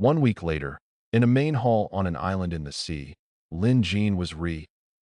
1 week later, in a main hall on an island in the sea, Lin Jin was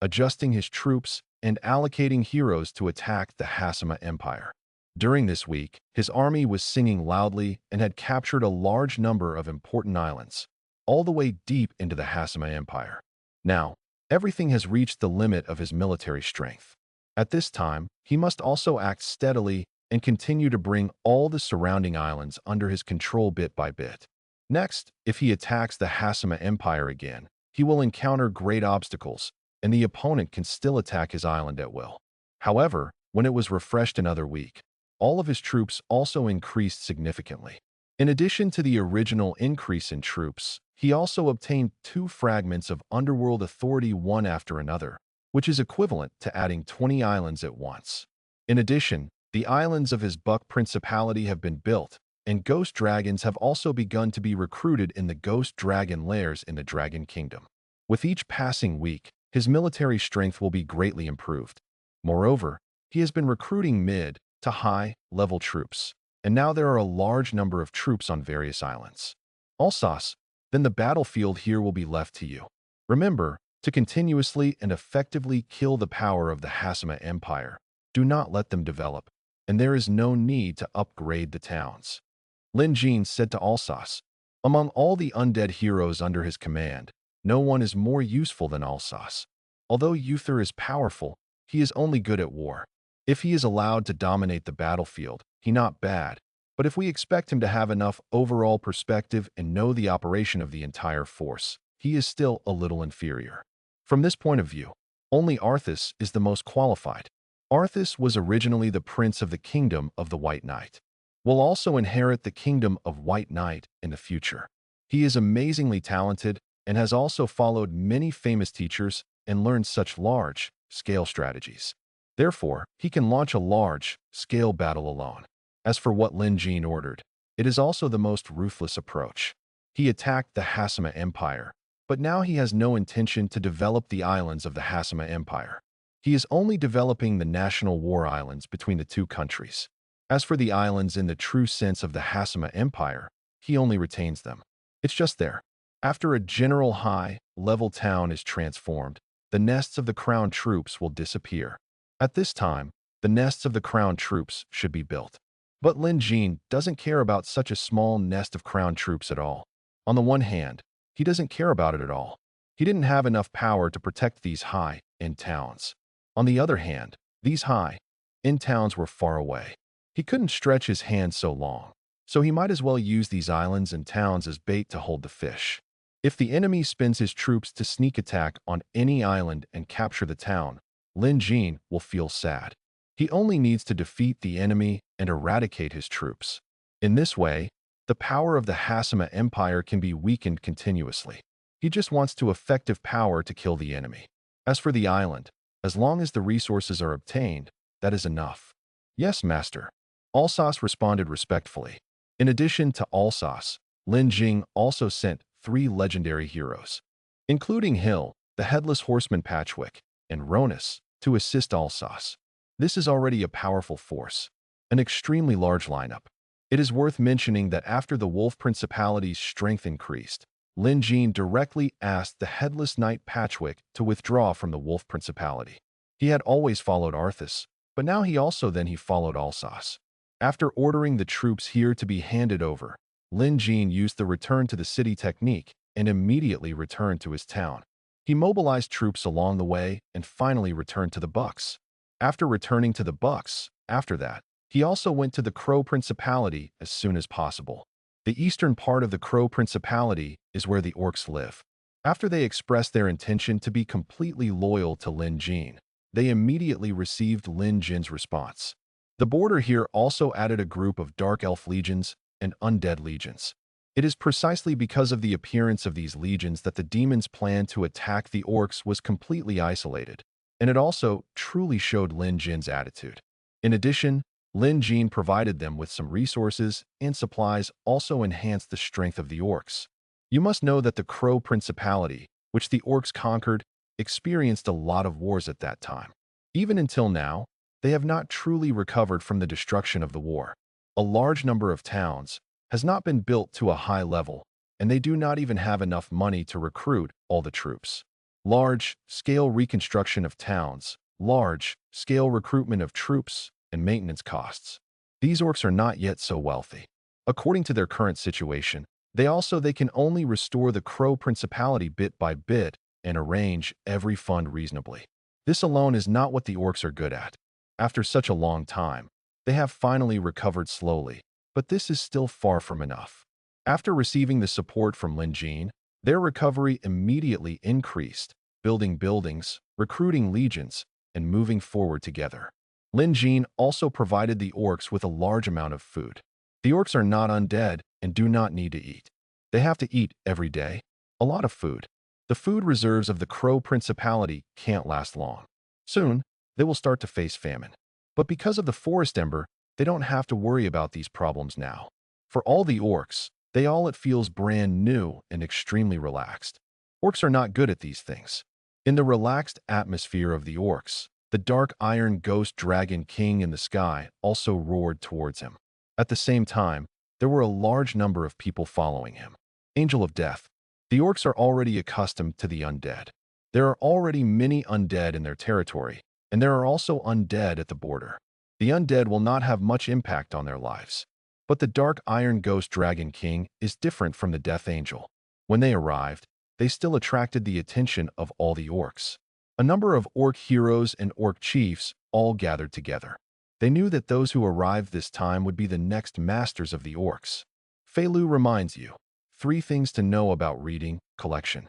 adjusting his troops and allocating heroes to attack the Hasima Empire. During this week, his army was singing loudly and had captured a large number of important islands, all the way deep into the Hasima Empire. Now, everything has reached the limit of his military strength. At this time, he must also act steadily and continue to bring all the surrounding islands under his control bit by bit. Next, if he attacks the Hasima Empire again, he will encounter great obstacles, and the opponent can still attack his island at will. However, when it was refreshed another week, all of his troops also increased significantly. In addition to the original increase in troops, he also obtained 2 fragments of underworld authority one after another, which is equivalent to adding 20 islands at once. In addition, the islands of his Buck Principality have been built, and ghost dragons have also begun to be recruited in the ghost dragon lairs in the Dragon Kingdom. With each passing week, his military strength will be greatly improved. Moreover, he has been recruiting mid to high-level troops, and now there are a large number of troops on various islands. Alsace, then the battlefield here will be left to you. Remember, to continuously and effectively kill the power of the Hasima Empire, do not let them develop, and there is no need to upgrade the towns. Lin Jin said to Alsace, among all the undead heroes under his command, no one is more useful than Alsace. Although Uther is powerful, he is only good at war. If he is allowed to dominate the battlefield, he not bad, but if we expect him to have enough overall perspective and know the operation of the entire force, he is still a little inferior. From this point of view, only Arthas is the most qualified. Arthas was originally the prince of the kingdom of the White Knight. Will also inherit the kingdom of White Knight in the future. He is amazingly talented and has also followed many famous teachers and learned such large-scale strategies. Therefore, he can launch a large-scale battle alone. As for what Lin Jin ordered, it is also the most ruthless approach. He attacked the Hasima Empire, but now he has no intention to develop the islands of the Hasima Empire. He is only developing the national war islands between the two countries. As for the islands in the true sense of the Hasima Empire, he only retains them. It's just there. After a general high-level town is transformed, the nests of the crown troops will disappear. At this time, the nests of the crown troops should be built. But Lin Jin doesn't care about such a small nest of crown troops at all. On the one hand, he doesn't care about it at all. He didn't have enough power to protect these high-end towns. On the other hand, these high-end towns were far away. He couldn't stretch his hand so long, so he might as well use these islands and towns as bait to hold the fish. If the enemy spends his troops to sneak attack on any island and capture the town, Lin Jin will feel sad. He only needs to defeat the enemy and eradicate his troops. In this way, the power of the Hasima Empire can be weakened continuously. He just wants effective power to kill the enemy. As for the island, as long as the resources are obtained, that is enough. Yes, master. Alsace responded respectfully. In addition to Alsace, Lin Jin also sent 3 legendary heroes, including Hill, the Headless Horseman Patchwick, and Ronus, to assist Alsace. This is already a powerful force, an extremely large lineup. It is worth mentioning that after the Wolf Principality's strength increased, Lin Jin directly asked the Headless Knight Patchwick to withdraw from the Wolf Principality. He had always followed Arthas, but now he followed Alsace. After ordering the troops here to be handed over, Lin Jin used the return to the city technique and immediately returned to his town. He mobilized troops along the way and finally returned to the Bucks. After returning to the Bucks, after that, he also went to the Crow Principality as soon as possible. The eastern part of the Crow Principality is where the orcs live. After they expressed their intention to be completely loyal to Lin Jin, they immediately received Lin Jin's response. The border here also added a group of Dark Elf Legions and Undead Legions. It is precisely because of the appearance of these legions that the demons' plan to attack the orcs was completely isolated, and it also truly showed Lin Jin's attitude. In addition, Lin Jin provided them with some resources and supplies also enhanced the strength of the orcs. You must know that the Crow Principality, which the orcs conquered, experienced a lot of wars at that time. Even until now, they have not truly recovered from the destruction of the war. A large number of towns has not been built to a high level, and they do not even have enough money to recruit all the troops. Large-scale reconstruction of towns, large-scale recruitment of troops, and maintenance costs. These orcs are not yet so wealthy. According to their current situation, they can only restore the Crow Principality bit by bit and arrange every fund reasonably. This alone is not what the orcs are good at. After such a long time, they have finally recovered slowly, but this is still far from enough. After receiving the support from Lin Jin, their recovery immediately increased, building buildings, recruiting legions, and moving forward together. Lin Jin also provided the orcs with a large amount of food. The orcs are not undead and do not need to eat. They have to eat every day. A lot of food. The food reserves of the Crow Principality can't last long. Soon, they will start to face famine. But because of the forest ember, they don't have to worry about these problems now. For all the orcs, it feels brand new and extremely relaxed. Orcs are not good at these things. In the relaxed atmosphere of the orcs, the dark iron ghost dragon king in the sky also roared towards him. At the same time, there were a large number of people following him. Angel of Death. The orcs are already accustomed to the undead. There are already many undead in their territory, and there are also undead at the border. The undead will not have much impact on their lives. But the Dark Iron Ghost Dragon King is different from the Death Angel. When they arrived, they still attracted the attention of all the orcs. A number of orc heroes and orc chiefs all gathered together. They knew that those who arrived this time would be the next masters of the orcs. Fei Lu reminds you, 3 things to know about reading collection.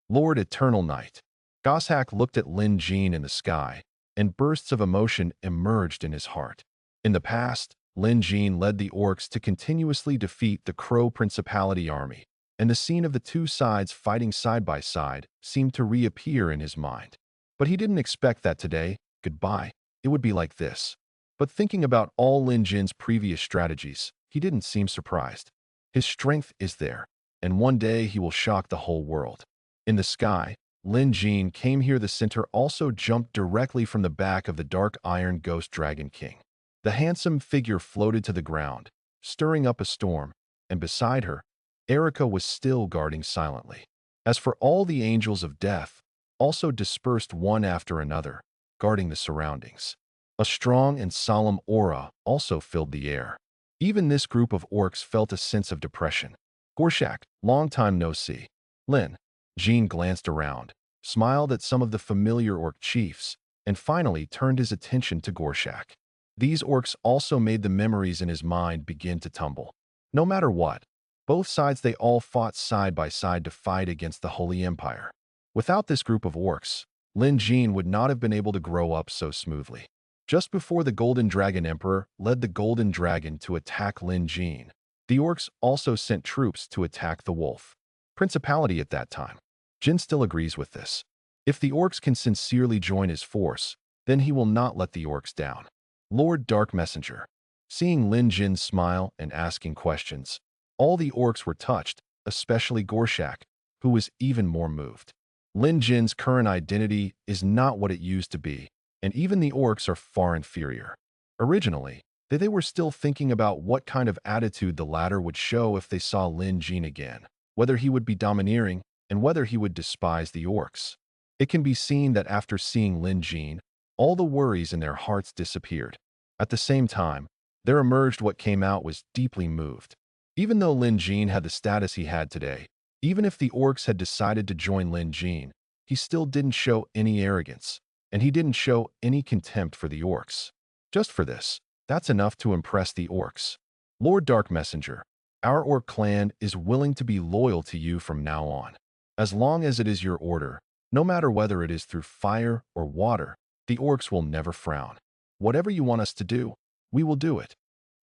Lord Eternal Night. Goshak looked at Lin Jin in the sky, and bursts of emotion emerged in his heart. In the past, Lin Jin led the orcs to continuously defeat the Crow Principality army, and the scene of the two sides fighting side by side seemed to reappear in his mind. But he didn't expect that today, goodbye, it would be like this. But thinking about all Lin Jin's previous strategies, he didn't seem surprised. His strength is there, and one day he will shock the whole world. In the sky, Lin Jin came here. The center also jumped directly from the back of the Dark Iron Ghost Dragon King. The handsome figure floated to the ground, stirring up a storm, and beside her, Erica was still guarding silently. As for all the angels of death, also dispersed one after another, guarding the surroundings. A strong and solemn aura also filled the air. Even this group of orcs felt a sense of depression. Gorshak, long time no see. Lin. Jin glanced around, smiled at some of the familiar orc chiefs, and finally turned his attention to Gorshak. These orcs also made the memories in his mind begin to tumble. No matter what, both sides they all fought side by side to fight against the Holy Empire. Without this group of orcs, Lin Jin would not have been able to grow up so smoothly. Just before the Golden Dragon Emperor led the Golden Dragon to attack Lin Jin, the orcs also sent troops to attack the Wolf Principality at that time. Jin still agrees with this. If the orcs can sincerely join his force, then he will not let the orcs down. Lord Dark Messenger. Seeing Lin Jin smile and asking questions, all the orcs were touched, especially Gorshak, who was even more moved. Lin Jin's current identity is not what it used to be, and even the orcs are far inferior. Originally, they were still thinking about what kind of attitude the latter would show if they saw Lin Jin again, whether he would be domineering, and whether he would despise the orcs. It can be seen that after seeing Lin Jin, all the worries in their hearts disappeared. At the same time, there emerged what came out was deeply moved. Even though Lin Jin had the status he had today, even if the orcs had decided to join Lin Jin, he still didn't show any arrogance, and he didn't show any contempt for the orcs. Just for this, that's enough to impress the orcs. Lord Dark Messenger, our orc clan is willing to be loyal to you from now on. As long as it is your order, no matter whether it is through fire or water, the orcs will never frown. Whatever you want us to do, we will do it.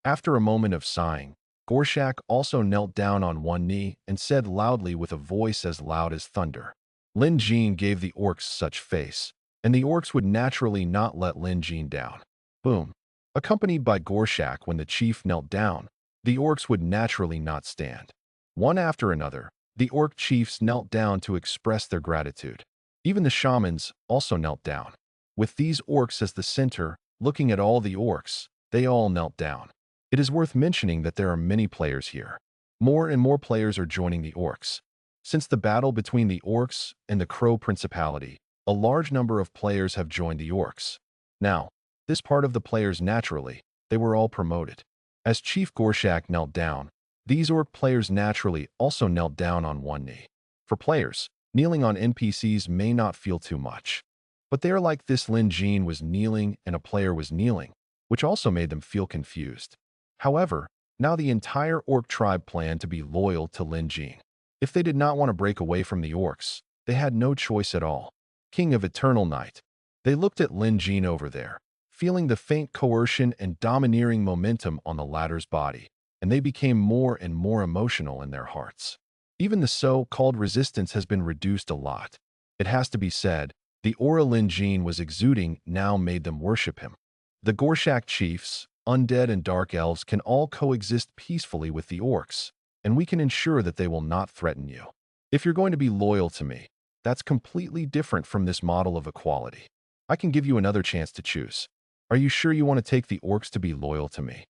After a moment of sighing, Gorshak also knelt down on one knee and said loudly with a voice as loud as thunder. Lin Jin gave the orcs such face, and the orcs would naturally not let Lin Jin down. Boom. Accompanied by Gorshak when the chief knelt down, the orcs would naturally not stand. One after another, the orc chiefs knelt down to express their gratitude. Even the shamans also knelt down. With these orcs as the center, looking at all the orcs, they all knelt down. It is worth mentioning that there are many players here. More and more players are joining the orcs. Since the battle between the orcs and the Crow Principality, a large number of players have joined the orcs. Now, this part of the players naturally, they were all promoted. As Chief Gorshak knelt down, these orc players naturally also knelt down on one knee. For players, kneeling on NPCs may not feel too much. But they are like this: Lin Jin was kneeling and a player was kneeling, which also made them feel confused. However, now the entire orc tribe planned to be loyal to Lin Jin. If they did not want to break away from the orcs, they had no choice at all. King of Eternal Night. They looked at Lin Jin over there, feeling the faint coercion and domineering momentum on the latter's body, and they became more and more emotional in their hearts. Even the so-called resistance has been reduced a lot. It has to be said, the aura Lin Jin was exuding now made them worship him. The Gorshak chiefs, undead and dark elves can all coexist peacefully with the orcs, and we can ensure that they will not threaten you. If you're going to be loyal to me, that's completely different from this model of equality. I can give you another chance to choose. Are you sure you want to take the orcs to be loyal to me?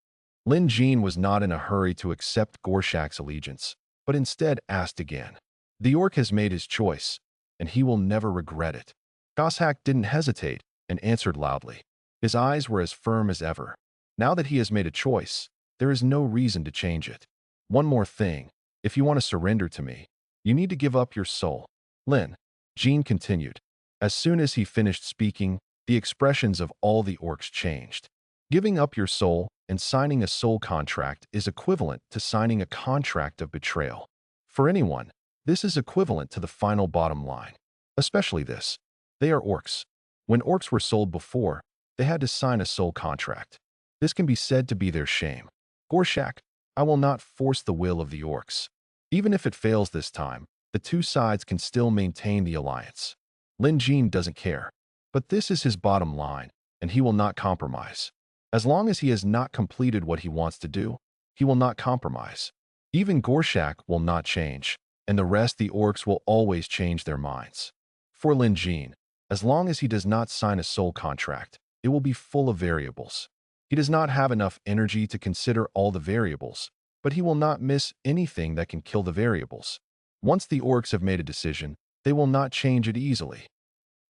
Lin Jin was not in a hurry to accept Gorshak's allegiance, but instead asked again. The orc has made his choice, and he will never regret it. Gorshak didn't hesitate and answered loudly. His eyes were as firm as ever. Now that he has made a choice, there is no reason to change it. One more thing, if you want to surrender to me, you need to give up your soul. Lin Jin continued. As soon as he finished speaking, the expressions of all the orcs changed. Giving up your soul and signing a soul contract is equivalent to signing a contract of betrayal. For anyone, this is equivalent to the final bottom line. Especially this. They are orcs. When orcs were sold before, they had to sign a soul contract. This can be said to be their shame. Gorshak, I will not force the will of the orcs. Even if it fails this time, the two sides can still maintain the alliance. Lin Jin doesn't care. But this is his bottom line, and he will not compromise. As long as he has not completed what he wants to do, he will not compromise. Even Gorshak will not change, and the rest the orcs will always change their minds. For Lin Jin, as long as he does not sign a soul contract, it will be full of variables. He does not have enough energy to consider all the variables, but he will not miss anything that can kill the variables. Once the orcs have made a decision, they will not change it easily.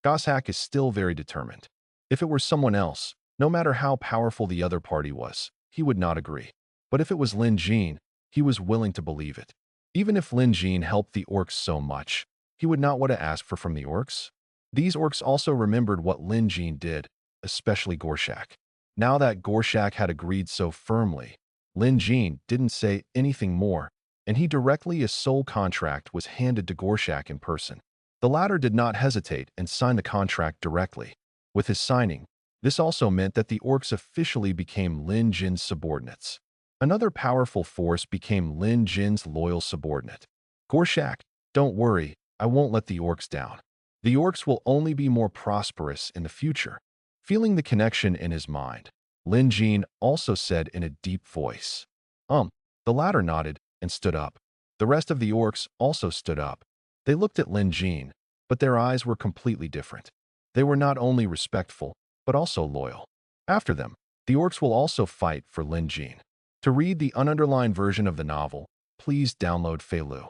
Gorshak is still very determined. If it were someone else, no matter how powerful the other party was, he would not agree. But if it was Lin Jin, he was willing to believe it. Even if Lin Jin helped the orcs so much, he would not want to ask for from the orcs. These orcs also remembered what Lin Jin did, especially Gorshak. Now that Gorshak had agreed so firmly, Lin Jin didn't say anything more, and a soul contract was handed to Gorshak in person. The latter did not hesitate and signed the contract directly. With his signing, this also meant that the orcs officially became Lin Jin's subordinates. Another powerful force became Lin Jin's loyal subordinate. Gorshak, don't worry, I won't let the orcs down. The orcs will only be more prosperous in the future. Feeling the connection in his mind, Lin Jin also said in a deep voice. The latter nodded and stood up. The rest of the orcs also stood up. They looked at Lin Jin, but their eyes were completely different. They were not only respectful, but also loyal. After them, the orcs will also fight for Lin Jin. To read the ununderlined version of the novel, please download Feilu.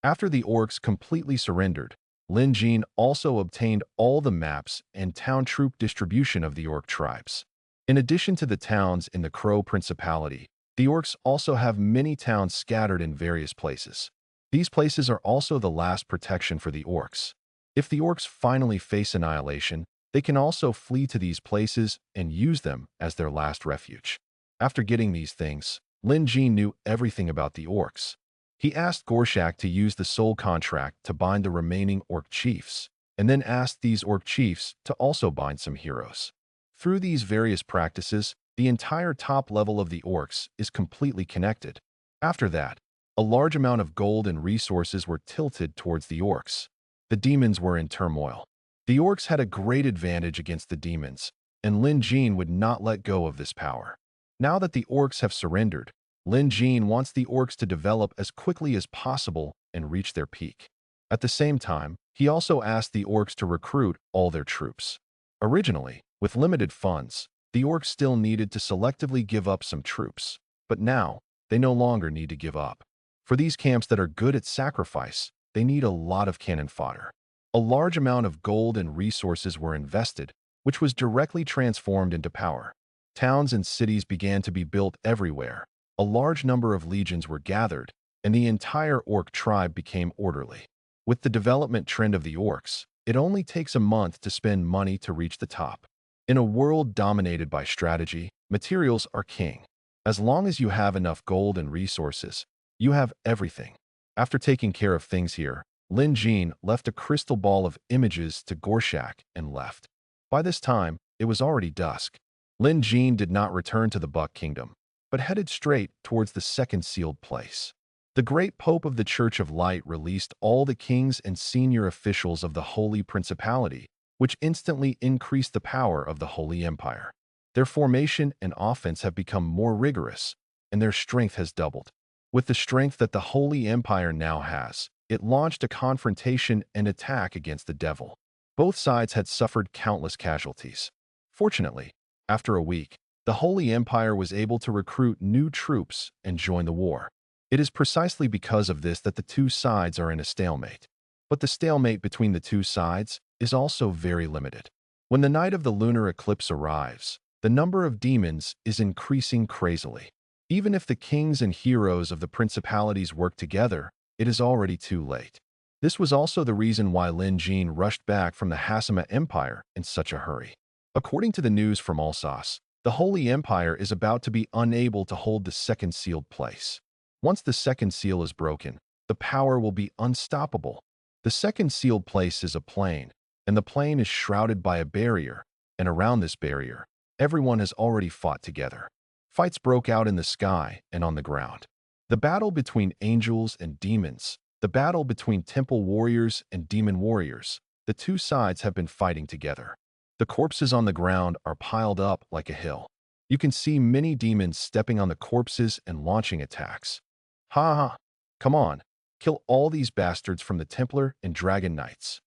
After the orcs completely surrendered, Lin Jin also obtained all the maps and town troop distribution of the orc tribes. In addition to the towns in the Crow Principality, the orcs also have many towns scattered in various places. These places are also the last protection for the orcs. If the orcs finally face annihilation, they can also flee to these places and use them as their last refuge. After getting these things, Lin Jin knew everything about the orcs. He asked Gorshak to use the soul contract to bind the remaining orc chiefs, and then asked these orc chiefs to also bind some heroes. Through these various practices, the entire top level of the orcs is completely connected. After that, a large amount of gold and resources were tilted towards the orcs. The demons were in turmoil. The orcs had a great advantage against the demons, and Lin Jin would not let go of this power. Now that the orcs have surrendered, Lin Jin wants the orcs to develop as quickly as possible and reach their peak. At the same time, he also asked the orcs to recruit all their troops. Originally, with limited funds, the orcs still needed to selectively give up some troops, but now, they no longer need to give up. For these camps that are good at sacrifice, they need a lot of cannon fodder. A large amount of gold and resources were invested, which was directly transformed into power. Towns and cities began to be built everywhere. A large number of legions were gathered, and the entire orc tribe became orderly. With the development trend of the orcs, it only takes a month to spend money to reach the top. In a world dominated by strategy, materials are king. As long as you have enough gold and resources, you have everything. After taking care of things here, Lin Jin left a crystal ball of images to Gorshak and left. By this time, it was already dusk. Lin Jin did not return to the Buck Kingdom, but headed straight towards the second sealed place. The great Pope of the Church of Light released all the kings and senior officials of the Holy Principality, which instantly increased the power of the Holy Empire. Their formation and offense have become more rigorous, and their strength has doubled. With the strength that the Holy Empire now has, it launched a confrontation and attack against the devil. Both sides had suffered countless casualties. Fortunately, after a week, the Holy Empire was able to recruit new troops and join the war. It is precisely because of this that the two sides are in a stalemate. But the stalemate between the two sides is also very limited. When the night of the lunar eclipse arrives, the number of demons is increasing crazily. Even if the kings and heroes of the principalities work together, it is already too late. This was also the reason why Lin Jin rushed back from the Hasima Empire in such a hurry. According to the news from Alsace, the Holy Empire is about to be unable to hold the second sealed place. Once the second seal is broken, the power will be unstoppable. The second sealed place is a plain, and the plain is shrouded by a barrier, and around this barrier, everyone has already fought together. Fights broke out in the sky and on the ground. The battle between angels and demons, the battle between temple warriors and demon warriors, the two sides have been fighting together. The corpses on the ground are piled up like a hill. You can see many demons stepping on the corpses and launching attacks. Ha ha! Come on, kill all these bastards from the Templar and Dragon Knights.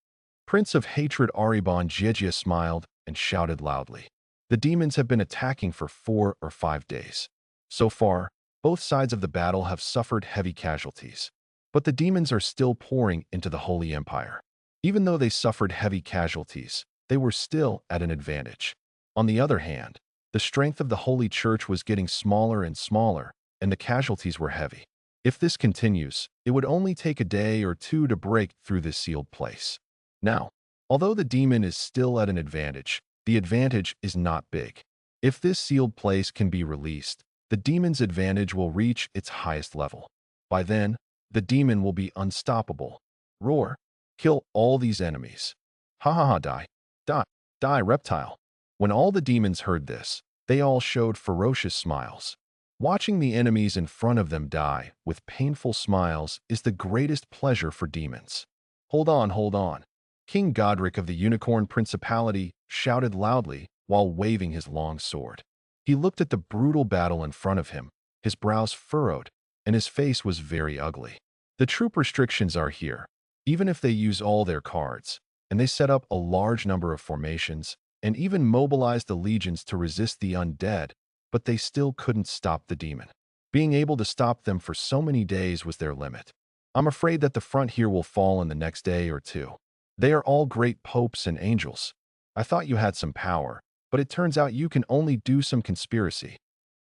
Prince of Hatred Aribon Jejia smiled and shouted loudly. The demons have been attacking for 4 or 5 days. So far, both sides of the battle have suffered heavy casualties. But the demons are still pouring into the Holy Empire. Even though they suffered heavy casualties, they were still at an advantage. On the other hand, the strength of the Holy Church was getting smaller and smaller, and the casualties were heavy. If this continues, it would only take a day or two to break through this sealed place. Now, although the demon is still at an advantage, the advantage is not big. If this sealed place can be released, the demon's advantage will reach its highest level. By then, the demon will be unstoppable. Roar! Kill all these enemies. Ha ha ha, die. Die. Die, reptile. When all the demons heard this, they all showed ferocious smiles. Watching the enemies in front of them die with painful smiles is the greatest pleasure for demons. Hold on, hold on. King Godric of the Unicorn Principality shouted loudly while waving his long sword. He looked at the brutal battle in front of him, his brows furrowed, and his face was very ugly. The troop restrictions are here, even if they use all their cards, and they set up a large number of formations, and even mobilized the legions to resist the undead, but they still couldn't stop the demon. Being able to stop them for so many days was their limit. I'm afraid that the front here will fall in the next day or two. They are all great popes and angels. I thought you had some power, but it turns out you can only do some conspiracy.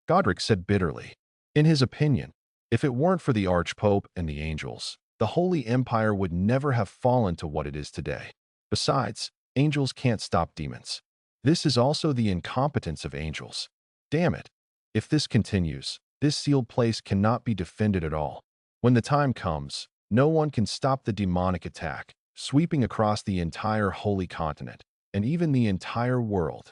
Godric said bitterly. In his opinion, if it weren't for the Archpope and the angels, the Holy Empire would never have fallen to what it is today. Besides, angels can't stop demons. This is also the incompetence of angels. Damn it. If this continues, this sealed place cannot be defended at all. When the time comes, no one can stop the demonic attack, sweeping across the entire holy continent, and even the entire world.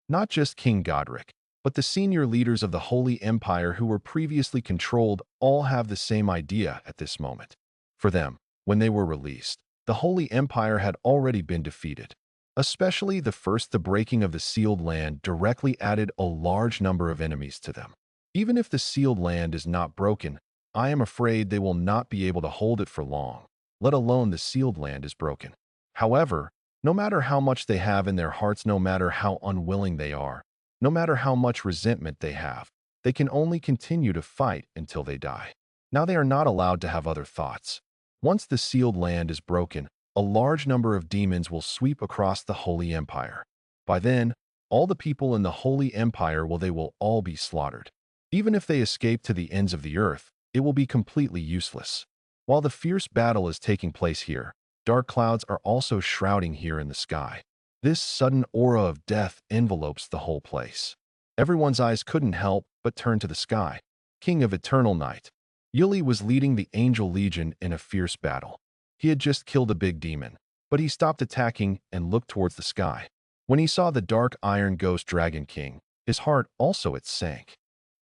Not just King Godric, but the senior leaders of the Holy Empire who were previously controlled all have the same idea at this moment. For them, when they were released, the Holy Empire had already been defeated. Especially the breaking of the sealed land directly added a large number of enemies to them. Even if the sealed land is not broken, I am afraid they will not be able to hold it for long, let alone the sealed land is broken. However, no matter how much they have in their hearts, no matter how unwilling they are, no matter how much resentment they have, they can only continue to fight until they die. Now they are not allowed to have other thoughts. Once the sealed land is broken, a large number of demons will sweep across the Holy Empire. By then, all the people in the Holy Empire will all be slaughtered. Even if they escape to the ends of the earth, it will be completely useless. While the fierce battle is taking place here, dark clouds are also shrouding here in the sky. This sudden aura of death envelopes the whole place. Everyone's eyes couldn't help but turn to the sky. King of Eternal Night. Yuli was leading the Angel Legion in a fierce battle. He had just killed a big demon, but he stopped attacking and looked towards the sky. When he saw the dark iron ghost Dragon King, his heart also it sank.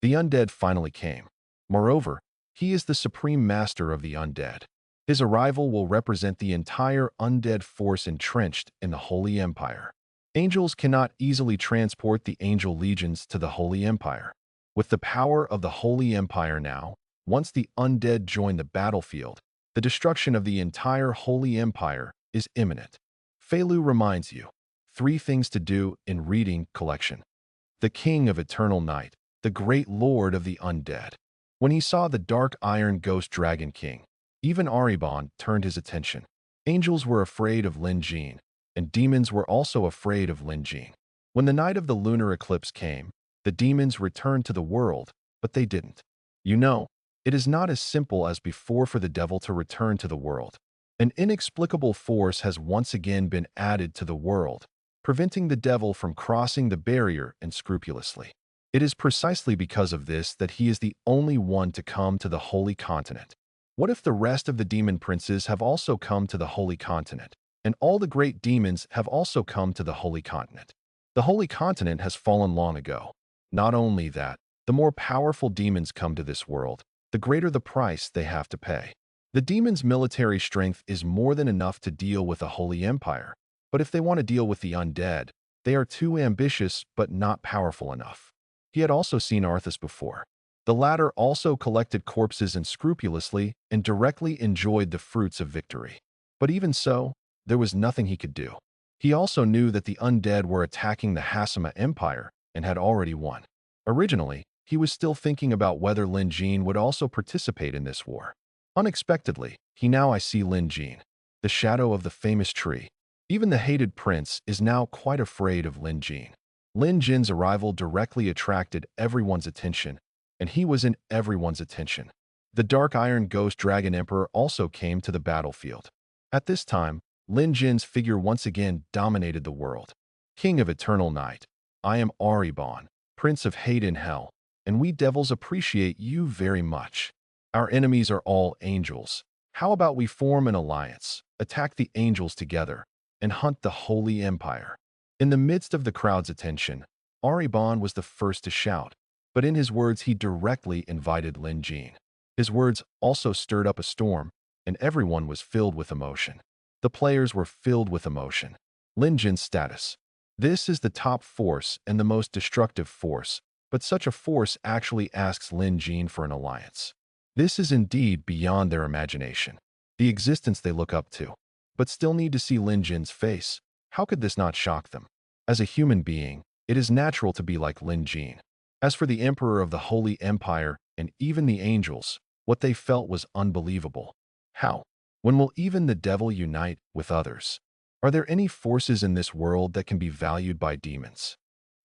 The undead finally came. Moreover, he is the supreme master of the undead. His arrival will represent the entire undead force entrenched in the Holy Empire. Angels cannot easily transport the angel legions to the Holy Empire. With the power of the Holy Empire now, once the undead join the battlefield, the destruction of the entire Holy Empire is imminent. Feilu reminds you, 3 things to do in reading collection. The King of Eternal Night, the great lord of the undead. When he saw the dark iron ghost Dragon King, even Aribon turned his attention. Angels were afraid of Lin Jin, and demons were also afraid of Lin Jin. When the night of the lunar eclipse came, the demons returned to the world, but they didn't. You know, it is not as simple as before for the devil to return to the world. An inexplicable force has once again been added to the world, preventing the devil from crossing the barrier unscrupulously. It is precisely because of this that he is the only one to come to the Holy Continent. What if the rest of the demon princes have also come to the Holy Continent, and all the great demons have also come to the Holy Continent? The Holy Continent has fallen long ago. Not only that, the more powerful demons come to this world, the greater the price they have to pay. The demons' military strength is more than enough to deal with the Holy Empire, but if they want to deal with the undead, they are too ambitious but not powerful enough. He had also seen Arthas before. The latter also collected corpses unscrupulously and directly enjoyed the fruits of victory. But even so, there was nothing he could do. He also knew that the undead were attacking the Hasama Empire and had already won. Originally, he was still thinking about whether Lin Jin would also participate in this war. Unexpectedly, I see Lin Jin, the shadow of the famous tree. Even the hated prince is now quite afraid of Lin Jin. Lin Jin's arrival directly attracted everyone's attention, and he was in everyone's attention. The Dark Iron Ghost Dragon Emperor also came to the battlefield. At this time, Lin Jin's figure once again dominated the world. King of Eternal Night, I am Aribon, Prince of Hate in Hell, and we devils appreciate you very much. Our enemies are all angels. How about we form an alliance, attack the angels together, and hunt the Holy Empire? In the midst of the crowd's attention, Aribon was the first to shout, but in his words he directly invited Lin Jin. His words also stirred up a storm, and everyone was filled with emotion. The players were filled with emotion. Lin Jin's status. This is the top force and the most destructive force, but such a force actually asks Lin Jin for an alliance. This is indeed beyond their imagination, the existence they look up to, but still need to see Lin Jin's face. How could this not shock them? As a human being, it is natural to be like Lin Jin. As for the Emperor of the Holy Empire and even the angels, what they felt was unbelievable. How? When will even the devil unite with others? Are there any forces in this world that can be valued by demons?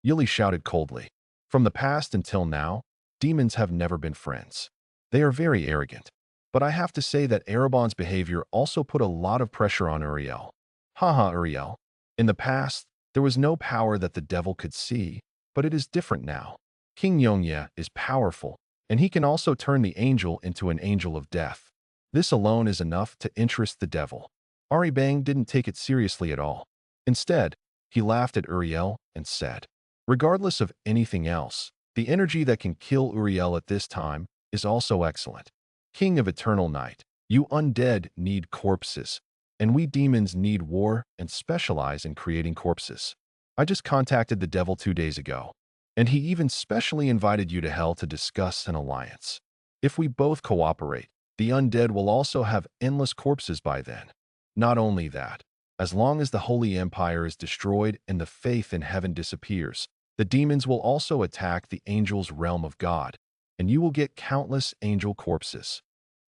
Yuli shouted coldly. From the past until now, demons have never been friends. They are very arrogant. But I have to say that Aribon's behavior also put a lot of pressure on Uriel. Haha, Uriel. In the past, there was no power that the devil could see, but it is different now. King Yongye is powerful, and he can also turn the angel into an angel of death. This alone is enough to interest the devil. Aribang didn't take it seriously at all. Instead, he laughed at Uriel and said, regardless of anything else, the energy that can kill Uriel at this time is also excellent. King of Eternal Night, you undead need corpses, and we demons need war and specialize in creating corpses. I just contacted the devil 2 days ago, and he even specially invited you to hell to discuss an alliance. If we both cooperate, the undead will also have endless corpses by then. Not only that, as long as the Holy Empire is destroyed and the faith in heaven disappears, the demons will also attack the angels' realm of God, and you will get countless angel corpses.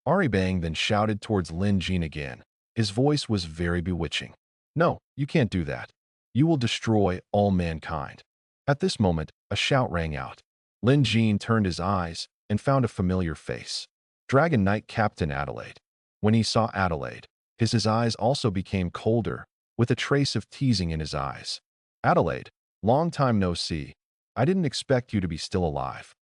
Aribang then shouted towards Lin Jin again. His voice was very bewitching. No, you can't do that. You will destroy all mankind. At this moment, a shout rang out. Lin Jin turned his eyes and found a familiar face. Dragon Knight Captain Adelaide. When he saw Adelaide, his eyes also became colder, with a trace of teasing in his eyes. Adelaide, long time no see. I didn't expect you to be still alive.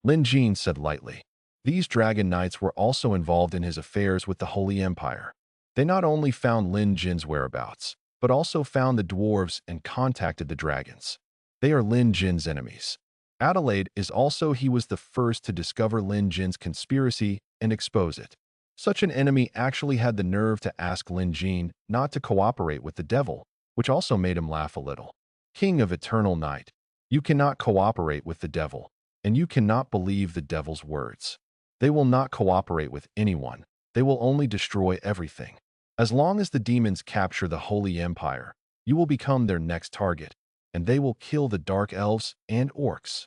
Lin Jin said lightly. These Dragon Knights were also involved in his affairs with the Holy Empire. They not only found Lin Jin's whereabouts, but also found the dwarves and contacted the dragons. They are Lin Jin's enemies. Adelaide is also he was the first to discover Lin Jin's conspiracy and expose it. Such an enemy actually had the nerve to ask Lin Jin not to cooperate with the devil, which also made him laugh a little. King of Eternal Night, you cannot cooperate with the devil, and you cannot believe the devil's words. They will not cooperate with anyone. They will only destroy everything. As long as the demons capture the Holy Empire, you will become their next target, and they will kill the Dark Elves and Orcs.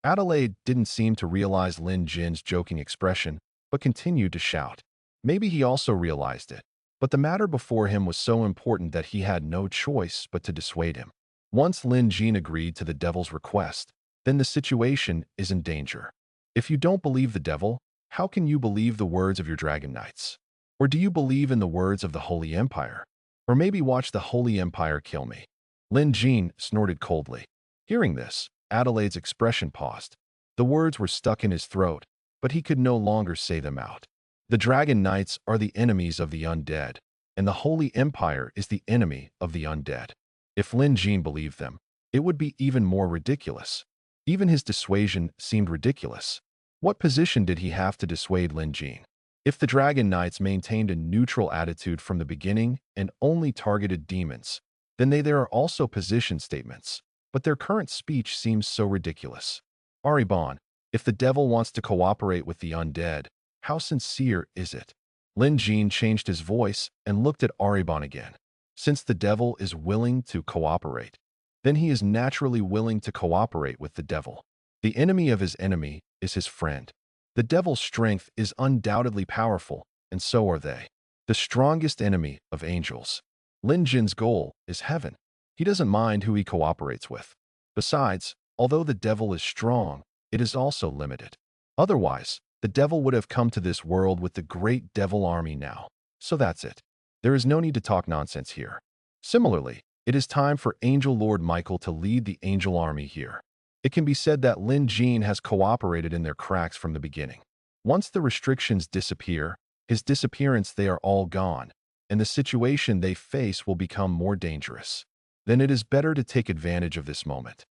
Adelaide didn't seem to realize Lin Jin's joking expression, but continued to shout. Maybe he also realized it, but the matter before him was so important that he had no choice but to dissuade him. Once Lin Jin agreed to the devil's request, then the situation is in danger. If you don't believe the devil, how can you believe the words of your Dragon Knights? Or do you believe in the words of the Holy Empire? Or maybe watch the Holy Empire kill me? Lin Jin snorted coldly. Hearing this, Adelaide's expression paused. The words were stuck in his throat, but he could no longer say them out. The Dragon Knights are the enemies of the undead, and the Holy Empire is the enemy of the undead. If Lin Jin believed them, it would be even more ridiculous. Even his dissuasion seemed ridiculous. What position did he have to dissuade Lin Jin? If the Dragon Knights maintained a neutral attitude from the beginning and only targeted demons, then there are also position statements, but their current speech seems so ridiculous. Aribon, if the devil wants to cooperate with the undead, how sincere is it? Lin Jin changed his voice and looked at Aribon again. Since the devil is willing to cooperate, then he is naturally willing to cooperate with the devil. The enemy of his enemy is his friend. The devil's strength is undoubtedly powerful, and so are they. The strongest enemy of angels. Lin Jin's goal is heaven. He doesn't mind who he cooperates with. Besides, although the devil is strong, it is also limited. Otherwise, the devil would have come to this world with the great devil army now. So that's it. There is no need to talk nonsense here. Similarly, it is time for Angel Lord Michael to lead the angel army here. It can be said that Lin Jin has cooperated in their cracks from the beginning. Once the restrictions disappear, his disappearance they are all gone, and the situation they face will become more dangerous. Then it is better to take advantage of this moment.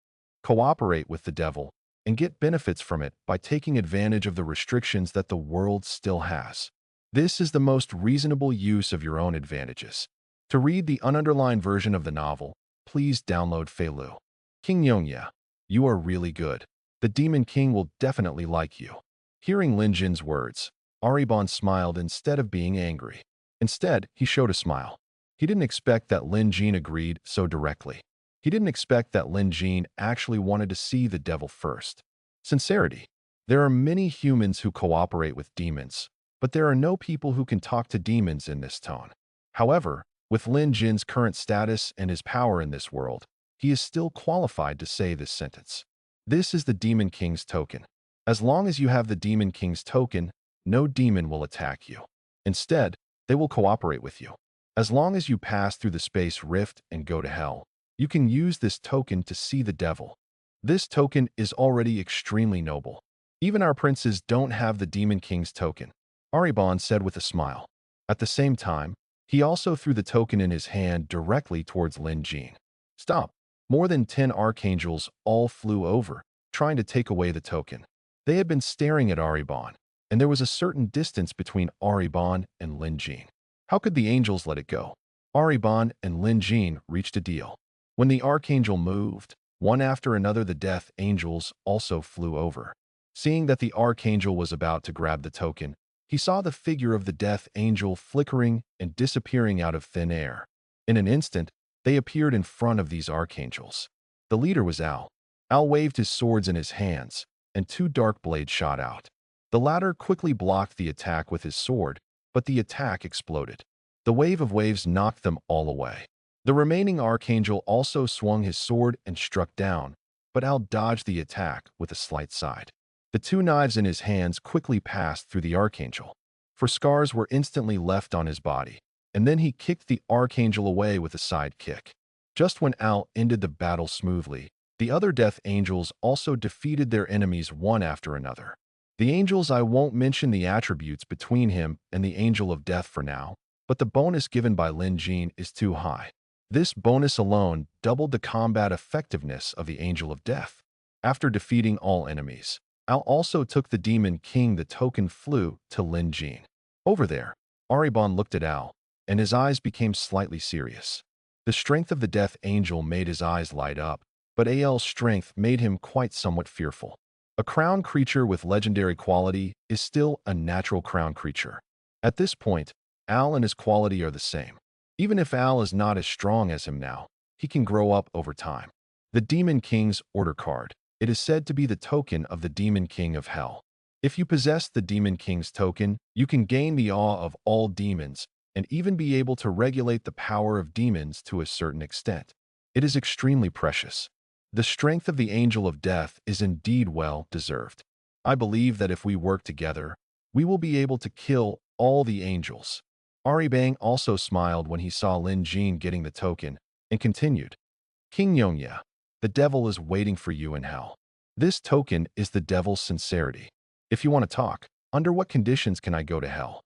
Cooperate with the devil, and get benefits from it by taking advantage of the restrictions that the world still has. This is the most reasonable use of your own advantages. To read the ununderlined version of the novel, please download Feilu. King Yongya, you are really good. The Demon King will definitely like you. Hearing Lin Jin's words, Aribon smiled instead of being angry. Instead, he showed a smile. He didn't expect that Lin Jin agreed so directly. He didn't expect that Lin Jin actually wanted to see the devil first. Sincerity. There are many humans who cooperate with demons, but there are no people who can talk to demons in this tone. However, with Lin Jin's current status and his power in this world, he is still qualified to say this sentence. This is the Demon King's token. As long as you have the Demon King's token, no demon will attack you. Instead, they will cooperate with you. As long as you pass through the space rift and go to hell, you can use this token to see the devil. This token is already extremely noble. Even our princes don't have the Demon King's token, Aribon said with a smile. At the same time, he also threw the token in his hand directly towards Lin Jin. Stop. More than 10 archangels all flew over, trying to take away the token. They had been staring at Aribon, and there was a certain distance between Aribon and Lin Jin. How could the angels let it go? Aribon and Lin Jin reached a deal. When the archangel moved, one after another the death angels also flew over. Seeing that the archangel was about to grab the token, he saw the figure of the death angel flickering and disappearing out of thin air. In an instant, they appeared in front of these archangels. The leader was Al. Al waved his swords in his hands, and 2 dark blades shot out. The latter quickly blocked the attack with his sword, but the attack exploded. The wave of waves knocked them all away. The remaining archangel also swung his sword and struck down, but Al dodged the attack with a slight side. The two knives in his hands quickly passed through the archangel, for scars were instantly left on his body, and then he kicked the archangel away with a side kick. Just when Al ended the battle smoothly, the other death angels also defeated their enemies one after another. The angels, I won't mention the attributes between him and the angel of death for now, but the bonus given by Lin Jin is too high. This bonus alone doubled the combat effectiveness of the angel of death. After defeating all enemies, Al also took the demon king. The token flew to Lin Jin. Over there, Aribon looked at Al, and his eyes became slightly serious. The strength of the death angel made his eyes light up, but Al's strength made him quite somewhat fearful. A crown creature with legendary quality is still a natural crown creature. At this point, Al and his quality are the same. Even if Al is not as strong as him now, he can grow up over time. The Demon King's Order card. It is said to be the token of the Demon King of Hell. If you possess the Demon King's token, you can gain the awe of all demons and even be able to regulate the power of demons to a certain extent. It is extremely precious. The strength of the Angel of Death is indeed well deserved. I believe that if we work together, we will be able to kill all the angels. Aribang also smiled when he saw Lin Jin getting the token and continued, King Yongya, the devil is waiting for you in hell. This token is the devil's sincerity. If you want to talk, under what conditions can I go to hell?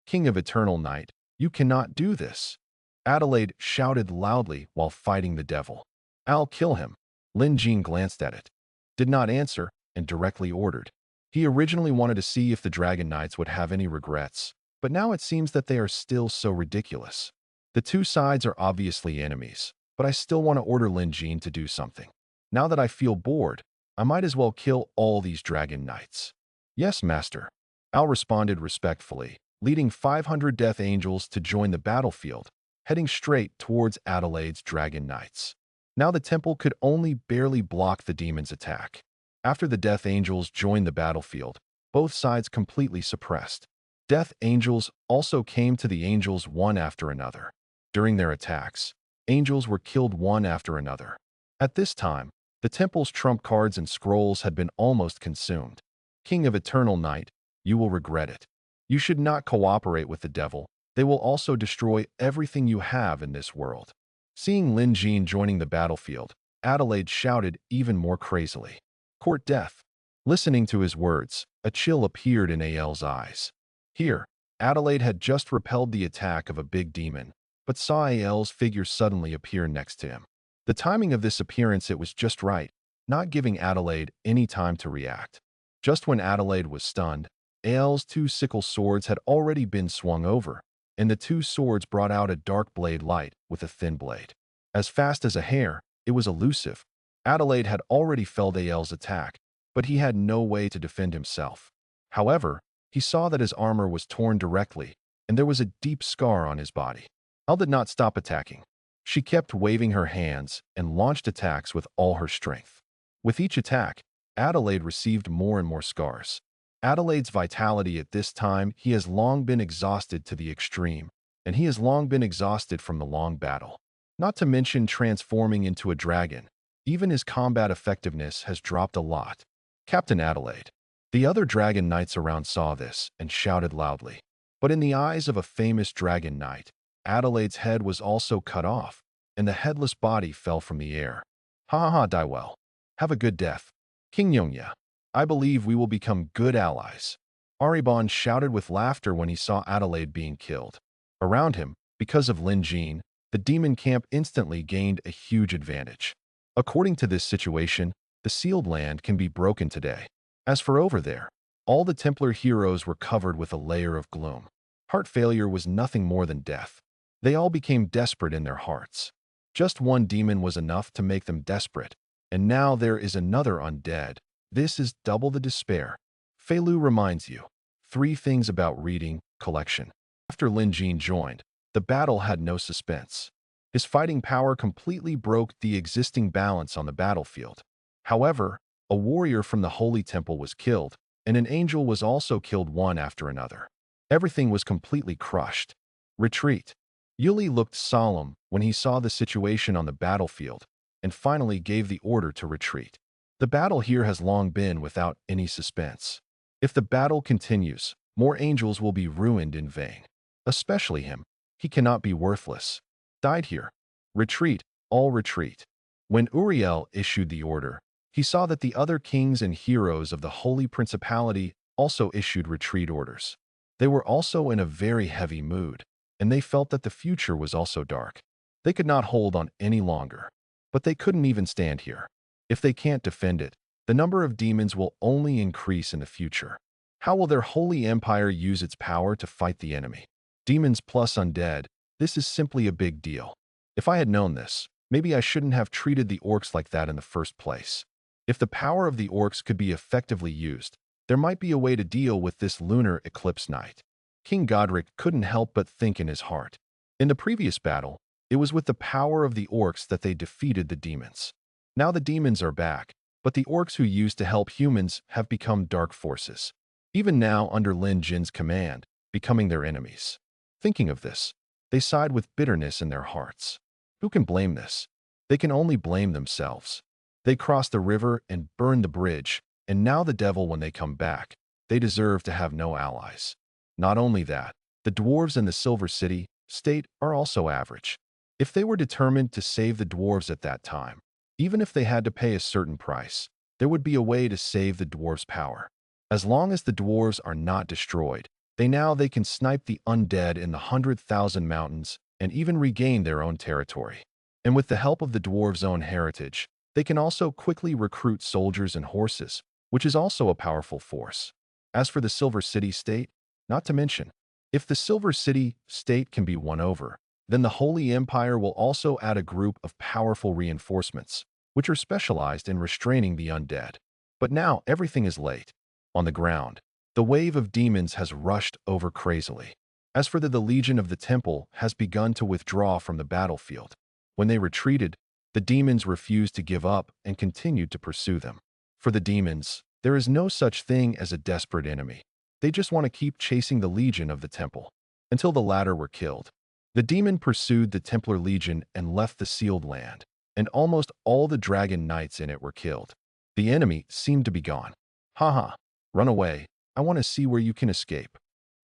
King of Eternal Night, you cannot do this. Adelaide shouted loudly while fighting the devil. I'll kill him. Lin Jin glanced at it, did not answer, and directly ordered. He originally wanted to see if the Dragon Knights would have any regrets, but now it seems that they are still so ridiculous. The two sides are obviously enemies, but I still want to order Lin Jin to do something. Now that I feel bored, I might as well kill all these Dragon Knights. Yes, Master. Al responded respectfully, leading 500 Death Angels to join the battlefield, heading straight towards Adelaide's Dragon Knights. Now the temple could only barely block the demon's attack. After the Death Angels joined the battlefield, both sides completely suppressed. Death Angels also came to the angels one after another. During their attacks, angels were killed one after another. At this time, the temple's trump cards and scrolls had been almost consumed. King of Eternal Night, you will regret it. You should not cooperate with the devil. They will also destroy everything you have in this world. Seeing Lin Jin joining the battlefield, Adelaide shouted even more crazily, Court death. Listening to his words, a chill appeared in Al's eyes. Here, Adelaide had just repelled the attack of a big demon, but saw Al's figure suddenly appear next to him. The timing of this appearance, it was just right, not giving Adelaide any time to react. Just when Adelaide was stunned, Al's two sickle swords had already been swung over, and the two swords brought out a dark blade light with a thin blade. As fast as a hair, it was elusive. Adelaide had already felled Al's attack, but he had no way to defend himself. However, he saw that his armor was torn directly, and there was a deep scar on his body. Al did not stop attacking. She kept waving her hands and launched attacks with all her strength. With each attack, Adelaide received more and more scars. Adelaide's vitality at this time, he has long been exhausted to the extreme, and he has long been exhausted from the long battle. Not to mention transforming into a dragon, even his combat effectiveness has dropped a lot. Captain Adelaide. The other Dragon Knights around saw this and shouted loudly. But in the eyes of a famous Dragon Knight, Adelaide's head was also cut off, and the headless body fell from the air. Ha ha ha, die well. Have a good death. King Yongya. I believe we will become good allies. Aribon shouted with laughter when he saw Adelaide being killed. Around him, because of Lin Jin, the demon camp instantly gained a huge advantage. According to this situation, the sealed land can be broken today. As for over there, all the Templar heroes were covered with a layer of gloom. Heart failure was nothing more than death. They all became desperate in their hearts. Just one demon was enough to make them desperate, and now there is another undead. This is double the despair. Fei Lu reminds you. 3 things about reading collection. After Lin Jin joined, the battle had no suspense. His fighting power completely broke the existing balance on the battlefield. However, a warrior from the Holy Temple was killed, and an angel was also killed one after another. Everything was completely crushed. Retreat. Yuli looked solemn when he saw the situation on the battlefield and finally gave the order to retreat. The battle here has long been without any suspense. If the battle continues, more angels will be ruined in vain. Especially him. He cannot be worthless. Died here. Retreat, all retreat. When Uriel issued the order, he saw that the other kings and heroes of the Holy Principality also issued retreat orders. They were also in a very heavy mood, and they felt that the future was also dark. They could not hold on any longer. But they couldn't even stand here. If they can't defend it, the number of demons will only increase in the future. How will their holy empire use its power to fight the enemy? Demons plus undead, this is simply a big deal. If I had known this, maybe I shouldn't have treated the orcs like that in the first place. If the power of the orcs could be effectively used, there might be a way to deal with this lunar eclipse night. King Godric couldn't help but think in his heart. In the previous battle, it was with the power of the orcs that they defeated the demons. Now the demons are back, but the orcs who used to help humans have become dark forces. Even now under Lin Jin's command, becoming their enemies. Thinking of this, they sighed with bitterness in their hearts. Who can blame this? They can only blame themselves. They crossed the river and burned the bridge, and now the devil when they come back, they deserve to have no allies. Not only that, the dwarves in the Silver City state are also average. If they were determined to save the dwarves at that time, even if they had to pay a certain price, there would be a way to save the dwarves' power. As long as the dwarves are not destroyed, they can snipe the undead in the 100,000 mountains and even regain their own territory. And with the help of the dwarves' own heritage, they can also quickly recruit soldiers and horses, which is also a powerful force. As for the Silver City state, not to mention, if the Silver City state can be won over, then the Holy Empire will also add a group of powerful reinforcements, which are specialized in restraining the undead. But now everything is late. On the ground, the wave of demons has rushed over crazily. As for the Legion of the Temple has begun to withdraw from the battlefield. When they retreated, the demons refused to give up and continued to pursue them. For the demons, there is no such thing as a desperate enemy. They just want to keep chasing the Legion of the Temple until the latter were killed. The demon pursued the Templar Legion and left the sealed land, and almost all the dragon knights in it were killed. The enemy seemed to be gone. Haha, run away. I want to see where you can escape.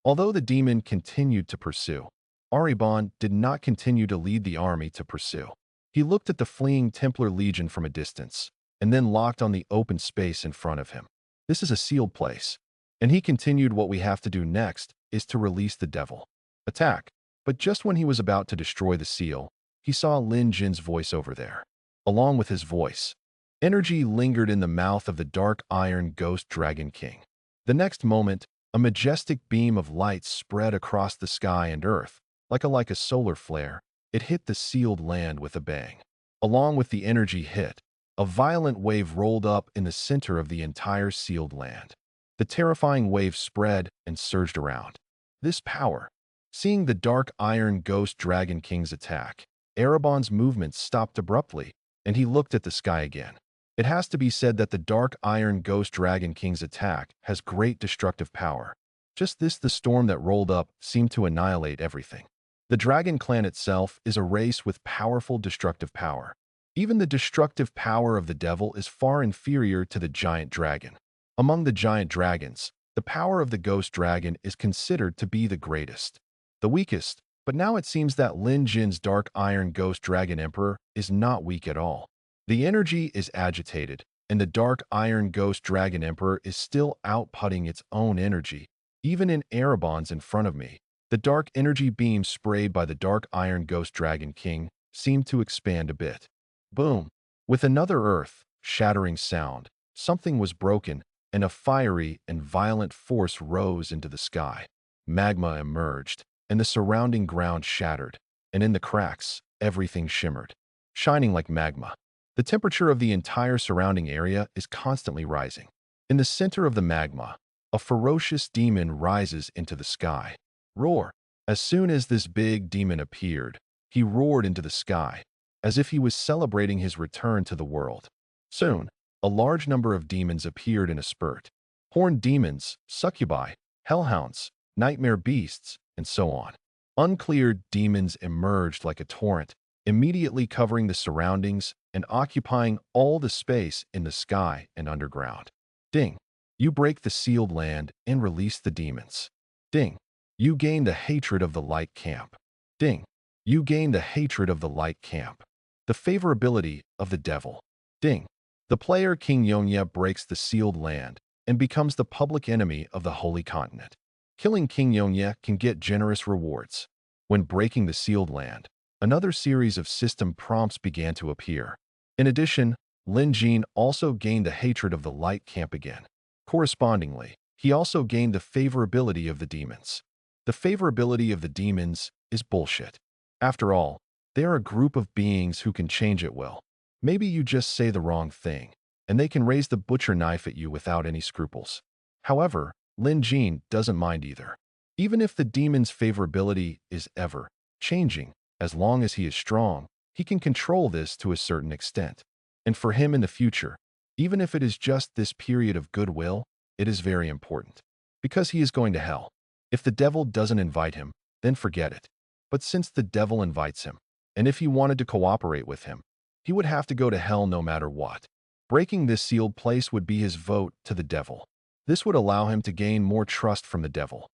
Although the demon continued to pursue, Aribon did not continue to lead the army to pursue. He looked at the fleeing Templar Legion from a distance, and then locked on the open space in front of him. This is a sealed place. And he continued, what we have to do next is to release the devil. Attack. But just when he was about to destroy the seal, he saw Lin Jin's voice over there. Along with his voice, energy lingered in the mouth of the dark iron ghost dragon king. The next moment, a majestic beam of light spread across the sky and earth, like a solar flare. It hit the sealed land with a bang. Along with the energy hit, a violent wave rolled up in the center of the entire sealed land. The terrifying wave spread and surged around. This power. Seeing the dark iron ghost dragon king's attack, Aribon's movements stopped abruptly, and he looked at the sky again. It has to be said that the dark iron ghost dragon king's attack has great destructive power. Just this, the storm that rolled up seemed to annihilate everything. The dragon clan itself is a race with powerful destructive power. Even the destructive power of the devil is far inferior to the giant dragon. Among the giant dragons, the power of the ghost dragon is considered to be the greatest. The weakest, but now it seems that Lin Jin's dark iron ghost dragon emperor is not weak at all. The energy is agitated, and the dark iron ghost dragon emperor is still outputting its own energy. Even in Aribon's in front of me, the dark energy beam sprayed by the dark iron ghost dragon king seemed to expand a bit. Boom! With another earth-shattering sound, something was broken, and a fiery and violent force rose into the sky. Magma emerged, and the surrounding ground shattered, and in the cracks, everything shimmered, shining like magma. The temperature of the entire surrounding area is constantly rising. In the center of the magma, a ferocious demon rises into the sky. Roar! As soon as this big demon appeared, he roared into the sky, as if he was celebrating his return to the world. Soon, a large number of demons appeared in a spurt. horned demons, succubi, hellhounds, nightmare beasts, and so on. Uncleared demons emerged like a torrent, immediately covering the surroundings and occupying all the space in the sky and underground. Ding. You break the sealed land and release the demons. Ding. You gain the hatred of the light camp. Ding. You gain the hatred of the light camp. The favorability of the devil. Ding. The player King Yongye breaks the sealed land and becomes the public enemy of the Holy Continent. Killing King Yongye can get generous rewards. When breaking the sealed land, another series of system prompts began to appear. In addition, Lin Jin also gained the hatred of the light camp again. Correspondingly, he also gained the favorability of the demons. The favorability of the demons is bullshit. After all, they are a group of beings who can change at will. Maybe you just say the wrong thing, and they can raise the butcher knife at you without any scruples. However, Lin Jin doesn't mind either. Even if the demon's favorability is ever changing, as long as he is strong, he can control this to a certain extent. And for him in the future, even if it is just this period of goodwill, it is very important. Because he is going to hell. If the devil doesn't invite him, then forget it. But since the devil invites him, and if he wanted to cooperate with him, he would have to go to hell no matter what. Breaking this sealed place would be his vote to the devil. This would allow him to gain more trust from the devil.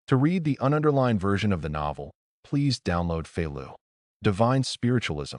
To read the ununderlined version of the novel, please download Feilu. Divine Spiritualism.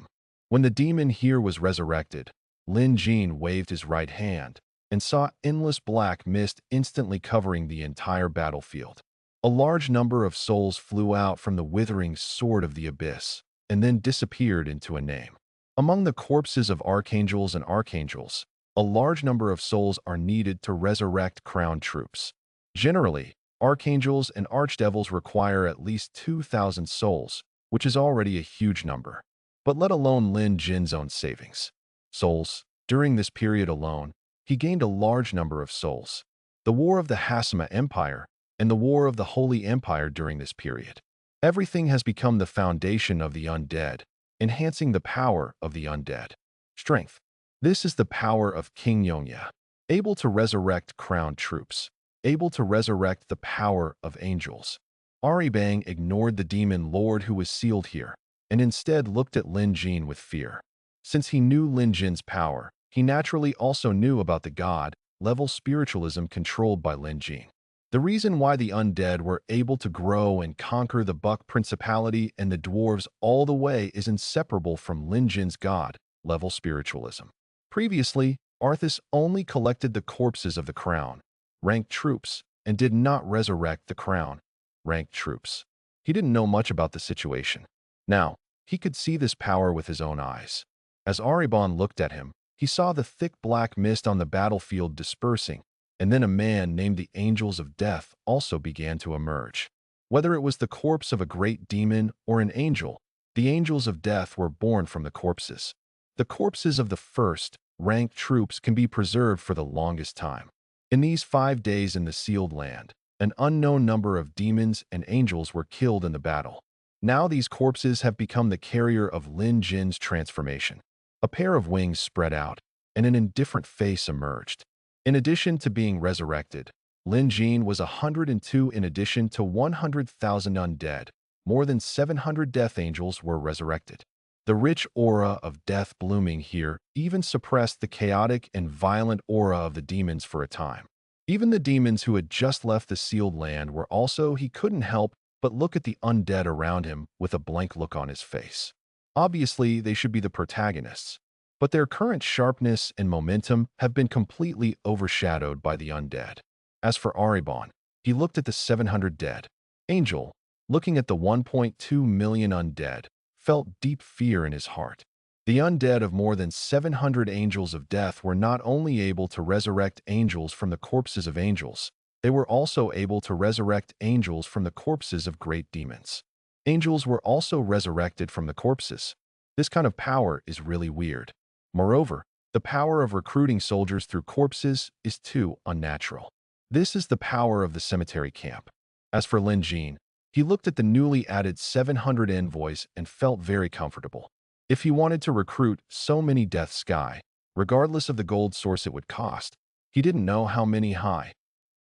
When the demon here was resurrected, Lin Jin waved his right hand and saw endless black mist instantly covering the entire battlefield. A large number of souls flew out from the withering sword of the abyss and then disappeared into a name. Among the corpses of archangels and archangels, a large number of souls are needed to resurrect crown troops. Generally, archangels and archdevils require at least 2,000 souls, which is already a huge number. But let alone Lin Jin's own savings. Souls. During this period alone, he gained a large number of souls. The War of the Hasima Empire and the War of the Holy Empire during this period. Everything has become the foundation of the undead, enhancing the power of the undead. Strength. This is the power of King Yongye, able to resurrect crowned troops, able to resurrect the power of angels. Aribang ignored the demon lord who was sealed here, and instead looked at Lin Jin with fear. Since he knew Lin Jin's power, he naturally also knew about the god-level spiritualism controlled by Lin Jin. The reason why the undead were able to grow and conquer the Buck Principality and the dwarves all the way is inseparable from Lin Jin's god-level spiritualism. Previously, Arthas only collected the corpses of the crown-ranked troops and did not resurrect the crown-ranked troops. He didn't know much about the situation. Now, he could see this power with his own eyes. As Aribon looked at him, he saw the thick black mist on the battlefield dispersing, and then a man named the Angels of Death also began to emerge. Whether it was the corpse of a great demon or an angel, the Angels of Death were born from the corpses. The corpses of the first-ranked troops can be preserved for the longest time. In these 5 days in the sealed land, an unknown number of demons and angels were killed in the battle. Now these corpses have become the carrier of Lin Jin's transformation. A pair of wings spread out, and an indifferent face emerged. In addition to being resurrected, Lin Jin was 102 in addition to 100,000 undead. More than 700 death angels were resurrected. The rich aura of death blooming here even suppressed the chaotic and violent aura of the demons for a time. Even the demons who had just left the sealed land were also, he couldn't help but look at the undead around him with a blank look on his face. Obviously, they should be the protagonists, but their current sharpness and momentum have been completely overshadowed by the undead. As for Aribon, he looked at the 700 dead. Angel, looking at the 1.2 million undead, felt deep fear in his heart. The undead of more than 700 angels of death were not only able to resurrect angels from the corpses of angels, they were also able to resurrect angels from the corpses of great demons. Angels were also resurrected from the corpses. This kind of power is really weird. Moreover, the power of recruiting soldiers through corpses is too unnatural. This is the power of the cemetery camp. As for Lin Jin, he looked at the newly added 700 envoys and felt very comfortable. If he wanted to recruit so many Death Sky, regardless of the gold source it would cost, he didn't know how many high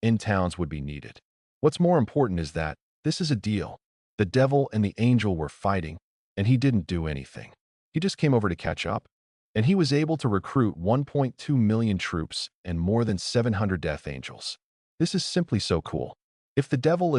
in towns would be needed. What's more important is that this is a deal. The devil and the angel were fighting, and he didn't do anything. He just came over to catch up, and he was able to recruit 1.2 million troops and more than 700 death angels. This is simply so cool. If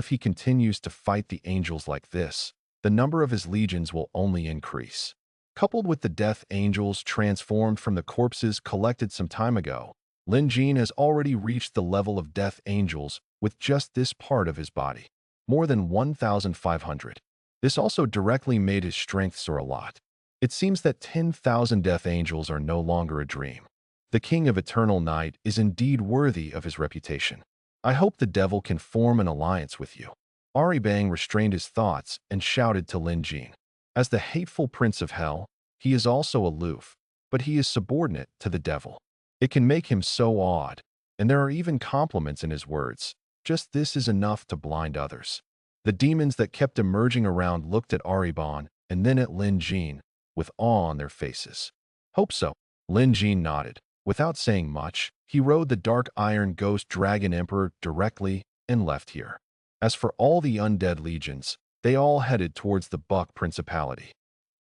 he continues to fight the angels like this, the number of his legions will only increase. Coupled with the death angels transformed from the corpses collected some time ago, Lin Jin has already reached the level of death angels with just this part of his body. More than 1,500. This also directly made his strength soar a lot. It seems that 10,000 death angels are no longer a dream. The King of Eternal Night is indeed worthy of his reputation. I hope the devil can form an alliance with you. Aribang restrained his thoughts and shouted to Lin Jin. As the hateful prince of hell, he is also aloof, but he is subordinate to the devil. It can make him so odd, and there are even compliments in his words. Just this is enough to blind others. The demons that kept emerging around looked at Aribang and then at Lin Jin with awe on their faces. Hope so. Lin Jin nodded. Without saying much, he rode the dark iron ghost dragon emperor directly and left here. As for all the undead legions, they all headed towards the Buck Principality.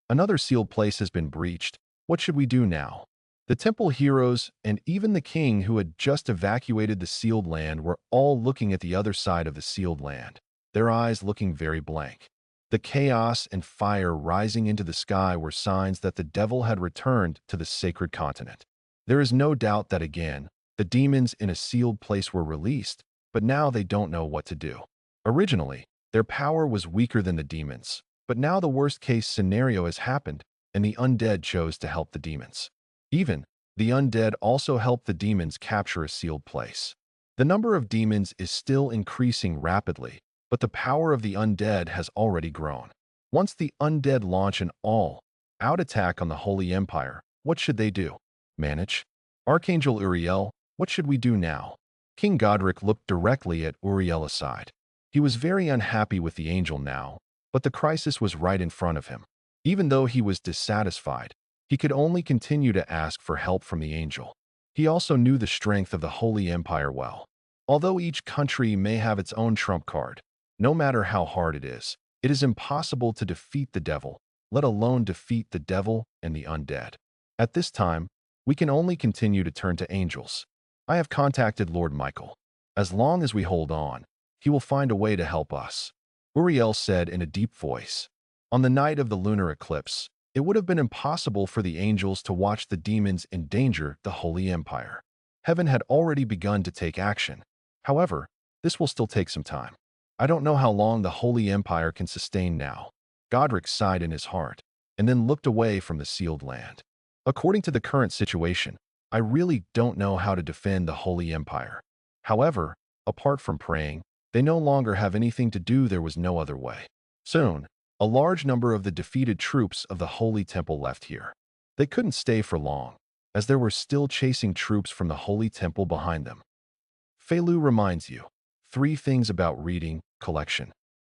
Another sealed place has been breached. What should we do now? The temple heroes and even the king who had just evacuated the sealed land were all looking at the other side of the sealed land, their eyes looking very blank. The chaos and fire rising into the sky were signs that the devil had returned to the sacred continent. There is no doubt that again, the demons in a sealed place were released, but now they don't know what to do. Originally, their power was weaker than the demons, but now the worst-case scenario has happened, and the undead chose to help the demons. Even, the undead also helped the demons capture a sealed place. The number of demons is still increasing rapidly, but the power of the undead has already grown. Once the undead launch an all-out attack on the Holy Empire, what should they do? Manage? Archangel Uriel, what should we do now? King Godric looked directly at Uriel aside. He was very unhappy with the angel now, but the crisis was right in front of him. Even though he was dissatisfied, he could only continue to ask for help from the angel. He also knew the strength of the Holy Empire well. Although each country may have its own trump card, no matter how hard it is impossible to defeat the devil, let alone defeat the devil and the undead. At this time, we can only continue to turn to angels. I have contacted Lord Michael. As long as we hold on, he will find a way to help us. Uriel said in a deep voice. On the night of the lunar eclipse, it would have been impossible for the angels to watch the demons endanger the Holy Empire. Heaven had already begun to take action. However, this will still take some time. I don't know how long the Holy Empire can sustain now. Godric sighed in his heart, and then looked away from the sealed land. According to the current situation, I really don't know how to defend the Holy Empire. However, apart from praying, they no longer have anything to do. There was no other way. Soon, a large number of the defeated troops of the Holy Temple left here. They couldn't stay for long, as there were still chasing troops from the Holy Temple behind them. Feilu reminds you. 3 things about reading collection.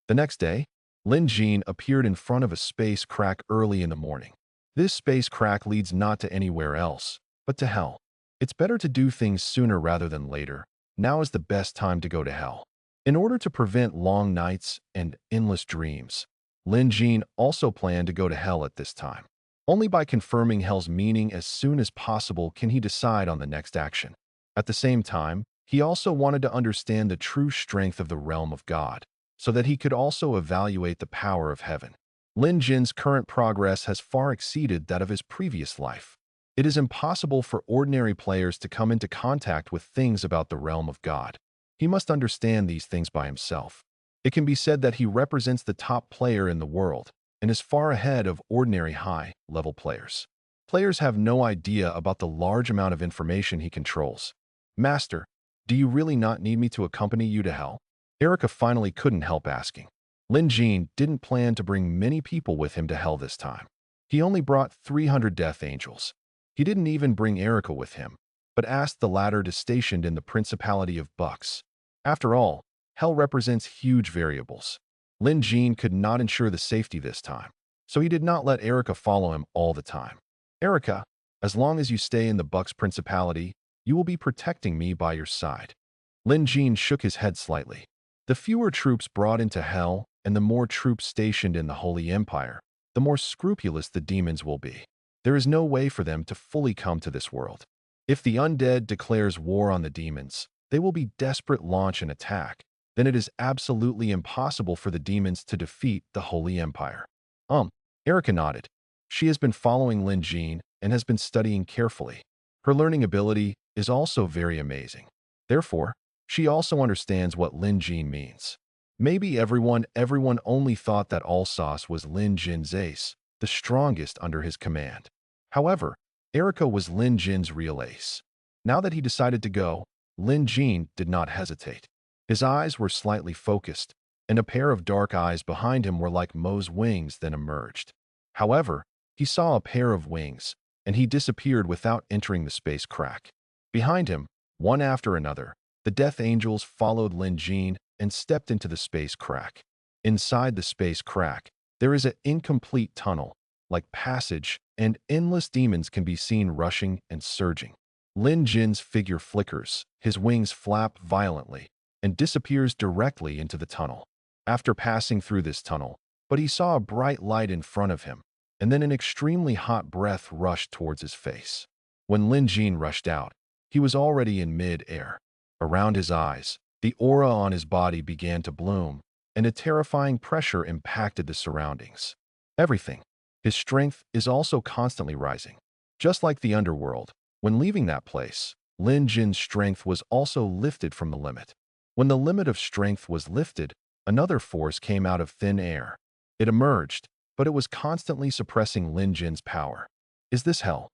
The next day, Lin Jin appeared in front of a space crack early in the morning. This space crack leads not to anywhere else, but to hell. It's better to do things sooner rather than later. Now is the best time to go to hell. In order to prevent long nights and endless dreams, Lin Jin also planned to go to hell at this time. Only by confirming hell's meaning as soon as possible can he decide on the next action. At the same time, he also wanted to understand the true strength of the realm of God, so that he could also evaluate the power of heaven. Lin Jin's current progress has far exceeded that of his previous life. It is impossible for ordinary players to come into contact with things about the realm of God. He must understand these things by himself. It can be said that he represents the top player in the world and is far ahead of ordinary high-level players. Players have no idea about the large amount of information he controls. Master, do you really not need me to accompany you to hell? Erica finally couldn't help asking. Lin Jin didn't plan to bring many people with him to hell this time. He only brought 300 death angels. He didn't even bring Erica with him, but asked the latter to stationed in the Principality of Bucks. After all, hell represents huge variables. Lin Jin could not ensure the safety this time, so he did not let Erica follow him all the time. Erica, as long as you stay in the Bucks Principality, you will be protecting me by your side. Lin Jin shook his head slightly. The fewer troops brought into hell and the more troops stationed in the Holy Empire, the more scrupulous the demons will be. There is no way for them to fully come to this world. If the undead declares war on the demons, they will be desperate launch an attack. Then it is absolutely impossible for the demons to defeat the Holy Empire. Erica nodded. She has been following Lin Jin and has been studying carefully. Her learning ability is also very amazing. Therefore, she also understands what Lin Jin means. Maybe everyone only thought that Alsace was Lin Jin's ace, the strongest under his command. However, Erica was Lin Jin's real ace. Now that he decided to go, Lin Jin did not hesitate. His eyes were slightly focused, and a pair of dark eyes behind him were like Mo's wings then emerged. However, he saw a pair of wings, and he disappeared without entering the space crack. Behind him, one after another, the Death Angels followed Lin Jin and stepped into the space crack. Inside the space crack, there is an incomplete tunnel, like passage, and endless demons can be seen rushing and surging. Lin Jin's figure flickers, his wings flap violently, and disappears directly into the tunnel. After passing through this tunnel, but he saw a bright light in front of him, and then an extremely hot breath rushed towards his face. When Lin Jin rushed out, he was already in mid-air. Around his eyes, the aura on his body began to bloom, and a terrifying pressure impacted the surroundings. Everything. His strength is also constantly rising. Just like the underworld, when leaving that place, Lin Jin's strength was also lifted from the limit. When the limit of strength was lifted, another force came out of thin air. It emerged, but it was constantly suppressing Lin Jin's power. Is this hell?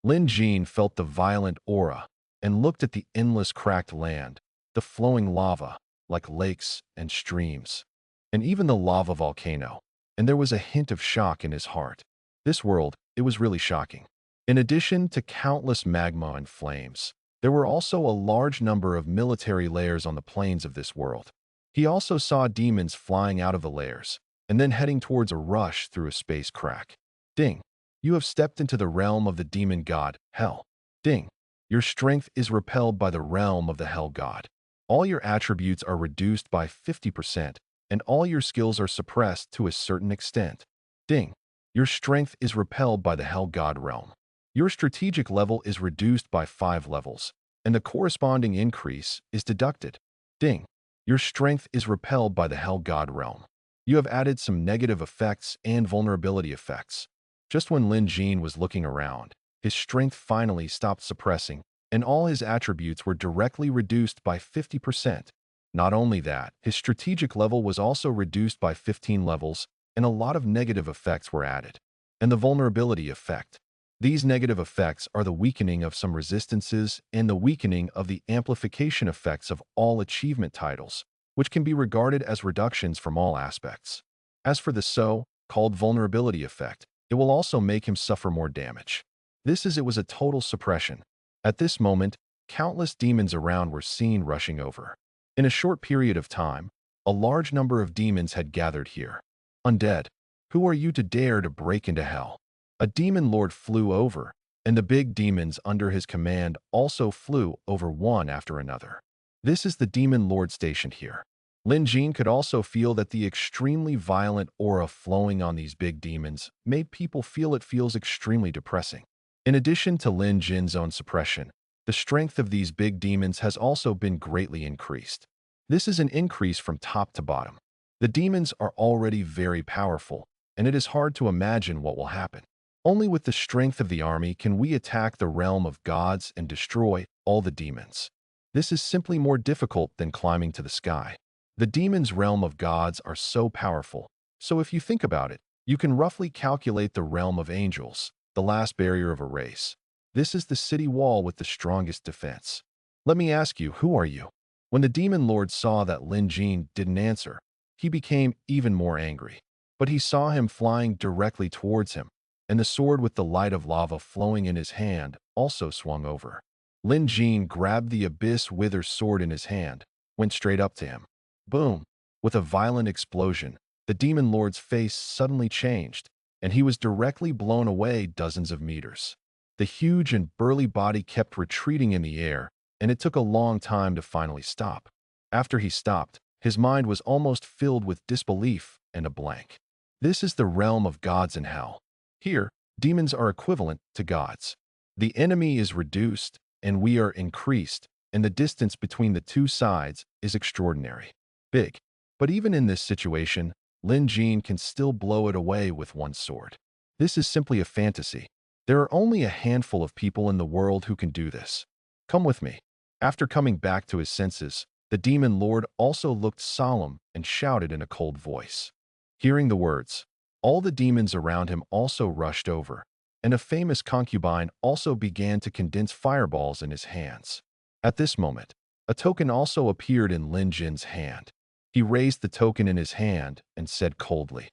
Lin Jin felt the violent aura and looked at the endless cracked land, the flowing lava, like lakes and streams, and even the lava volcano, and there was a hint of shock in his heart. This world, it was really shocking. In addition to countless magma and flames, there were also a large number of military layers on the plains of this world. He also saw demons flying out of the layers, and then heading towards a rush through a space crack. Ding! You have stepped into the realm of the demon god, Hell. Ding! Your strength is repelled by the realm of the Hell god. All your attributes are reduced by 50%, and all your skills are suppressed to a certain extent. Ding! Your strength is repelled by the Hell god realm. Your strategic level is reduced by 5 levels, and the corresponding increase is deducted. Ding! Your strength is repelled by the Hell god realm. You have added some negative effects and vulnerability effects. Just when Lin Jin was looking around, his strength finally stopped suppressing, and all his attributes were directly reduced by 50%. Not only that, his strategic level was also reduced by 15 levels, and a lot of negative effects were added. And the vulnerability effect. These negative effects are the weakening of some resistances and the weakening of the amplification effects of all achievement titles, which can be regarded as reductions from all aspects. As for the so-called vulnerability effect, it will also make him suffer more damage. It was a total suppression. At this moment, countless demons around were seen rushing over. In a short period of time, a large number of demons had gathered here. Undead, who are you to dare to break into hell? A demon lord flew over, and the big demons under his command also flew over one after another. This is the demon lord stationed here. Lin Jin could also feel that the extremely violent aura flowing on these big demons made people feel it feels extremely depressing. In addition to Lin Jin's own suppression, the strength of these big demons has also been greatly increased. This is an increase from top to bottom. The demons are already very powerful, and it is hard to imagine what will happen. Only with the strength of the army can we attack the realm of gods and destroy all the demons. This is simply more difficult than climbing to the sky. The demons' realm of gods are so powerful, so if you think about it, you can roughly calculate the realm of angels, the last barrier of a race. This is the city wall with the strongest defense. Let me ask you, who are you? When the demon lord saw that Lin Jin didn't answer, he became even more angry. But he saw him flying directly towards him, and the sword with the light of lava flowing in his hand also swung over. Lin Jin grabbed the abyss wither sword in his hand, went straight up to him. Boom! With a violent explosion, the demon lord's face suddenly changed, and he was directly blown away dozens of meters. The huge and burly body kept retreating in the air, and it took a long time to finally stop. After he stopped, his mind was almost filled with disbelief and a blank. This is the realm of gods in hell. Here, demons are equivalent to gods. The enemy is reduced, and we are increased, and the distance between the two sides is extraordinary. Big. But even in this situation, Lin Jin can still blow it away with one sword. This is simply a fantasy. There are only a handful of people in the world who can do this. Come with me. After coming back to his senses, the demon lord also looked solemn and shouted in a cold voice. Hearing the words, all the demons around him also rushed over, and a famous concubine also began to condense fireballs in his hands. At this moment, a token also appeared in Lin Jin's hand. He raised the token in his hand and said coldly,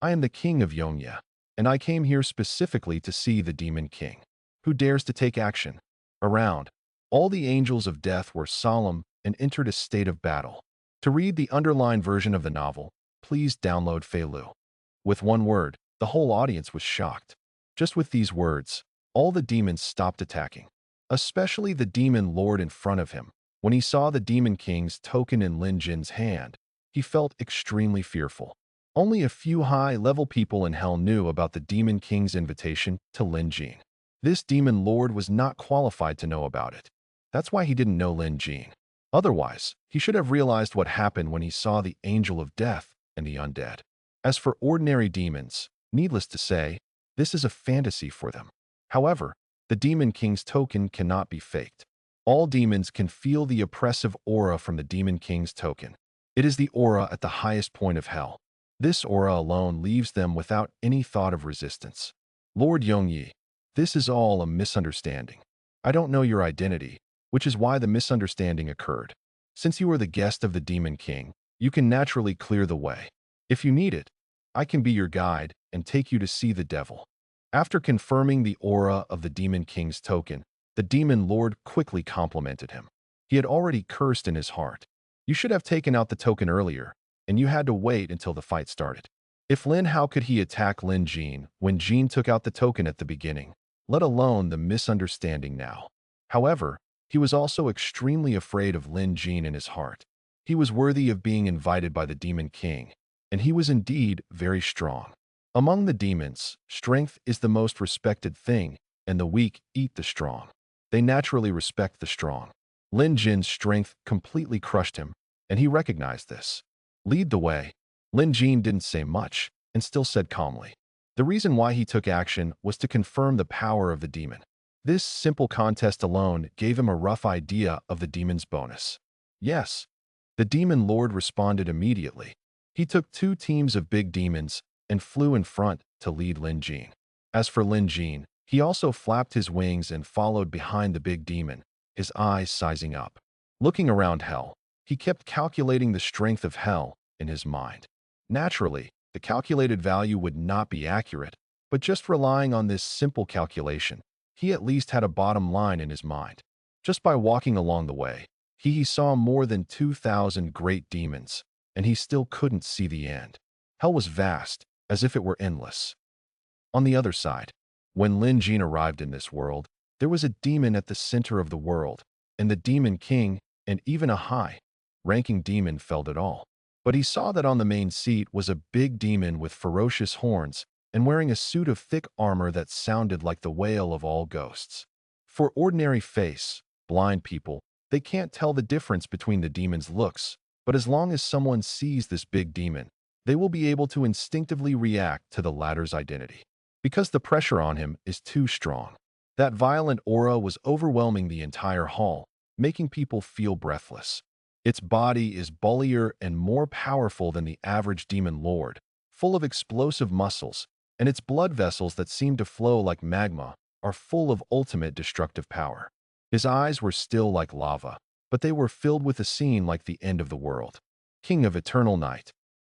I am the king of Yongya, and I came here specifically to see the demon king. Who dares to take action? Around, all the angels of death were solemn and entered a state of battle. To read the underlined version of the novel, please download Feilu. With one word, the whole audience was shocked. Just with these words, all the demons stopped attacking, especially the demon lord in front of him. When he saw the demon king's token in Lin Jin's hand, he felt extremely fearful. Only a few high-level people in hell knew about the demon king's invitation to Lin Jin. This demon lord was not qualified to know about it. That's why he didn't know Lin Jin. Otherwise, he should have realized what happened when he saw the angel of death and the undead. As for ordinary demons, needless to say, this is a fantasy for them. However, the demon king's token cannot be faked. All demons can feel the oppressive aura from the demon king's token. It is the aura at the highest point of hell. This aura alone leaves them without any thought of resistance. Lord Yongyi, this is all a misunderstanding. I don't know your identity, which is why the misunderstanding occurred. Since you are the guest of the demon king, you can naturally clear the way. If you need it, I can be your guide and take you to see the devil. After confirming the aura of the demon king's token, the demon lord quickly complimented him. He had already cursed in his heart. You should have taken out the token earlier, and you had to wait until the fight started. If Lin, how could he attack Lin Jin when Jin took out the token at the beginning, let alone the misunderstanding now? However, he was also extremely afraid of Lin Jin in his heart. He was worthy of being invited by the demon king, and he was indeed very strong. Among the demons, strength is the most respected thing, and the weak eat the strong. They naturally respect the strong. Lin Jin's strength completely crushed him, and he recognized this. Lead the way. Lin Jin didn't say much, and still said calmly. The reason why he took action was to confirm the power of the demon. This simple contest alone gave him a rough idea of the demon's bonus. Yes, the demon lord responded immediately. He took 2 teams of big demons and flew in front to lead Lin Jin. As for Lin Jin, he also flapped his wings and followed behind the big demon, his eyes sizing up. Looking around hell, he kept calculating the strength of hell in his mind. Naturally, the calculated value would not be accurate, but just relying on this simple calculation, he at least had a bottom line in his mind. Just by walking along the way, he saw more than 2,000 great demons, and he still couldn't see the end. Hell was vast, as if it were endless. On the other side, when Lin Jin arrived in this world, there was a demon at the center of the world, and the demon king and even a high-ranking demon felt it all. But he saw that on the main seat was a big demon with ferocious horns and wearing a suit of thick armor that sounded like the wail of all ghosts. For ordinary face, blind people, they can't tell the difference between the demon's looks, but as long as someone sees this big demon, they will be able to instinctively react to the latter's identity. Because the pressure on him is too strong. That violent aura was overwhelming the entire hall, making people feel breathless. Its body is bullier and more powerful than the average demon lord, full of explosive muscles, and its blood vessels that seem to flow like magma are full of ultimate destructive power. His eyes were still like lava, but they were filled with a scene like the end of the world. King of eternal night.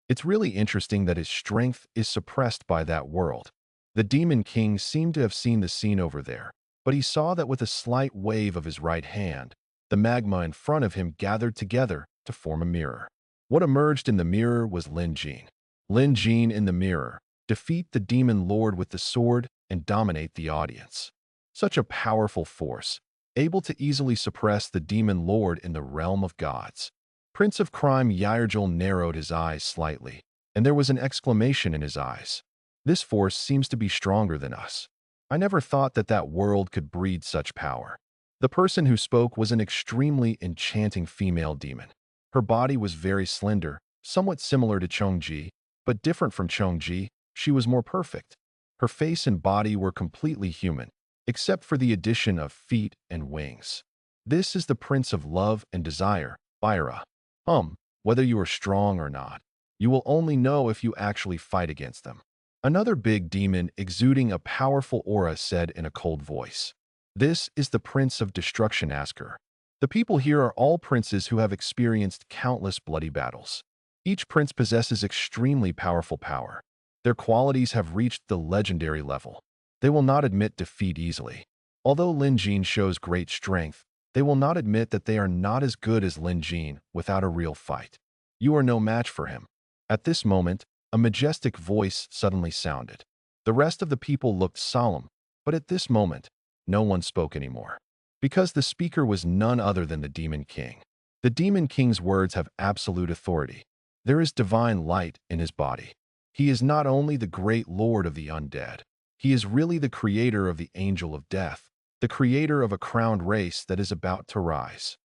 It's really interesting that his strength is suppressed by that world. The demon king seemed to have seen the scene over there, but he saw that with a slight wave of his right hand, the magma in front of him gathered together to form a mirror. What emerged in the mirror was Lin Jin. Lin Jin in the mirror, defeat the demon lord with the sword and dominate the audience. Such a powerful force, able to easily suppress the demon lord in the realm of gods. Prince of Crime Yirgil narrowed his eyes slightly, and there was an exclamation in his eyes. This force seems to be stronger than us. I never thought that that world could breed such power. The person who spoke was an extremely enchanting female demon. Her body was very slender, somewhat similar to Chongji, but different from Chongji. She was more perfect. Her face and body were completely human, except for the addition of feet and wings. This is the Prince of Love and Desire, Byra. Whether you are strong or not, you will only know if you actually fight against them. Another big demon exuding a powerful aura said in a cold voice. This is the Prince of Destruction Asker. The people here are all princes who have experienced countless bloody battles. Each prince possesses extremely powerful power. Their qualities have reached the legendary level. They will not admit defeat easily. Although Lin Jin shows great strength, they will not admit that they are not as good as Lin Jin without a real fight. You are no match for him. At this moment, a majestic voice suddenly sounded. The rest of the people looked solemn, but at this moment, no one spoke anymore. Because the speaker was none other than the Demon King. The Demon King's words have absolute authority. There is divine light in his body. He is not only the great lord of the undead, he is really the creator of the angel of death, the creator of a crowned race that is about to rise.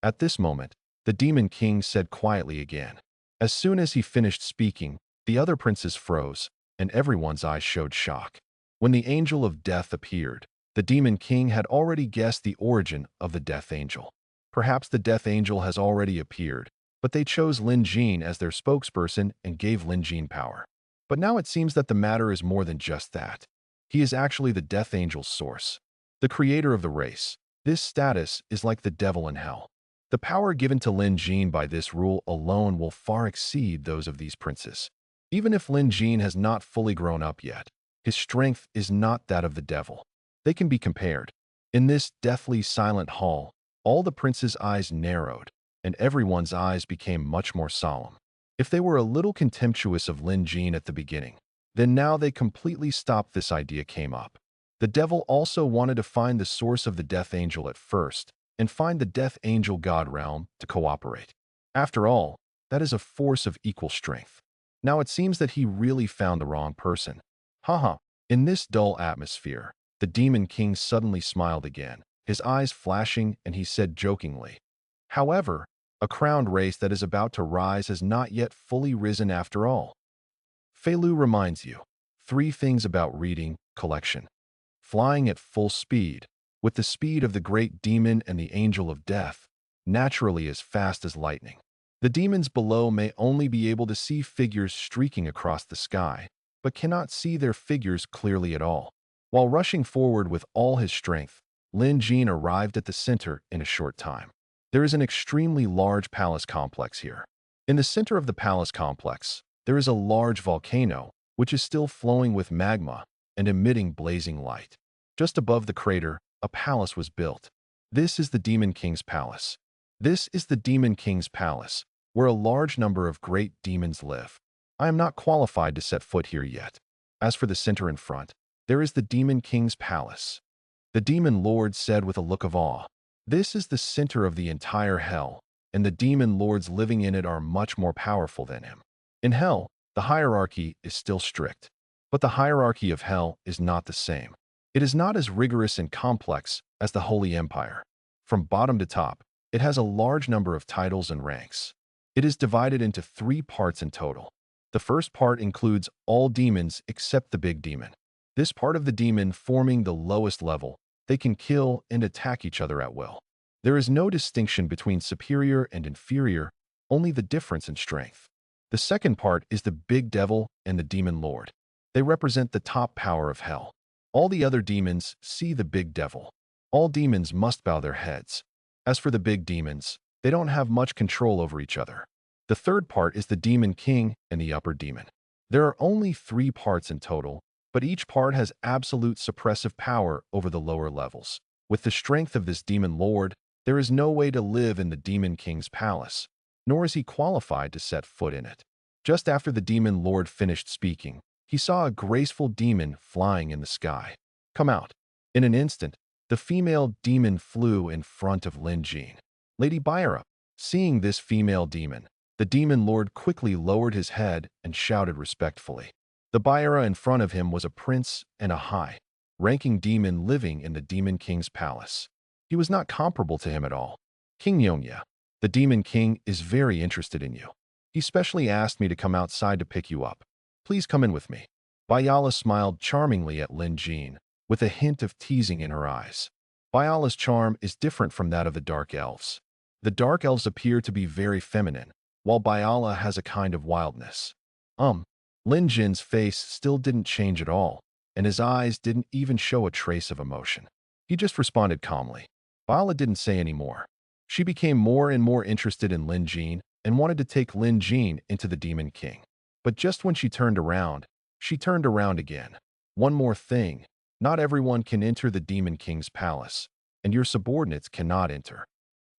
At this moment, the Demon King said quietly again. As soon as he finished speaking, the other princes froze, and everyone's eyes showed shock. When the angel of death appeared, the Demon King had already guessed the origin of the Death Angel. Perhaps the Death Angel has already appeared, but they chose Lin Jin as their spokesperson and gave Lin Jin power. But now it seems that the matter is more than just that. He is actually the Death Angel's source, the creator of the race. This status is like the devil in hell. The power given to Lin Jin by this rule alone will far exceed those of these princes. Even if Lin Jin has not fully grown up yet, his strength is not that of the devil. They can be compared. In this deathly silent hall, all the princes' eyes narrowed, and everyone's eyes became much more solemn. If they were a little contemptuous of Lin Jin at the beginning, then now they completely stopped. This idea came up. The devil also wanted to find the source of the Death Angel at first, and find the Death Angel God realm to cooperate. After all, that is a force of equal strength. Now it seems that he really found the wrong person. Haha. In this dull atmosphere, the Demon King suddenly smiled again, his eyes flashing, and he said jokingly, "However, a crowned race that is about to rise has not yet fully risen after all." Fei Lu reminds you 3 things about reading collection. Flying at full speed, with the speed of the great demon and the angel of death, naturally as fast as lightning. The demons below may only be able to see figures streaking across the sky, but cannot see their figures clearly at all. While rushing forward with all his strength, Lin Jin arrived at the center in a short time. There is an extremely large palace complex here. In the center of the palace complex, there is a large volcano, which is still flowing with magma and emitting blazing light. Just above the crater, a palace was built. This is the Demon King's palace. This is the Demon King's palace, where a large number of great demons live. I am not qualified to set foot here yet. As for the center in front, there is the Demon King's palace. The Demon Lord said with a look of awe, "This is the center of the entire hell, and the demon lords living in it are much more powerful than him. In hell, the hierarchy is still strict, but the hierarchy of hell is not the same. It is not as rigorous and complex as the Holy Empire. From bottom to top, it has a large number of titles and ranks. It is divided into 3 parts in total. The first part includes all demons except the big demon. This part of the demon forming the lowest level, they can kill and attack each other at will. There is no distinction between superior and inferior, only the difference in strength. The second part is the big devil and the demon lord. They represent the top power of hell. All the other demons see the big devil. All demons must bow their heads. As for the big demons, they don't have much control over each other. The third part is the Demon King and the upper demon. There are only 3 parts in total, but each part has absolute suppressive power over the lower levels. With the strength of this demon lord, there is no way to live in the Demon King's palace, nor is he qualified to set foot in it. Just after the demon lord finished speaking, he saw a graceful demon flying in the sky. Come out. In an instant, The female demon flew in front of Lin Jin. Lady Byra, seeing this female demon, the demon lord quickly lowered his head and shouted respectfully. The Byra in front of him was a prince and a high-ranking demon living in the Demon King's palace. He was not comparable to him at all. King Nyonya, the Demon King is very interested in you. He specially asked me to come outside to pick you up. Please come in with me. Bayala smiled charmingly at Lin Jin, with a hint of teasing in her eyes. Bayala's charm is different from that of the Dark Elves. The Dark Elves appear to be very feminine, while Bayala has a kind of wildness. Lin Jin's face still didn't change at all, and his eyes didn't even show a trace of emotion. He just responded calmly. Bayala didn't say any more. She became more and more interested in Lin Jin and wanted to take Lin Jin into the Demon King. But just when she turned around again. One more thing, not everyone can enter the Demon King's palace, and your subordinates cannot enter.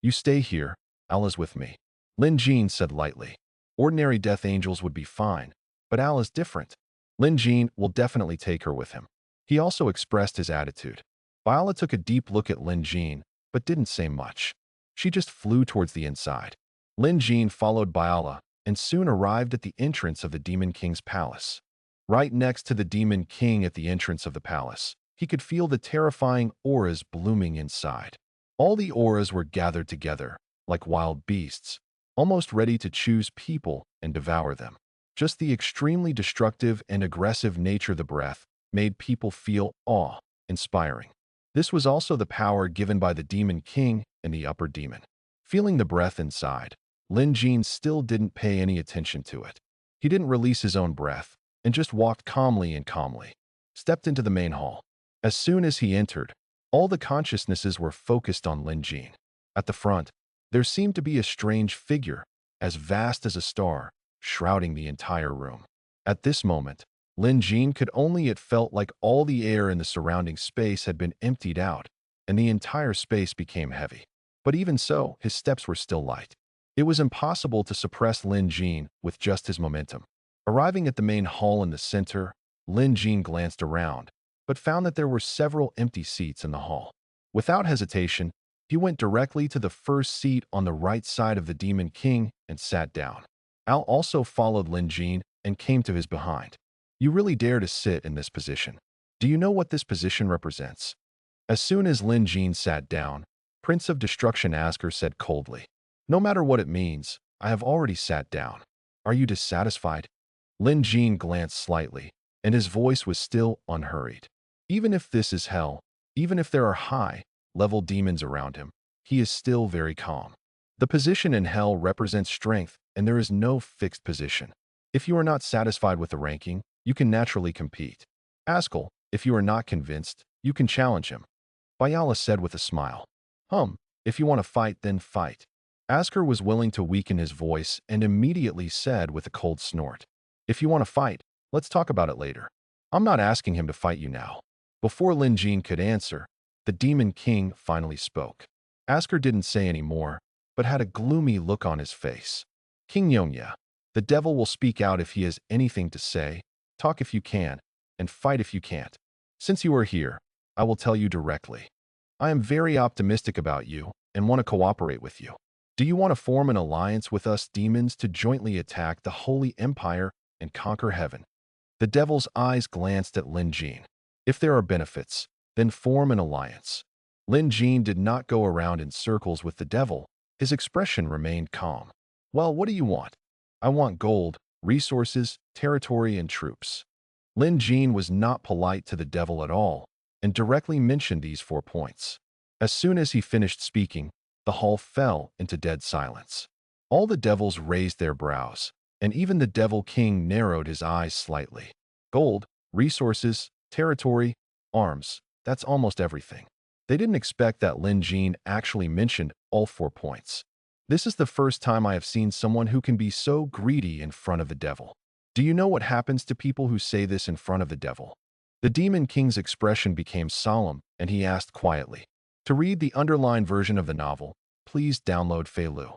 You stay here, Allah's with me. Lin Jin said lightly. Ordinary death angels would be fine, but Allah's different. Lin Jin will definitely take her with him. He also expressed his attitude. Bayala took a deep look at Lin Jin, but didn't say much. She just flew towards the inside. Lin Jin followed Bayala and soon arrived at the entrance of the Demon King's palace. Right next to the Demon King at the entrance of the palace, he could feel the terrifying auras blooming inside. All the auras were gathered together, like wild beasts, almost ready to choose people and devour them. Just the extremely destructive and aggressive nature of the breath made people feel awe-inspiring. This was also the power given by the Demon King and the upper demon. Feeling the breath inside, Lin Jin still didn't pay any attention to it. He didn't release his own breath and just walked calmly, stepped into the main hall. As soon as he entered, all the consciousnesses were focused on Lin Jin. At the front, there seemed to be a strange figure, as vast as a star, shrouding the entire room. At this moment, Lin Jin could only it felt like all the air in the surrounding space had been emptied out, and the entire space became heavy. But even so, his steps were still light. It was impossible to suppress Lin Jin with just his momentum. Arriving at the main hall in the center, Lin Jin glanced around, but found that there were several empty seats in the hall. Without hesitation, he went directly to the first seat on the right side of the Demon King and sat down. Al also followed Lin Jin and came to his behind. You really dare to sit in this position. Do you know what this position represents? As soon as Lin Jin sat down, Prince of Destruction Asker said coldly, No matter what it means, I have already sat down. Are you dissatisfied? Lin Jin glanced slightly, and his voice was still unhurried. Even if this is hell, even if there are high-level demons around him, he is still very calm. The position in hell represents strength, and there is no fixed position. If you are not satisfied with the ranking, you can naturally compete. Askel, if you are not convinced, you can challenge him. Bayala said with a smile. If you want to fight, then fight. Asker was willing to weaken his voice and immediately said with a cold snort. If you want to fight, let's talk about it later. I'm not asking him to fight you now. Before Lin Jin could answer, the Demon King finally spoke. Asker didn't say any more, but had a gloomy look on his face. King Nyonya, the devil will speak out if he has anything to say, talk if you can, and fight if you can't. Since you are here, I will tell you directly. I am very optimistic about you and want to cooperate with you. Do you want to form an alliance with us demons to jointly attack the Holy Empire and conquer heaven? The devil's eyes glanced at Lin Jin. If there are benefits, then form an alliance. Lin Jin did not go around in circles with the devil. His expression remained calm. Well, what do you want? I want gold, resources, territory, and troops. Lin Jin was not polite to the devil at all, and directly mentioned these 4 points. As soon as he finished speaking, the hall fell into dead silence. All the devils raised their brows, and even the Devil King narrowed his eyes slightly. Gold, resources, territory, arms, that's almost everything. They didn't expect that Lin Jin actually mentioned all 4 points. This is the first time I have seen someone who can be so greedy in front of the devil. Do you know what happens to people who say this in front of the devil? The Demon King's expression became solemn, and he asked quietly. To read the underlined version of the novel, please download Feilu.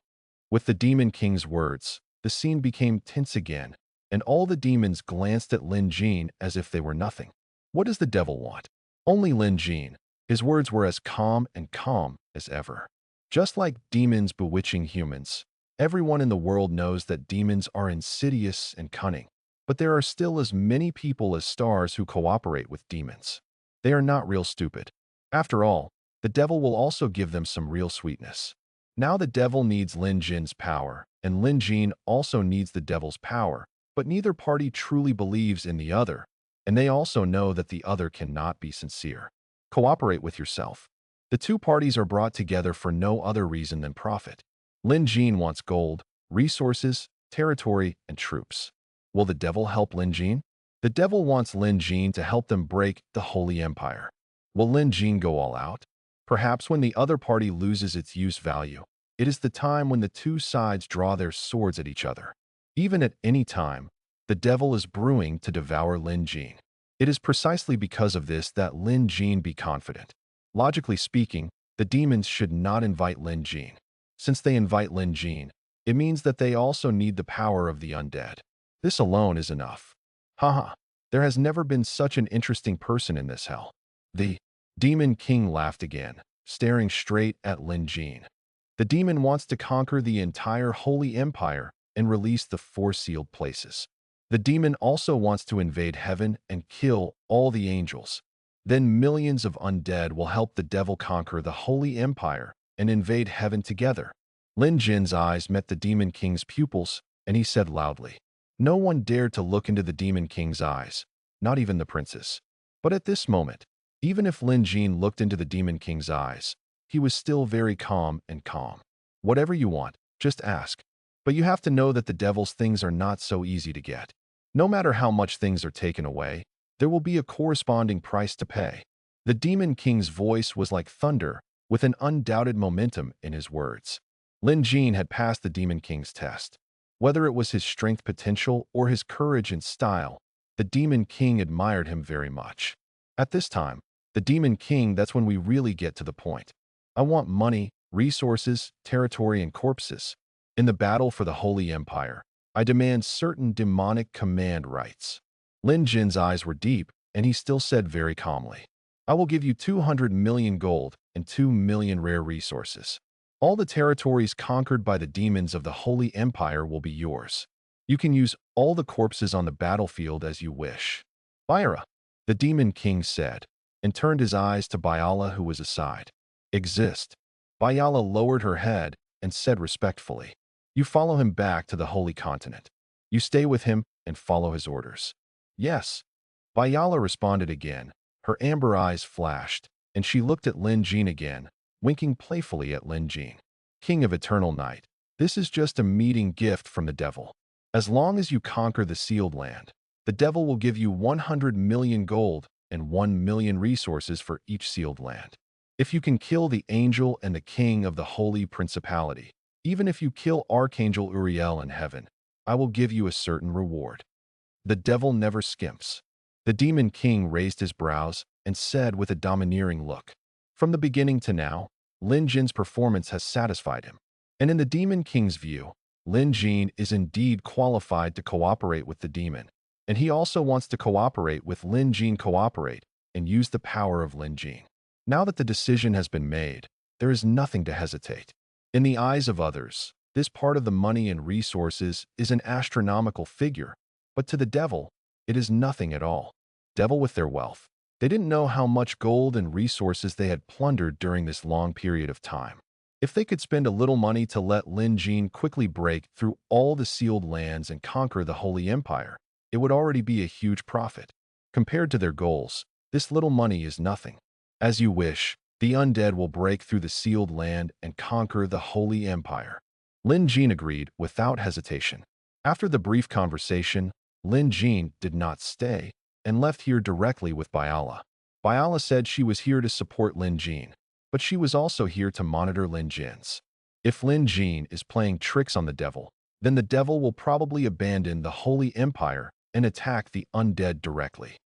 With the Demon King's words, the scene became tense again, and all the demons glanced at Lin Jin as if they were nothing. What does the devil want? Only Lin Jin, His words were as calm as ever. Just like demons bewitching humans, everyone in the world knows that demons are insidious and cunning. But there are still as many people as stars who cooperate with demons. They are not real stupid. After all, the devil will also give them some real sweetness. Now the devil needs Lin Jin's power, and Lin Jin also needs the devil's power, but neither party truly believes in the other, and they also know that the other cannot be sincere. Cooperate with yourself. The two parties are brought together for no other reason than profit. Lin Jin wants gold, resources, territory, and troops. Will the devil help Lin Jin? The devil wants Lin Jin to help them break the Holy Empire. Will Lin Jin go all out? Perhaps when the other party loses its use value, it is the time when the two sides draw their swords at each other. Even at any time, the devil is brewing to devour Lin Jin. It is precisely because of this that Lin Jin be confident. Logically speaking, the demons should not invite Lin Jin. Since they invite Lin Jin, it means that they also need the power of the undead. This alone is enough. Haha, there has never been such an interesting person in this hell. The Demon King laughed again, staring straight at Lin Jin. The demon wants to conquer the entire Holy Empire and release the four sealed places. The demon also wants to invade heaven and kill all the angels. Then millions of undead will help the devil conquer the Holy Empire and invade heaven together. Lin Jin's eyes met the Demon King's pupils, and he said loudly. No one dared to look into the Demon King's eyes, not even the princess. But at this moment, even if Lin Jin looked into the Demon King's eyes, he was still very calm. Whatever you want, just ask. But you have to know that the devil's things are not so easy to get. No matter how much things are taken away, there will be a corresponding price to pay. The Demon King's voice was like thunder, with an undoubted momentum in his words. Lin Jin had passed the Demon King's test. Whether it was his strength potential or his courage and style, the Demon King admired him very much. At this time, the Demon King, that's when we really get to the point. I want money, resources, territory, and corpses. In the battle for the Holy Empire, I demand certain demonic command rights. Lin Jin's eyes were deep, and he still said very calmly, I will give you 200 million gold and 2 million rare resources. All the territories conquered by the demons of the Holy Empire will be yours. You can use all the corpses on the battlefield as you wish. Byra, the Demon King said, and turned his eyes to Byala, who was aside. Exist. Byala lowered her head and said respectfully, You follow him back to the Holy Continent. You stay with him and follow his orders. Yes. Byala responded again. Her amber eyes flashed, and she looked at Lin Jin again, winking playfully at Lin Jin. King of Eternal Night, this is just a meeting gift from the devil. As long as you conquer the sealed land, the devil will give you 100 million gold and 1 million resources for each sealed land. If you can kill the angel and the king of the holy principality, even if you kill Archangel Uriel in heaven, I will give you a certain reward. The devil never skimps. The Demon King raised his brows and said with a domineering look, From the beginning to now, Lin Jin's performance has satisfied him. And in the Demon King's view, Lin Jin is indeed qualified to cooperate with the demon, and he also wants to cooperate with Lin Jin and use the power of Lin Jin. Now that the decision has been made, there is nothing to hesitate. In the eyes of others, this part of the money and resources is an astronomical figure, but to the devil, it is nothing at all. Devil with their wealth. They didn't know how much gold and resources they had plundered during this long period of time. If they could spend a little money to let Lin Jin quickly break through all the sealed lands and conquer the Holy Empire, it would already be a huge profit. Compared to their goals, this little money is nothing. As you wish, the undead will break through the sealed land and conquer the Holy Empire. Lin Jin agreed without hesitation. After the brief conversation, Lin Jin did not stay and left here directly with Byala. Byala said she was here to support Lin Jin, but she was also here to monitor Lin Jin's. If Lin Jin is playing tricks on the devil, then the devil will probably abandon the Holy Empire and attack the undead directly.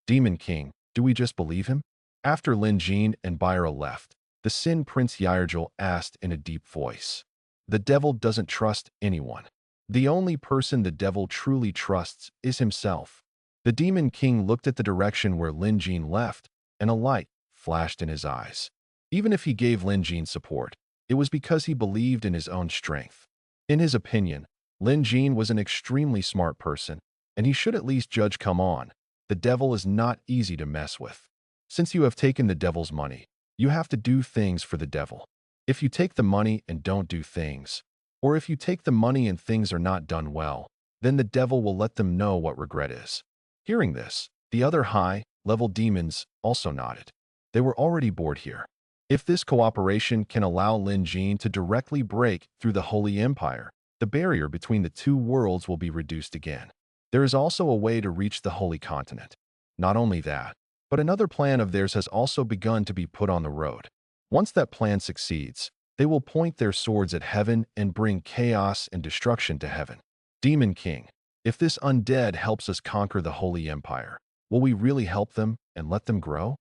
Demon King, do we just believe him? After Lin Jin and Byra left, the Sin Prince Yirgel asked in a deep voice. The devil doesn't trust anyone. The only person the devil truly trusts is himself. The Demon King looked at the direction where Lin Jin left, and a light flashed in his eyes. Even if he gave Lin Jin support, it was because he believed in his own strength. In his opinion, Lin Jin was an extremely smart person, and he should at least judge. Come on, the devil is not easy to mess with. Since you have taken the devil's money, you have to do things for the devil. If you take the money and don't do things, or if you take the money and things are not done well, then the devil will let them know what regret is. Hearing this, the other high-level demons also nodded. They were already bored here. If this cooperation can allow Lin Jin to directly break through the Holy Empire, the barrier between the two worlds will be reduced again. There is also a way to reach the Holy Continent. Not only that, but another plan of theirs has also begun to be put on the road. Once that plan succeeds, they will point their swords at heaven and bring chaos and destruction to heaven. Demon King, if this undead helps us conquer the Holy Empire, will we really help them and let them grow?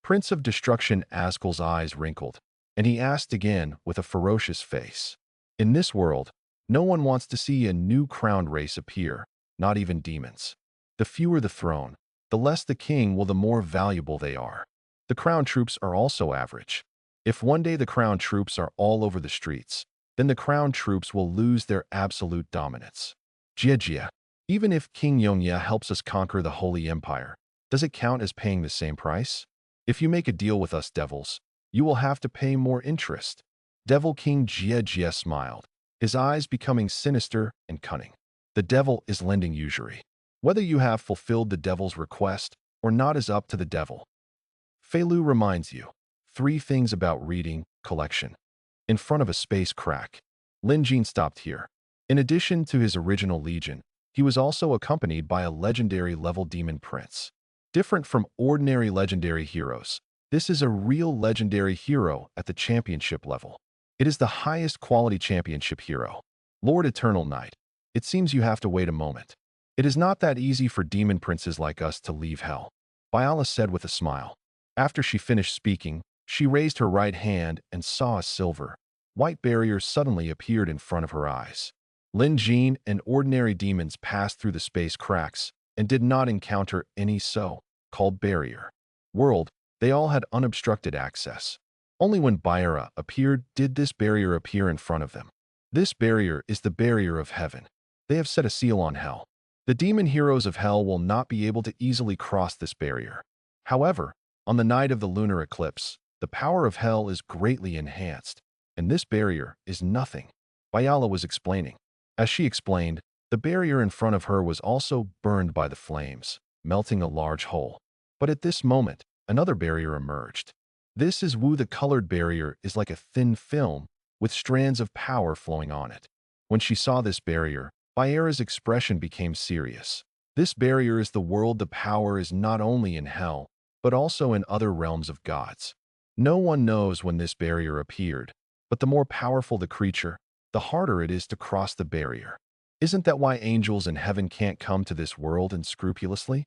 Prince of Destruction Askel's eyes wrinkled, and he asked again with a ferocious face. In this world, no one wants to see a new crowned race appear, not even demons. The fewer the throne, the less the king will, the more valuable they are. The crown troops are also average. If one day the crown troops are all over the streets, then the crown troops will lose their absolute dominance. Jia, even if King Yongya helps us conquer the Holy Empire, does it count as paying the same price? If you make a deal with us devils, you will have to pay more interest. Devil King Jia smiled, his eyes becoming sinister and cunning. The devil is lending usury. Whether you have fulfilled the devil's request or not is up to the devil. Feilu reminds you 3 things about reading collection. In front of a space crack, Lin Jin stopped here. In addition to his original legion, he was also accompanied by a legendary level demon prince. Different from ordinary legendary heroes, this is a real legendary hero at the championship level. It is the highest quality championship hero. Lord Eternal Knight, it seems you have to wait a moment. It is not that easy for demon princes like us to leave hell, Biala said with a smile. After she finished speaking, she raised her right hand and saw a silver, white barrier suddenly appeared in front of her eyes. Lin Jin and ordinary demons passed through the space cracks and did not encounter any so-called barrier. World, they all had unobstructed access. Only when Byra appeared did this barrier appear in front of them. This barrier is the barrier of heaven. They have set a seal on hell. The demon heroes of hell will not be able to easily cross this barrier. However, on the night of the lunar eclipse, the power of hell is greatly enhanced, and this barrier is nothing. Bayala was explaining. As she explained, the barrier in front of her was also burned by the flames, melting a large hole. But at this moment, another barrier emerged. This is Wu. The colored barrier is like a thin film with strands of power flowing on it. When she saw this barrier, Bayera's expression became serious. This barrier is the world. The power is not only in hell, but also in other realms of gods. No one knows when this barrier appeared, but the more powerful the creature, the harder it is to cross the barrier. Isn't that why angels in heaven can't come to this world unscrupulously?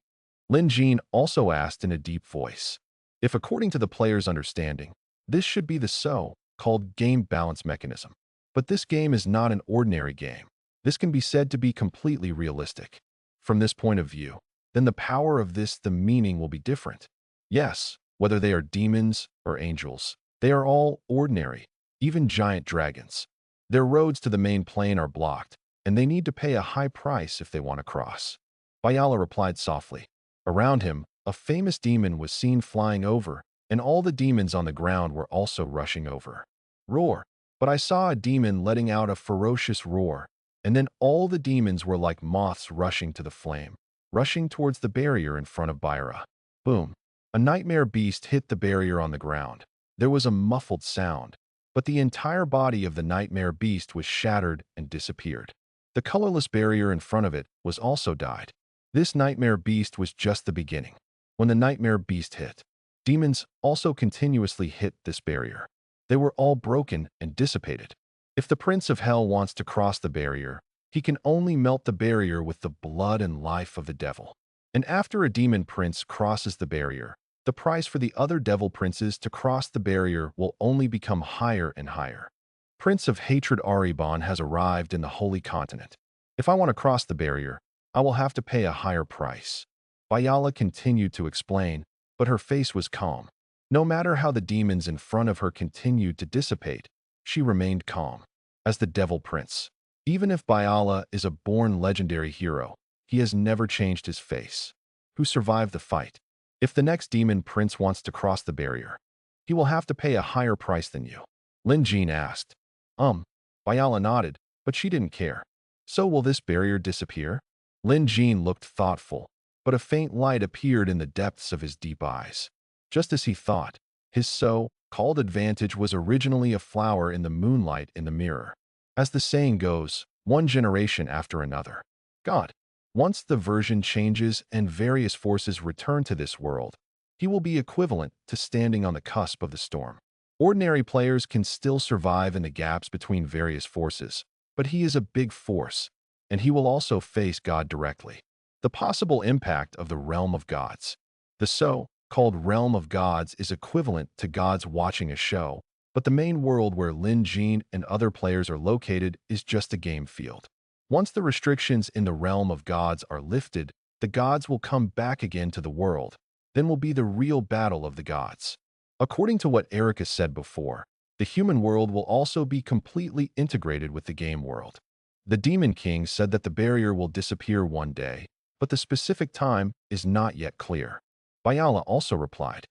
Lin Jin also asked in a deep voice. If according to the player's understanding, this should be the so-called game balance mechanism. But this game is not an ordinary game. This can be said to be completely realistic. From this point of view, then the power of the meaning will be different. Yes, whether they are demons or angels, they are all ordinary, even giant dragons. Their roads to the main plane are blocked, and they need to pay a high price if they want to cross. Bayala replied softly. Around him, a famous demon was seen flying over, and all the demons on the ground were also rushing over. Roar! But I saw a demon letting out a ferocious roar, and then all the demons were like moths rushing to the flame, rushing towards the barrier in front of Byra. Boom! A nightmare beast hit the barrier on the ground. There was a muffled sound, but the entire body of the nightmare beast was shattered and disappeared. The colorless barrier in front of it was also died. This nightmare beast was just the beginning. When the nightmare beast hit, demons also continuously hit this barrier. They were all broken and dissipated. If the Prince of Hell wants to cross the barrier, he can only melt the barrier with the blood and life of the devil. And after a demon prince crosses the barrier, the price for the other devil princes to cross the barrier will only become higher and higher. Prince of Hatred Aribon has arrived in the Holy Continent. If I want to cross the barrier, I will have to pay a higher price. Bayala continued to explain, but her face was calm. No matter how the demons in front of her continued to dissipate, she remained calm. As the Devil Prince, even if Bayala is a born legendary hero, he has never changed his face. Who survived the fight? If the next demon prince wants to cross the barrier, he will have to pay a higher price than you. Lin Jin asked. Bayala nodded, but she didn't care. So will this barrier disappear? Lin Jin looked thoughtful, but a faint light appeared in the depths of his deep eyes. Just as he thought, his so-called advantage was originally a flower in the moonlight in the mirror. As the saying goes, one generation after another. God, once the version changes and various forces return to this world, he will be equivalent to standing on the cusp of the storm. Ordinary players can still survive in the gaps between various forces, but he is a big force, and he will also face God directly. The possible impact of the realm of gods. The so-called realm of gods is equivalent to gods watching a show, but the main world where Lin Jin and other players are located is just a game field. Once the restrictions in the realm of gods are lifted, the gods will come back again to the world. Then will be the real battle of the gods. According to what Erica said before, the human world will also be completely integrated with the game world. The Demon King said that the barrier will disappear one day, but the specific time is not yet clear. Bayala also replied.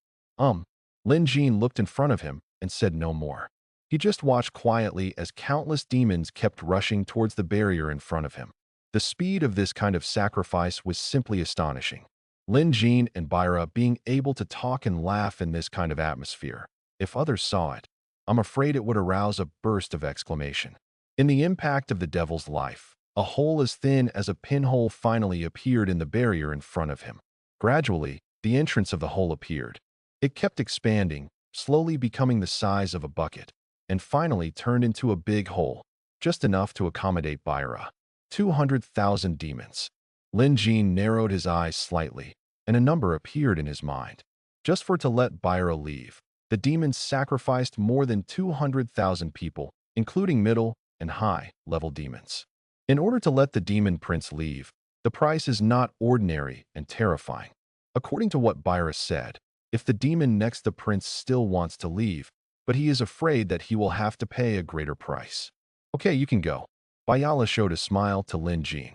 Lin Jin looked in front of him and said no more. He just watched quietly as countless demons kept rushing towards the barrier in front of him. The speed of this kind of sacrifice was simply astonishing. Lin Jin and Byra being able to talk and laugh in this kind of atmosphere. If others saw it, I'm afraid it would arouse a burst of exclamation. In the impact of the devil's life, a hole as thin as a pinhole finally appeared in the barrier in front of him. Gradually, the entrance of the hole appeared. It kept expanding, slowly becoming the size of a bucket, and finally turned into a big hole, just enough to accommodate Byra. 200,000 demons. Lin Jin narrowed his eyes slightly, and a number appeared in his mind. Just for to let Byra leave, the demons sacrificed more than 200,000 people, including middle and high-level demons. In order to let the demon prince leave, the price is not ordinary and terrifying. According to what Byra said, if the demon next to prince still wants to leave, but he is afraid that he will have to pay a greater price. Okay, you can go. Bayala showed a smile to Lin Jin.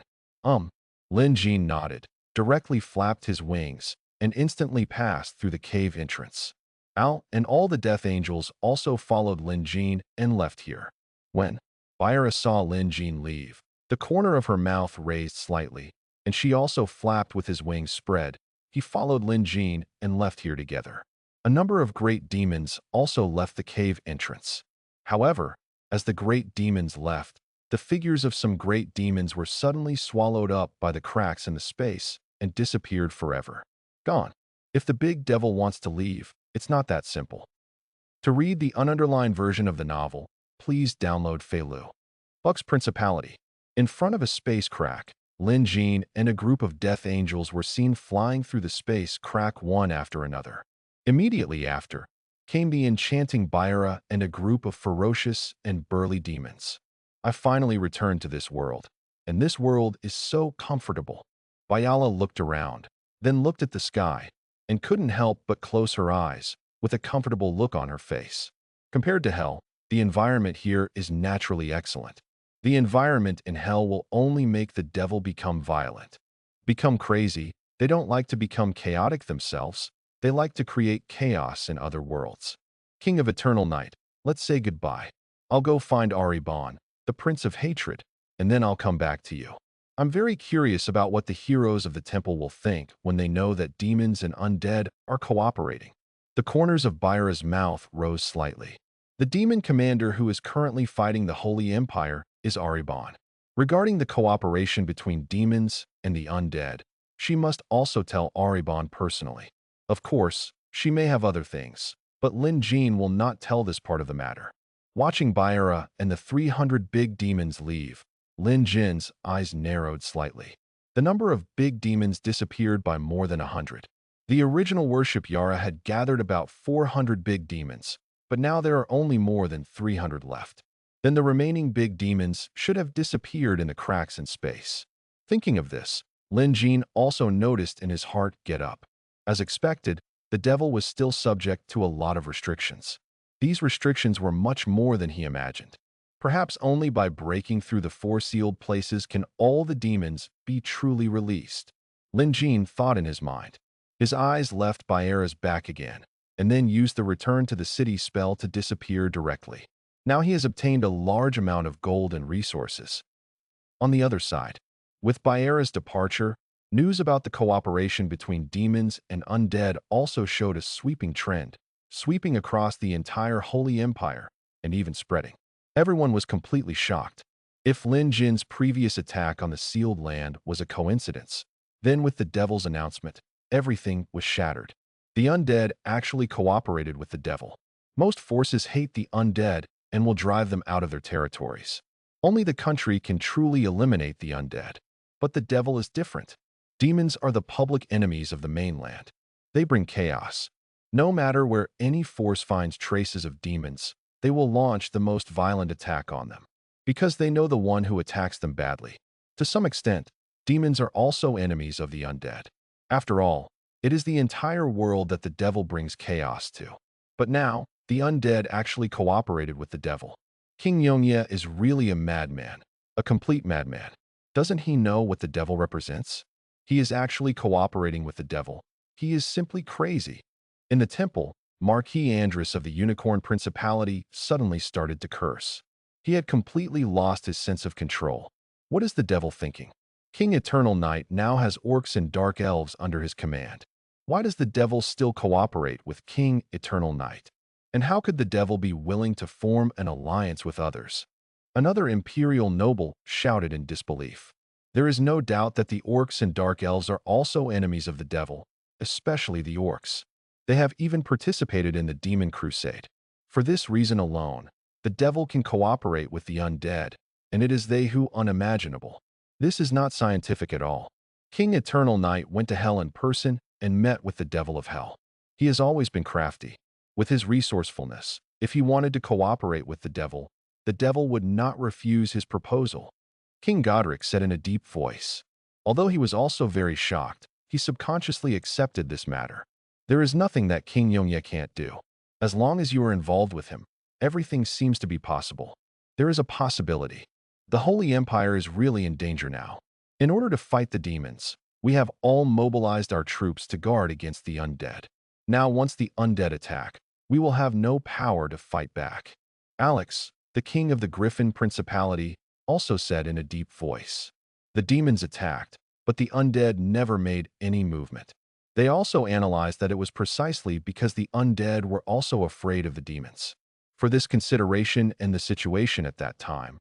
Lin Jin nodded, directly flapped his wings, and instantly passed through the cave entrance. Al and all the Death Angels also followed Lin Jin and left here. When Byra saw Lin Jin leave, the corner of her mouth raised slightly, and she also flapped with his wings spread. He followed Lin Jin and left here together. A number of great demons also left the cave entrance. However, as the great demons left, the figures of some great demons were suddenly swallowed up by the cracks in the space and disappeared forever. Gone. If the big devil wants to leave, it's not that simple. To read the ununderlined version of the novel, please download Feilu. Buck's Principality. In front of a space crack, Lin Jin and a group of Death Angels were seen flying through the space crack one after another. Immediately after, came the enchanting Byra and a group of ferocious and burly demons. I finally returned to this world, and this world is so comfortable. Bayala looked around, then looked at the sky, and couldn't help but close her eyes, with a comfortable look on her face. Compared to hell, the environment here is naturally excellent. The environment in hell will only make the devil become violent. Become crazy. They don't like to become chaotic themselves. They like to create chaos in other worlds. King of Eternal Night, let's say goodbye. I'll go find Reborn, the Prince of Hatred, and then I'll come back to you. I'm very curious about what the heroes of the temple will think when they know that demons and undead are cooperating. The corners of Byra's mouth rose slightly. The demon commander who is currently fighting the Holy Empire is Reborn. Regarding the cooperation between demons and the undead, she must also tell Reborn personally. Of course, she may have other things, but Lin Jin will not tell this part of the matter. Watching Byra and the 300 big demons leave, Lin Jin's eyes narrowed slightly. The number of big demons disappeared by more than 100. The original worship Yara had gathered about 400 big demons, but now there are only more than 300 left. Then the remaining big demons should have disappeared in the cracks in space. Thinking of this, Lin Jin also noticed in his heart get up. As expected, the devil was still subject to a lot of restrictions. These restrictions were much more than he imagined. Perhaps only by breaking through the four sealed places can all the demons be truly released. Lin Jin thought in his mind. His eyes left Baera's back again, and then used the return to the city spell to disappear directly. Now he has obtained a large amount of gold and resources. On the other side, with Baera's departure, news about the cooperation between demons and undead also showed a sweeping trend, sweeping across the entire Holy Empire and even spreading. Everyone was completely shocked. If Lin Jin's previous attack on the sealed land was a coincidence, then with the devil's announcement, everything was shattered. The undead actually cooperated with the devil. Most forces hate the undead and will drive them out of their territories. Only the country can truly eliminate the undead. But the devil is different. Demons are the public enemies of the mainland. They bring chaos. No matter where any force finds traces of demons, they will launch the most violent attack on them, because they know the one who attacks them badly. To some extent, demons are also enemies of the undead. After all, it is the entire world that the devil brings chaos to. But now, the undead actually cooperated with the devil. King Yongye is really a madman, a complete madman. Doesn't he know what the devil represents? He is actually cooperating with the devil. He is simply crazy. In the temple, Marquis Andrus of the Unicorn Principality suddenly started to curse. He had completely lost his sense of control. What is the devil thinking? King Eternal Night now has orcs and dark elves under his command. Why does the devil still cooperate with King Eternal Night? And how could the devil be willing to form an alliance with others? Another imperial noble shouted in disbelief. There is no doubt that the orcs and dark elves are also enemies of the devil, especially the orcs. They have even participated in the demon crusade. For this reason alone, the devil can cooperate with the undead, and it is they who unimaginable. This is not scientific at all. King Eternal Night went to hell in person and met with the devil of hell. He has always been crafty. With his resourcefulness, if he wanted to cooperate with the devil would not refuse his proposal. King Godric said in a deep voice. Although he was also very shocked, he subconsciously accepted this matter. There is nothing that King Yongye can't do. As long as you are involved with him, everything seems to be possible. There is a possibility. The Holy Empire is really in danger now. In order to fight the demons, we have all mobilized our troops to guard against the undead. Now, once the undead attack, we will have no power to fight back. Alex, the king of the Griffin Principality, also said in a deep voice. The demons attacked, but the undead never made any movement. They also analyzed that it was precisely because the undead were also afraid of the demons. For this consideration and the situation at that time,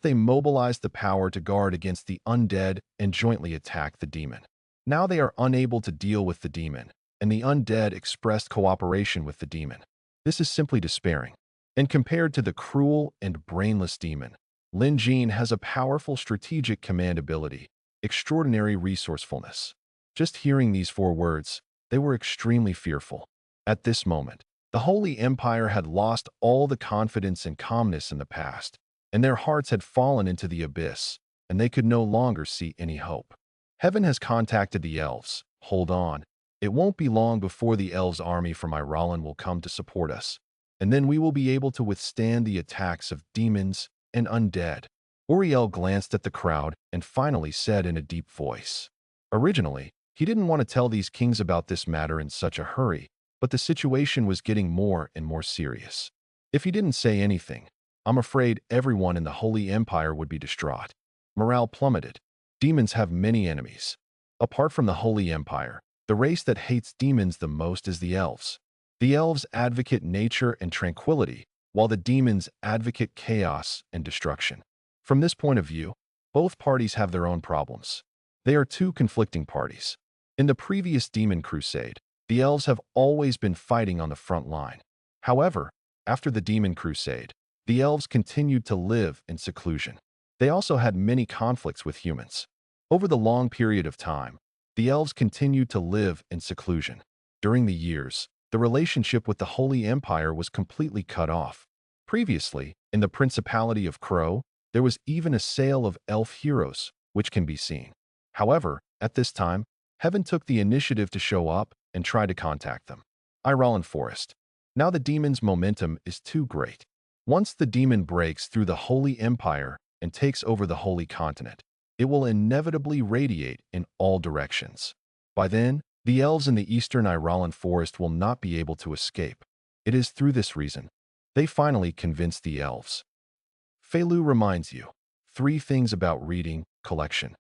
they mobilized the power to guard against the undead and jointly attack the demon. Now they are unable to deal with the demon, and the undead expressed cooperation with the demon. This is simply despairing. And compared to the cruel and brainless demon, Lin Jin has a powerful strategic command ability, extraordinary resourcefulness. Just hearing these 4 words, they were extremely fearful. At this moment, the Holy Empire had lost all the confidence and calmness in the past, and their hearts had fallen into the abyss, and they could no longer see any hope. Heaven has contacted the elves. Hold on. It won't be long before the elves' army from Ireland will come to support us, and then we will be able to withstand the attacks of demons and undead. Uriel glanced at the crowd and finally said in a deep voice. Originally, he didn't want to tell these kings about this matter in such a hurry, but the situation was getting more and more serious. If he didn't say anything, I'm afraid everyone in the Holy Empire would be distraught. Morale plummeted. Demons have many enemies. Apart from the Holy Empire, the race that hates demons the most is the elves. The elves advocate nature and tranquility, while the demons advocate chaos and destruction. From this point of view, both parties have their own problems. They are 2 conflicting parties. In the previous Demon Crusade, the elves have always been fighting on the front line. However, after the Demon Crusade, the elves continued to live in seclusion. They also had many conflicts with humans. Over the long period of time, the elves continued to live in seclusion. During the years, the relationship with the Holy Empire was completely cut off. Previously, in the Principality of Crow, there was even a sale of elf heroes, which can be seen. However, at this time, Heaven took the initiative to show up and try to contact them. Iralen Forest. Now the demon's momentum is too great. Once the demon breaks through the Holy Empire and takes over the Holy Continent, it will inevitably radiate in all directions. By then, the elves in the eastern Iralen Forest will not be able to escape. It is through this reason they finally convince the elves. Felu reminds you 3 things about reading collection.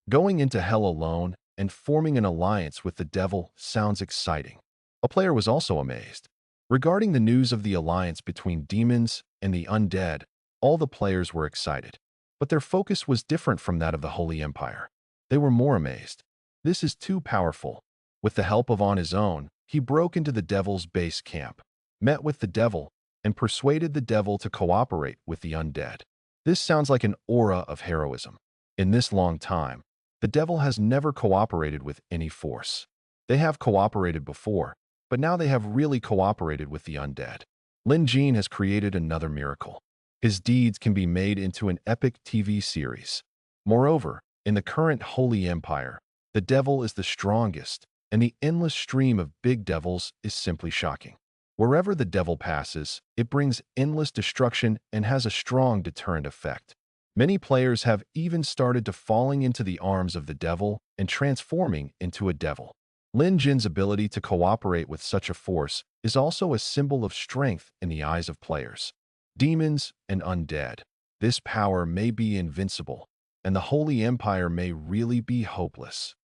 Going into hell alone and forming an alliance with the devil sounds exciting. A player was also amazed. Regarding the news of the alliance between demons and the undead, all the players were excited. But their focus was different from that of the Holy Empire. They were more amazed. This is too powerful. With the help of On His Own, he broke into the devil's base camp, met with the devil, and persuaded the devil to cooperate with the undead. This sounds like an aura of heroism. In this long time, the devil has never cooperated with any force. They have cooperated before, but now they have really cooperated with the undead. Lin Jin has created another miracle. His deeds can be made into an epic TV series. Moreover, in the current Holy Empire, the devil is the strongest, and the endless stream of big devils is simply shocking. Wherever the devil passes, it brings endless destruction and has a strong deterrent effect. Many players have even started to falling into the arms of the devil and transforming into a devil. Lin Jin's ability to cooperate with such a force is also a symbol of strength in the eyes of players. Demons and undead. This power may be invincible, and the Holy Empire may really be hopeless.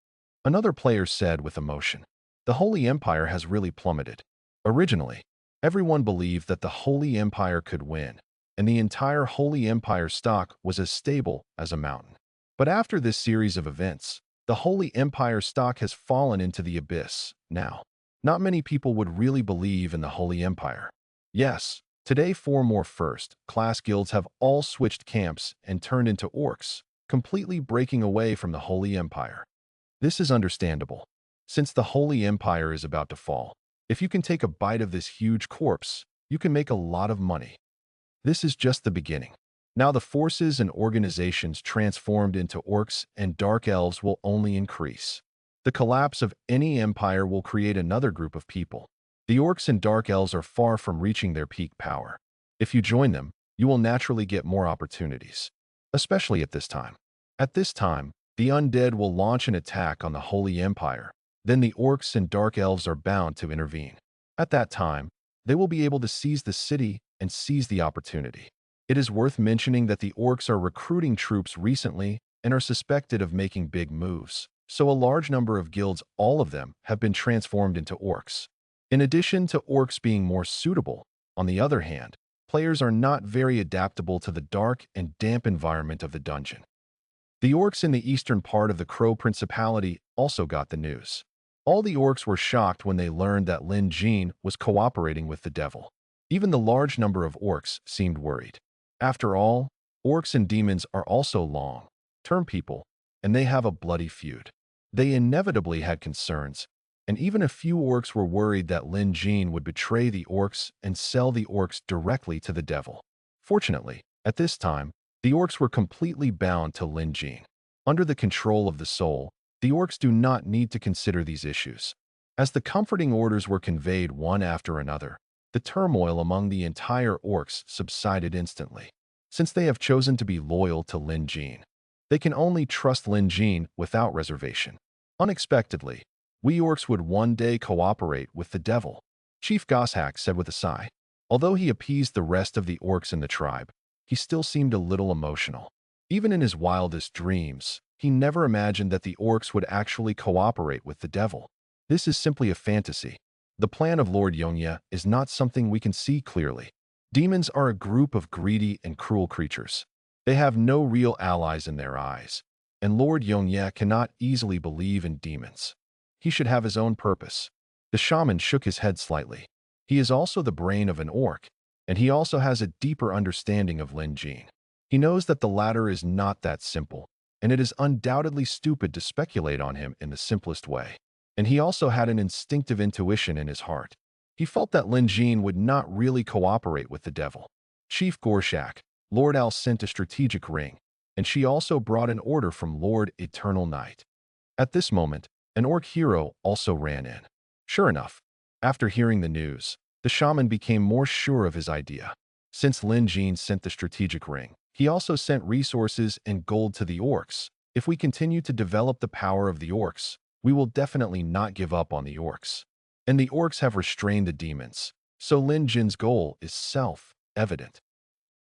Another player said with emotion, "The Holy Empire has really plummeted. Originally, everyone believed that the Holy Empire could win, and the entire Holy Empire stock was as stable as a mountain. But after this series of events, the Holy Empire stock has fallen into the abyss now. Not many people would really believe in the Holy Empire. Yes, today 4 more first-class guilds have all switched camps and turned into orcs, completely breaking away from the Holy Empire. This is understandable, since the Holy Empire is about to fall. If you can take a bite of this huge corpse, you can make a lot of money. This is just the beginning. Now the forces and organizations transformed into orcs and dark elves will only increase. The collapse of any empire will create another group of people. The orcs and dark elves are far from reaching their peak power. If you join them, you will naturally get more opportunities, especially at this time. At this time, the undead will launch an attack on the Holy Empire. Then the orcs and dark elves are bound to intervene. At that time, they will be able to seize the city and seize the opportunity. It is worth mentioning that the orcs are recruiting troops recently and are suspected of making big moves. So a large number of guilds, all of them, have been transformed into orcs. In addition to orcs being more suitable, on the other hand, players are not very adaptable to the dark and damp environment of the dungeon. The orcs in the eastern part of the Crow Principality also got the news. All the orcs were shocked when they learned that Lin Jin was cooperating with the devil. Even the large number of orcs seemed worried. After all, orcs and demons are also long-term people, and they have a bloody feud. They inevitably had concerns, and even a few orcs were worried that Lin Jin would betray the orcs and sell the orcs directly to the devil. Fortunately, at this time, the orcs were completely bound to Lin Jin. Under the control of the soul, the orcs do not need to consider these issues. As the comforting orders were conveyed one after another, the turmoil among the entire orcs subsided instantly. Since they have chosen to be loyal to Lin Jin, they can only trust Lin Jin without reservation. Unexpectedly, we orcs would one day cooperate with the devil, Chief Goshak said with a sigh. Although he appeased the rest of the orcs in the tribe, he still seemed a little emotional. Even in his wildest dreams, he never imagined that the orcs would actually cooperate with the devil. This is simply a fantasy. The plan of Lord Yongya is not something we can see clearly. Demons are a group of greedy and cruel creatures. They have no real allies in their eyes, and Lord Yongya cannot easily believe in demons. He should have his own purpose. The shaman shook his head slightly. He is also the brain of an orc, and he also has a deeper understanding of Lin Jin. He knows that the latter is not that simple, and it is undoubtedly stupid to speculate on him in the simplest way. And he also had an instinctive intuition in his heart. He felt that Lin Jin would not really cooperate with the devil. Chief Gorshak, Lord Al sent a strategic ring, and she also brought an order from Lord Eternal Night. At this moment, an orc hero also ran in. Sure enough, after hearing the news, the shaman became more sure of his idea. Since Lin Jin sent the strategic ring, he also sent resources and gold to the orcs. If we continue to develop the power of the orcs, we will definitely not give up on the orcs. And the orcs have restrained the demons, so Lin Jin's goal is self-evident.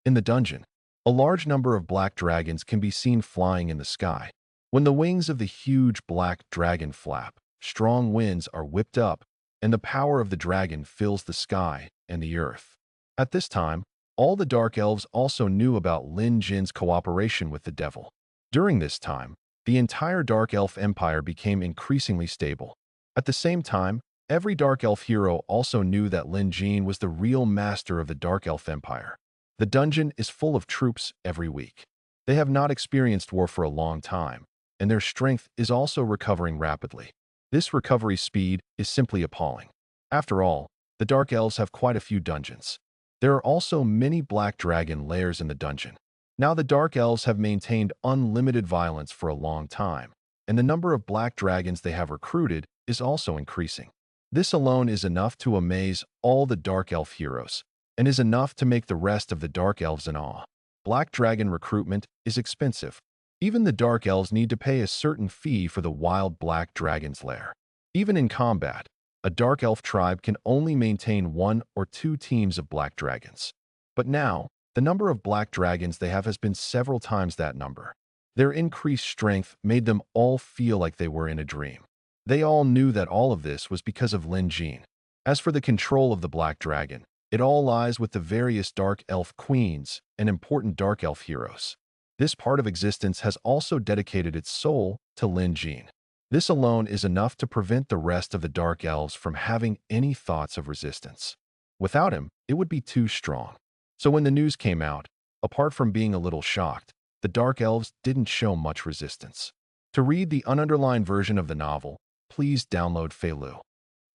In the dungeon, a large number of black dragons can be seen flying in the sky. When the wings of the huge black dragon flap, strong winds are whipped up, and the power of the dragon fills the sky and the earth. At this time, all the Dark Elves also knew about Lin Jin's cooperation with the devil. During this time, the entire Dark Elf Empire became increasingly stable. At the same time, every Dark Elf hero also knew that Lin Jin was the real master of the Dark Elf Empire. The dungeon is full of troops every week. They have not experienced war for a long time, and their strength is also recovering rapidly. This recovery speed is simply appalling. After all, the Dark Elves have quite a few dungeons. There are also many black dragon lairs in the dungeon. Now the Dark Elves have maintained unlimited violence for a long time, and the number of black dragons they have recruited is also increasing. This alone is enough to amaze all the Dark Elf heroes, and is enough to make the rest of the Dark Elves in awe. Black dragon recruitment is expensive. Even the Dark Elves need to pay a certain fee for the wild black dragon's lair. Even in combat, a Dark Elf tribe can only maintain 1 or 2 teams of black dragons. But now, the number of black dragons they have has been several times that number. Their increased strength made them all feel like they were in a dream. They all knew that all of this was because of Lin Jin. As for the control of the black dragon, it all lies with the various Dark Elf queens and important Dark Elf heroes. This part of existence has also dedicated its soul to Lin Jin. This alone is enough to prevent the rest of the Dark Elves from having any thoughts of resistance. Without him, it would be too strong. So when the news came out, apart from being a little shocked, the Dark Elves didn't show much resistance. To read the ununderlined version of the novel, please download Feilu.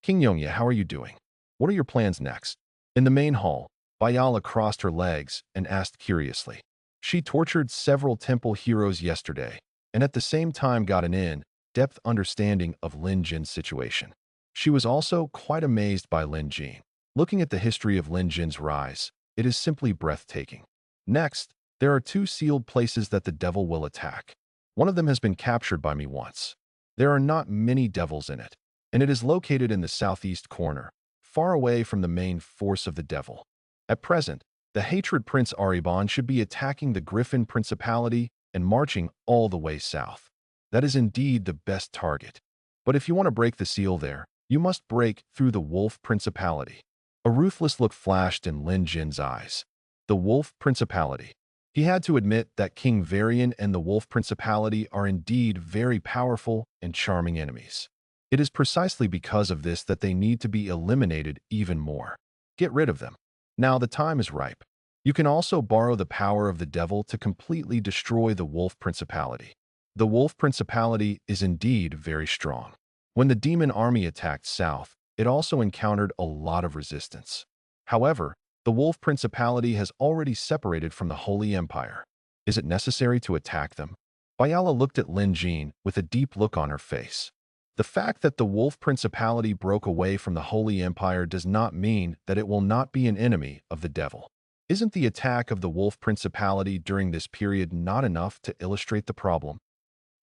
King Yongye, how are you doing? What are your plans next? In the main hall, Bayala crossed her legs and asked curiously. She tortured several temple heroes yesterday, and at the same time got an in-depth understanding of Lin Jin's situation. She was also quite amazed by Lin Jin. Looking at the history of Lin Jin's rise, it is simply breathtaking. Next, there are 2 sealed places that the devil will attack. One of them has been captured by me once. There are not many devils in it, and it is located in the southeast corner, far away from the main force of the devil. At present, the Hatred Prince Aribon should be attacking the Griffin Principality and marching all the way south. That is indeed the best target. But if you want to break the seal there, you must break through the Wolf Principality. A ruthless look flashed in Lin Jin's eyes. The Wolf Principality. He had to admit that King Varian and the Wolf Principality are indeed very powerful and charming enemies. It is precisely because of this that they need to be eliminated even more. Get rid of them. Now the time is ripe. You can also borrow the power of the devil to completely destroy the Wolf Principality. The Wolf Principality is indeed very strong. When the demon army attacked south, it also encountered a lot of resistance. However, the Wolf Principality has already separated from the Holy Empire. Is it necessary to attack them? Bayala looked at Lin Jin with a deep look on her face. The fact that the Wolf Principality broke away from the Holy Empire does not mean that it will not be an enemy of the devil. Isn't the attack of the Wolf Principality during this period not enough to illustrate the problem?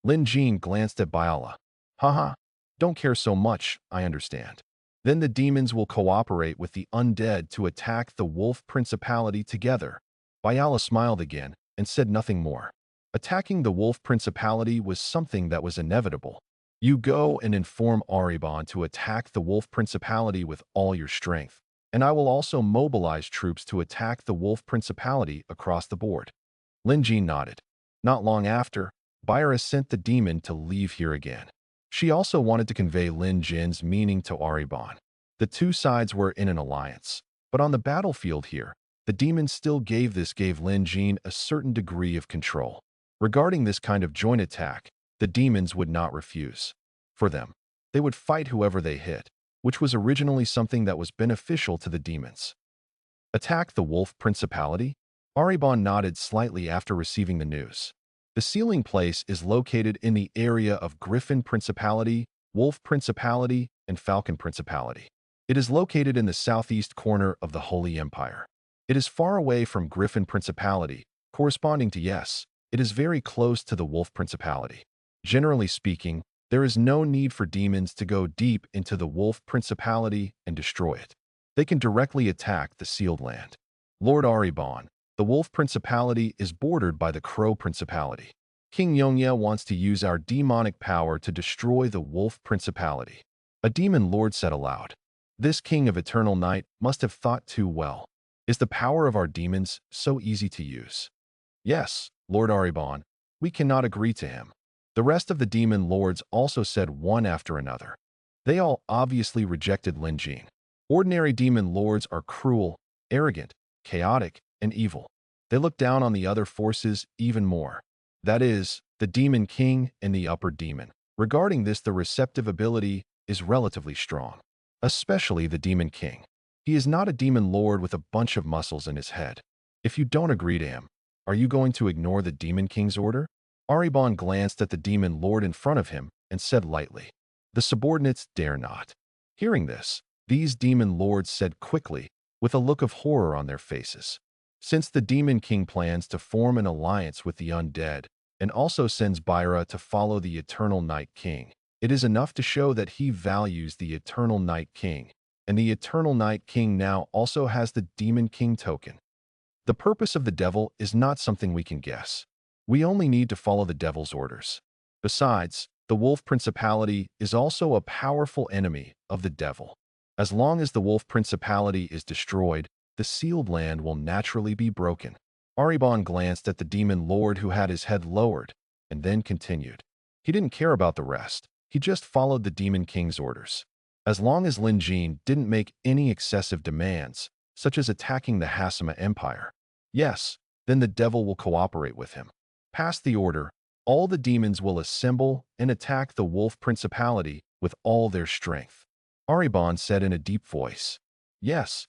Lin Jin glanced at Bayala. Haha, don't care so much, I understand. Then the demons will cooperate with the undead to attack the Wolf Principality together. Bayala smiled again and said nothing more. Attacking the Wolf Principality was something that was inevitable. You go and inform Aribon to attack the Wolf Principality with all your strength, and I will also mobilize troops to attack the Wolf Principality across the board. Lin Jin nodded. Not long after, Bayara sent the demon to leave here again. She also wanted to convey Lin Jin's meaning to Aribon. The 2 sides were in an alliance, but on the battlefield here, the demon still gave Lin Jin a certain degree of control. Regarding this kind of joint attack, the demons would not refuse. For them, they would fight whoever they hit, which was originally something that was beneficial to the demons. Attack the Wolf Principality? Aribon nodded slightly after receiving the news. The sealing place is located in the area of Griffin Principality, Wolf Principality, and Falcon Principality. It is located in the southeast corner of the Holy Empire. It is far away from Griffin Principality, corresponding to yes, it is very close to the Wolf Principality. Generally speaking, there is no need for demons to go deep into the Wolf Principality and destroy it. They can directly attack the sealed land. Lord Aribon, the Wolf Principality is bordered by the Crow Principality. King Yongye wants to use our demonic power to destroy the Wolf Principality. A demon lord said aloud. This king of eternal night must have thought too well. Is the power of our demons so easy to use? Yes, Lord Aribon, we cannot agree to him. The rest of the demon lords also said one after another. They all obviously rejected Lin Jin. Ordinary demon lords are cruel, arrogant, chaotic, and evil. They look down on the other forces even more. That is, the demon king and the upper demon. Regarding this, the receptive ability is relatively strong, especially the demon king. He is not a demon lord with a bunch of muscles in his head. If you don't agree to him, are you going to ignore the demon king's order? Aribon glanced at the demon lord in front of him and said lightly, the subordinates dare not. Hearing this, these demon lords said quickly, with a look of horror on their faces. Since the demon king plans to form an alliance with the undead and also sends Byra to follow the eternal night king, it is enough to show that he values the eternal night king, and the eternal night king now also has the demon king token. The purpose of the devil is not something we can guess. We only need to follow the devil's orders. Besides, the Wolf Principality is also a powerful enemy of the devil. As long as the Wolf Principality is destroyed, the sealed land will naturally be broken. Aribon glanced at the demon lord who had his head lowered, and then continued. He didn't care about the rest. He just followed the demon king's orders. As long as Lin Jin didn't make any excessive demands, such as attacking the Hasama Empire, yes, then the devil will cooperate with him. Past the order, all the demons will assemble and attack the Wolf Principality with all their strength. Aribon said in a deep voice. Yes.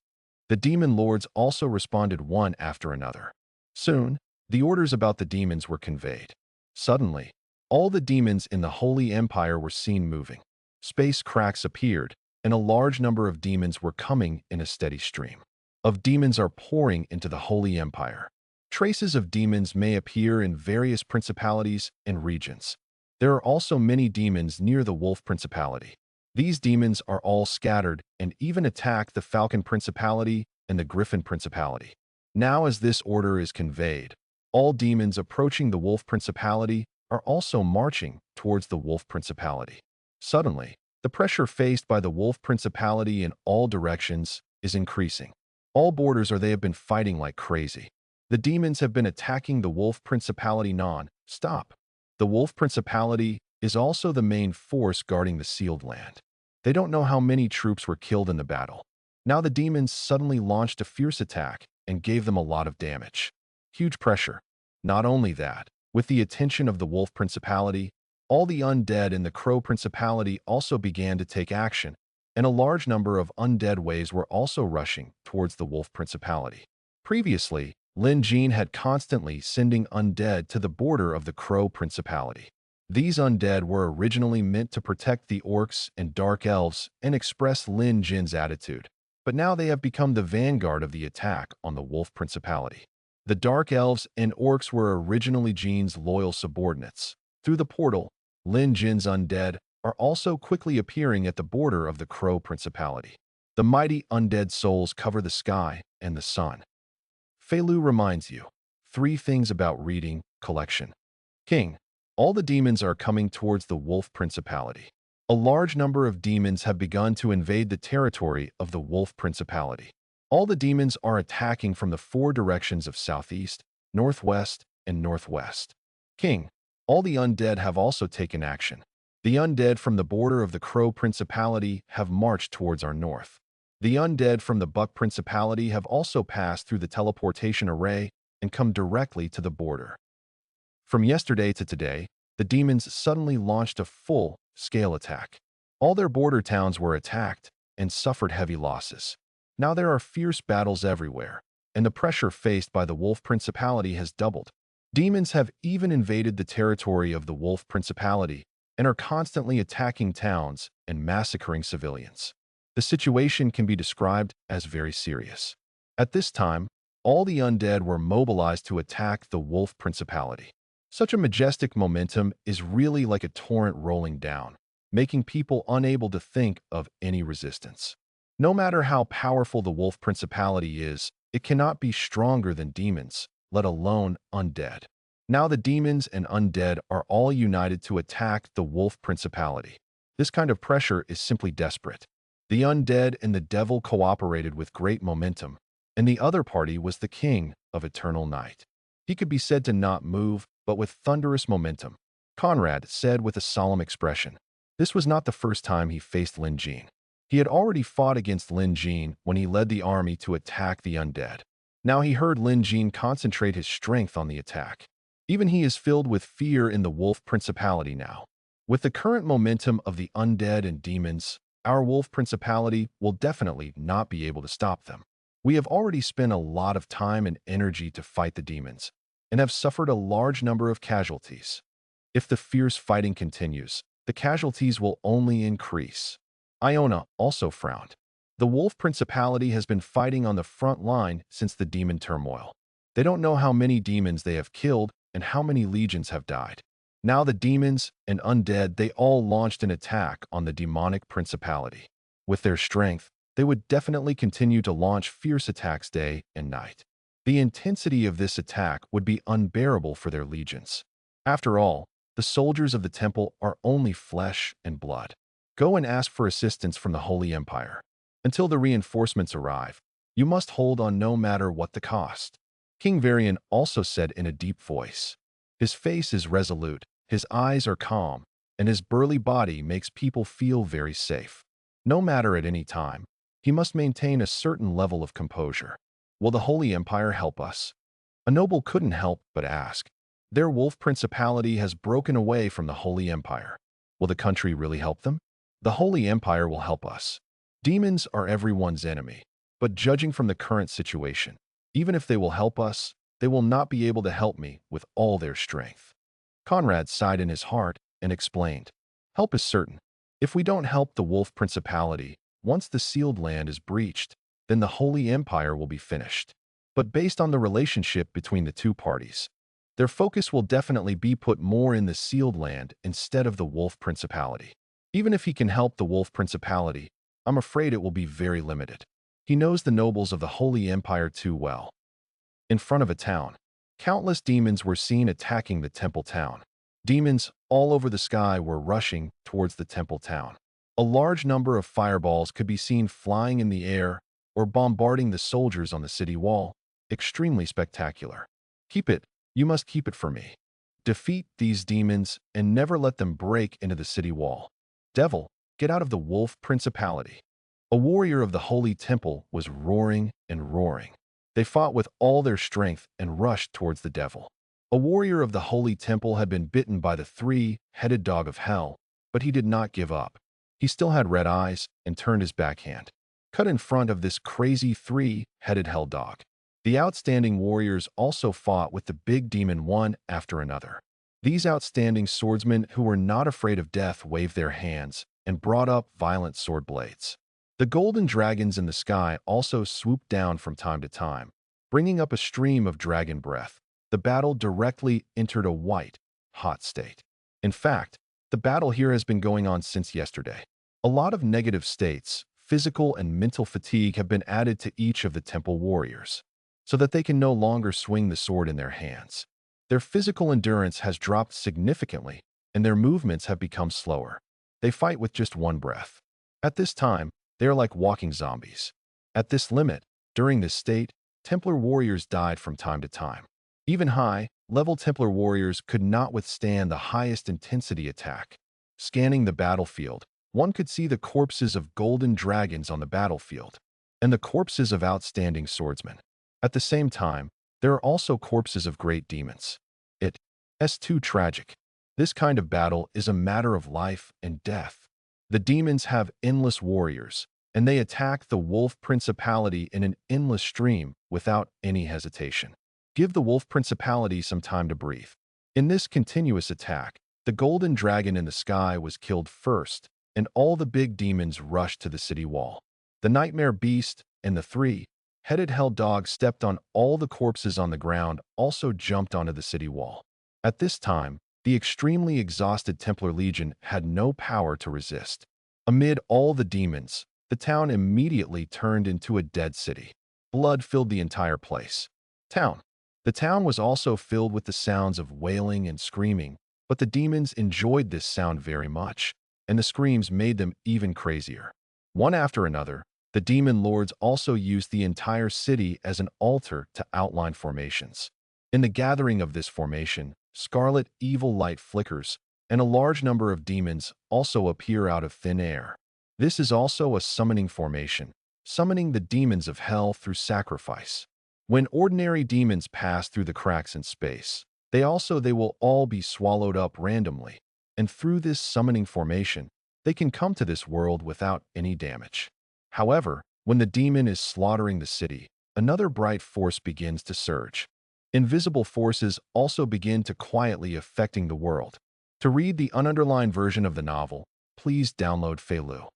The demon lords also responded one after another. Soon, the orders about the demons were conveyed. Suddenly, all the demons in the Holy Empire were seen moving. Space cracks appeared, and a large number of demons were coming in a steady stream. Of demons are pouring into the Holy Empire. Traces of demons may appear in various principalities and regions. There are also many demons near the Wolf Principality. These demons are all scattered and even attack the Falcon Principality and the Griffin Principality. Now as this order is conveyed, all demons approaching the Wolf Principality are also marching towards the Wolf Principality. Suddenly, the pressure faced by the Wolf Principality in all directions is increasing. All borders they have been fighting like crazy. The demons have been attacking the Wolf Principality non-stop. The Wolf Principality is also the main force guarding the sealed land. They don't know how many troops were killed in the battle. Now the demons suddenly launched a fierce attack and gave them a lot of damage. Huge pressure. Not only that, with the attention of the Wolf Principality, all the undead in the Crow Principality also began to take action, and a large number of undead waves were also rushing towards the Wolf Principality. Previously, Lin Jin had constantly sending undead to the border of the Crow Principality. These undead were originally meant to protect the orcs and dark elves and express Lin Jin's attitude, but now they have become the vanguard of the attack on the Wolf Principality. The dark elves and orcs were originally Jin's loyal subordinates. Through the portal, Lin Jin's undead are also quickly appearing at the border of the Crow Principality. The mighty undead souls cover the sky and the sun. Fei Lu reminds you, 3 things about reading collection. King. All the demons are coming towards the Wolf Principality. A large number of demons have begun to invade the territory of the Wolf Principality. All the demons are attacking from the 4 directions of southeast, northwest, and northwest. King. All the undead have also taken action. The undead from the border of the Crow Principality have marched towards our north. The undead from the Buck Principality have also passed through the teleportation array and come directly to the border. From yesterday to today, the demons suddenly launched a full-scale attack. All their border towns were attacked and suffered heavy losses. Now there are fierce battles everywhere, and the pressure faced by the Wolf Principality has doubled. Demons have even invaded the territory of the Wolf Principality and are constantly attacking towns and massacring civilians. The situation can be described as very serious. At this time, all the undead were mobilized to attack the Wolf Principality. Such a majestic momentum is really like a torrent rolling down, making people unable to think of any resistance. No matter how powerful the Wolf Principality is, it cannot be stronger than demons, let alone undead. Now the demons and undead are all united to attack the Wolf Principality. This kind of pressure is simply desperate. The undead and the devil cooperated with great momentum, and the other party was the king of eternal night. He could be said to not move, but with thunderous momentum. Conrad said with a solemn expression. This was not the first time he faced Lin Jin. He had already fought against Lin Jin when he led the army to attack the undead. Now he heard Lin Jin concentrate his strength on the attack. Even he is filled with fear in the Wolf Principality now. With the current momentum of the undead and demons, our Wolf Principality will definitely not be able to stop them. We have already spent a lot of time and energy to fight the demons, and have suffered a large number of casualties. If the fierce fighting continues, the casualties will only increase. Iona also frowned. The Wolf Principality has been fighting on the front line since the demon turmoil. They don't know how many demons they have killed and how many legions have died. Now the demons and undead, they all launched an attack on the demonic principality. With their strength, they would definitely continue to launch fierce attacks day and night. The intensity of this attack would be unbearable for their legions. After all, the soldiers of the temple are only flesh and blood. Go and ask for assistance from the Holy Empire. Until the reinforcements arrive, you must hold on no matter what the cost. King Varian also said in a deep voice. His face is resolute, his eyes are calm, and his burly body makes people feel very safe. No matter at any time, he must maintain a certain level of composure. Will the Holy Empire help us? A noble couldn't help but ask. Their Wolf Principality has broken away from the Holy Empire. Will the country really help them? The Holy Empire will help us. Demons are everyone's enemy, but judging from the current situation, even if they will help us, they will not be able to help me with all their strength. Conrad sighed in his heart and explained, help is certain. If we don't help the Wolf Principality, once the sealed land is breached, then the Holy Empire will be finished. But based on the relationship between the two parties, their focus will definitely be put more in the sealed land instead of the Wolf Principality. Even if he can help the Wolf Principality, I'm afraid it will be very limited. He knows the nobles of the Holy Empire too well. In front of a town, countless demons were seen attacking the temple town. Demons all over the sky were rushing towards the temple town. A large number of fireballs could be seen flying in the air or bombarding the soldiers on the city wall. Extremely spectacular. Keep it, you must keep it for me. Defeat these demons and never let them break into the city wall. Devil, get out of the Wolf Principality. A warrior of the Holy Temple was roaring and roaring. They fought with all their strength and rushed towards the devil. A warrior of the Holy Temple had been bitten by the three-headed dog of hell, but he did not give up. He still had red eyes and turned his backhand, cut in front of this crazy three-headed hell dog. The outstanding warriors also fought with the big demon one after another. These outstanding swordsmen who were not afraid of death waved their hands and brought up violent sword blades. The golden dragons in the sky also swooped down from time to time, bringing up a stream of dragon breath. The battle directly entered a white, hot state. In fact, the battle here has been going on since yesterday. A lot of negative states, physical and mental fatigue have been added to each of the temple warriors, so that they can no longer swing the sword in their hands. Their physical endurance has dropped significantly, and their movements have become slower. They fight with just one breath. At this time, they are like walking zombies. At this limit, during this state, Templar warriors died from time to time. Even high-level Templar warriors could not withstand the highest intensity attack. Scanning the battlefield, one could see the corpses of golden dragons on the battlefield, and the corpses of outstanding swordsmen. At the same time, there are also corpses of great demons. It's too tragic. This kind of battle is a matter of life and death. The demons have endless warriors, and they attack the Wolf Principality in an endless stream without any hesitation. Give the Wolf Principality some time to breathe. In this continuous attack, The golden dragon in the sky was killed first, and all the big demons rushed to the city wall. The nightmare beast and the three-headed hell dog stepped on all the corpses on the ground, also jumped onto the city wall. At this time, the extremely exhausted Templar Legion had no power to resist. Amid all the demons, the town immediately turned into a dead city. Blood filled the entire place. The town was also filled with the sounds of wailing and screaming, but the demons enjoyed this sound very much, and the screams made them even crazier. One after another, the demon lords also used the entire city as an altar to outline formations. In the gathering of this formation, scarlet evil light flickers, and a large number of demons also appear out of thin air. This is also a summoning formation, summoning the demons of hell through sacrifice. When ordinary demons pass through the cracks in space, they will all be swallowed up randomly, and through this summoning formation, they can come to this world without any damage. However, when the demon is slaughtering the city, another bright force begins to surge. Invisible forces also begin to quietly affecting the world. To read the ununderlined version of the novel, please download Feilu.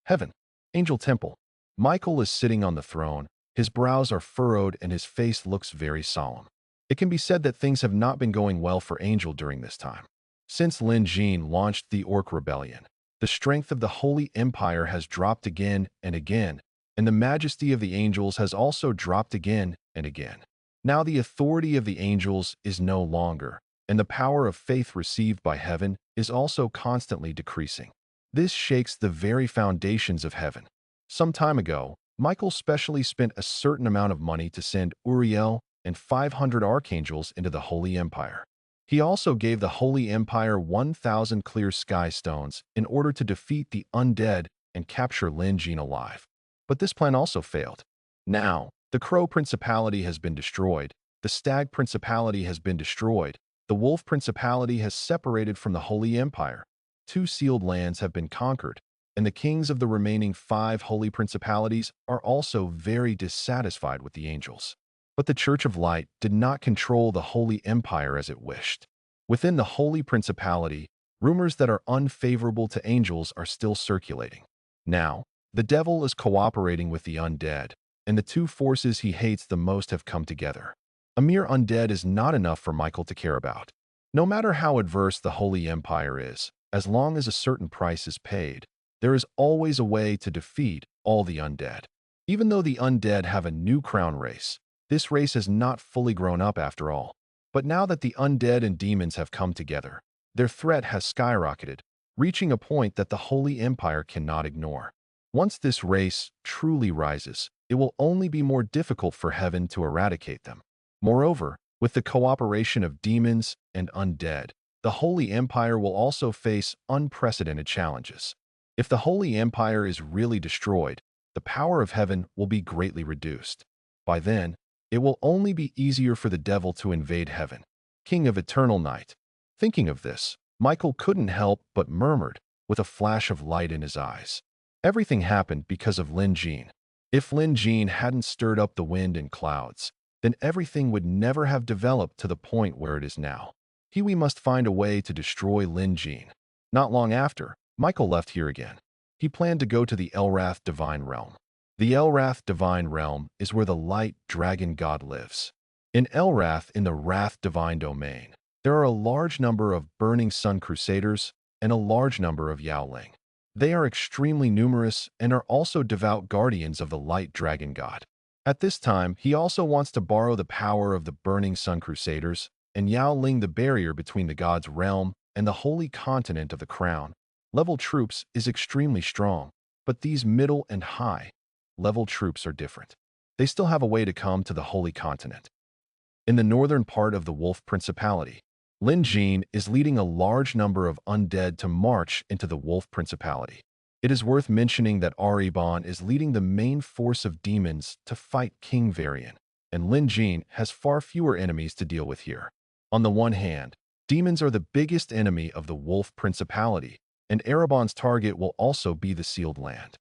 Heaven. Angel Temple. Michael is sitting on the throne, his brows are furrowed and his face looks very solemn. It can be said that things have not been going well for Angel during this time. Since Lin Jin launched the Orc Rebellion, the strength of the Holy Empire has dropped again and again, and the majesty of the angels has also dropped again and again. Now the authority of the angels is no longer, and the power of faith received by heaven is also constantly decreasing. This shakes the very foundations of heaven. Some time ago, Michael specially spent a certain amount of money to send Uriel and 500 archangels into the Holy Empire. He also gave the Holy Empire 1,000 clear sky stones in order to defeat the undead and capture Lin Jin alive. But this plan also failed. Now, the Crow Principality has been destroyed, the Stag Principality has been destroyed, the Wolf Principality has separated from the Holy Empire, 2 sealed lands have been conquered, and the kings of the remaining 5 holy principalities are also very dissatisfied with the angels. But the Church of Light did not control the Holy Empire as it wished. Within the Holy Principality, rumors that are unfavorable to angels are still circulating. Now, the devil is cooperating with the undead, and the 2 forces he hates the most have come together. A mere undead is not enough for Michael to care about. No matter how adverse the Holy Empire is, as long as a certain price is paid, there is always a way to defeat all the undead. Even though the undead have a new crown race, this race has not fully grown up after all. But now that the undead and demons have come together, their threat has skyrocketed, reaching a point that the Holy Empire cannot ignore. Once this race truly rises, it will only be more difficult for heaven to eradicate them. Moreover, with the cooperation of demons and undead, the Holy Empire will also face unprecedented challenges. If the Holy Empire is really destroyed, the power of heaven will be greatly reduced. By then, it will only be easier for the devil to invade heaven, King of Eternal Night. Thinking of this, Michael couldn't help but murmured, with a flash of light in his eyes. Everything happened because of Lin Jin. If Lin Jin hadn't stirred up the wind and clouds, then everything would never have developed to the point where it is now. We must find a way to destroy Lin Jin. Not long after, Michael left here again. He planned to go to the Elrath Divine Realm. The Elrath Divine Realm is where the Light Dragon God lives. In Elrath, in the Wrath Divine Domain, there are a large number of Burning Sun Crusaders and a large number of Yaoling. They are extremely numerous and are also devout guardians of the Light Dragon God. At this time, he also wants to borrow the power of the Burning Sun Crusaders and Yaoling, the barrier between the God's realm and the holy continent of the Crown. Level troops is extremely strong, but these middle and high-level troops are different. They still have a way to come to the Holy Continent. In the northern part of the Wolf Principality, Lin Jin is leading a large number of undead to march into the Wolf Principality. It is worth mentioning that Reborn is leading the main force of demons to fight King Varian, and Lin Jin has far fewer enemies to deal with here. On the one hand, demons are the biggest enemy of the Wolf Principality, and Reborn's target will also be the Sealed Land.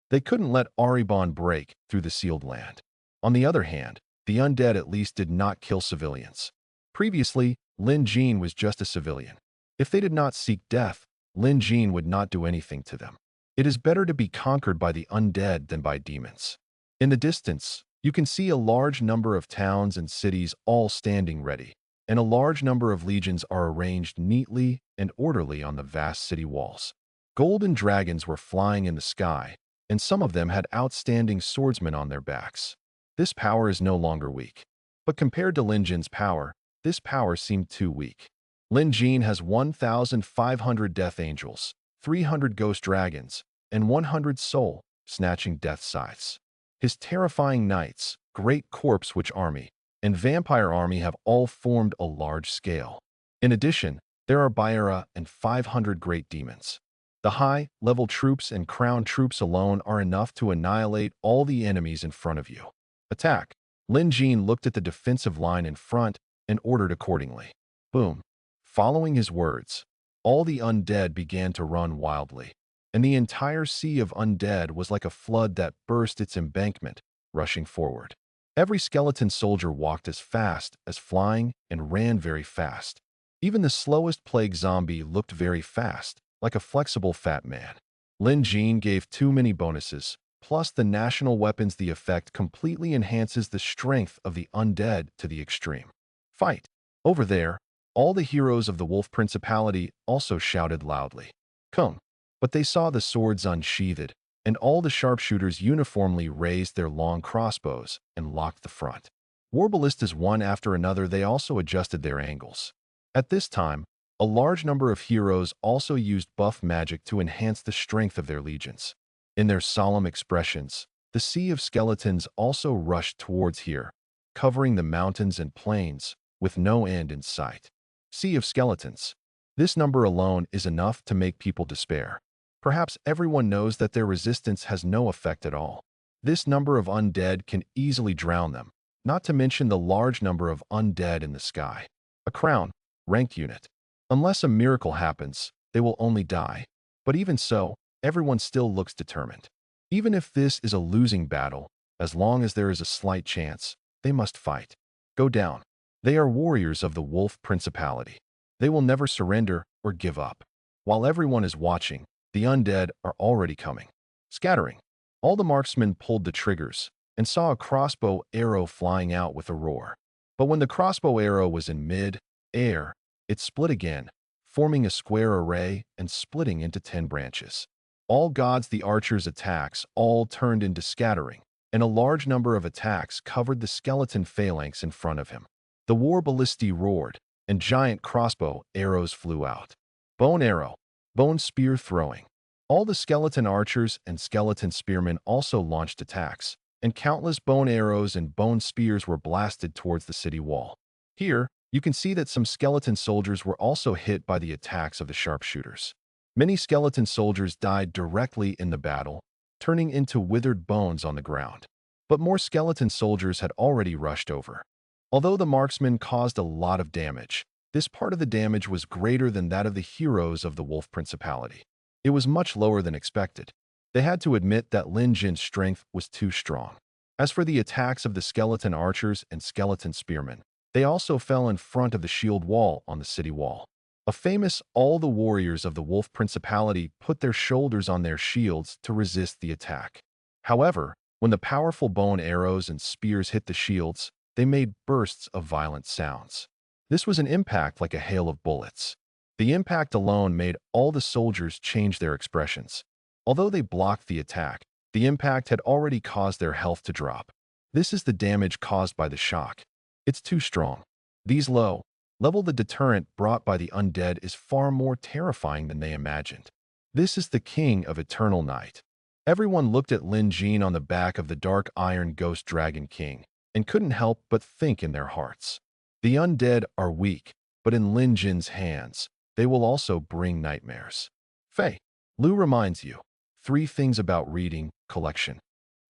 They couldn't let Reborn break through the Sealed Land. On the other hand, the undead at least did not kill civilians. Previously, Lin Jin was just a civilian. If they did not seek death, Lin Jin would not do anything to them. It is better to be conquered by the undead than by demons. In the distance, you can see a large number of towns and cities all standing ready, and a large number of legions are arranged neatly and orderly on the vast city walls. Golden dragons were flying in the sky, and some of them had outstanding swordsmen on their backs. This power is no longer weak. But compared to Lin Jin's power, this power seemed too weak. Lin Jin has 1,500 death angels, 300 ghost dragons, and 100 soul-snatching death scythes. His terrifying knights, great corpse-witch army, and vampire army have all formed a large scale. In addition, there are Baira and 500 great demons. The high-level troops and crown troops alone are enough to annihilate all the enemies in front of you. Attack! Lin Jin looked at the defensive line in front and ordered accordingly. Boom! Following his words, all the undead began to run wildly, and the entire sea of undead was like a flood that burst its embankment, rushing forward. Every skeleton soldier walked as fast as flying and ran very fast. Even the slowest plague zombie looked very fast, like a flexible fat man. Lin Jin gave too many bonuses, plus the national weapons. The effect completely enhances the strength of the undead to the extreme. Fight! Over there, all the heroes of the Wolf Principality also shouted loudly. Come! But they saw the swords unsheathed, and all the sharpshooters uniformly raised their long crossbows and locked the front. War ballistas one after another, they also adjusted their angles. At this time, a large number of heroes also used buff magic to enhance the strength of their legions. In their solemn expressions, the sea of skeletons also rushed towards here, covering the mountains and plains, with no end in sight. Sea of skeletons. This number alone is enough to make people despair. Perhaps everyone knows that their resistance has no effect at all. This number of undead can easily drown them, not to mention the large number of undead in the sky. A crown, ranked unit. Unless a miracle happens, they will only die. But even so, everyone still looks determined. Even if this is a losing battle, as long as there is a slight chance, they must fight. Go down. They are warriors of the Wolf Principality. They will never surrender or give up. While everyone is watching, the undead are already coming. Scattering. All the marksmen pulled the triggers and saw a crossbow arrow flying out with a roar. But when the crossbow arrow was in mid-air, it split again, forming a square array and splitting into 10 branches. All gods, the archers' attacks all turned into scattering, and a large number of attacks covered the skeleton phalanx in front of him. The war ballistae roared, and giant crossbow arrows flew out. Bone arrow, bone spear throwing. All the skeleton archers and skeleton spearmen also launched attacks, and countless bone arrows and bone spears were blasted towards the city wall. Here, you can see that some skeleton soldiers were also hit by the attacks of the sharpshooters. Many skeleton soldiers died directly in the battle, turning into withered bones on the ground. But more skeleton soldiers had already rushed over. Although the marksmen caused a lot of damage, this part of the damage was greater than that of the heroes of the Wolf Principality. It was much lower than expected. They had to admit that Lin Jin's strength was too strong. As for the attacks of the skeleton archers and skeleton spearmen, they also fell in front of the shield wall on the city wall. All the warriors of the Wolf Principality put their shoulders on their shields to resist the attack. However, when the powerful bone arrows and spears hit the shields, they made bursts of violent sounds. This was an impact like a hail of bullets. The impact alone made all the soldiers change their expressions. Although they blocked the attack, the impact had already caused their health to drop. This is the damage caused by the shock. It's too strong. These low-level the deterrent brought by the undead is far more terrifying than they imagined. This is the king of eternal night. Everyone looked at Lin Jin on the back of the dark iron ghost dragon king, and couldn't help but think in their hearts. The undead are weak, but in Lin Jin's hands, they will also bring nightmares. Fei Lu reminds you 3 things about reading collection.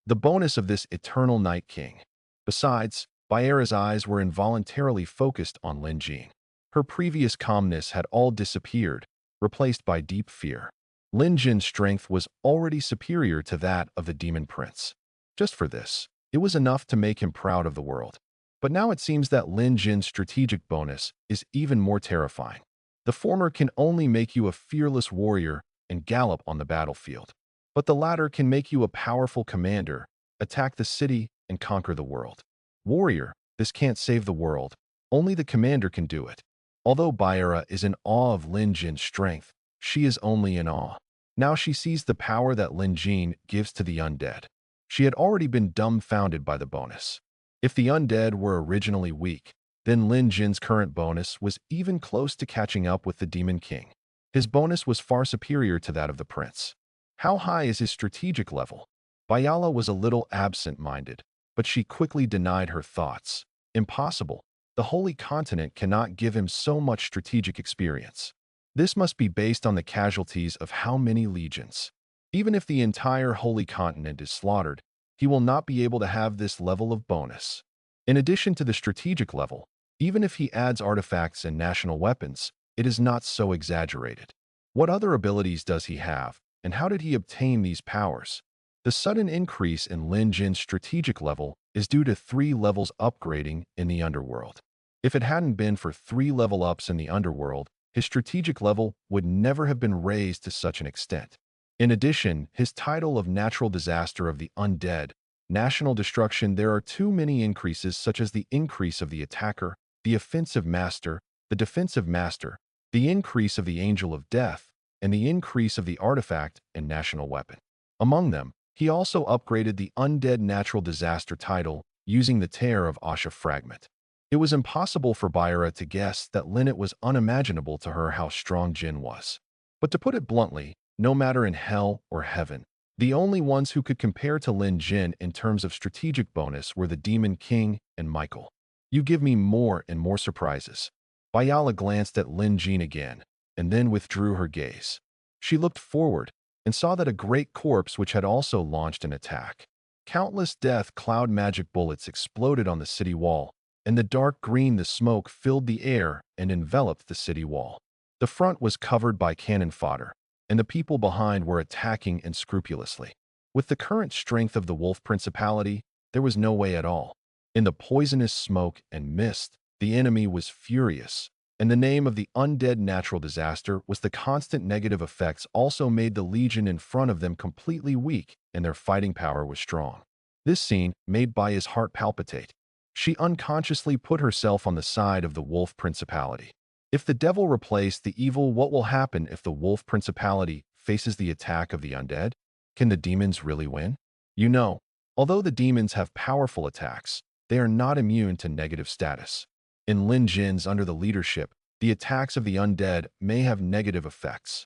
The bonus of this Eternal Night King. Besides, Baira's eyes were involuntarily focused on Lin Jin. Her previous calmness had all disappeared, replaced by deep fear. Lin Jin's strength was already superior to that of the Demon Prince. Just for this, it was enough to make him proud of the world. But now it seems that Lin Jin's strategic bonus is even more terrifying. The former can only make you a fearless warrior and gallop on the battlefield. But the latter can make you a powerful commander, attack the city, and conquer the world. Warrior, this can't save the world. Only the commander can do it. Although Bayara is in awe of Lin Jin's strength, she is only in awe. Now she sees the power that Lin Jin gives to the undead. She had already been dumbfounded by the bonus. If the undead were originally weak, then Lin Jin's current bonus was even close to catching up with the Demon King. His bonus was far superior to that of the prince. How high is his strategic level? Bayala was a little absent-minded, but she quickly denied her thoughts. Impossible. The Holy Continent cannot give him so much strategic experience. This must be based on the casualties of how many legions. Even if the entire Holy Continent is slaughtered, he will not be able to have this level of bonus. In addition to the strategic level, even if he adds artifacts and national weapons, it is not so exaggerated. What other abilities does he have, and how did he obtain these powers? The sudden increase in Lin Jin's strategic level is due to 3 levels upgrading in the underworld. If it hadn't been for 3 level ups in the underworld, his strategic level would never have been raised to such an extent. In addition, his title of Natural Disaster of the Undead, National Destruction, there are too many increases such as the increase of the Attacker, the Offensive Master, the Defensive Master, the increase of the Angel of Death, and the increase of the Artifact and National Weapon. Among them, he also upgraded the Undead Natural Disaster title using the Tear of Asha Fragment. It was impossible for Bayara to guess that Lin. It was unimaginable to her how strong Jin was. But to put it bluntly, no matter in hell or heaven, the only ones who could compare to Lin Jin in terms of strategic bonus were the Demon King and Michael. You give me more and more surprises. Bayala glanced at Lin Jin again, and then withdrew her gaze. She looked forward and saw that a great corpse which had also launched an attack. Countless death cloud magic bullets exploded on the city wall, and the dark green the smoke filled the air and enveloped the city wall. The front was covered by cannon fodder, and the people behind were attacking unscrupulously. With the current strength of the Wolf Principality, there was no way at all. In the poisonous smoke and mist, the enemy was furious, and the name of the Undead Natural Disaster was the constant negative effects also made the legion in front of them completely weak, and their fighting power was strong. This scene made Baya's heart palpitate. She unconsciously put herself on the side of the Wolf Principality. If the devil replaced the evil, what will happen if the Wolf Principality faces the attack of the undead? Can the demons really win? You know, although the demons have powerful attacks, they are not immune to negative status. In Lin Jin's under the leadership, the attacks of the undead may have negative effects.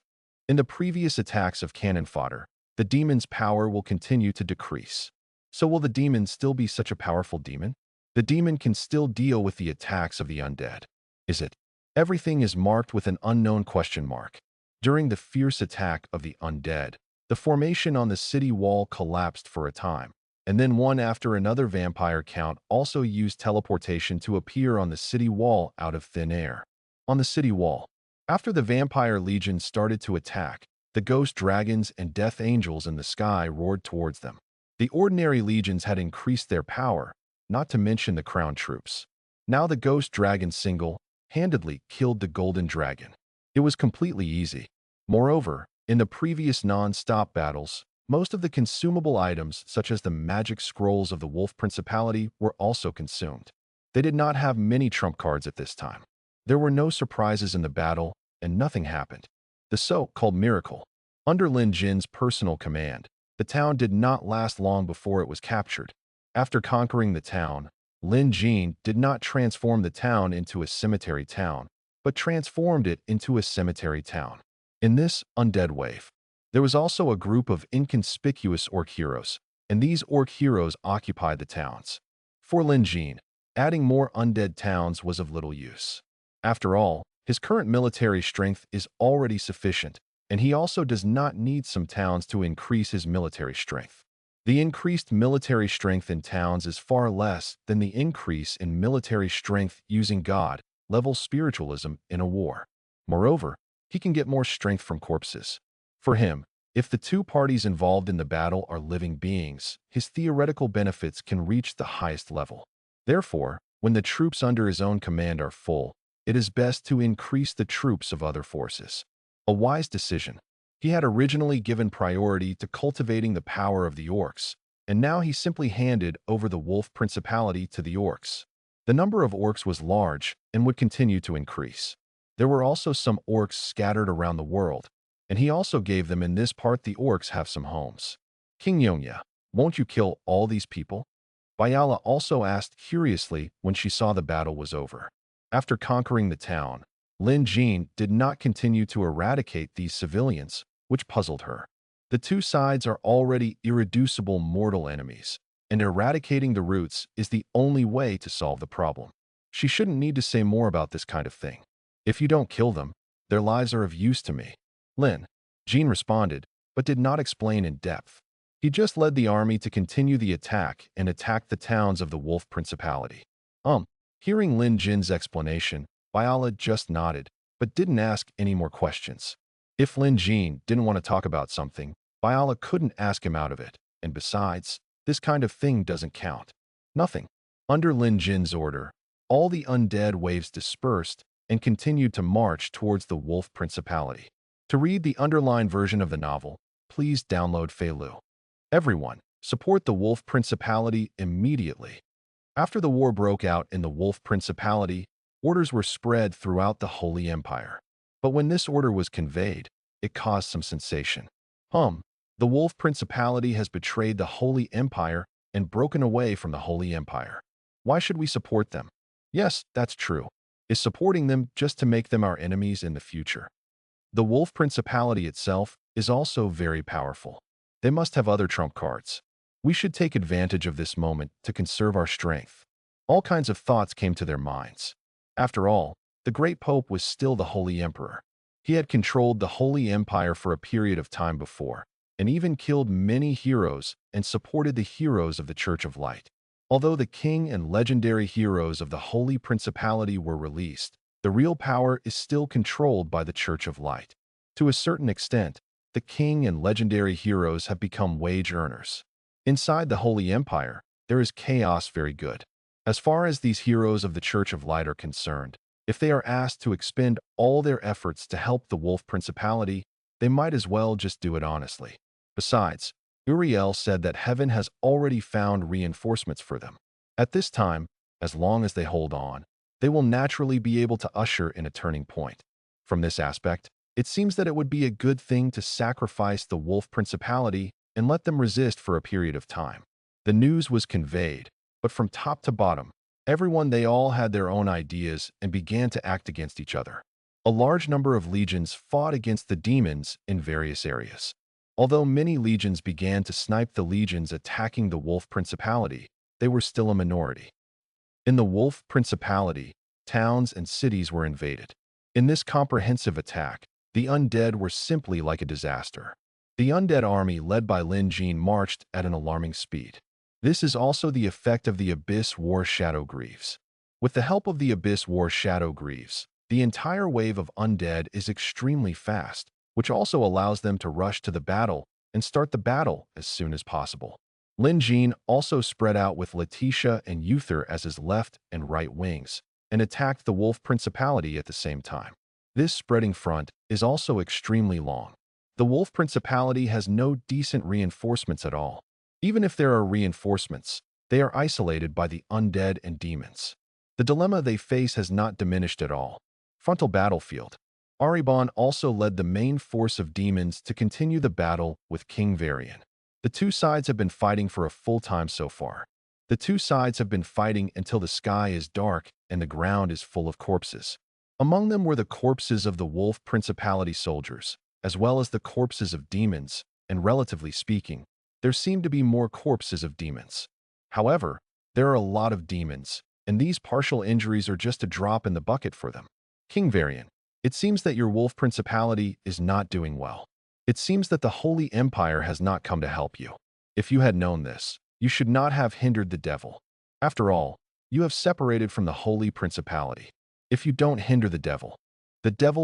In the previous attacks of cannon fodder, the demon's power will continue to decrease. So will the demon still be such a powerful demon? The demon can still deal with the attacks of the undead. Is it? Everything is marked with an unknown question mark. During the fierce attack of the undead, the formation on the city wall collapsed for a time, and then one after another vampire count also used teleportation to appear on the city wall out of thin air. On the city wall, after the vampire legion started to attack, the ghost dragons and death angels in the sky roared towards them. The ordinary legions had increased their power, not to mention the crown troops. Now the ghost dragon single-handedly killed the golden dragon. It was completely easy. Moreover, in the previous non-stop battles, most of the consumable items, such as the magic scrolls of the Wolf Principality, were also consumed. They did not have many trump cards at this time. There were no surprises in the battle, and nothing happened. The so-called miracle. Under Lin Jin's personal command, the town did not last long before it was captured. After conquering the town, Lin Jin did not transform the town into a cemetery town, but transformed it into a cemetery town. In this undead wave, there was also a group of inconspicuous orc heroes, and these orc heroes occupied the towns. For Lin Jin, adding more undead towns was of little use. After all, his current military strength is already sufficient, and he also does not need some towns to increase his military strength. The increased military strength in towns is far less than the increase in military strength using God-level spiritualism in a war. Moreover, he can get more strength from corpses. For him, if the two parties involved in the battle are living beings, his theoretical benefits can reach the highest level. Therefore, when the troops under his own command are full, it is best to increase the troops of other forces. A wise decision. He had originally given priority to cultivating the power of the orcs, and now he simply handed over the wolf principality to the orcs. The number of orcs was large and would continue to increase. There were also some orcs scattered around the world, and he also gave them in this part the orcs have some homes. King Yonya, won't you kill all these people? Bayala also asked curiously when she saw the battle was over. After conquering the town, Lin Jin did not continue to eradicate these civilians, which puzzled her. The two sides are already irreducible mortal enemies, and eradicating the roots is the only way to solve the problem. She shouldn't need to say more about this kind of thing. If you don't kill them, their lives are of use to me. Lin Jin responded, but did not explain in depth. He just led the army to continue the attack and attack the towns of the Wolf Principality. Hearing Lin Jin's explanation, Bayala just nodded, but didn't ask any more questions. If Lin Jin didn't want to talk about something, Bayala couldn't ask him out of it, and besides, this kind of thing doesn't count. Nothing. Under Lin Jin's order, all the undead waves dispersed and continued to march towards the Wolf Principality. To read the underlined version of the novel, please download Feilu. Everyone, support the Wolf Principality immediately. After the war broke out in the Wolf Principality, orders were spread throughout the Holy Empire. But when this order was conveyed, it caused some sensation. The Wolf Principality has betrayed the Holy Empire and broken away from the Holy Empire. Why should we support them? Yes, that's true. Is supporting them just to make them our enemies in the future? The Wolf Principality itself is also very powerful. They must have other trump cards. We should take advantage of this moment to conserve our strength. All kinds of thoughts came to their minds. After all, the great Pope was still the Holy Emperor. He had controlled the Holy Empire for a period of time before, and even killed many heroes and supported the heroes of the Church of Light. Although the king and legendary heroes of the Holy Principality were released, the real power is still controlled by the Church of Light. To a certain extent, the king and legendary heroes have become wage earners. Inside the Holy Empire, there is chaos very good. As far as these heroes of the Church of Light are concerned, if they are asked to expend all their efforts to help the Wolf Principality, they might as well just do it honestly. Besides, Uriel said that heaven has already found reinforcements for them. At this time, as long as they hold on, they will naturally be able to usher in a turning point. From this aspect, it seems that it would be a good thing to sacrifice the Wolf Principality and let them resist for a period of time. The news was conveyed, but from top to bottom, they all had their own ideas and began to act against each other. A large number of legions fought against the demons in various areas. Although many legions began to snipe the legions attacking the Wolf Principality, they were still a minority. In the Wolf Principality, towns and cities were invaded. In this comprehensive attack, the undead were simply like a disaster. The undead army led by Lin Jin marched at an alarming speed. This is also the effect of the Abyss War Shadow Greaves. With the help of the Abyss War Shadow Greaves, the entire wave of undead is extremely fast, which also allows them to rush to the battle and start the battle as soon as possible. Lin Jin also spread out with Letitia and Uther as his left and right wings, and attacked the Wolf Principality at the same time. This spreading front is also extremely long. The Wolf Principality has no decent reinforcements at all. Even if there are reinforcements, they are isolated by the undead and demons. The dilemma they face has not diminished at all. Frontal battlefield. Aribon also led the main force of demons to continue the battle with King Varian. The two sides have been fighting for a full time so far. The two sides have been fighting until the sky is dark and the ground is full of corpses. Among them were the corpses of the Wolf Principality soldiers, as well as the corpses of demons, and relatively speaking, there seem to be more corpses of demons. However, there are a lot of demons, and these partial injuries are just a drop in the bucket for them. King Varian, it seems that your Wolf Principality is not doing well. It seems that the Holy Empire has not come to help you. If you had known this, you should not have hindered the devil. After all, you have separated from the Holy Principality. If you don't hinder the devil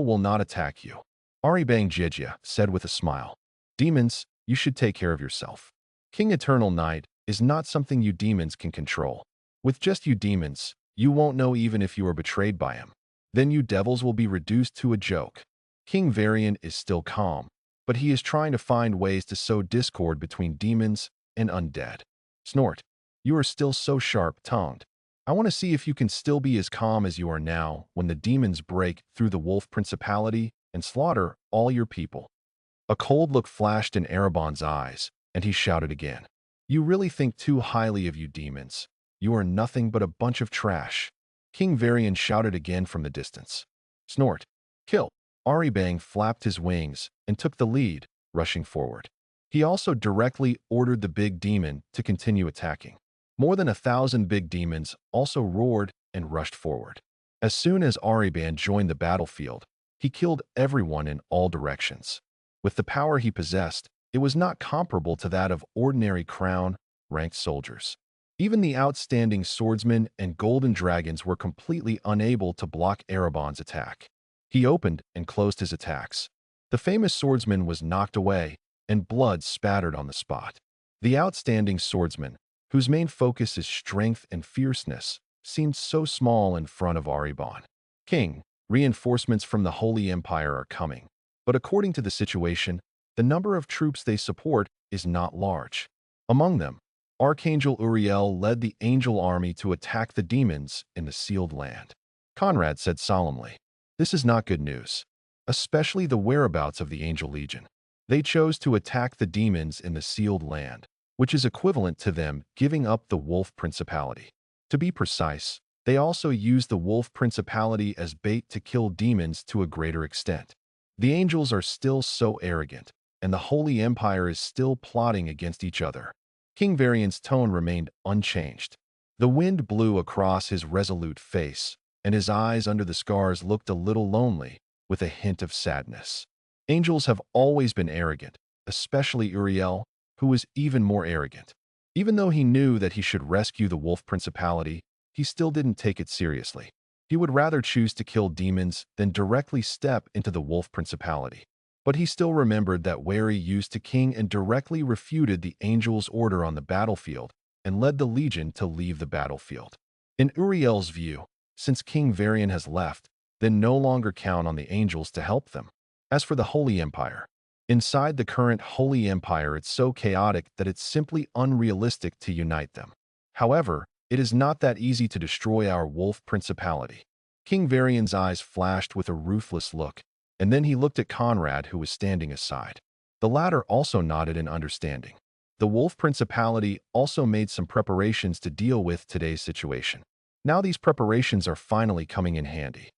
will not attack you. Aribang Jijia said with a smile. Demons, you should take care of yourself. King Eternal Knight is not something you demons can control. With just you demons, you won't know even if you are betrayed by him. then you devils will be reduced to a joke. King Varian is still calm, but he is trying to find ways to sow discord between demons and undead. Snort, you are still so sharp-tongued. I want to see if you can still be as calm as you are now when the demons break through the wolf principality and slaughter all your people. A cold look flashed in Erebon's eyes, and he shouted again. You really think too highly of you demons. You are nothing but a bunch of trash. King Varian shouted again from the distance. Snort, kill. Aribang flapped his wings and took the lead, rushing forward. He also directly ordered the big demon to continue attacking. More than 1,000 big demons also roared and rushed forward. As soon as Aribang joined the battlefield, he killed everyone in all directions. With the power he possessed, it was not comparable to that of ordinary crown-ranked soldiers. Even the outstanding swordsmen and golden dragons were completely unable to block Erebon's attack. He opened and closed his attacks. The famous swordsman was knocked away, and blood spattered on the spot. The outstanding swordsman, whose main focus is strength and fierceness, seemed so small in front of Aribang. King, reinforcements from the Holy Empire are coming, but according to the situation, the number of troops they support is not large. Among them, Archangel Uriel led the angel army to attack the demons in the sealed land. Conrad said solemnly, "This is not good news, especially the whereabouts of the angel legion. They chose to attack the demons in the sealed land, which is equivalent to them giving up the wolf principality. To be precise, they also used the wolf principality as bait to kill demons to a greater extent. The angels are still so arrogant, and the Holy Empire is still plotting against each other." King Varian's tone remained unchanged. The wind blew across his resolute face, and his eyes under the scars looked a little lonely, with a hint of sadness. Angels have always been arrogant, especially Uriel, who was even more arrogant. Even though he knew that he should rescue the wolf principality, he still didn't take it seriously. He would rather choose to kill demons than directly step into the wolf principality. But he still remembered that Wary used to king and directly refuted the angel's order on the battlefield and led the legion to leave the battlefield. In Uriel's view, since King Varian has left, then no longer count on the angels to help them. As for the Holy Empire, inside the current Holy Empire it's so chaotic that it's simply unrealistic to unite them. However, it is not that easy to destroy our wolf principality. King Varian's eyes flashed with a ruthless look, and then he looked at Conrad, who was standing aside. The latter also nodded in understanding. The wolf principality also made some preparations to deal with today's situation. Now these preparations are finally coming in handy.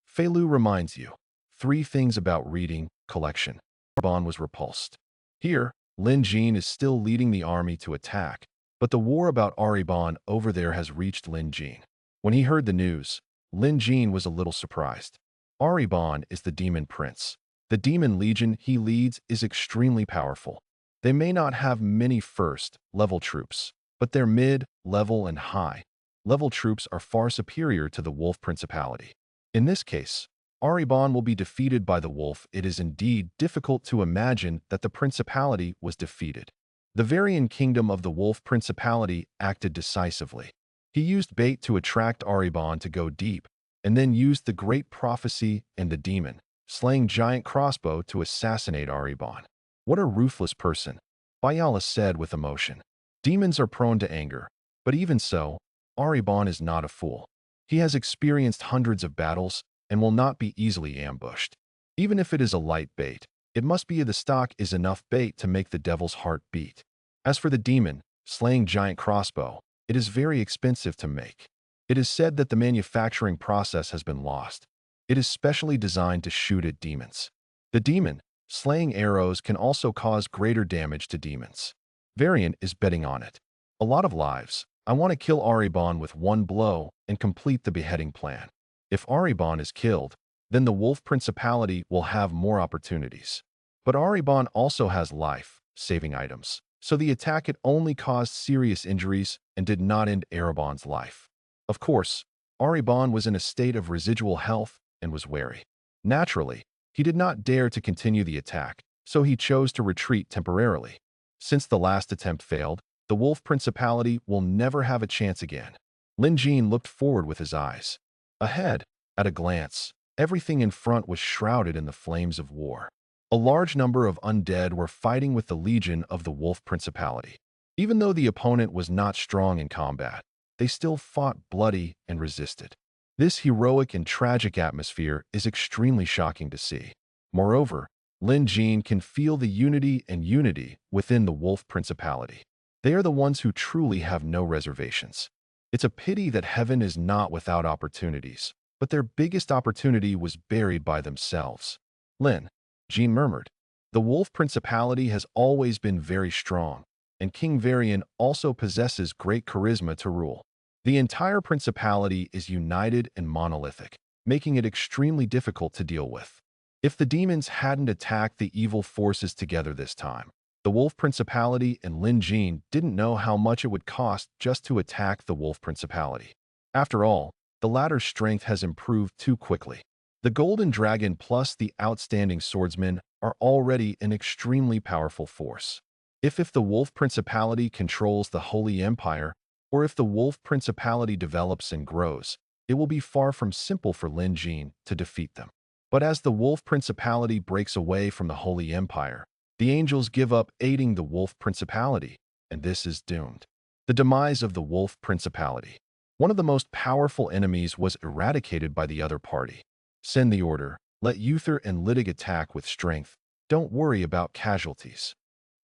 Feilu reminds you, 3 things about reading, collection. Aribang was repulsed. Here, Lin Jin is still leading the army to attack, but the war about Aribang over there has reached Lin Jin. When he heard the news, Lin Jin was a little surprised. Aribang is the demon prince. The demon legion he leads is extremely powerful. They may not have many first-level troops, but their mid-level and high-level troops are far superior to the wolf principality. In this case, Aribang will be defeated by the wolf. It is indeed difficult to imagine that the principality was defeated. The Varian kingdom of the wolf principality acted decisively. He used bait to attract Aribang to go deep, and then used the great prophecy and the demon, slaying giant crossbow to assassinate Aribang. What a ruthless person, Bayala said with emotion. Demons are prone to anger, but even so, Aribang is not a fool. He has experienced hundreds of battles and will not be easily ambushed. Even if it is a light bait, it must be the stock is enough bait to make the devil's heart beat. As for the demon, slaying giant crossbow, it is very expensive to make. It is said that the manufacturing process has been lost. It is specially designed to shoot at demons. The demon, slaying arrows can also cause greater damage to demons. Varian is betting on it. A lot of lives. I want to kill Aribang with one blow and complete the beheading plan. If Aribang is killed, then the wolf principality will have more opportunities. But Aribang also has life-saving items, so the attack had only caused serious injuries and did not end Aribang's life. Of course, Aribang was in a state of residual health and was wary. Naturally, he did not dare to continue the attack, so he chose to retreat temporarily. Since the last attempt failed, the wolf principality will never have a chance again. Lin Jin looked forward with his eyes. Ahead, At a glance, everything in front was shrouded in the flames of war. A large number of undead were fighting with the legion of the Wolf Principality. Even though the opponent was not strong in combat, they still fought bloody and resisted. This heroic and tragic atmosphere is extremely shocking to see. Moreover, Lin Jin can feel the unity within the Wolf Principality. They are the ones who truly have no reservations. It's a pity that heaven is not without opportunities, but their biggest opportunity was buried by themselves. Lin Jin murmured, "The Wolf Principality has always been very strong, and King Varian also possesses great charisma to rule. The entire principality is united and monolithic, making it extremely difficult to deal with. If the demons hadn't attacked the evil forces together this time, the Wolf Principality and Lin Jin didn't know how much it would cost just to attack the Wolf Principality. After all, the latter's strength has improved too quickly. The Golden Dragon plus the outstanding swordsmen are already an extremely powerful force. If the Wolf Principality controls the Holy Empire, or if the Wolf Principality develops and grows, it will be far from simple for Lin Jin to defeat them. But as the Wolf Principality breaks away from the Holy Empire, the angels give up aiding the Wolf Principality, and this is doomed. The demise of the Wolf Principality. One of the most powerful enemies was eradicated by the other party. Send the order. Let Uther and Lydig attack with strength. Don't worry about casualties.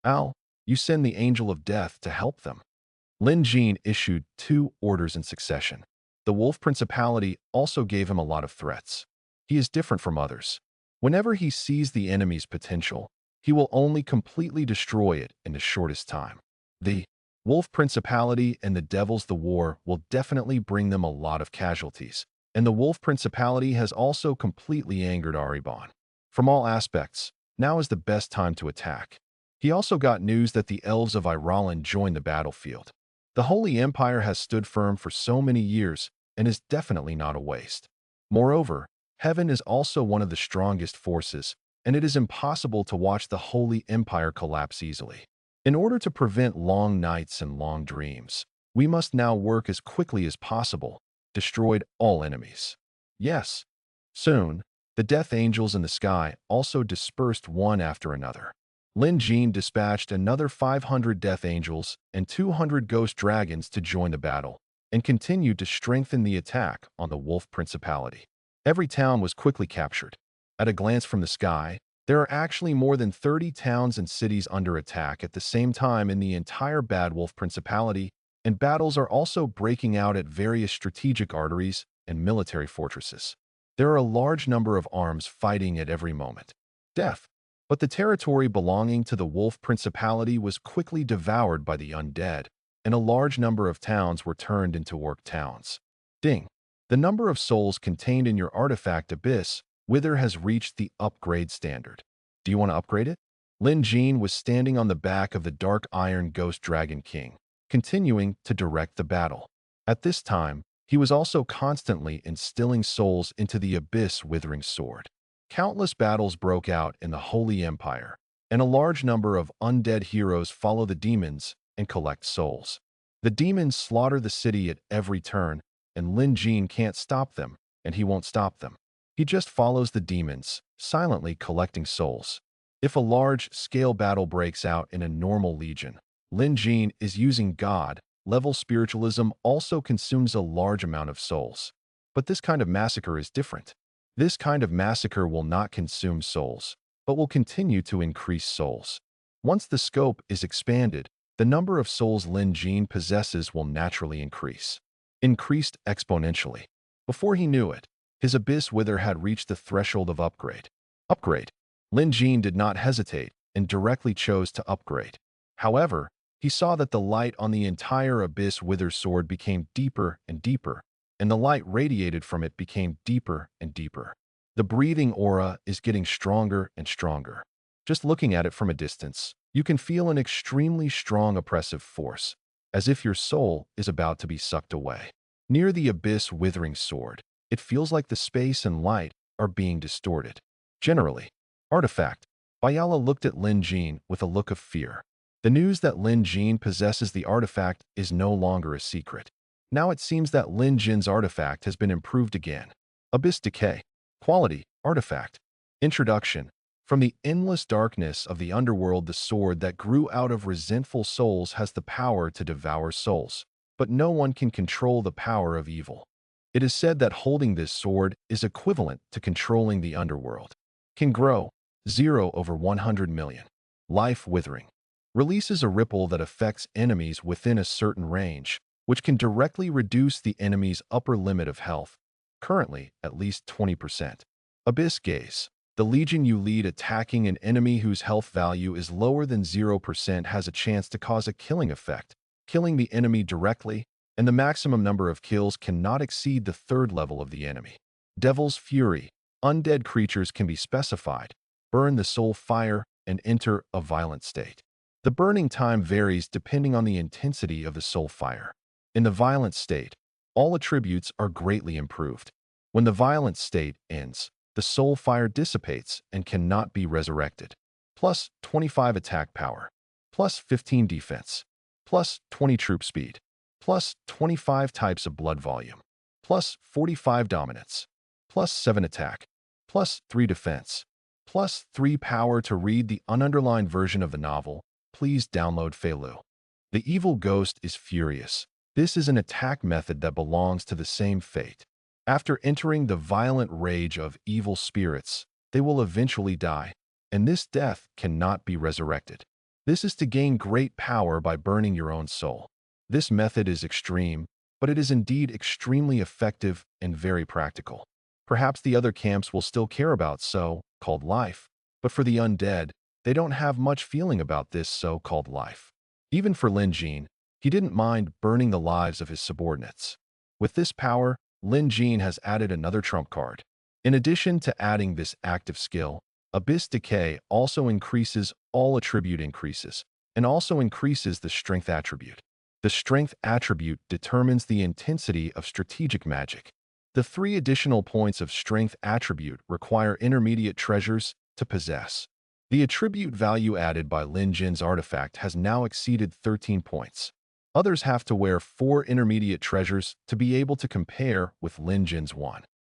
Al, you send the Angel of Death to help them." Lin Jin issued 2 orders in succession. The Wolf Principality also gave him a lot of threats. He is different from others. Whenever he sees the enemy's potential, he will only completely destroy it in the shortest time. The Wolf Principality and the Devils the War will definitely bring them a lot of casualties, and the Wolf Principality has also completely angered Aribon. From all aspects, now is the best time to attack. He also got news that the Elves of Irolan joined the battlefield. The Holy Empire has stood firm for so many years and is definitely not a waste. Moreover, heaven is also one of the strongest forces, and it is impossible to watch the Holy Empire collapse easily. In order to prevent long nights and long dreams, we must now work as quickly as possible, destroyed all enemies. Yes. Soon, the Death Angels in the sky also dispersed one after another. Lin Jin dispatched another 500 Death Angels and 200 Ghost Dragons to join the battle, and continued to strengthen the attack on the Wolf Principality. Every town was quickly captured. At a glance from the sky, there are actually more than 30 towns and cities under attack at the same time in the entire Bad Wolf Principality, and battles are also breaking out at various strategic arteries and military fortresses. There are a large number of arms fighting at every moment. Death. But the territory belonging to the Wolf Principality was quickly devoured by the undead, and a large number of towns were turned into orc towns. Ding. The number of souls contained in your artifact Abyss Wither has reached the upgrade standard. Do you want to upgrade it? Lin Jin was standing on the back of the Dark Iron Ghost Dragon King, continuing to direct the battle. At this time, he was also constantly instilling souls into the Abyss Withering Sword. Countless battles broke out in the Holy Empire, and a large number of undead heroes follow the demons and collect souls. The demons slaughter the city at every turn, and Lin Jin can't stop them, and he won't stop them. He just follows the demons, silently collecting souls. If a large-scale battle breaks out in a normal legion, Lin Jin is using God-level spiritualism also consumes a large amount of souls. But this kind of massacre is different. This kind of massacre will not consume souls, but will continue to increase souls. Once the scope is expanded, the number of souls Lin Jin possesses will naturally increase. Increased exponentially. Before he knew it, his Abyss Wither had reached the threshold of upgrade. Upgrade. Lin Jin did not hesitate and directly chose to upgrade. However, he saw that the light on the entire Abyss Wither sword became deeper and deeper, and the light radiated from it became deeper and deeper. The breathing aura is getting stronger and stronger. Just looking at it from a distance, you can feel an extremely strong oppressive force, as if your soul is about to be sucked away. Near the Abyss Withering Sword, it feels like the space and light are being distorted. Generally, artifact. Bayala looked at Lin Jin with a look of fear. The news that Lin Jin possesses the artifact is no longer a secret. Now it seems that Lin Jin's artifact has been improved again. Abyss Decay. Quality, Artifact. Introduction. From the endless darkness of the underworld, the sword that grew out of resentful souls has the power to devour souls. But no one can control the power of evil. It is said that holding this sword is equivalent to controlling the underworld. Can grow 0/100 million. Life Withering. Releases a ripple that affects enemies within a certain range, which can directly reduce the enemy's upper limit of health, currently at least 20%. Abyss Gaze. The legion you lead attacking an enemy whose health value is lower than 0% has a chance to cause a killing effect, killing the enemy directly, and the maximum number of kills cannot exceed the third level of the enemy. Devil's Fury. Undead creatures can be specified, burn the soul fire, and enter a violent state. The burning time varies depending on the intensity of the soul fire. In the violent state, all attributes are greatly improved. When the violent state ends, the soul fire dissipates and cannot be resurrected. Plus 25 attack power. Plus 15 defense. Plus 20 troop speed. Plus 25 types of blood volume. Plus 45 dominance. Plus 7 attack. Plus 3 defense. Plus 3 power to read the ununderlined version of the novel. Please download Feilu. The Evil Ghost is furious. This is an attack method that belongs to the same fate. After entering the violent rage of evil spirits, they will eventually die, and this death cannot be resurrected. This is to gain great power by burning your own soul. This method is extreme, but it is indeed extremely effective and very practical. Perhaps the other camps will still care about so-called life, but for the undead, they don't have much feeling about this so-called life. Even for Lin Jin, he didn't mind burning the lives of his subordinates. With this power, Lin Jin has added another trump card. In addition to adding this active skill, Abyss Decay also increases all attribute increases, and also increases the strength attribute. The strength attribute determines the intensity of strategic magic. The 3 additional points of strength attribute require intermediate treasures to possess. The attribute value added by Lin Jin's artifact has now exceeded 13 points. Others have to wear 4 intermediate treasures to be able to compare with Lin Jin's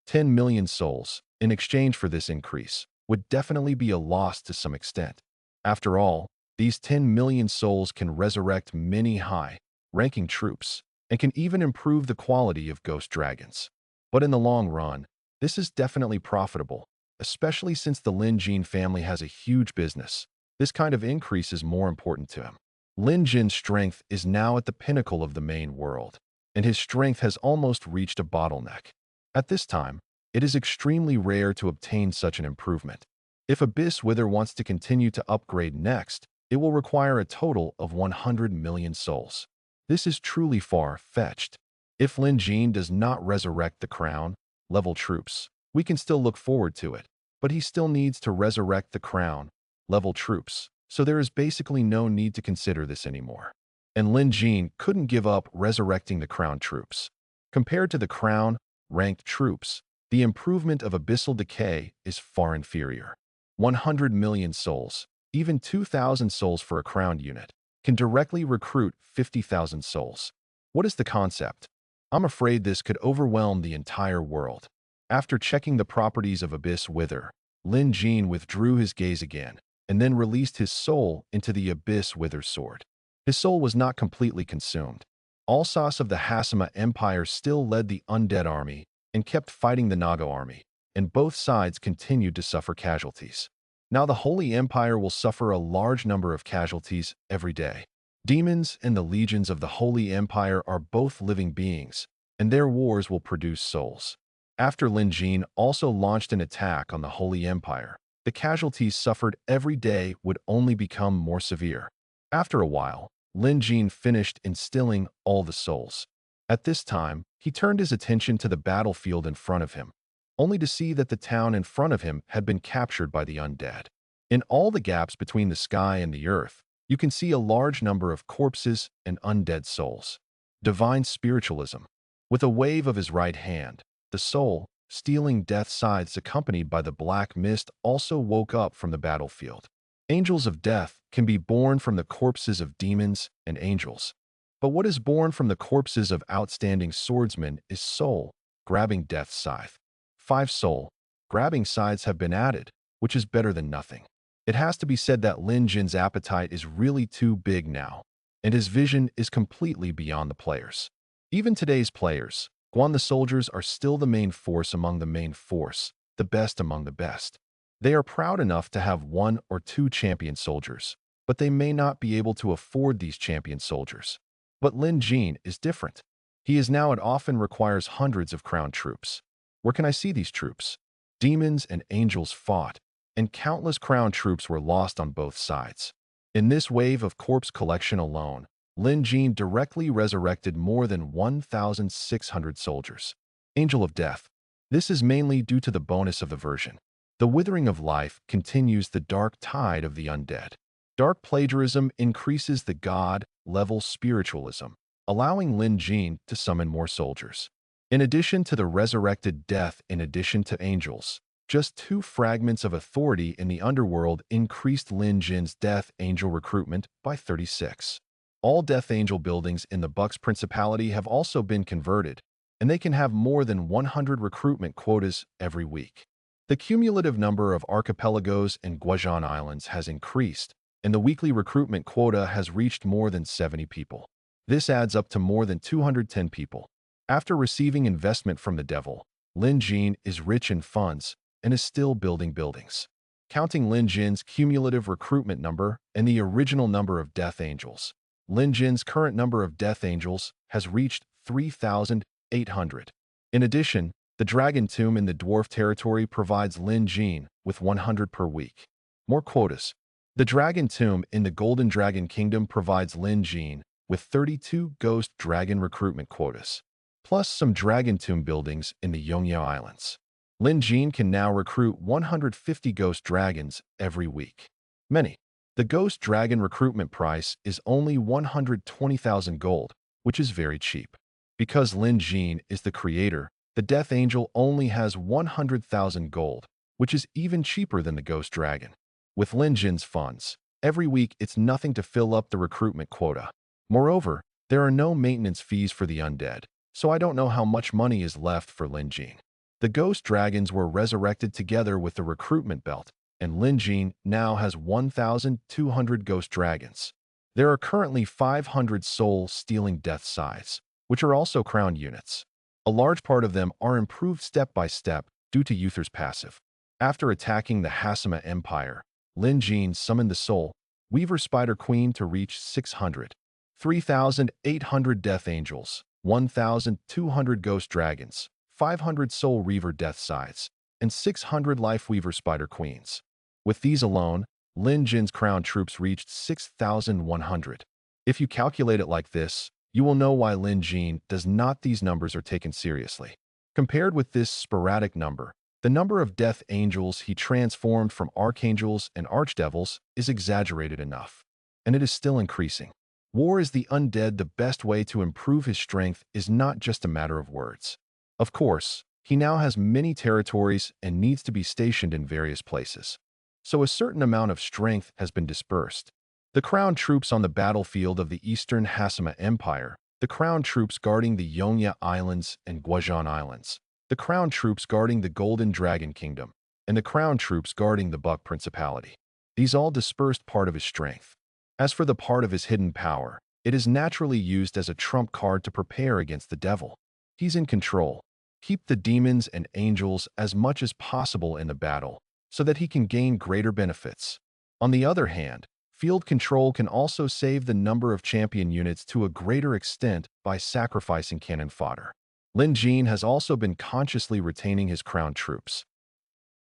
10 million souls, in exchange for this increase, would definitely be a loss to some extent. After all, these 10 million souls can resurrect many high-ranking troops, and can even improve the quality of ghost dragons. But in the long run, this is definitely profitable, especially since the Lin Jin family has a huge business. This kind of increase is more important to him. Lin Jin's strength is now at the pinnacle of the main world, and his strength has almost reached a bottleneck. At this time, it is extremely rare to obtain such an improvement. If Abyss Wither wants to continue to upgrade next, it will require a total of 100 million souls. This is truly far-fetched. If Lin Jin does not resurrect the crown-level troops, we can still look forward to it, but he still needs to resurrect the crown-level troops. So there is basically no need to consider this anymore. And Lin Jin couldn't give up resurrecting the crown troops. Compared to the crown-ranked troops, the improvement of Abyssal Decay is far inferior. 100 million souls, even 2,000 souls for a crowned unit, can directly recruit 50,000 souls. What is the concept? I'm afraid this could overwhelm the entire world. After checking the properties of Abyss Wither, Lin Jin withdrew his gaze again, and then released his soul into the Abyss Wither sword. His soul was not completely consumed. Alsace of the Hasima Empire still led the undead army and kept fighting the Naga army, and both sides continued to suffer casualties. Now the Holy Empire will suffer a large number of casualties every day. Demons and the legions of the Holy Empire are both living beings, and their wars will produce souls. After Lin Jin also launched an attack on the Holy Empire, the casualties suffered every day would only become more severe. After a while, Lin Jin finished instilling all the souls. At this time, he turned his attention to the battlefield in front of him, only to see that the town in front of him had been captured by the undead. In all the gaps between the sky and the earth, you can see a large number of corpses and undead souls. Divine Spiritualism. With a wave of his right hand, the soul, stealing death scythes accompanied by the black mist, also woke up from the battlefield. Angels of death can be born from the corpses of demons and angels. But what is born from the corpses of outstanding swordsmen is soul, grabbing death's scythe. 5 soul, grabbing sides have been added, which is better than nothing. It has to be said that Lin Jin's appetite is really too big now, and his vision is completely beyond the players. Even today's players, Guan the soldiers are still the main force among the main force, the best among the best. They are proud enough to have 1 or 2 champion soldiers, but they may not be able to afford these champion soldiers. But Lin Jin is different. He is now it often requires hundreds of crown troops. Where can I see these troops? Demons and angels fought, and countless crown troops were lost on both sides. In this wave of corpse collection alone, Lin Jin directly resurrected more than 1,600 soldiers. Angel of Death. This is mainly due to the bonus of the version. The withering of life continues the dark tide of the undead. Dark plagiarism increases the god-level spiritualism, allowing Lin Jin to summon more soldiers. In addition to the resurrected death in addition to angels, just 2 fragments of authority in the underworld increased Lin Jin's Death Angel recruitment by 36. All Death Angel buildings in the Bucks Principality have also been converted, and they can have more than 100 recruitment quotas every week. The cumulative number of archipelagos and Guazhan Islands has increased, and the weekly recruitment quota has reached more than 70 people. This adds up to more than 210 people. After receiving investment from the devil, Lin Jin is rich in funds and is still building buildings. Counting Lin Jin's cumulative recruitment number and the original number of Death Angels, Lin Jin's current number of Death Angels has reached 3,800. In addition, the Dragon Tomb in the Dwarf Territory provides Lin Jin with 100 per week. More quotas. The Dragon Tomb in the Golden Dragon Kingdom provides Lin Jin with 32 Ghost Dragon recruitment quotas, plus some Dragon Tomb buildings in the Yongya Islands. Lin Jin can now recruit 150 Ghost Dragons every week. The Ghost Dragon recruitment price is only 120,000 gold, which is very cheap. Because Lin Jin is the creator, the Death Angel only has 100,000 gold, which is even cheaper than the Ghost Dragon. With Lin Jin's funds, every week it's nothing to fill up the recruitment quota. Moreover, there are no maintenance fees for the undead, so I don't know how much money is left for Lin Jin. The Ghost Dragons were resurrected together with the recruitment belt, and Lin Jin now has 1,200 Ghost Dragons. There are currently 500 soul-stealing death sides, which are also crown units. A large part of them are improved step by step due to Uther's passive. After attacking the Hasima Empire, Lin Jin summoned the Soul Weaver Spider Queen to reach 600. 3,800 Death Angels, 1,200 Ghost Dragons, 500 Soul Reaver Death Sides, and 600 Life Weaver Spider Queens. With these alone, Lin Jin's crown troops reached 6,100. If you calculate it like this, you will know why Lin Jin does not these numbers are taken seriously. Compared with this sporadic number, the number of Death Angels he transformed from Archangels and Archdevils is exaggerated enough, and it is still increasing. War is the undead. The best way to improve his strength is not just a matter of words. Of course, he now has many territories and needs to be stationed in various places. So a certain amount of strength has been dispersed. The crown troops on the battlefield of the Eastern Hasima Empire, the crown troops guarding the Yongya Islands and Guazhan Islands, the crown troops guarding the Golden Dragon Kingdom, and the crown troops guarding the Buck Principality. These all dispersed part of his strength. As for the part of his hidden power, it is naturally used as a trump card to prepare against the devil. He's in control. Keep the demons and angels as much as possible in the battle, so that he can gain greater benefits. On the other hand, field control can also save the number of champion units to a greater extent by sacrificing cannon fodder. Lin Jin has also been consciously retaining his crown troops.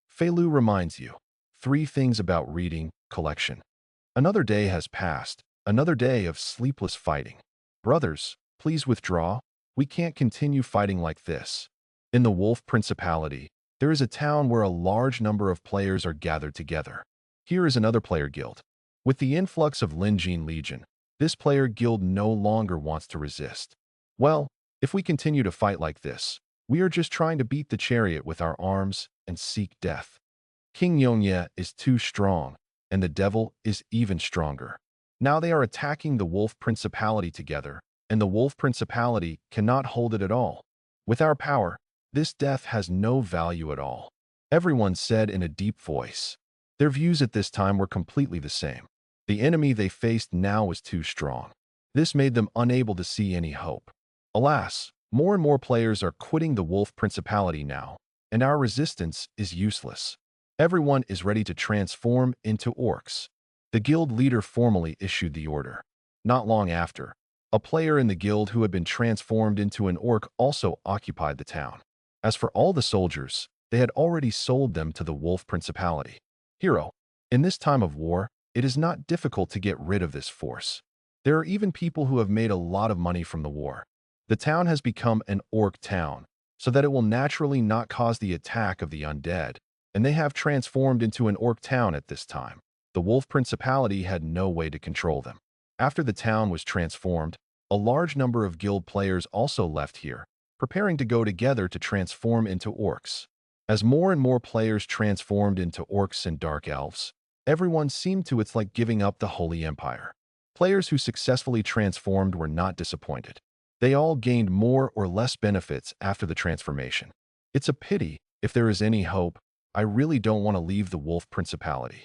Fei Lu reminds you. 3 things about reading collection. Another day has passed, another day of sleepless fighting. Brothers, please withdraw. We can't continue fighting like this. In the Wolf Principality, there is a town where a large number of players are gathered together. Here is another player guild. With the influx of Lin Jin Legion, this player guild no longer wants to resist. Well, if we continue to fight like this, we are just trying to beat the chariot with our arms and seek death. King Yongye is too strong, and the devil is even stronger. Now they are attacking the Wolf Principality together, and the Wolf Principality cannot hold it at all. With our power, This death has no value at all, everyone said in a deep voice. Their views at this time were completely the same. The enemy they faced now was too strong. This made them unable to see any hope. Alas, more and more players are quitting the Wolf Principality now, and our resistance is useless. Everyone is ready to transform into orcs. The guild leader formally issued the order. Not long after, a player in the guild who had been transformed into an orc also occupied the town. As for all the soldiers, they had already sold them to the Wolf Principality. Hero, in this time of war, it is not difficult to get rid of this force. There are even people who have made a lot of money from the war. The town has become an orc town, so that it will naturally not cause the attack of the undead, and they have transformed into an orc town at this time. The Wolf Principality had no way to control them. After the town was transformed, a large number of guild players also left here, preparing to go together to transform into orcs. As more and more players transformed into orcs and dark elves, everyone seemed to it's like giving up the Holy Empire. Players who successfully transformed were not disappointed. They all gained more or less benefits after the transformation. It's a pity, if there is any hope, I really don't want to leave the Wolf Principality.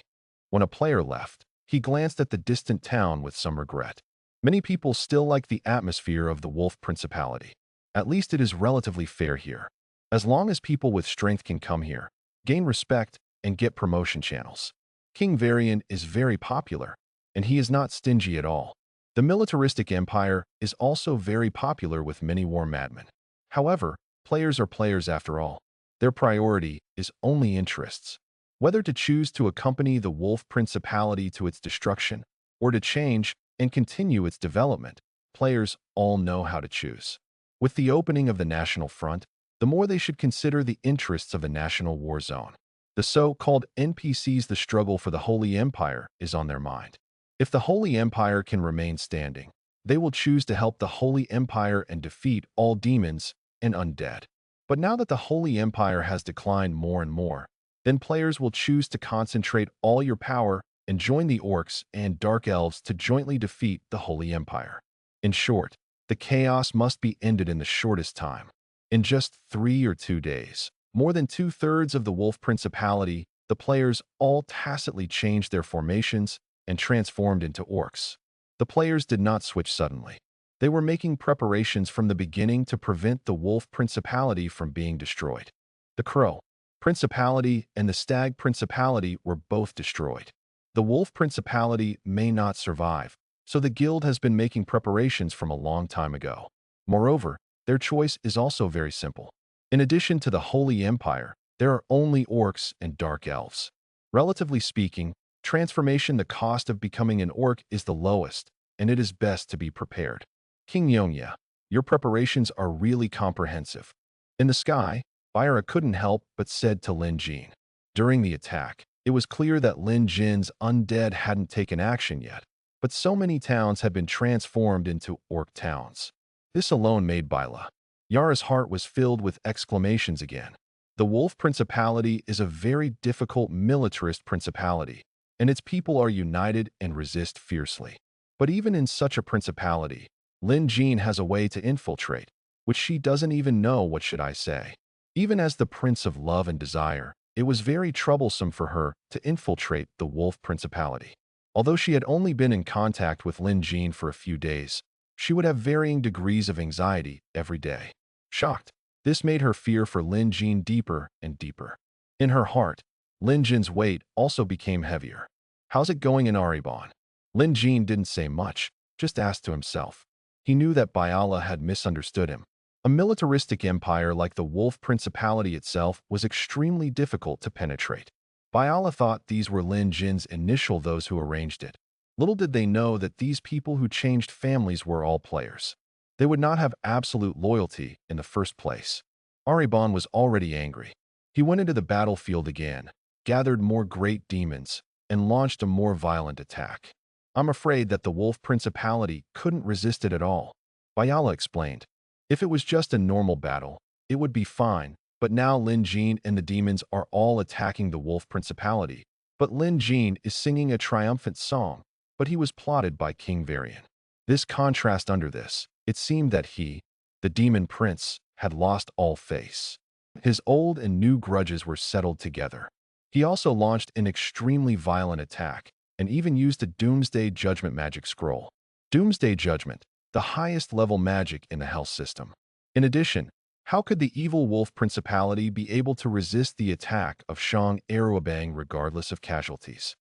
When a player left, he glanced at the distant town with some regret. Many people still like the atmosphere of the Wolf Principality. At least it is relatively fair here. As long as people with strength can come here, gain respect, and get promotion channels. King Varian is very popular, and he is not stingy at all. The militaristic empire is also very popular with many war madmen. However, players are players after all. Their priority is only interests. Whether to choose to accompany the Wolf Principality to its destruction, or to change and continue its development, players all know how to choose. With the opening of the National Front, the more they should consider the interests of the national war zone. The so-called NPCs, the struggle for the Holy Empire is on their mind. If the Holy Empire can remain standing, they will choose to help the Holy Empire and defeat all demons and undead. But now that the Holy Empire has declined more and more, then players will choose to concentrate all your power and join the orcs and dark elves to jointly defeat the Holy Empire. In short, the chaos must be ended in the shortest time. In just 3 or 2 days, more than 2/3 of the Wolf Principality, the players all tacitly changed their formations and transformed into orcs. The players did not switch suddenly. They were making preparations from the beginning to prevent the Wolf Principality from being destroyed. The Crow Principality and the Stag Principality were both destroyed. The Wolf Principality may not survive, so the guild has been making preparations from a long time ago. Moreover, their choice is also very simple. In addition to the Holy Empire, there are only orcs and dark elves. Relatively speaking, transformation, the cost of becoming an orc is the lowest, and it is best to be prepared. King Yongya, your preparations are really comprehensive. In the sky, Byra couldn't help but said to Lin Jin. During the attack, it was clear that Lin Jin's undead hadn't taken action yet, but so many towns had been transformed into orc towns. This alone made Byla. Yara's heart was filled with exclamations again. The Wolf Principality is a very difficult militarist principality, and its people are united and resist fiercely. But even in such a principality, Lin Jin has a way to infiltrate, which she doesn't even know. What should I say? Even as the Prince of Love and Desire, it was very troublesome for her to infiltrate the Wolf Principality. Although she had only been in contact with Lin Jin for a few days, she would have varying degrees of anxiety every day. Shocked, this made her fear for Lin Jin deeper and deeper. In her heart, Lin Jin's weight also became heavier. How's it going in Aribon? Lin Jin didn't say much, just asked to himself. He knew that Byala had misunderstood him. A militaristic empire like the Wolf Principality itself was extremely difficult to penetrate. Byala thought these were Lin Jin's initial, those who arranged it. Little did they know that these people who changed families were all players. They would not have absolute loyalty in the first place. Aribon was already angry. He went into the battlefield again, gathered more great demons, and launched a more violent attack. I'm afraid that the Wolf Principality couldn't resist it at all. Byala explained. If it was just a normal battle, it would be fine, but now Lin Jin and the demons are all attacking the Wolf Principality. But Lin Jin is singing a triumphant song, but he was plotted by King Varian. This contrast under this, it seemed that he, the demon prince, had lost all face. His old and new grudges were settled together. He also launched an extremely violent attack and even used a Doomsday Judgment magic scroll. Doomsday Judgment, the highest level magic in the Hell system. In addition, how could the evil wolf principality be able to resist the attack of Shang Aruabang regardless of casualties?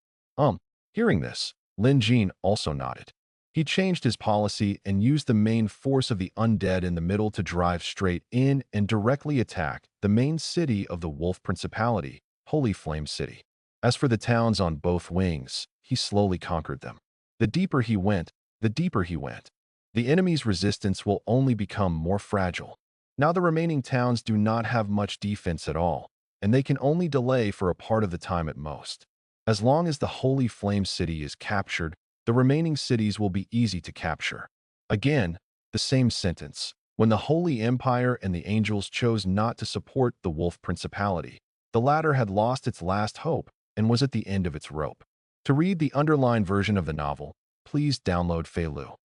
Hearing this, Lin Jin also nodded. He changed his policy and used the main force of the undead in the middle to drive straight in and directly attack the main city of the Wolf Principality, Holy Flame City. As for the towns on both wings, he slowly conquered them. The deeper he went, the deeper he went. The enemy's resistance will only become more fragile. Now the remaining towns do not have much defense at all, and they can only delay for a part of the time at most. As long as the Holy Flame City is captured, the remaining cities will be easy to capture. Again, the same sentence. When the Holy Empire and the angels chose not to support the Wolf Principality, the latter had lost its last hope and was at the end of its rope. To read the underlined version of the novel, please download Feilu.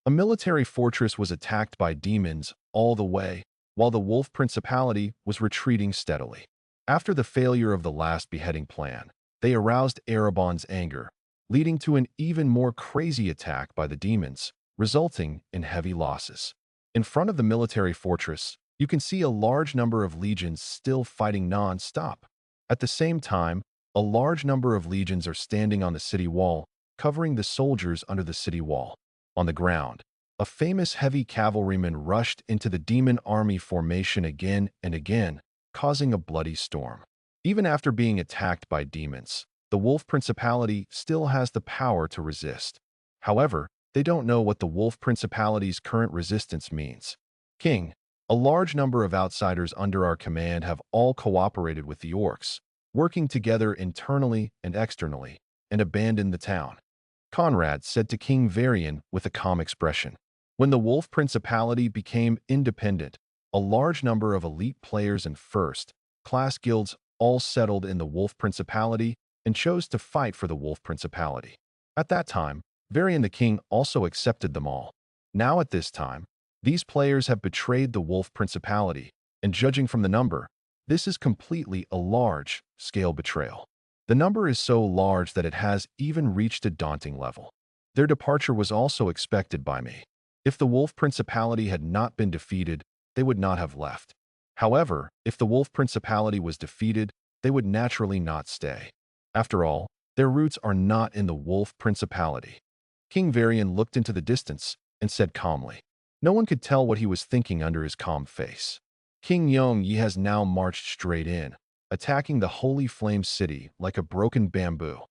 A military fortress was attacked by demons all the way, while the Wolf Principality was retreating steadily. After the failure of the last beheading plan, they aroused Erebon's anger, leading to an even more crazy attack by the demons, resulting in heavy losses. In front of the military fortress, you can see a large number of legions still fighting non-stop. At the same time, a large number of legions are standing on the city wall, covering the soldiers under the city wall. On the ground, a famous heavy cavalryman rushed into the demon army formation again and again, causing a bloody storm. Even after being attacked by demons, the Wolf Principality still has the power to resist. However, they don't know what the Wolf Principality's current resistance means. King, a large number of outsiders under our command have all cooperated with the orcs, working together internally and externally, and abandoned the town. Conrad said to King Varian with a calm expression. When the Wolf Principality became independent, a large number of elite players and first-class guilds all settled in the Wolf Principality and chose to fight for the Wolf Principality. At that time, Varian the king also accepted them all. Now at this time, these players have betrayed the Wolf Principality, and judging from the number, this is completely a large-scale betrayal. The number is so large that it has even reached a daunting level. Their departure was also expected by me. If the Wolf Principality had not been defeated, they would not have left. However, if the Wolf Principality was defeated, they would naturally not stay. After all, their roots are not in the Wolf Principality. King Varian looked into the distance and said calmly. No one could tell what he was thinking under his calm face. King Yongyi has now marched straight in, attacking the Holy Flame City like a broken bamboo.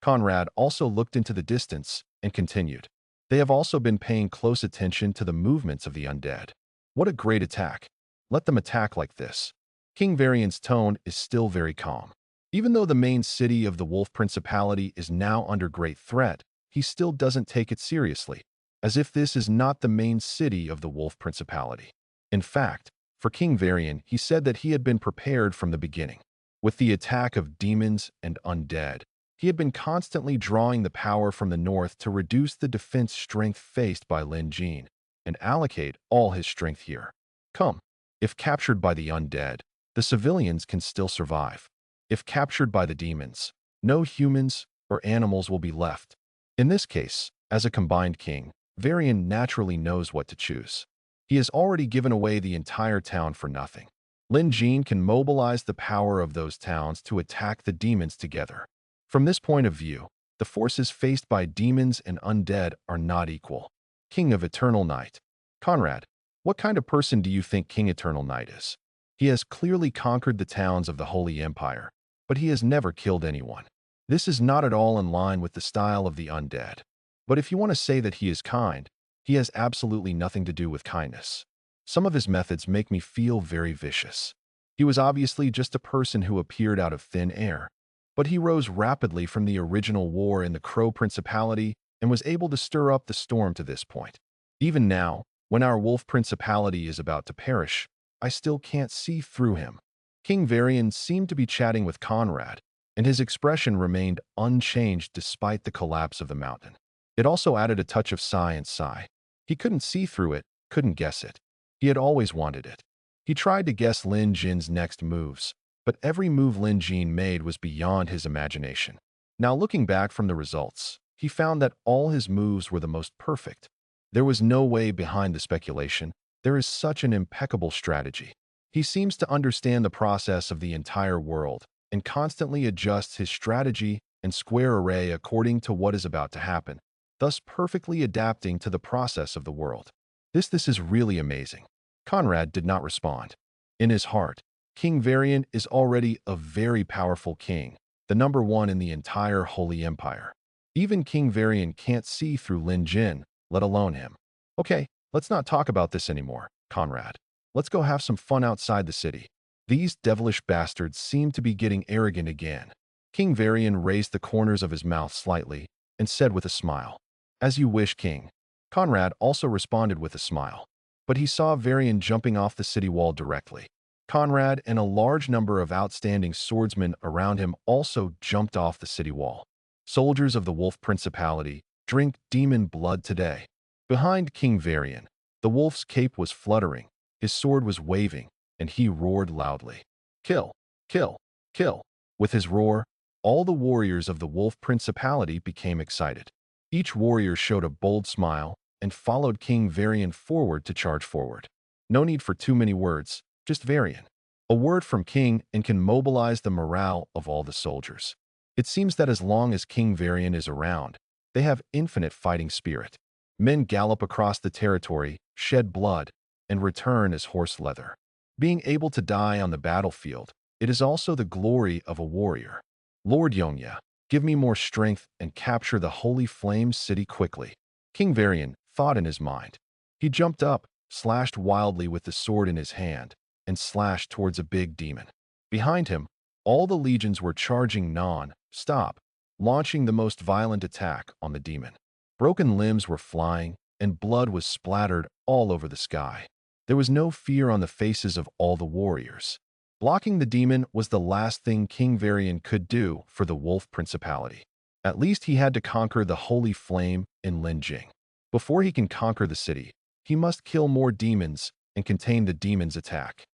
Conrad also looked into the distance and continued. They have also been paying close attention to the movements of the undead. What a great attack. Let them attack like this. King Varian's tone is still very calm. Even though the main city of the Wolf Principality is now under great threat, he still doesn't take it seriously, as if this is not the main city of the Wolf Principality. In fact, for King Varian, he said that he had been prepared from the beginning. With the attack of demons and undead, he had been constantly drawing the power from the north to reduce the defense strength faced by Lin Jin and allocate all his strength here. Come, if captured by the undead, the civilians can still survive. If captured by the demons, no humans or animals will be left. In this case, as a combined king, Varian naturally knows what to choose. He has already given away the entire town for nothing. Lin Jin can mobilize the power of those towns to attack the demons together. From this point of view, the forces faced by demons and undead are not equal. King of Eternal Night. Conrad, what kind of person do you think King Eternal Night is? He has clearly conquered the towns of the Holy Empire, but he has never killed anyone. This is not at all in line with the style of the undead. But if you want to say that he is kind, he has absolutely nothing to do with kindness. Some of his methods make me feel very vicious. He was obviously just a person who appeared out of thin air, but he rose rapidly from the original war in the Crow Principality and was able to stir up the storm to this point. Even now, when our Wolf Principality is about to perish, I still can't see through him. King Varian seemed to be chatting with Conrad, and his expression remained unchanged despite the collapse of the mountain. It also added a touch of sigh and sigh. He couldn't see through it, couldn't guess it. He had always wanted it. He tried to guess Lin Jin's next moves, but every move Lin Jin made was beyond his imagination. Now looking back from the results, he found that all his moves were the most perfect. There was no way behind the speculation. There is such an impeccable strategy. He seems to understand the process of the entire world and constantly adjusts his strategy and square array according to what is about to happen, thus perfectly adapting to the process of the world. This is really amazing. Conrad did not respond. In his heart, King Varian is already a very powerful king, the number one in the entire Holy Empire. Even King Varian can't see through Lin Jin, let alone him. Okay, let's not talk about this anymore, Conrad. Let's go have some fun outside the city. These devilish bastards seem to be getting arrogant again. King Varian raised the corners of his mouth slightly and said with a smile, "As you wish, King." Conrad also responded with a smile, but he saw Varian jumping off the city wall directly. Conrad and a large number of outstanding swordsmen around him also jumped off the city wall. Soldiers of the Wolf Principality, drink demon blood today. Behind King Varian, the wolf's cape was fluttering, his sword was waving, and he roared loudly. Kill! Kill! Kill! With his roar, all the warriors of the Wolf Principality became excited. Each warrior showed a bold smile and followed King Varian forward to charge forward. No need for too many words, just Varian. A word from King and can mobilize the morale of all the soldiers. It seems that as long as King Varian is around, they have infinite fighting spirit. Men gallop across the territory, shed blood, and return as horse leather. Being able to die on the battlefield, it is also the glory of a warrior. Lord Yongya, give me more strength and capture the Holy Flame City quickly. King Varian thought in his mind. He jumped up, slashed wildly with the sword in his hand, and slashed towards a big demon. Behind him, all the legions were charging non-stop, launching the most violent attack on the demon. Broken limbs were flying, and blood was splattered all over the sky. There was no fear on the faces of all the warriors. Blocking the demon was the last thing King Varian could do for the Wolf Principality. At least he had to conquer the Holy Flame in Linjing. Before he can conquer the city, he must kill more demons and contain the demon's attack.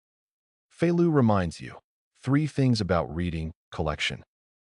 Fei Lu reminds you 3 things about reading collection.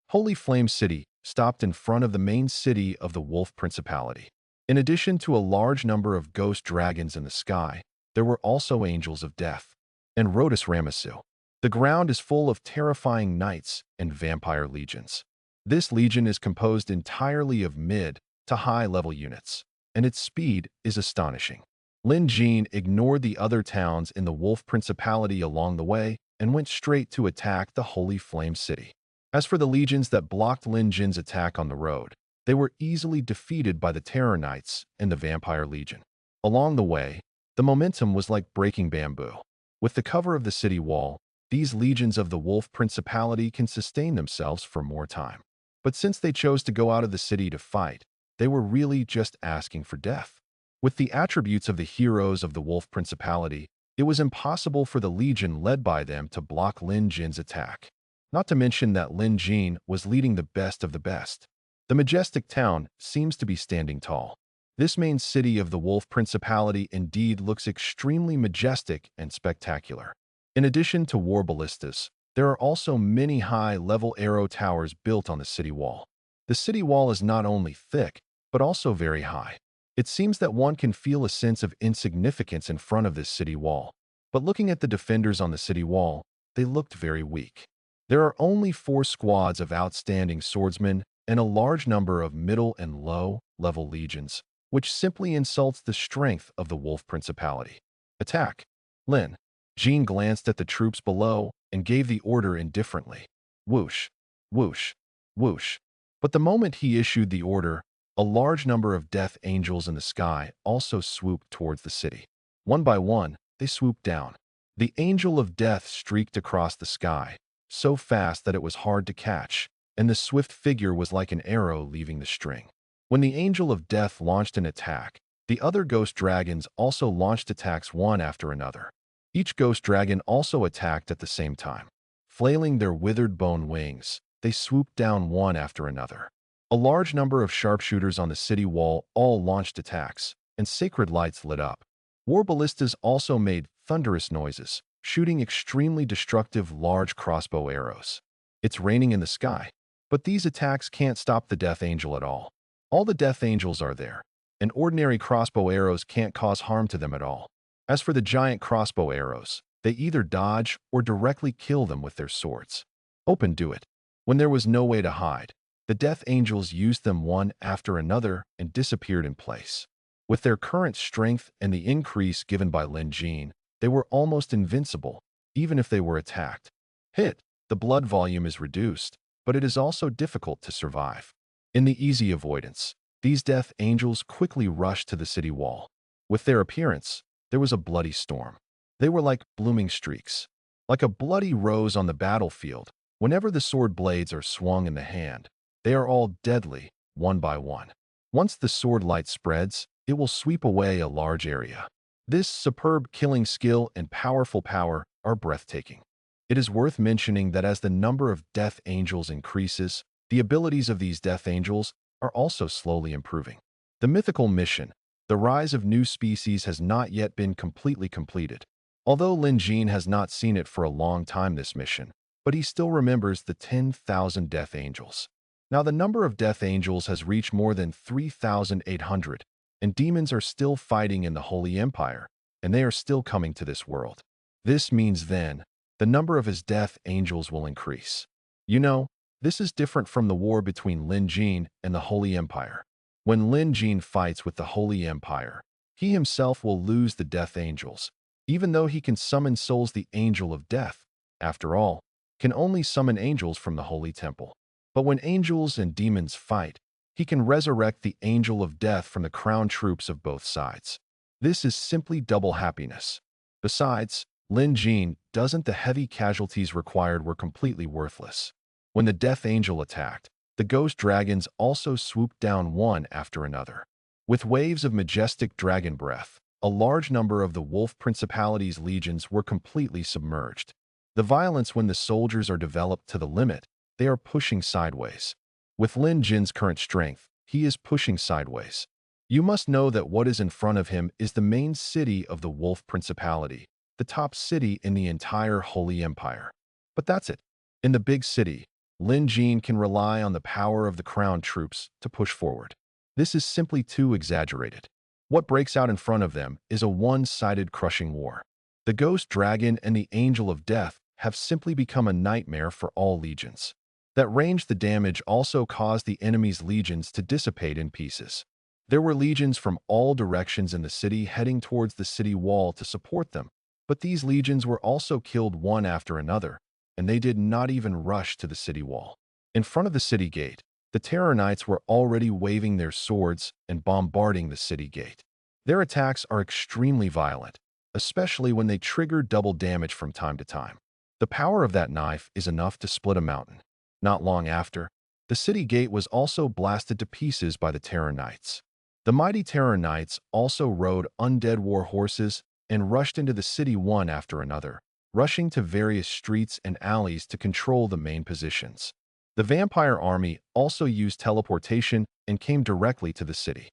Holy Flame City stopped in front of the main city of the Wolf Principality. In addition to a large number of ghost dragons in the sky, there were also angels of death and Rodus Ramasu. The ground is full of terrifying knights and vampire legions. This legion is composed entirely of mid to high-level units, and its speed is astonishing. Lin Jin ignored the other towns in the Wolf Principality along the way and went straight to attack the Holy Flame City. As for the legions that blocked Lin Jin's attack on the road, they were easily defeated by the Terror Knights and the Vampire Legion. Along the way, the momentum was like breaking bamboo. With the cover of the city wall, these legions of the Wolf Principality can sustain themselves for more time. But since they chose to go out of the city to fight, they were really just asking for death. With the attributes of the heroes of the Wolf Principality, it was impossible for the legion led by them to block Lin Jin's attack. Not to mention that Lin Jin was leading the best of the best. The majestic town seems to be standing tall. This main city of the Wolf Principality indeed looks extremely majestic and spectacular. In addition to war ballistas, there are also many high-level arrow towers built on the city wall. The city wall is not only thick, but also very high. It seems that one can feel a sense of insignificance in front of this city wall. But looking at the defenders on the city wall, they looked very weak. There are only 4 squads of outstanding swordsmen and a large number of middle and low-level legions, which simply insults the strength of the Wolf Principality. Attack! Lin Jin glanced at the troops below and gave the order indifferently. Whoosh, whoosh, whoosh. But the moment he issued the order, a large number of death angels in the sky also swooped towards the city. One by one, they swooped down. The angel of death streaked across the sky, so fast that it was hard to catch, and the swift figure was like an arrow leaving the string. When the angel of death launched an attack, the other ghost dragons also launched attacks one after another. Each ghost dragon also attacked at the same time. Flailing their withered bone wings, they swooped down one after another. A large number of sharpshooters on the city wall all launched attacks, and sacred lights lit up. War ballistas also made thunderous noises, shooting extremely destructive large crossbow arrows. It's raining in the sky, but these attacks can't stop the Death Angel at all. All the Death Angels are there, and ordinary crossbow arrows can't cause harm to them at all. As for the giant crossbow arrows, they either dodge or directly kill them with their swords. Open do it. When there was no way to hide, the Death Angels used them one after another and disappeared in place. With their current strength and the increase given by Lin Jin, they were almost invincible, even if they were attacked. Hit, the blood volume is reduced, but it is also difficult to survive. In the easy avoidance, these Death Angels quickly rushed to the city wall. With their appearance, there was a bloody storm. They were like blooming streaks. Like a bloody rose on the battlefield, whenever the sword blades are swung in the hand, they are all deadly, one by one. Once the sword light spreads, it will sweep away a large area. This superb killing skill and powerful power are breathtaking. It is worth mentioning that as the number of Death Angels increases, the abilities of these Death Angels are also slowly improving. The mythical mission, the rise of new species, has not yet been completely completed. Although Lin Jin has not seen it for a long time this mission, but he still remembers the 10,000 Death Angels. Now the number of Death Angels has reached more than 3,800, and demons are still fighting in the Holy Empire, and they are still coming to this world. This means then, the number of his Death Angels will increase. You know, this is different from the war between Lin Jin and the Holy Empire. When Lin Jin fights with the Holy Empire, he himself will lose the Death Angels, even though he can summon souls. The Angel of Death, after all, can only summon angels from the Holy Temple. But when angels and demons fight, he can resurrect the Angel of Death from the crowned troops of both sides. This is simply double happiness. Besides, Lin Jin doesn't. The heavy casualties required were completely worthless. When the Death Angel attacked, the ghost dragons also swooped down one after another. With waves of majestic dragon breath, a large number of the Wolf Principality's legions were completely submerged. The violence when the soldiers are developed to the limit, they are pushing sideways. With Lin Jin's current strength, he is pushing sideways. You must know that what is in front of him is the main city of the Wolf Principality, the top city in the entire Holy Empire. But that's it. In the big city, Lin Jin can rely on the power of the crown troops to push forward. This is simply too exaggerated. What breaks out in front of them is a one-sided crushing war. The Ghost Dragon and the Angel of Death have simply become a nightmare for all legions. That range, the damage also caused the enemy's legions to dissipate in pieces. There were legions from all directions in the city heading towards the city wall to support them, but these legions were also killed one after another, and they did not even rush to the city wall. In front of the city gate, the Terror Knights were already waving their swords and bombarding the city gate. Their attacks are extremely violent, especially when they trigger double damage from time to time. The power of that knife is enough to split a mountain. Not long after, the city gate was also blasted to pieces by the Terror Knights. The mighty Terror Knights also rode undead war horses and rushed into the city one after another, rushing to various streets and alleys to control the main positions. The vampire army also used teleportation and came directly to the city.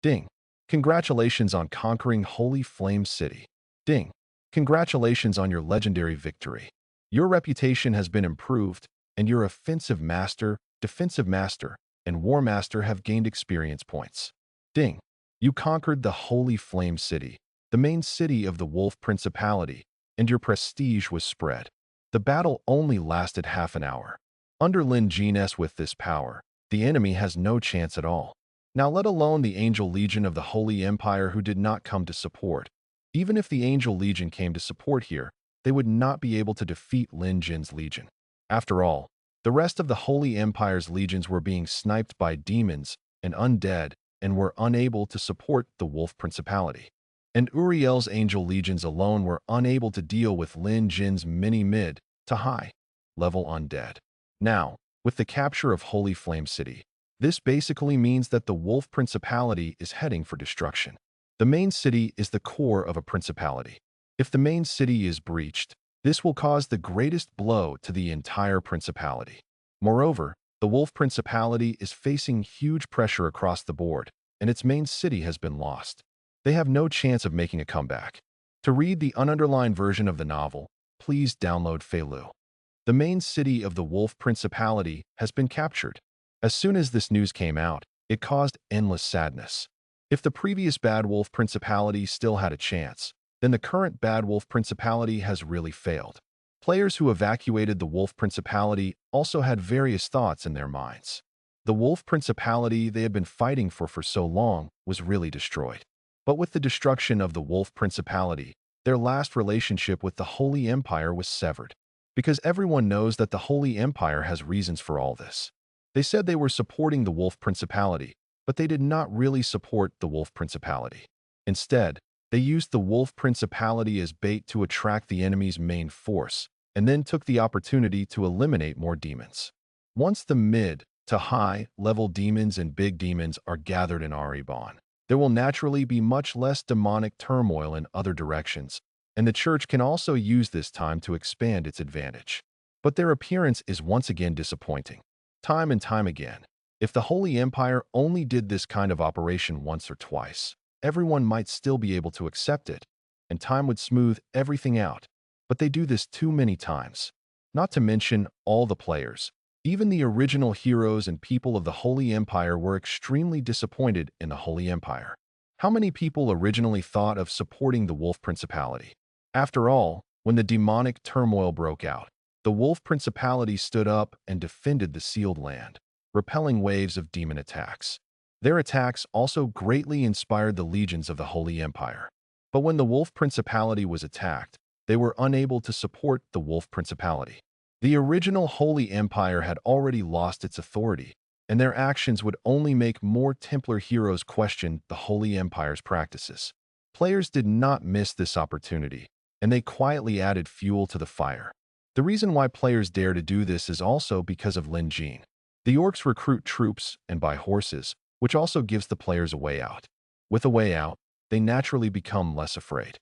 Ding! Congratulations on conquering Holy Flame City. Ding! Congratulations on your legendary victory. Your reputation has been improved, and your offensive master, defensive master, and war master have gained experience points. Ding! You conquered the Holy Flame City, the main city of the Wolf Principality, and your prestige was spread. The battle only lasted half an hour. Under Lin Jin's with this power, the enemy has no chance at all. Now let alone the Angel Legion of the Holy Empire who did not come to support. Even if the Angel Legion came to support here, they would not be able to defeat Lin Jin's legion. After all, the rest of the Holy Empire's legions were being sniped by demons and undead and were unable to support the Wolf Principality. And Uriel's Angel Legions alone were unable to deal with Lin Jin's many mid to high level undead. Now, with the capture of Holy Flame City, this basically means that the Wolf Principality is heading for destruction. The main city is the core of a principality. If the main city is breached, this will cause the greatest blow to the entire principality. Moreover, the Wolf Principality is facing huge pressure across the board, and its main city has been lost. They have no chance of making a comeback. To read the ununderlined version of the novel, please download Feilu. The main city of the Wolf Principality has been captured. As soon as this news came out, it caused endless sadness. If the previous Bad Wolf Principality still had a chance, then the current Bad Wolf Principality has really failed. Players who evacuated the Wolf Principality also had various thoughts in their minds. The Wolf Principality they had been fighting for so long was really destroyed. But with the destruction of the Wolf Principality, their last relationship with the Holy Empire was severed. Because everyone knows that the Holy Empire has reasons for all this. They said they were supporting the Wolf Principality, but they did not really support the Wolf Principality. Instead, they used the Wolf Principality as bait to attract the enemy's main force, and then took the opportunity to eliminate more demons. Once the mid to high-level demons and big demons are gathered in Reborn, there will naturally be much less demonic turmoil in other directions, and the Church can also use this time to expand its advantage. But their appearance is once again disappointing. Time and time again, if the Holy Empire only did this kind of operation once or twice, everyone might still be able to accept it, and time would smooth everything out. But they do this too many times. Not to mention all the players. Even the original heroes and people of the Holy Empire were extremely disappointed in the Holy Empire. How many people originally thought of supporting the Wolf Principality? After all, when the demonic turmoil broke out, the Wolf Principality stood up and defended the sealed land, repelling waves of demon attacks. Their attacks also greatly inspired the legions of the Holy Empire. But when the Wolf Principality was attacked, they were unable to support the Wolf Principality. The original Holy Empire had already lost its authority, and their actions would only make more Templar heroes question the Holy Empire's practices. Players did not miss this opportunity, and they quietly added fuel to the fire. The reason why players dare to do this is also because of Lin Jin. The orcs recruit troops and buy horses, which also gives the players a way out. With a way out, they naturally become less afraid.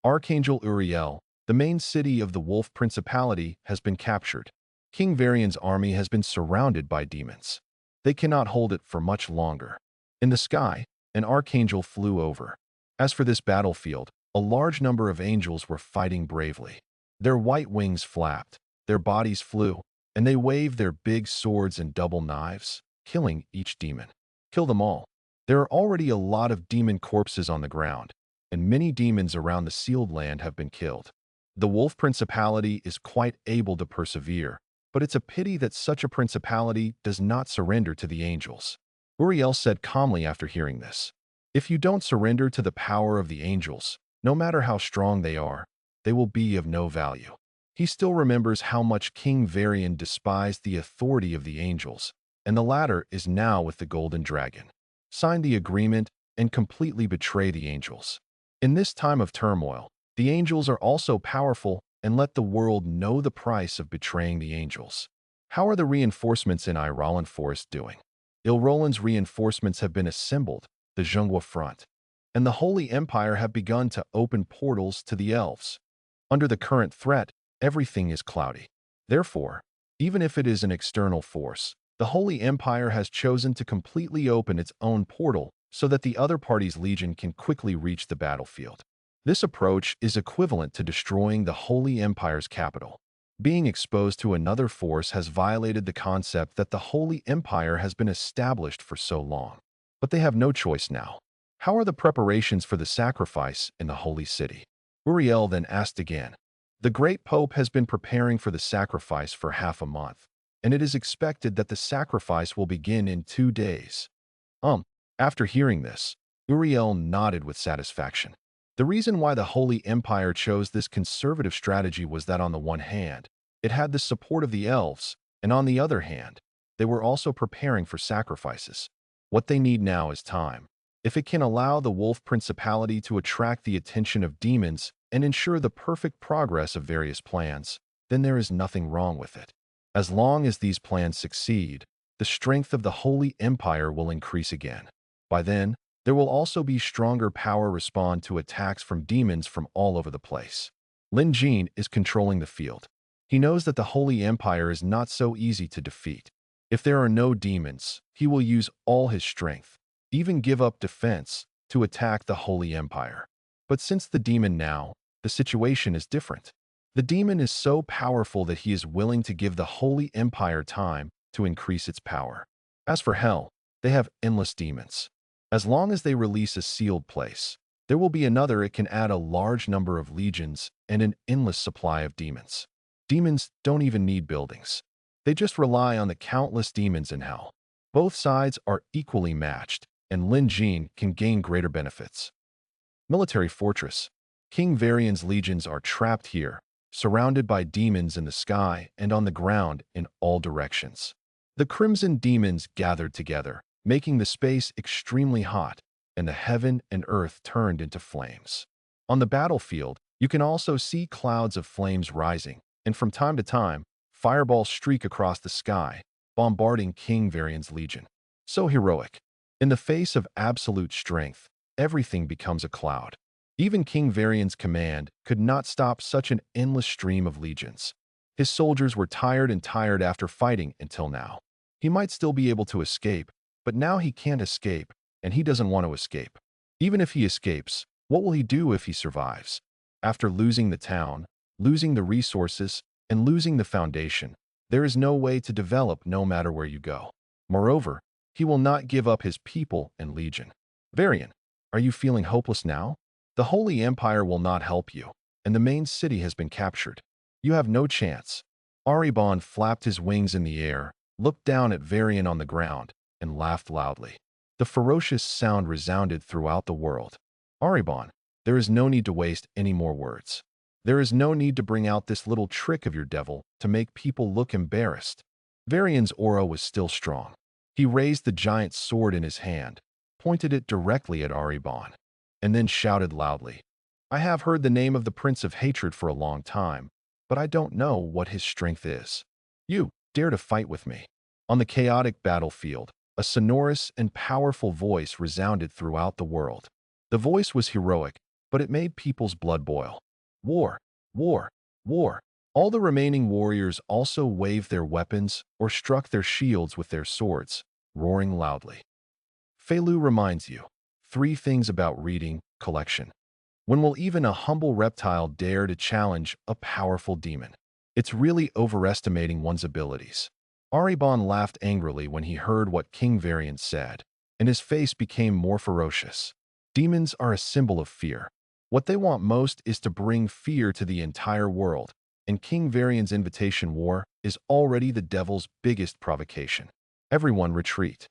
Archangel Uriel, the main city of the Wolf Principality, has been captured. King Varian's army has been surrounded by demons. They cannot hold it for much longer. In the sky, an archangel flew over. As for this battlefield, a large number of angels were fighting bravely. Their white wings flapped, their bodies flew, and they waved their big swords and double knives, killing each demon. Kill them all. There are already a lot of demon corpses on the ground, and many demons around the sealed land have been killed. The Wolf Principality is quite able to persevere, but it's a pity that such a principality does not surrender to the angels. Uriel said calmly after hearing this. If you don't surrender to the power of the angels, no matter how strong they are, they will be of no value. He still remembers how much King Varian despised the authority of the angels, and the latter is now with the Golden Dragon. Sign the agreement and completely betray the angels. In this time of turmoil, the angels are also powerful and let the world know the price of betraying the angels. How are the reinforcements in Roland Forest doing? Roland's reinforcements have been assembled, the Zhonghua front, and the Holy Empire have begun to open portals to the elves. Under the current threat, everything is cloudy. Therefore, even if it is an external force, the Holy Empire has chosen to completely open its own portal so that the other party's legion can quickly reach the battlefield. This approach is equivalent to destroying the Holy Empire's capital. Being exposed to another force has violated the concept that the Holy Empire has been established for so long. But they have no choice now. How are the preparations for the sacrifice in the Holy City? Uriel then asked again. The Great Pope has been preparing for the sacrifice for half a month, and it is expected that the sacrifice will begin in 2 days. After hearing this, Uriel nodded with satisfaction. The reason why the Holy Empire chose this conservative strategy was that on the one hand, it had the support of the elves, and on the other hand, they were also preparing for sacrifices. What they need now is time. If it can allow the Wolf Principality to attract the attention of demons and ensure the perfect progress of various plans, then there is nothing wrong with it. As long as these plans succeed, the strength of the Holy Empire will increase again. By then, there will also be stronger power respond to attacks from demons from all over the place. Lin Jin is controlling the field. He knows that the Holy Empire is not so easy to defeat. If there are no demons, he will use all his strength, even give up defense, to attack the Holy Empire. But since the demon now, the situation is different. The demon is so powerful that he is willing to give the Holy Empire time to increase its power. As for hell, they have endless demons. As long as they release a sealed place, there will be another. It can add a large number of legions and an endless supply of demons. Demons don't even need buildings. They just rely on the countless demons in hell. Both sides are equally matched, and Lin Jin can gain greater benefits. Military Fortress. King Varian's legions are trapped here, surrounded by demons in the sky and on the ground in all directions. The crimson demons gathered together, making the space extremely hot, and the heaven and earth turned into flames. On the battlefield, you can also see clouds of flames rising, and from time to time, fireballs streak across the sky, bombarding King Varian's legion. So heroic. In the face of absolute strength, everything becomes a cloud. Even King Varian's command could not stop such an endless stream of legions. His soldiers were tired after fighting until now. He might still be able to escape, but now he can't escape, and he doesn't want to escape. Even if he escapes, what will he do if he survives? After losing the town, losing the resources, and losing the foundation, there is no way to develop no matter where you go. Moreover, he will not give up his people and legion. Varian, are you feeling hopeless now? The Holy Empire will not help you, and the main city has been captured. You have no chance. Aribon flapped his wings in the air, looked down at Varian on the ground, and laughed loudly. The ferocious sound resounded throughout the world. Aribon, there is no need to waste any more words. There is no need to bring out this little trick of your devil to make people look embarrassed. Varian's aura was still strong. He raised the giant sword in his hand, pointed it directly at Aribon, and then shouted loudly, I have heard the name of the Prince of Hatred for a long time, but I don't know what his strength is. You dare to fight with me. On the chaotic battlefield, a sonorous and powerful voice resounded throughout the world. The voice was heroic, but it made people's blood boil. War, war, war. All the remaining warriors also waved their weapons or struck their shields with their swords, roaring loudly. Feilu reminds you, 3 things about reading collection. When will even a humble reptile dare to challenge a powerful demon? It's really overestimating one's abilities. Aribon laughed angrily when he heard what King Varian said, and his face became more ferocious. Demons are a symbol of fear. What they want most is to bring fear to the entire world, and King Varian's invitation war is already the devil's biggest provocation. Everyone retreat.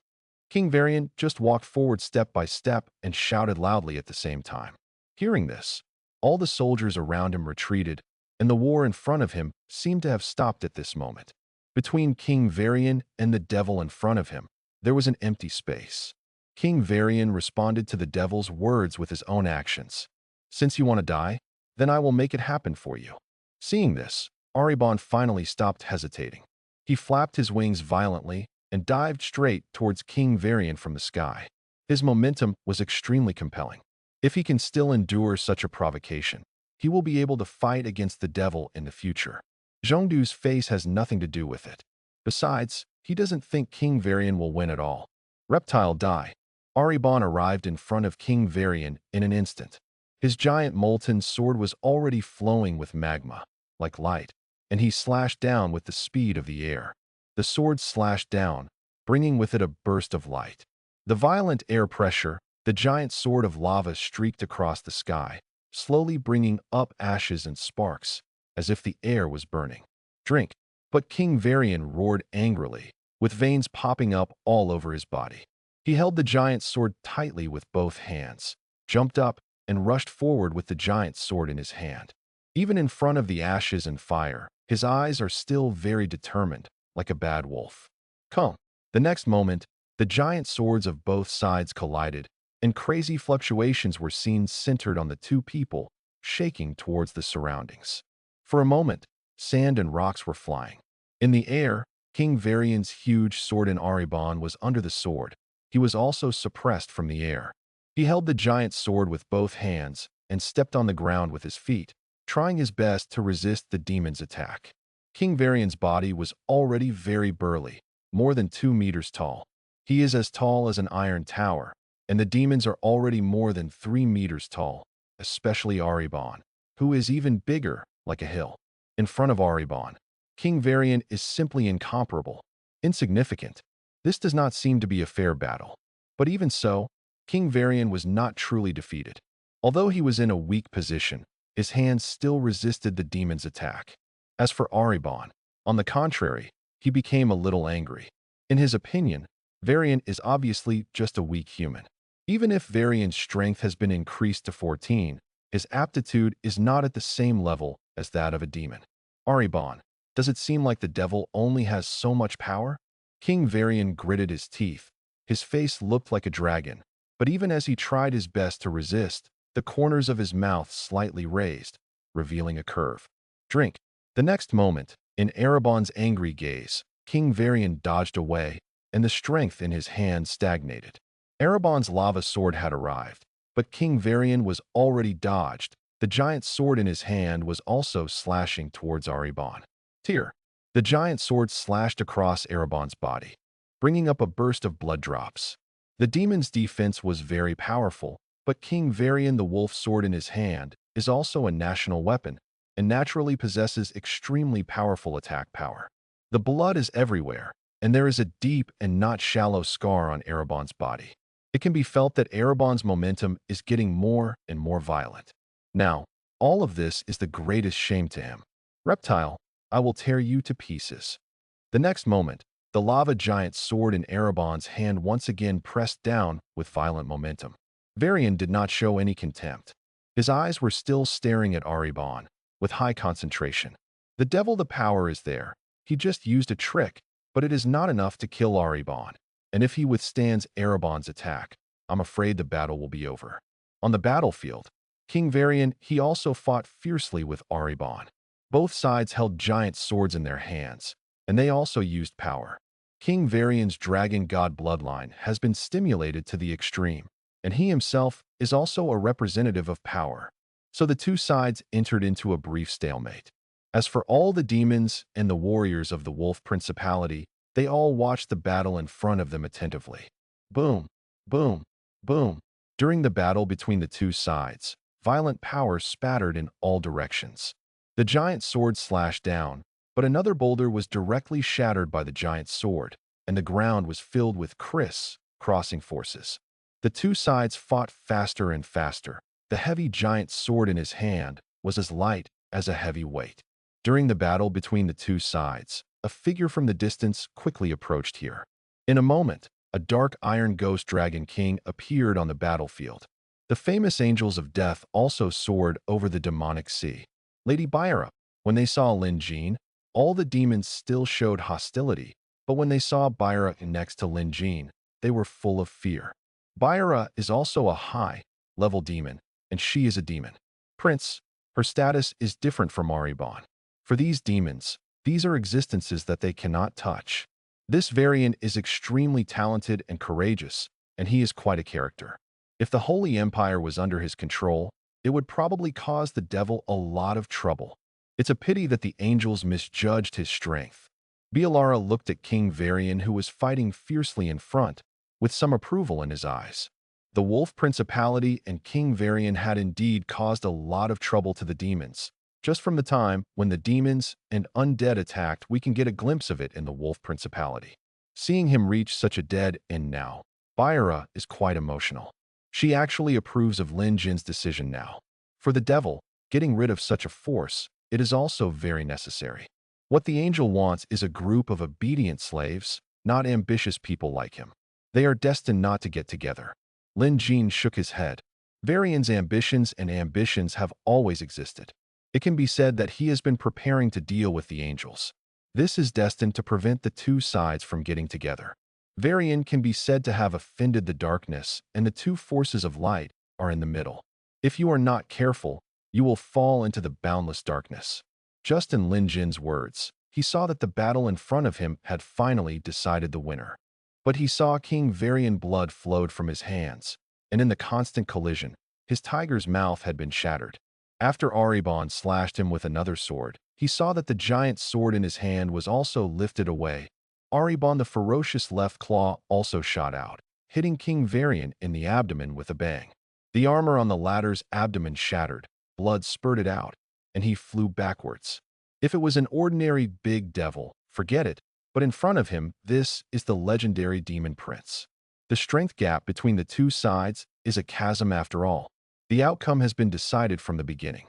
King Varian just walked forward step by step and shouted loudly at the same time. Hearing this, all the soldiers around him retreated, and the war in front of him seemed to have stopped at this moment. Between King Varian and the devil in front of him, there was an empty space. King Varian responded to the devil's words with his own actions. Since you want to die, then I will make it happen for you. Seeing this, Aribon finally stopped hesitating. He flapped his wings violently and dived straight towards King Varian from the sky. His momentum was extremely compelling. If he can still endure such a provocation, he will be able to fight against the devil in the future. Zhongdu's face has nothing to do with it. Besides, he doesn't think King Varian will win at all. Reptile die. Aribon arrived in front of King Varian in an instant. His giant molten sword was already flowing with magma, like light, and he slashed down with the speed of the air. The sword slashed down, bringing with it a burst of light. The violent air pressure, the giant sword of lava streaked across the sky, slowly bringing up ashes and sparks, as if the air was burning. Drink. But King Varian roared angrily, with veins popping up all over his body. He held the giant sword tightly with both hands, jumped up, and rushed forward with the giant sword in his hand. Even in front of the ashes and fire, his eyes are still very determined, like a bad wolf. Come. The next moment, the giant swords of both sides collided, and crazy fluctuations were seen centered on the 2 people, shaking towards the surroundings. For a moment, sand and rocks were flying. In the air, King Varian's huge sword in Aribon was under the sword. He was also suppressed from the air. He held the giant sword with both hands and stepped on the ground with his feet, trying his best to resist the demon's attack. King Varian's body was already very burly, more than 2 meters tall. He is as tall as an iron tower, and the demons are already more than 3 meters tall, especially Aribon, who is even bigger, like a hill. In front of Aribon, King Varian is simply incomparable, insignificant. This does not seem to be a fair battle. But even so, King Varian was not truly defeated. Although he was in a weak position, his hands still resisted the demon's attack. As for Aribon, on the contrary, he became a little angry. In his opinion, Varian is obviously just a weak human. Even if Varian's strength has been increased to 14, his aptitude is not at the same level as that of a demon. Aribon, does it seem like the devil only has so much power? King Varian gritted his teeth. His face looked like a dragon, but even as he tried his best to resist, the corners of his mouth slightly raised, revealing a curve. Drink. The next moment, in Aribon's angry gaze, King Varian dodged away, and the strength in his hand stagnated. Aribon's lava sword had arrived, but King Varian was already dodged. The giant sword in his hand was also slashing towards Aribon. Tear. The giant sword slashed across Aribon's body, bringing up a burst of blood drops. The demon's defense was very powerful, but King Varian, the wolf sword in his hand, is also a national weapon and naturally possesses extremely powerful attack power. The blood is everywhere, and there is a deep and not shallow scar on Aribon's body. It can be felt that Aribon's momentum is getting more and more violent. Now, all of this is the greatest shame to him. Reptile, I will tear you to pieces. The next moment, the lava giant sword in Aribon's hand once again pressed down with violent momentum. Varian did not show any contempt. His eyes were still staring at Aribon, with high concentration. The devil, the power is there. He just used a trick, but it is not enough to kill Aribon. And if he withstands Aribon's attack, I'm afraid the battle will be over. On the battlefield, King Varian, he also fought fiercely with Aribon. Both sides held giant swords in their hands, and they also used power. King Varian's dragon god bloodline has been stimulated to the extreme, and he himself is also a representative of power. So the two sides entered into a brief stalemate. As for all the demons and the warriors of the Wolf Principality, they all watched the battle in front of them attentively. Boom, boom, boom. During the battle between the two sides, violent power spattered in all directions. The giant sword slashed down, but another boulder was directly shattered by the giant sword, and the ground was filled with crossing forces. The two sides fought faster and faster. The heavy giant sword in his hand was as light as a heavy weight. During the battle between the two sides, a figure from the distance quickly approached here. In a moment, a dark iron ghost dragon king appeared on the battlefield. The famous angels of death also soared over the demonic sea. Lady Byra, when they saw Lin Jin, all the demons still showed hostility, but when they saw Byra next to Lin Jin, they were full of fear. Byra is also a high-level demon, and she is a demon. Prince, her status is different from Aribon. For these demons, these are existences that they cannot touch. This Varian is extremely talented and courageous, and he is quite a character. If the Holy Empire was under his control, it would probably cause the devil a lot of trouble. It's a pity that the angels misjudged his strength. Bialara looked at King Varian, who was fighting fiercely in front, with some approval in his eyes. The Wolf Principality and King Varian had indeed caused a lot of trouble to the demons. Just from the time when the demons and undead attacked, we can get a glimpse of it in the Wolf Principality. Seeing him reach such a dead end now, Byra is quite emotional. She actually approves of Lin Jin's decision now. For the devil, getting rid of such a force, it is also very necessary. What the angel wants is a group of obedient slaves, not ambitious people like him. They are destined not to get together. Lin Jin shook his head. Varian's ambitions have always existed. It can be said that he has been preparing to deal with the angels. This is destined to prevent the two sides from getting together. Varian can be said to have offended the darkness, and the two forces of light are in the middle. If you are not careful, you will fall into the boundless darkness. Just in Lin Jin's words, he saw that the battle in front of him had finally decided the winner. But he saw King Varian blood flowed from his hands, and in the constant collision, his tiger's mouth had been shattered. After Aribon slashed him with another sword, he saw that the giant sword in his hand was also lifted away. Aribon, the ferocious left claw, also shot out, hitting King Varian in the abdomen with a bang. The armor on the latter's abdomen shattered, blood spurted out, and he flew backwards. If it was an ordinary big devil, forget it, but in front of him, this is the legendary demon prince. The strength gap between the two sides is a chasm after all. The outcome has been decided from the beginning.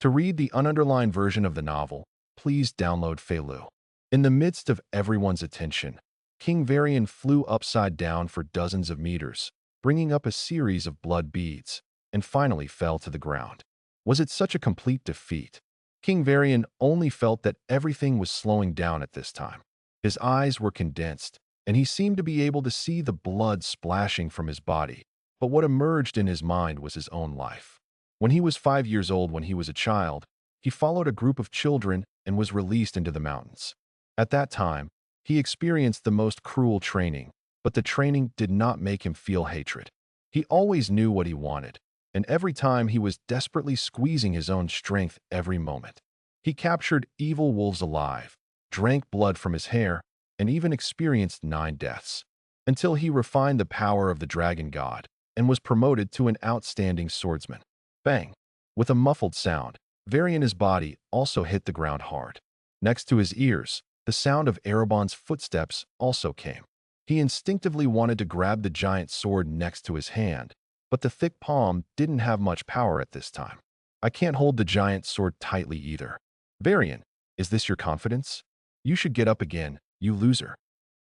To read the ununderlined version of the novel, please download Feilu. In the midst of everyone's attention, King Varian flew upside down for dozens of meters, bringing up a series of blood beads, and finally fell to the ground. Was it such a complete defeat? King Varian only felt that everything was slowing down at this time. His eyes were condensed, and he seemed to be able to see the blood splashing from his body, but what emerged in his mind was his own life. When he was 5 years old, when he was a child, he followed a group of children and was released into the mountains. At that time, he experienced the most cruel training, but the training did not make him feel hatred. He always knew what he wanted, and every time he was desperately squeezing his own strength every moment. He captured evil wolves alive, drank blood from his hair, and even experienced 9 deaths, until he refined the power of the dragon god and was promoted to an outstanding swordsman. Bang! With a muffled sound, Varian's body also hit the ground hard. Next to his ears, the sound of Erebon's footsteps also came. He instinctively wanted to grab the giant sword next to his hand, but the thick palm didn't have much power at this time. I can't hold the giant sword tightly either. Varian, is this your confidence? You should get up again, you loser.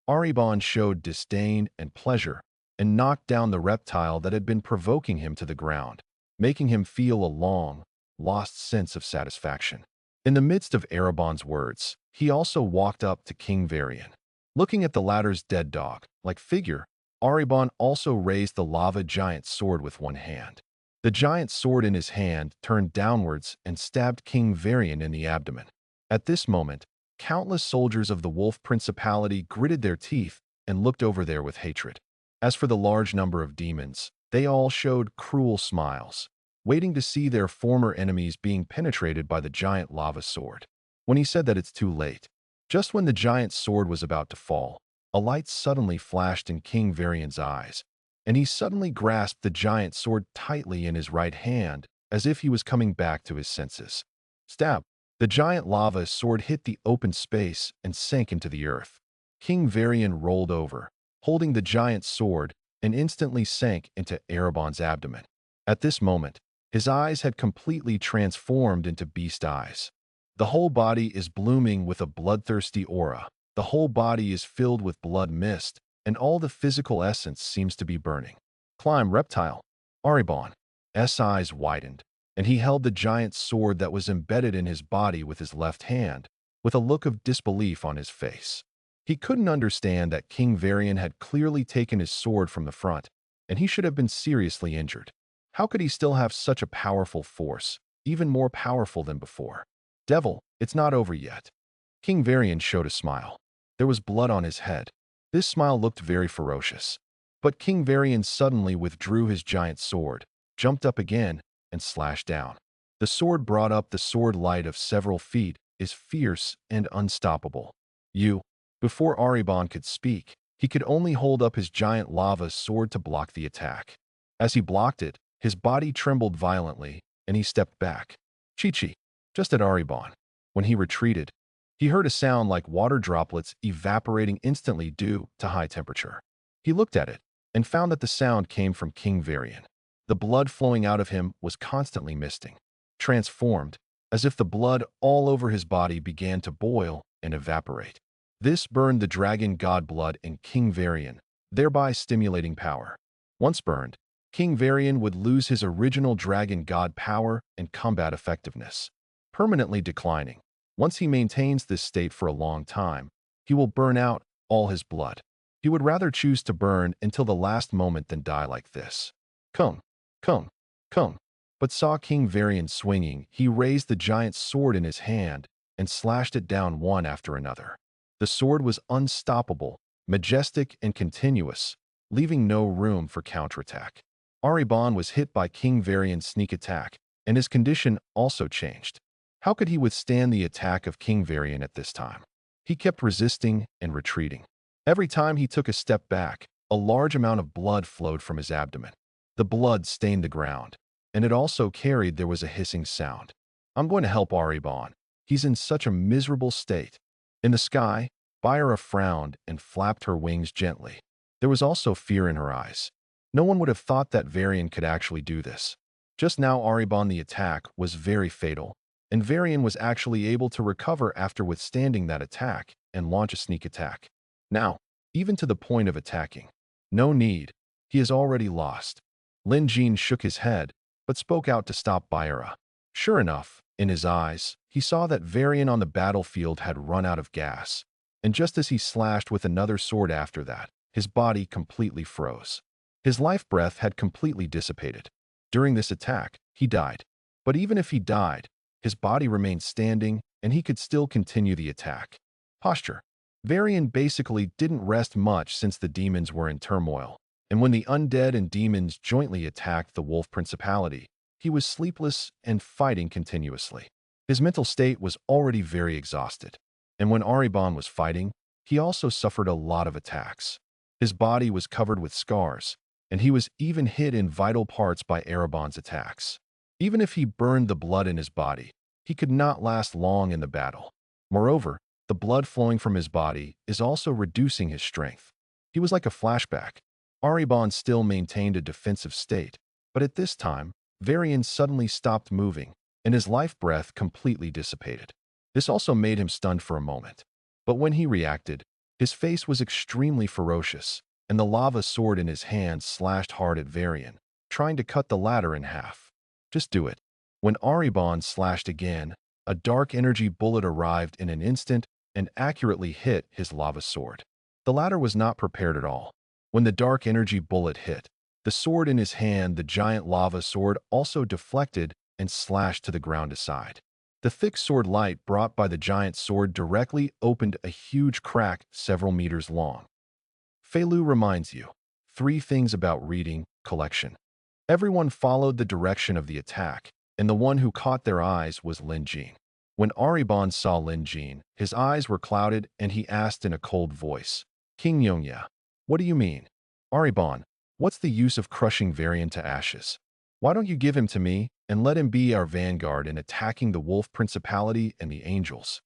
Erebon showed disdain and pleasure and knocked down the reptile that had been provoking him to the ground, making him feel a long, lost sense of satisfaction. In the midst of Erebon's words, he also walked up to King Varian. Looking at the latter's dead dog-like figure, Erebon also raised the lava giant sword with one hand. The giant sword in his hand turned downwards and stabbed King Varian in the abdomen. At this moment, countless soldiers of the Wolf Principality gritted their teeth and looked over there with hatred. As for the large number of demons, they all showed cruel smiles, waiting to see their former enemies being penetrated by the giant lava sword. When he said that it's too late, just when the giant sword was about to fall, a light suddenly flashed in King Varian's eyes, and he suddenly grasped the giant sword tightly in his right hand, as if he was coming back to his senses. Stab! The giant lava sword hit the open space and sank into the earth. King Varian rolled over, holding the giant sword, and instantly sank into Erebon's abdomen. At this moment, his eyes had completely transformed into beast eyes. The whole body is blooming with a bloodthirsty aura. The whole body is filled with blood mist, and all the physical essence seems to be burning. Climb, reptile! Erebon's eyes widened, and he held the giant sword that was embedded in his body with his left hand, with a look of disbelief on his face. He couldn't understand that King Varian had clearly taken his sword from the front, and he should have been seriously injured. How could he still have such a powerful force, even more powerful than before? Devil, it's not over yet. King Varian showed a smile. There was blood on his head. This smile looked very ferocious. But King Varian suddenly withdrew his giant sword, jumped up again, and slashed down. The sword brought up the sword light of several feet, is fierce and unstoppable. Before Erebon could speak, he could only hold up his giant lava sword to block the attack. As he blocked it, his body trembled violently, and he stepped back. Chi-chi, just at Erebon. When he retreated, he heard a sound like water droplets evaporating instantly due to high temperature. He looked at it and found that the sound came from King Varian. The blood flowing out of him was constantly misting, transformed, as if the blood all over his body began to boil and evaporate. This burned the dragon god blood in King Varian, thereby stimulating power. Once burned, King Varian would lose his original dragon god power and combat effectiveness, permanently declining. Once he maintains this state for a long time, he will burn out all his blood. He would rather choose to burn until the last moment than die like this. Kung, kung, kung. But saw King Varian swinging, he raised the giant sword in his hand and slashed it down one after another. The sword was unstoppable, majestic, and continuous, leaving no room for counterattack. Erebon was hit by King Varian's sneak attack, and his condition also changed. How could he withstand the attack of King Varian at this time? He kept resisting and retreating. Every time he took a step back, a large amount of blood flowed from his abdomen. The blood stained the ground, and it also carried there was a hissing sound. I'm going to help Aribon. He's in such a miserable state. In the sky, Byra frowned and flapped her wings gently. There was also fear in her eyes. No one would have thought that Varian could actually do this. Just now Aribon the attack was very fatal, and Varian was actually able to recover after withstanding that attack and launch a sneak attack. Now, even to the point of attacking. No need. He is already lost. Lin Jin shook his head, but spoke out to stop Byra. Sure enough, in his eyes, he saw that Varian on the battlefield had run out of gas, and just as he slashed with another sword after that, his body completely froze. His life breath had completely dissipated. During this attack, he died. But even if he died, his body remained standing, and he could still continue the attack. Posture. Varian basically didn't rest much since the demons were in turmoil, and when the undead and demons jointly attacked the wolf principality, he was sleepless and fighting continuously. His mental state was already very exhausted, and when Aribon was fighting, he also suffered a lot of attacks. His body was covered with scars, and he was even hit in vital parts by Aribon's attacks. Even if he burned the blood in his body, he could not last long in the battle. Moreover, the blood flowing from his body is also reducing his strength. He was like a flashback. Aribon still maintained a defensive state, but at this time, Varian suddenly stopped moving, and his life breath completely dissipated. This also made him stunned for a moment. But when he reacted, his face was extremely ferocious, and the lava sword in his hand slashed hard at Varian, trying to cut the latter in half. Just do it. When Aribon slashed again, a dark energy bullet arrived in an instant and accurately hit his lava sword. The latter was not prepared at all. When the dark energy bullet hit, the sword in his hand, the giant lava sword, also deflected and slashed to the ground aside. The thick sword light brought by the giant sword directly opened a huge crack several meters long. Feilu reminds you, 3 things about reading collection. Everyone followed the direction of the attack, and the one who caught their eyes was Lin Jin. When Aribon saw Lin Jin, his eyes were clouded and he asked in a cold voice, King Yongya, what do you mean? Aribon, what's the use of crushing Varian to ashes? Why don't you give him to me and let him be our vanguard in attacking the wolf principality and the angels?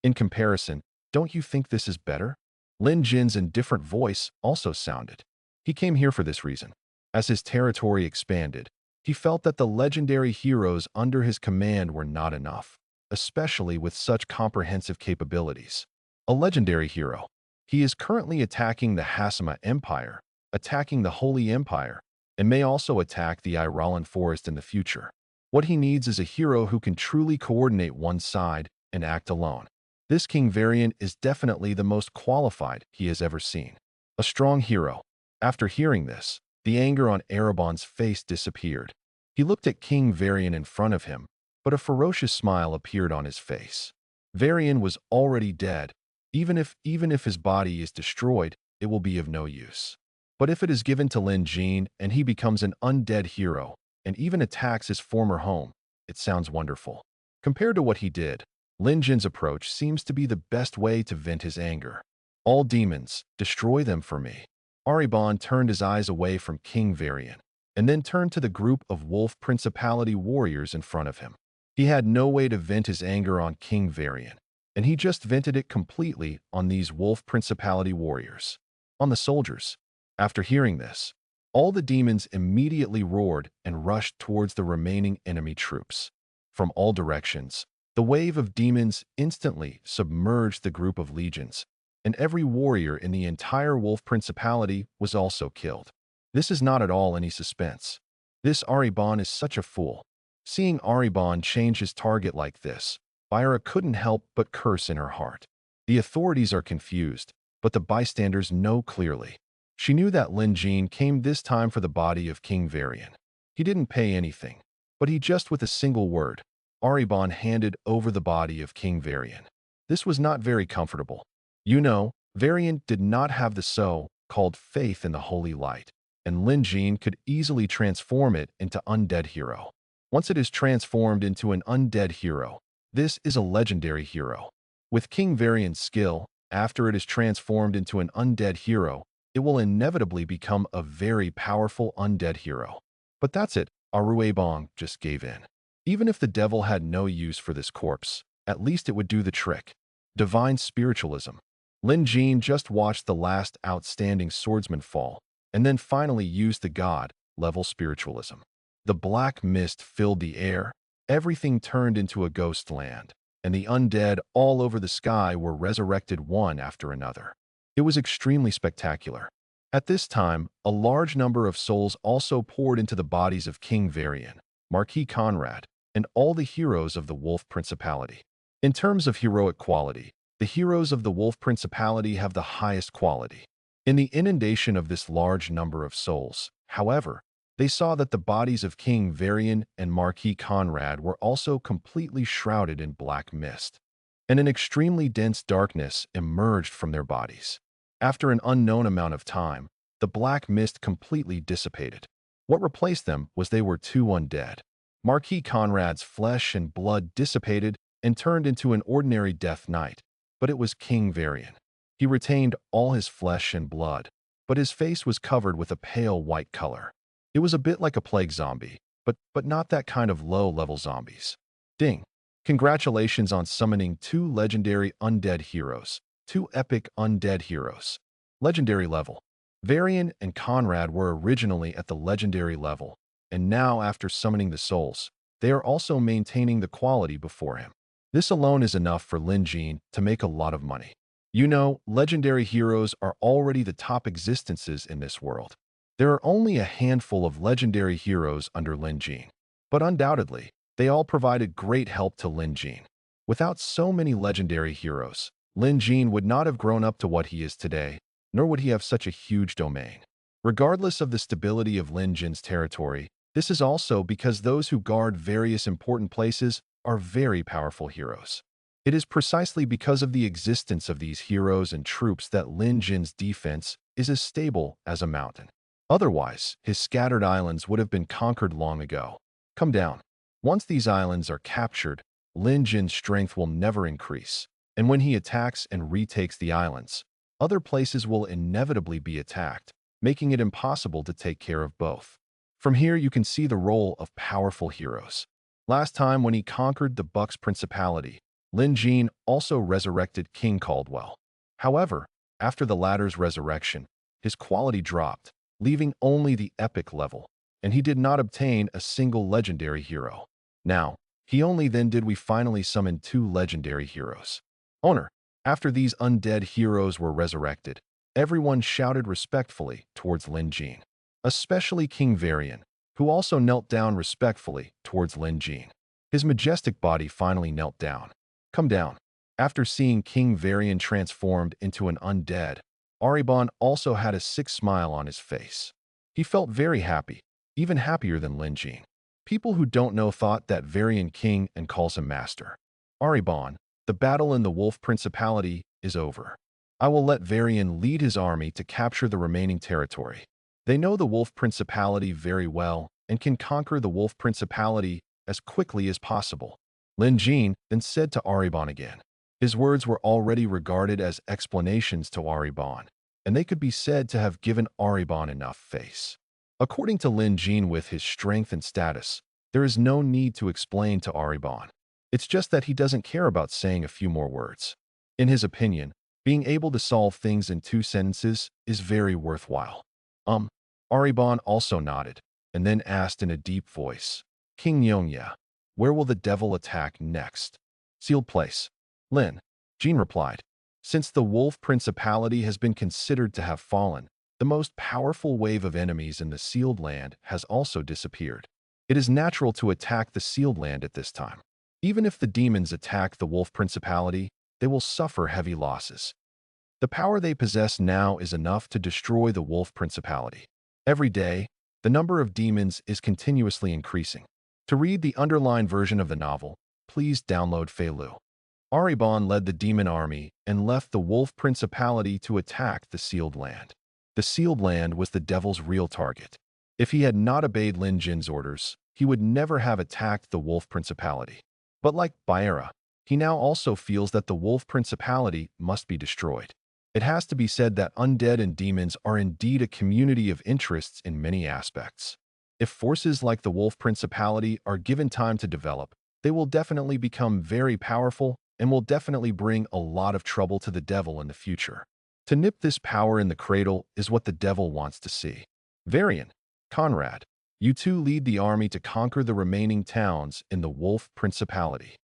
In comparison, don't you think this is better? Lin Jin's indifferent voice also sounded. He came here for this reason. As his territory expanded, he felt that the legendary heroes under his command were not enough, especially with such comprehensive capabilities. A legendary hero. He is currently attacking the Hasama Empire, attacking the Holy Empire, and may also attack the Iralan Forest in the future. What he needs is a hero who can truly coordinate one side and act alone. This King Varian is definitely the most qualified he has ever seen. A strong hero. After hearing this, the anger on Aribon's face disappeared. He looked at King Varian in front of him, but a ferocious smile appeared on his face. Varian was already dead. Even if his body is destroyed, it will be of no use. But if it is given to Lin Jin and he becomes an undead hero and even attacks his former home, it sounds wonderful. Compared to what he did, Lin Jin's approach seems to be the best way to vent his anger. All demons, destroy them for me. Aribon turned his eyes away from King Varian and then turned to the group of wolf principality warriors in front of him. He had no way to vent his anger on King Varian, and he just vented it completely on these wolf principality warriors. On the soldiers. After hearing this, all the demons immediately roared and rushed towards the remaining enemy troops. From all directions, the wave of demons instantly submerged the group of legions, and every warrior in the entire wolf principality was also killed. This is not at all any suspense. This Aribon is such a fool. Seeing Aribon change his target like this, Byra couldn't help but curse in her heart. The authorities are confused, but the bystanders know clearly. She knew that Lin Jin came this time for the body of King Varian. He didn't pay anything, but he just with a single word, Aribon handed over the body of King Varian. This was not very comfortable. You know, Varian did not have the so-called faith in the holy light, and Lin Jin could easily transform it into undead hero. Once it is transformed into an undead hero, this is a legendary hero. With King Varian's skill, after it is transformed into an undead hero, it will inevitably become a very powerful undead hero. But that's it, Aruebong just gave in. Even if the devil had no use for this corpse, at least it would do the trick. Divine spiritualism. Lin Jin just watched the last outstanding swordsman fall, and then finally used the god-level spiritualism. The black mist filled the air, everything turned into a ghost land, and the undead all over the sky were resurrected one after another. It was extremely spectacular. At this time, a large number of souls also poured into the bodies of King Varian, Marquis Conrad, and all the heroes of the Wolf Principality. In terms of heroic quality, the heroes of the Wolf Principality have the highest quality. In the inundation of this large number of souls, however, they saw that the bodies of King Varian and Marquis Conrad were also completely shrouded in black mist, and an extremely dense darkness emerged from their bodies. After an unknown amount of time, the black mist completely dissipated. What replaced them was they were two undead. Marquis Conrad's flesh and blood dissipated and turned into an ordinary death knight, but it was King Varian. He retained all his flesh and blood, but his face was covered with a pale white color. It was a bit like a plague zombie, but not that kind of low-level zombies. Ding! Congratulations on summoning two legendary undead heroes, two epic undead heroes. Legendary level. Varian and Conrad were originally at the legendary level, and now after summoning the souls, they are also maintaining the quality before him. This alone is enough for Lin Jin to make a lot of money. You know, legendary heroes are already the top existences in this world. There are only a handful of legendary heroes under Lin Jin, but undoubtedly, they all provided great help to Lin Jin. Without so many legendary heroes, Lin Jin would not have grown up to what he is today, nor would he have such a huge domain. Regardless of the stability of Lin Jin's territory, this is also because those who guard various important places are very powerful heroes. It is precisely because of the existence of these heroes and troops that Lin Jin's defense is as stable as a mountain. Otherwise, his scattered islands would have been conquered long ago. Come down. Once these islands are captured, Lin Jin's strength will never increase, and when he attacks and retakes the islands, other places will inevitably be attacked, making it impossible to take care of both. From here you can see the role of powerful heroes. Last time when he conquered the Bucks Principality, Lin Jin also resurrected King Caldwell. However, after the latter's resurrection, his quality dropped, leaving only the epic level, and he did not obtain a single legendary hero. Now, he only then did we finally summon two legendary heroes. Owner, after these undead heroes were resurrected, everyone shouted respectfully towards Lin Jin, especially King Varian, who also knelt down respectfully towards Lin Jin. His majestic body finally knelt down. Come down. After seeing King Varian transformed into an undead, Aribon also had a sick smile on his face. He felt very happy, even happier than Lin Jin. People who don't know thought that Varian king and calls him master. Aribon, the battle in the Wolf Principality is over. I will let Varian lead his army to capture the remaining territory. They know the Wolf Principality very well and can conquer the Wolf Principality as quickly as possible. Lin Jin then said to Aribon again. His words were already regarded as explanations to Aribon, and they could be said to have given Aribon enough face. According to Lin Jin, with his strength and status, there is no need to explain to Aribon. It's just that he doesn't care about saying a few more words. In his opinion, being able to solve things in 2 sentences is very worthwhile. Aribon also nodded, and then asked in a deep voice, King Yongya, where will the devil attack next? Sealed place. Lin Jin replied, since the Wolf Principality has been considered to have fallen, the most powerful wave of enemies in the Sealed Land has also disappeared. It is natural to attack the Sealed Land at this time. Even if the demons attack the Wolf Principality, they will suffer heavy losses. The power they possess now is enough to destroy the Wolf Principality. Every day, the number of demons is continuously increasing. To read the underlined version of the novel, please download Feilu. Aribon led the demon army and left the Wolf Principality to attack the Sealed Land. The Sealed Land was the devil's real target. If he had not obeyed Lin Jin's orders, he would never have attacked the Wolf Principality. But like Baera, he now also feels that the Wolf Principality must be destroyed. It has to be said that undead and demons are indeed a community of interests in many aspects. If forces like the Wolf Principality are given time to develop, they will definitely become very powerful and will definitely bring a lot of trouble to the devil in the future. To nip this power in the cradle is what the devil wants to see. Varian, Conrad, you two lead the army to conquer the remaining towns in the Wolf Principality.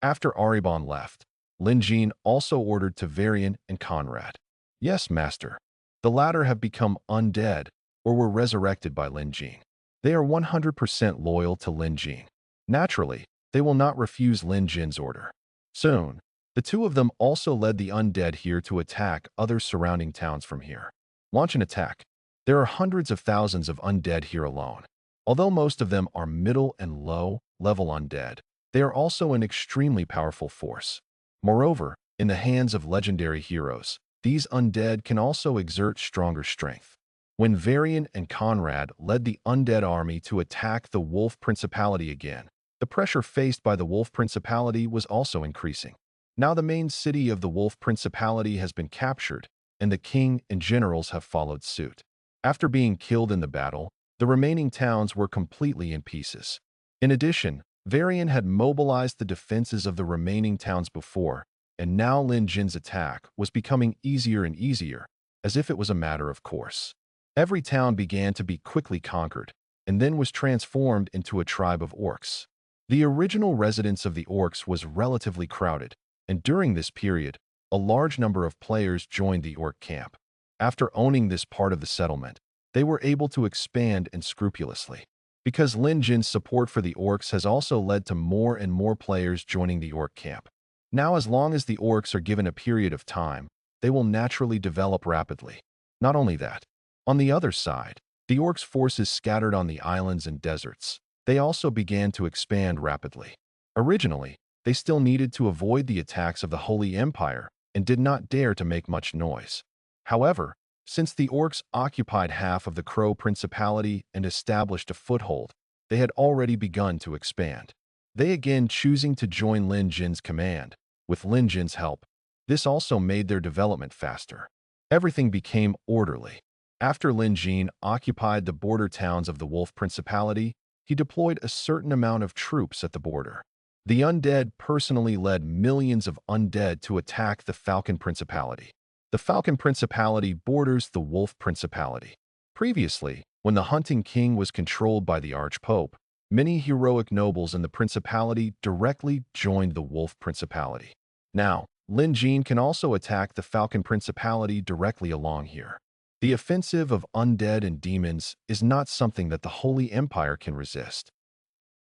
After Aribon left, Lin Jin also ordered to Varian and Conrad. Yes, master. The latter have become undead or were resurrected by Lin Jin. They are 100% loyal to Lin Jin. Naturally, they will not refuse Lin Jin's order. Soon, the two of them also led the undead here to attack other surrounding towns from here. Launch an attack. There are hundreds of thousands of undead here alone. Although most of them are middle and low level undead, they are also an extremely powerful force. Moreover, in the hands of legendary heroes, these undead can also exert stronger strength. When Varian and Conrad led the undead army to attack the Wolf Principality again, the pressure faced by the Wolf Principality was also increasing. Now the main city of the Wolf Principality has been captured, and the king and generals have followed suit. After being killed in the battle, the remaining towns were completely in pieces. In addition, Varian had mobilized the defenses of the remaining towns before, and now Lin Jin's attack was becoming easier and easier, as if it was a matter of course. Every town began to be quickly conquered, and then was transformed into a tribe of orcs. The original residence of the orcs was relatively crowded, and during this period, a large number of players joined the orc camp. After owning this part of the settlement, they were able to expand unscrupulously. Because Lin Jin's support for the orcs has also led to more and more players joining the orc camp. Now, as long as the orcs are given a period of time, they will naturally develop rapidly. Not only that, on the other side, the orcs' forces scattered on the islands and deserts. They also began to expand rapidly. Originally, they still needed to avoid the attacks of the Holy Empire and did not dare to make much noise. However, since the orcs occupied half of the Crow Principality and established a foothold, they had already begun to expand. They again choosing to join Lin Jin's command. With Lin Jin's help, this also made their development faster. Everything became orderly. After Lin Jin occupied the border towns of the Wolf Principality, he deployed a certain amount of troops at the border. The undead personally led millions of undead to attack the Falcon Principality. The Falcon Principality borders the Wolf Principality. Previously, when the Hunting King was controlled by the Archpope, many heroic nobles in the Principality directly joined the Wolf Principality. Now, Lin Jin can also attack the Falcon Principality directly along here. The offensive of undead and demons is not something that the Holy Empire can resist.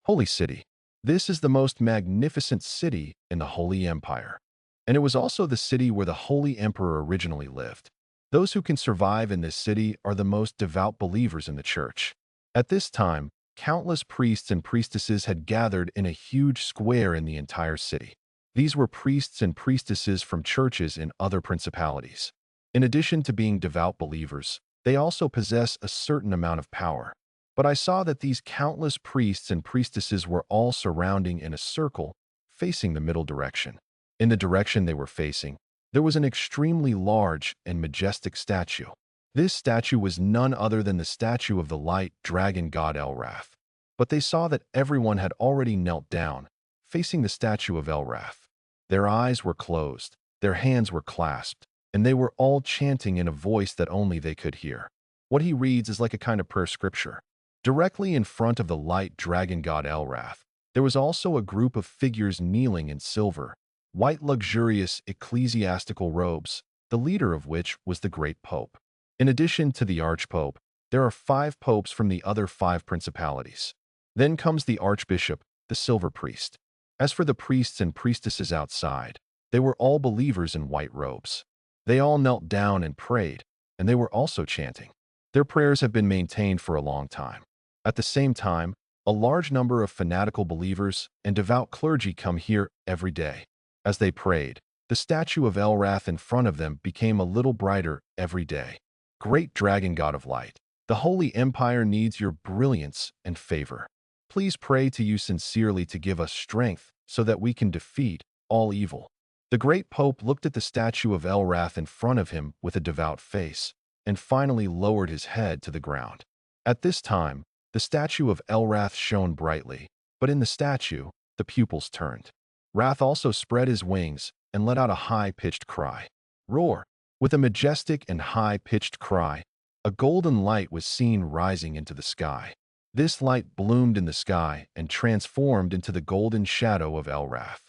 Holy City. This is the most magnificent city in the Holy Empire. And it was also the city where the Holy Emperor originally lived. Those who can survive in this city are the most devout believers in the church. At this time, countless priests and priestesses had gathered in a huge square in the entire city. These were priests and priestesses from churches in other principalities. In addition to being devout believers, they also possess a certain amount of power. But I saw that these countless priests and priestesses were all surrounding in a circle, facing the middle direction. In the direction they were facing, there was an extremely large and majestic statue. This statue was none other than the statue of the light dragon god Elrath. But they saw that everyone had already knelt down, facing the statue of Elrath. Their eyes were closed, their hands were clasped, and they were all chanting in a voice that only they could hear. What he reads is like a kind of prayer scripture. Directly in front of the light dragon god Elrath, there was also a group of figures kneeling in silver, white luxurious ecclesiastical robes, the leader of which was the great pope. In addition to the archpope, there are 5 popes from the other 5 principalities. Then comes the archbishop, the silver priest. As for the priests and priestesses outside, they were all believers in white robes. They all knelt down and prayed, and they were also chanting. Their prayers have been maintained for a long time. At the same time, a large number of fanatical believers and devout clergy come here every day. As they prayed, the statue of Elrath in front of them became a little brighter every day. Great dragon god of light, the Holy Empire needs your brilliance and favor. Please pray to you sincerely to give us strength so that we can defeat all evil. The great pope looked at the statue of Elrath in front of him with a devout face, and finally lowered his head to the ground. At this time, The statue of Elrath shone brightly, but in the statue, the pupils turned. Wrath also spread his wings and let out a high-pitched cry. Roar! With a majestic and high-pitched cry, a golden light was seen rising into the sky. This light bloomed in the sky and transformed into the golden shadow of Elrath.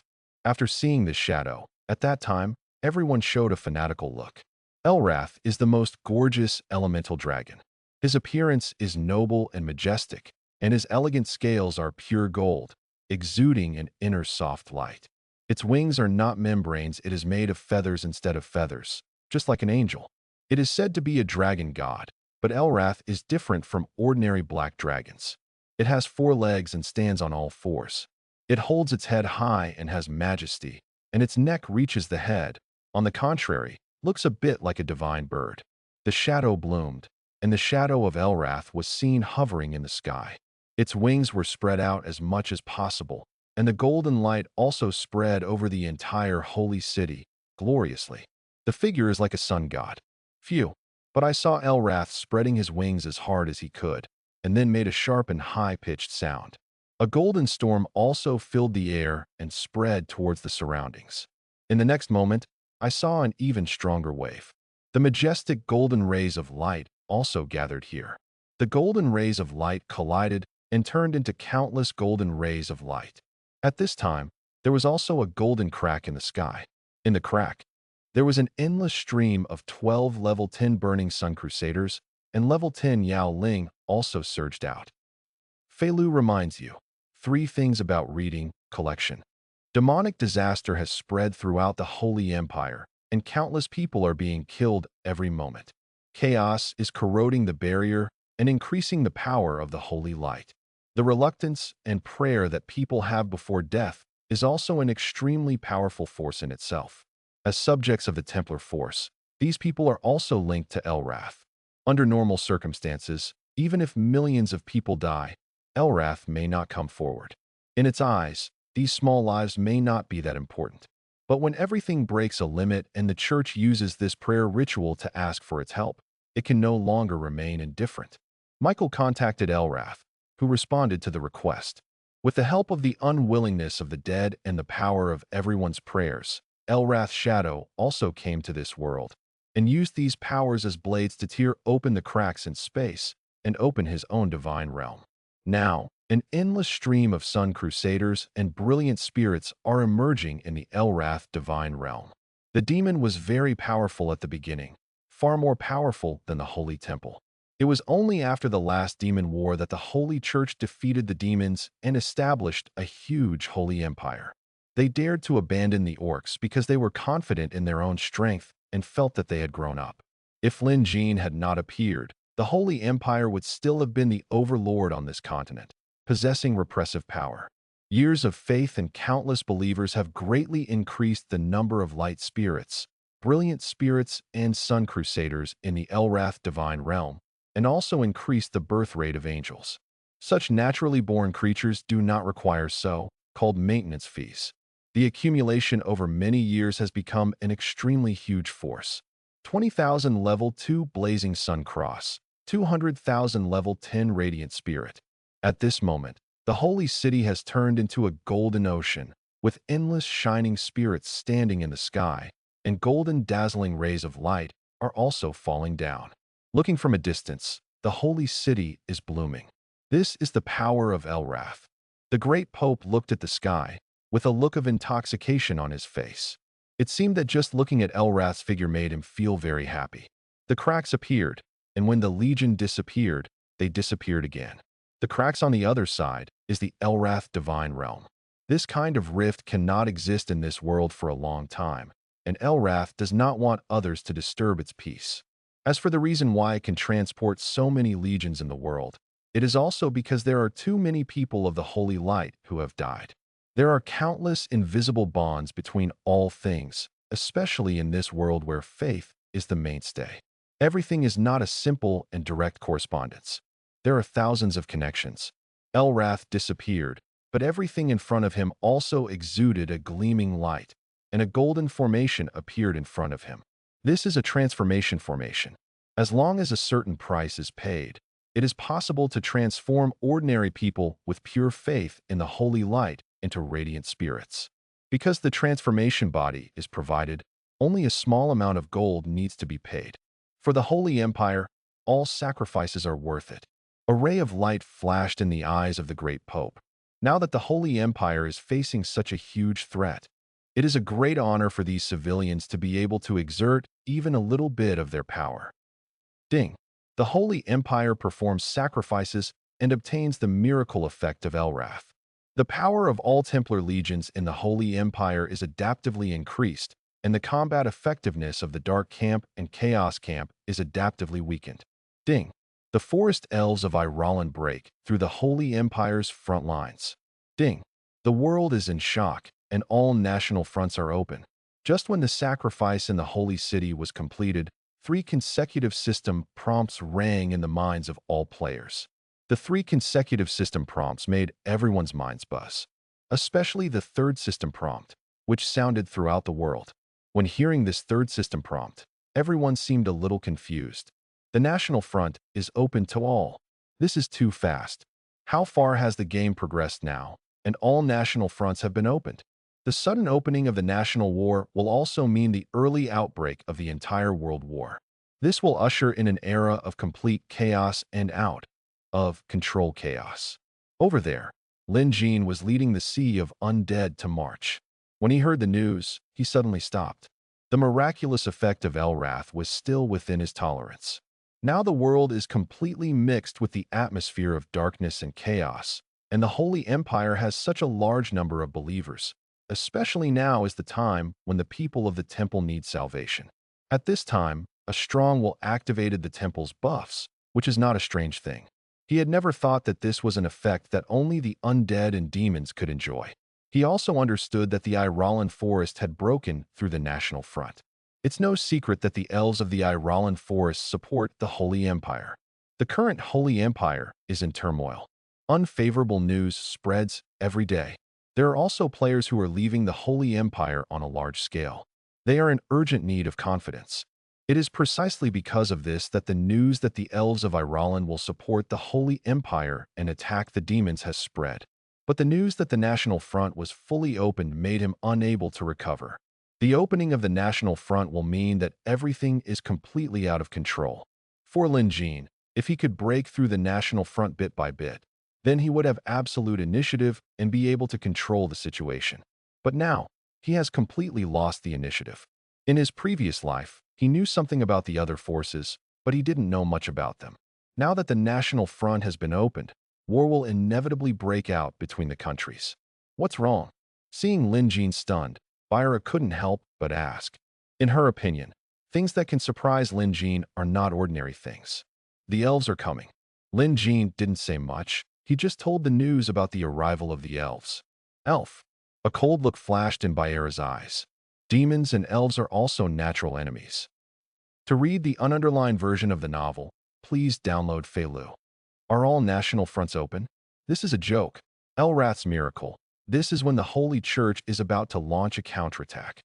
After seeing this shadow, at that time, everyone showed a fanatical look. Elrath is the most gorgeous elemental dragon. His appearance is noble and majestic, and his elegant scales are pure gold, exuding an inner soft light. Its wings are not membranes, it is made of feathers instead of feathers, just like an angel. It is said to be a dragon god, but Elrath is different from ordinary black dragons. It has 4 legs and stands on all 4s. It holds its head high and has majesty, and its neck reaches the head. On the contrary, looks a bit like a divine bird. The shadow bloomed, and the shadow of Elrath was seen hovering in the sky. Its wings were spread out as much as possible, and the golden light also spread over the entire holy city, gloriously. The figure is like a sun god. Phew! But I saw Elrath spreading his wings as hard as he could, and then made a sharp and high-pitched sound. A golden storm also filled the air and spread towards the surroundings. In the next moment, I saw an even stronger wave. The majestic golden rays of light also gathered here. The golden rays of light collided and turned into countless golden rays of light. At this time, there was also a golden crack in the sky. In the crack, there was an endless stream of 12 level 10 burning sun crusaders, and level 10 Yao Ling also surged out. Fei Lu reminds you, 3 things about reading collection. Demonic disaster has spread throughout the Holy Empire, and countless people are being killed every moment. Chaos is corroding the barrier and increasing the power of the holy light. The reluctance and prayer that people have before death is also an extremely powerful force in itself. As subjects of the Templar force, these people are also linked to Elrath. Under normal circumstances, even if millions of people die, Elrath may not come forward. In its eyes, these small lives may not be that important. But when everything breaks a limit and the church uses this prayer ritual to ask for its help, it can no longer remain indifferent. Michael contacted Elrath, who responded to the request. With the help of the unwillingness of the dead and the power of everyone's prayers, Elrath's shadow also came to this world and used these powers as blades to tear open the cracks in space and open his own divine realm. Now, an endless stream of sun crusaders and brilliant spirits are emerging in the Elrath divine realm. The demon was very powerful at the beginning, far more powerful than the Holy Temple. It was only after the last demon war that the Holy Church defeated the demons and established a huge holy empire. They dared to abandon the orcs because they were confident in their own strength and felt that they had grown up. If Lin Jin had not appeared, the Holy Empire would still have been the overlord on this continent, possessing repressive power. Years of faith and countless believers have greatly increased the number of light spirits, brilliant spirits, and sun crusaders in the Elrath divine realm, and also increased the birth rate of angels. Such naturally born creatures do not require so-called maintenance fees. The accumulation over many years has become an extremely huge force. 20,000 level 2 Blazing Sun Cross, 200,000 level 10 Radiant Spirit. At this moment, the holy city has turned into a golden ocean, with endless shining spirits standing in the sky, and golden dazzling rays of light are also falling down. Looking from a distance, the holy city is blooming. This is the power of Elrath. The great Pope looked at the sky, with a look of intoxication on his face. It seemed that just looking at Elrath's figure made him feel very happy. The cracks appeared, and when the Legion disappeared, they disappeared again. The cracks on the other side is the Elrath divine realm. This kind of rift cannot exist in this world for a long time, and Elrath does not want others to disturb its peace. As for the reason why it can transport so many legions in the world, it is also because there are too many people of the holy light who have died. There are countless invisible bonds between all things, especially in this world where faith is the mainstay. Everything is not a simple and direct correspondence. There are thousands of connections. Elrath disappeared, but everything in front of him also exuded a gleaming light, and a golden formation appeared in front of him. This is a transformation formation. As long as a certain price is paid, it is possible to transform ordinary people with pure faith in the holy light into radiant spirits. Because the transformation body is provided, only a small amount of gold needs to be paid. For the Holy Empire, all sacrifices are worth it. A ray of light flashed in the eyes of the great Pope. Now that the Holy Empire is facing such a huge threat, it is a great honor for these civilians to be able to exert even a little bit of their power. Ding. The Holy Empire performs sacrifices and obtains the miracle effect of Elrath. The power of all Templar legions in the Holy Empire is adaptively increased, and the combat effectiveness of the Dark Camp and Chaos Camp is adaptively weakened. Ding. The forest elves of Irolan break through the Holy Empire's front lines. Ding. The world is in shock, and all national fronts are open. Just when the sacrifice in the Holy City was completed, 3 consecutive system prompts rang in the minds of all players. The 3 consecutive system prompts made everyone's minds buzz, especially the 3rd system prompt, which sounded throughout the world. When hearing this 3rd system prompt, everyone seemed a little confused. The National Front is open to all. This is too fast. How far has the game progressed now? And all national fronts have been opened. The sudden opening of the National War will also mean the early outbreak of the entire World War. This will usher in an era of complete chaos and out of control chaos. Over there, Lin Jin was leading the sea of undead to march. When he heard the news, he suddenly stopped. The miraculous effect of Elrath was still within his tolerance. Now the world is completely mixed with the atmosphere of darkness and chaos, and the Holy Empire has such a large number of believers. Especially now is the time when the people of the temple need salvation. At this time, a strong will activated the temple's buffs, which is not a strange thing. He had never thought that this was an effect that only the undead and demons could enjoy. He also understood that the Irolan forest had broken through the National Front. It's no secret that the elves of the Irolan forest support the Holy Empire. The current Holy Empire is in turmoil. Unfavorable news spreads every day. There are also players who are leaving the Holy Empire on a large scale. They are in urgent need of confidence. It is precisely because of this that the news that the elves of Irolan will support the Holy Empire and attack the demons has spread. But the news that the National Front was fully opened made him unable to recover. The opening of the National Front will mean that everything is completely out of control. For Lin Jin, if he could break through the National Front bit by bit, then he would have absolute initiative and be able to control the situation. But now, he has completely lost the initiative. In his previous life, he knew something about the other forces, but he didn't know much about them. Now that the National Front has been opened, war will inevitably break out between the countries. What's wrong? Seeing Lin Jin stunned, Byra couldn't help but ask. In her opinion, things that can surprise Lin Jin are not ordinary things. The elves are coming. Lin Jin didn't say much. He just told the news about the arrival of the elves. Elf. A cold look flashed in Byra's eyes. Demons and elves are also natural enemies. To read the ununderlined version of the novel, please download Feilu. Are all national fronts open? This is a joke. Elrath's miracle. This is when the Holy Church is about to launch a counterattack.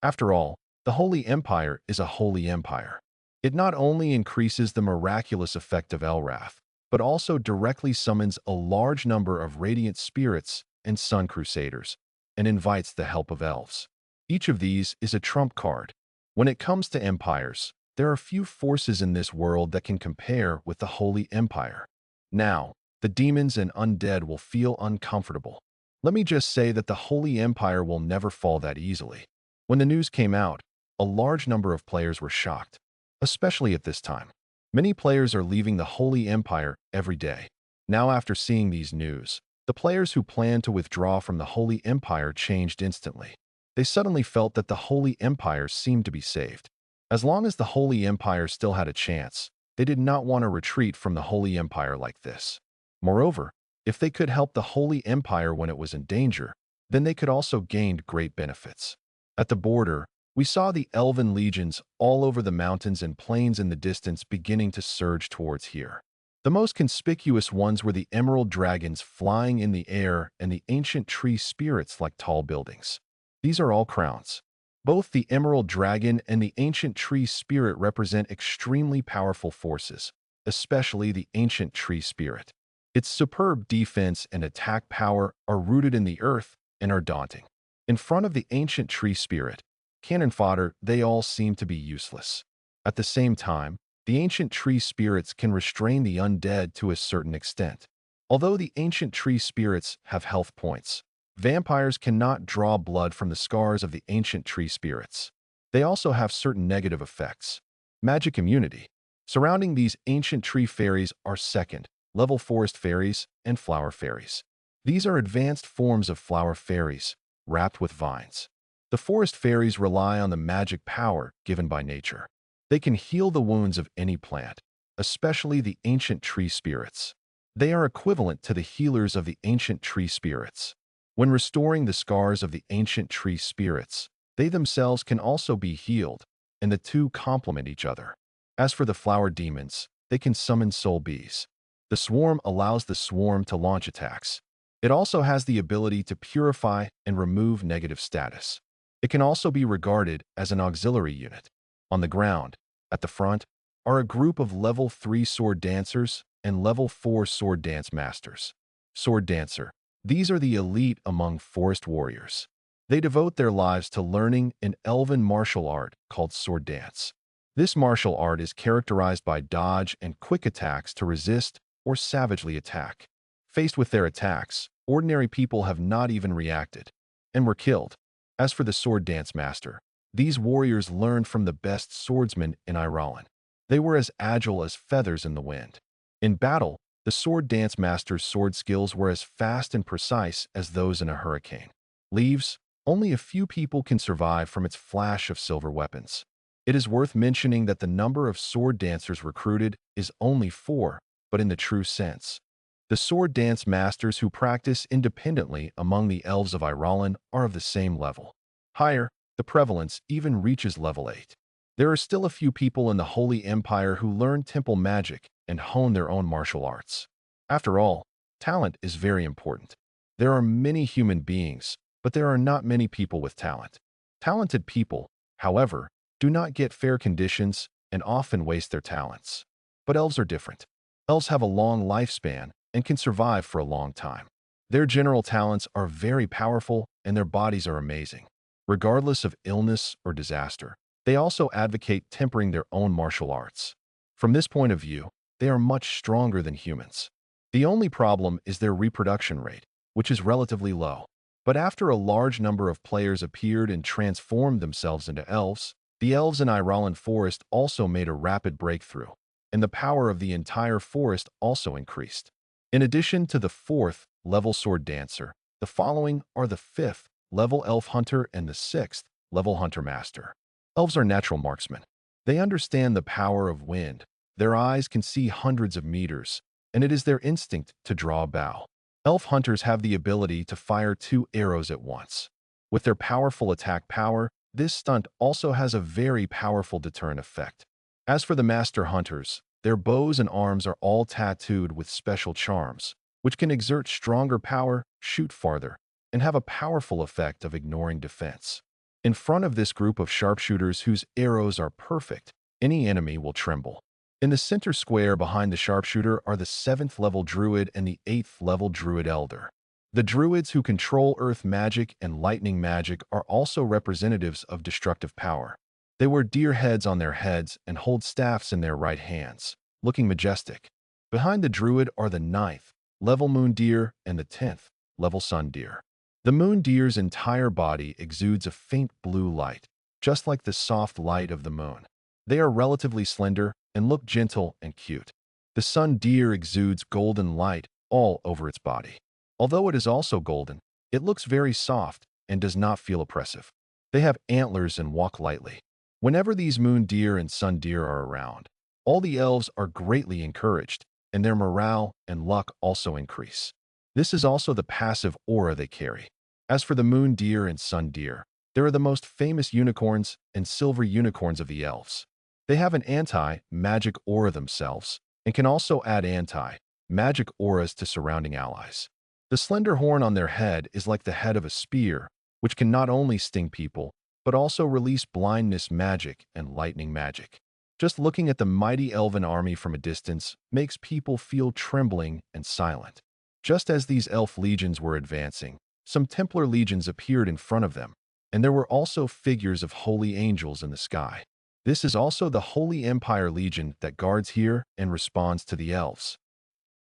After all, the Holy Empire is a holy empire. It not only increases the miraculous effect of Elrath, but also directly summons a large number of radiant spirits and sun crusaders, and invites the help of elves. Each of these is a trump card. When it comes to empires, there are few forces in this world that can compare with the Holy Empire. Now, the demons and undead will feel uncomfortable. Let me just say that the Holy Empire will never fall that easily. When the news came out, a large number of players were shocked, especially at this time. Many players are leaving the Holy Empire every day. Now after seeing these news, the players who planned to withdraw from the Holy Empire changed instantly. They suddenly felt that the Holy Empire seemed to be saved. As long as the Holy Empire still had a chance, they did not want to retreat from the Holy Empire like this. Moreover, if they could help the Holy Empire when it was in danger, then they could also gain great benefits. At the border, we saw the elven legions all over the mountains and plains in the distance beginning to surge towards here. The most conspicuous ones were the emerald dragons flying in the air and the ancient tree spirits like tall buildings. These are all crowns. Both the emerald dragon and the ancient tree spirit represent extremely powerful forces. especially the ancient tree spirit. Its superb defense and attack power are rooted in the earth and are daunting. In front of the ancient tree spirit, cannon fodder, they all seem to be useless. At the same time, the ancient tree spirits can restrain the undead to a certain extent. Although the ancient tree spirits have health points, vampires cannot draw blood from the scars of the ancient tree spirits. They also have certain negative effects. Magic immunity. Surrounding these ancient tree fairies are second-level forest fairies and flower fairies. These are advanced forms of flower fairies, wrapped with vines. The forest fairies rely on the magic power given by nature. They can heal the wounds of any plant, especially the ancient tree spirits. They are equivalent to the healers of the ancient tree spirits. When restoring the scars of the ancient tree spirits, they themselves can also be healed, and the two complement each other. As for the flower demons, they can summon soul bees. The swarm allows the swarm to launch attacks. It also has the ability to purify and remove negative status. It can also be regarded as an auxiliary unit. On the ground, at the front, are a group of level 3 sword dancers and level 4 sword dance masters. Sword dancer. These are the elite among forest warriors. They devote their lives to learning an elven martial art called sword dance. This martial art is characterized by dodge and quick attacks to resist or savagely attack. Faced with their attacks, ordinary people have not even reacted and were killed. As for the sword dance master, these warriors learned from the best swordsmen in Ireland. They were as agile as feathers in the wind. In battle, the sword dance master's sword skills were as fast and precise as those in a hurricane. Leaves, only a few people can survive from its flash of silver weapons. It is worth mentioning that the number of sword dancers recruited is only 4, but in the true sense. The sword dance masters who practice independently among the elves of Ireland are of the same level. Higher, the prevalence even reaches level 8. There are still a few people in the Holy Empire who learn temple magic and hone their own martial arts. After all, talent is very important. There are many human beings, but there are not many people with talent. Talented people, however, do not get fair conditions and often waste their talents. But elves are different. Elves have a long lifespan and can survive for a long time. Their general talents are very powerful and their bodies are amazing. Regardless of illness or disaster, they also advocate tempering their own martial arts. From this point of view, they are much stronger than humans. The only problem is their reproduction rate, which is relatively low. But after a large number of players appeared and transformed themselves into elves, the elves in Ireland Forest also made a rapid breakthrough, and the power of the entire forest also increased. In addition to the 4th level sword dancer, the following are the 5th level elf hunter and the 6th level hunter master. Elves are natural marksmen. They understand the power of wind. Their eyes can see hundreds of meters, and it is their instinct to draw a bow. Elf hunters have the ability to fire 2 arrows at once. With their powerful attack power, this stunt also has a very powerful deterrent effect. As for the master hunters, their bows and arms are all tattooed with special charms, which can exert stronger power, shoot farther, and have a powerful effect of ignoring defense. In front of this group of sharpshooters whose arrows are perfect, any enemy will tremble. In the center square behind the sharpshooter are the 7th level druid and the 8th level druid elder. The druids who control earth magic and lightning magic are also representatives of destructive power. They wear deer heads on their heads and hold staffs in their right hands, looking majestic. Behind the druid are the 9th level moon deer and the 10th level sun deer. The moon deer's entire body exudes a faint blue light, just like the soft light of the moon. They are relatively slender and look gentle and cute. The sun deer exudes golden light all over its body. Although it is also golden, it looks very soft and does not feel oppressive. They have antlers and walk lightly. Whenever these moon deer and sun deer are around, all the elves are greatly encouraged, and their morale and luck also increase. This is also the passive aura they carry. As for the moon deer and sun deer, they are the most famous unicorns and silver unicorns of the elves. They have an anti-magic aura themselves and can also add anti-magic auras to surrounding allies. The slender horn on their head is like the head of a spear, which can not only sting people, but also release blindness magic and lightning magic. Just looking at the mighty elven army from a distance makes people feel trembling and silent. Just as these elf legions were advancing, some Templar legions appeared in front of them, and there were also figures of holy angels in the sky. This is also the Holy Empire Legion that guards here and responds to the elves.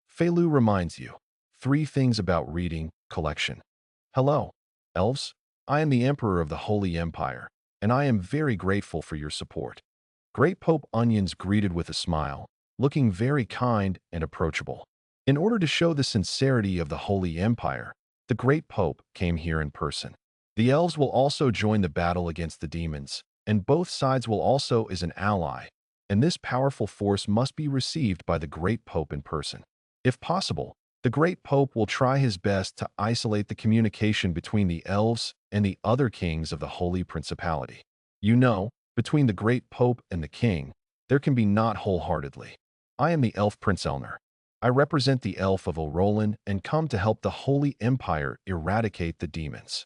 Feilu reminds you, 3 things about reading collection. Hello, elves. I am the Emperor of the Holy Empire, and I am very grateful for your support. Great Pope Onions greeted with a smile, looking very kind and approachable. In order to show the sincerity of the Holy Empire, the Great Pope came here in person. The elves will also join the battle against the demons, and both sides will also as an ally, and this powerful force must be received by the Great Pope in person. If possible, the Great Pope will try his best to isolate the communication between the elves and the other kings of the Holy Principality. You know, between the Great Pope and the King, there can be not wholeheartedly. I am the Elf Prince Elner. I represent the Elf of Orolan and come to help the Holy Empire eradicate the demons.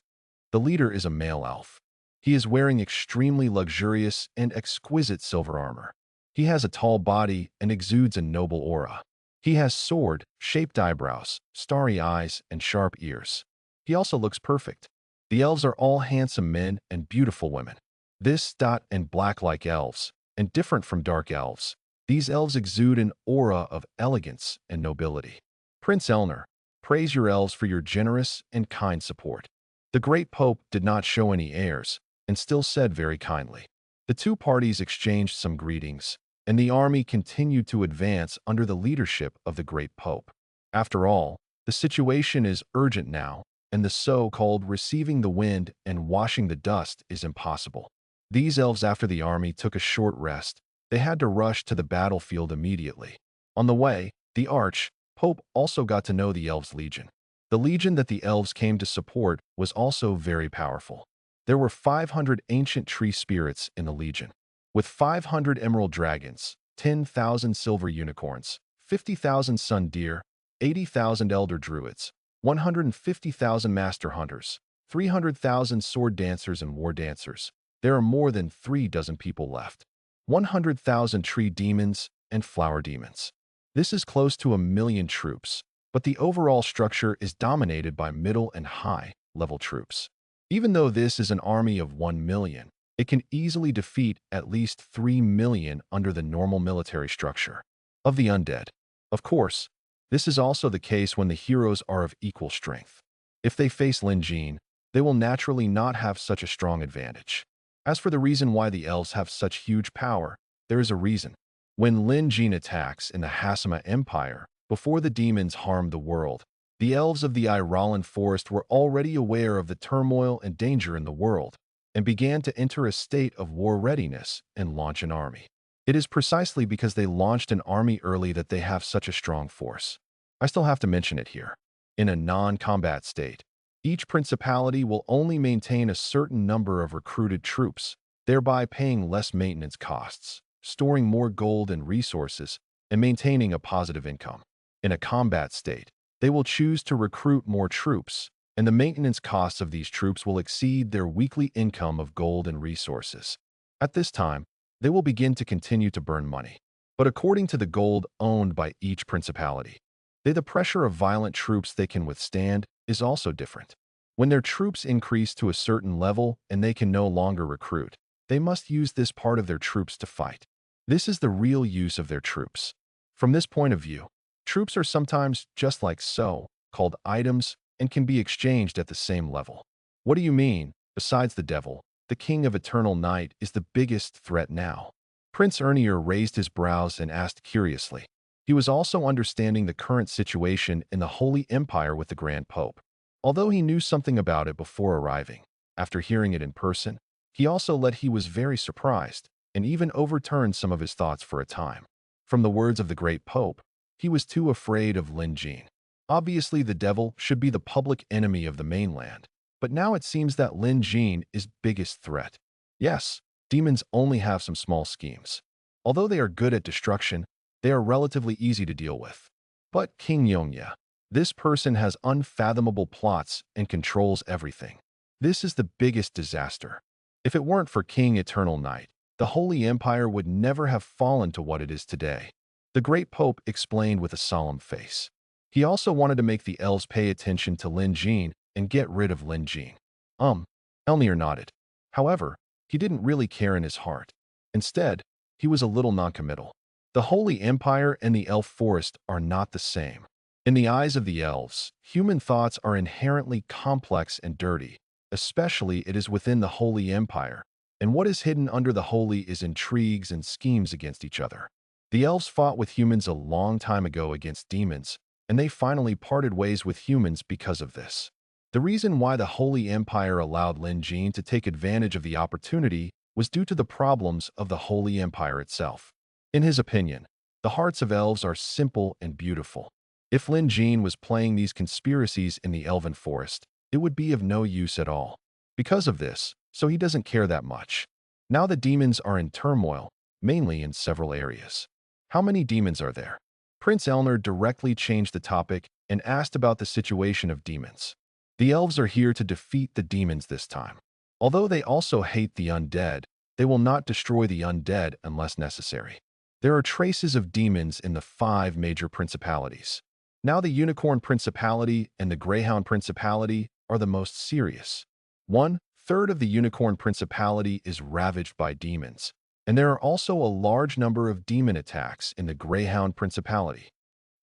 The leader is a male elf. He is wearing extremely luxurious and exquisite silver armor. He has a tall body and exudes a noble aura. He has sword-shaped eyebrows, starry eyes, and sharp ears. He also looks perfect. The elves are all handsome men and beautiful women. This dot and black-like elves, and different from dark elves. These elves exude an aura of elegance and nobility. Prince Elner, praise your elves for your generous and kind support. The Great Pope did not show any airs, and still said very kindly. The 2 parties exchanged some greetings, and the army continued to advance under the leadership of the Great Pope. After all, the situation is urgent now, and the so-called receiving the wind and washing the dust is impossible. These elves, after the army took a short rest, they had to rush to the battlefield immediately. On the way, the Arch-Pope also got to know the Elves' Legion. The legion that the elves came to support was also very powerful. There were 500 ancient tree spirits in the legion, with 500 emerald dragons, 10,000 silver unicorns, 50,000 sun deer, 80,000 elder druids, 150,000 master hunters, 300,000 sword dancers and war dancers. There are more than 36 people left. 100,000 tree demons and flower demons. This is close to 1,000,000 troops, but the overall structure is dominated by middle and high-level troops. Even though this is an army of 1,000,000, it can easily defeat at least 3,000,000 under the normal military structure of the undead. Of course, this is also the case when the heroes are of equal strength. If they face Lin Jin, they will naturally not have such a strong advantage. As for the reason why the elves have such huge power, there is a reason. When Lin Jin attacks in the Hasama Empire, before the demons harmed the world, the elves of the Iralan forest were already aware of the turmoil and danger in the world, and began to enter a state of war readiness and launch an army. It is precisely because they launched an army early that they have such a strong force. I still have to mention it here. In a non-combat state, each principality will only maintain a certain number of recruited troops, thereby paying less maintenance costs, storing more gold and resources, and maintaining a positive income. In a combat state, they will choose to recruit more troops, and the maintenance costs of these troops will exceed their weekly income of gold and resources. At this time, they will begin to continue to burn money. But according to the gold owned by each principality, the pressure of violent troops they can withstand is also different. When their troops increase to a certain level and they can no longer recruit, they must use this part of their troops to fight. This is the real use of their troops. From this point of view, troops are sometimes just like so-called items and can be exchanged at the same level. What do you mean? Besides the devil, the king of eternal night is the biggest threat now. Prince Ernier raised his brows and asked curiously. He was also understanding the current situation in the Holy Empire with the Grand Pope. Although he knew something about it before arriving, after hearing it in person, he also he was very surprised and even overturned some of his thoughts for a time. From the words of the Great Pope, he was too afraid of Lin Jin. Obviously, the devil should be the public enemy of the mainland, but now it seems that Lin Jin is biggest threat. Yes, demons only have some small schemes. Although they are good at destruction, they are relatively easy to deal with. But King Yongya, this person has unfathomable plots and controls everything. This is the biggest disaster. If it weren't for King Eternal Night, the Holy Empire would never have fallen to what it is today. The great Pope explained with a solemn face. He also wanted to make the elves pay attention to Lin Jin and get rid of Lin Jin. Elmir nodded. However, he didn't really care in his heart. Instead, he was a little noncommittal. The Holy Empire and the Elf Forest are not the same. In the eyes of the elves, human thoughts are inherently complex and dirty, especially it is within the Holy Empire, and what is hidden under the Holy is intrigues and schemes against each other. The elves fought with humans a long time ago against demons, and they finally parted ways with humans because of this. The reason why the Holy Empire allowed Lin Jin to take advantage of the opportunity was due to the problems of the Holy Empire itself. In his opinion, the hearts of elves are simple and beautiful. If Lin Jin was playing these conspiracies in the Elven Forest, it would be of no use at all. Because of this, so he doesn't care that much. Now the demons are in turmoil, mainly in several areas. How many demons are there? Prince Elnor directly changed the topic and asked about the situation of demons. The elves are here to defeat the demons this time. Although they also hate the undead, they will not destroy the undead unless necessary. There are traces of demons in the 5 major principalities. Now the Unicorn Principality and the Greyhound Principality are the most serious. 1/3 of the Unicorn Principality is ravaged by demons, and there are also a large number of demon attacks in the Greyhound Principality.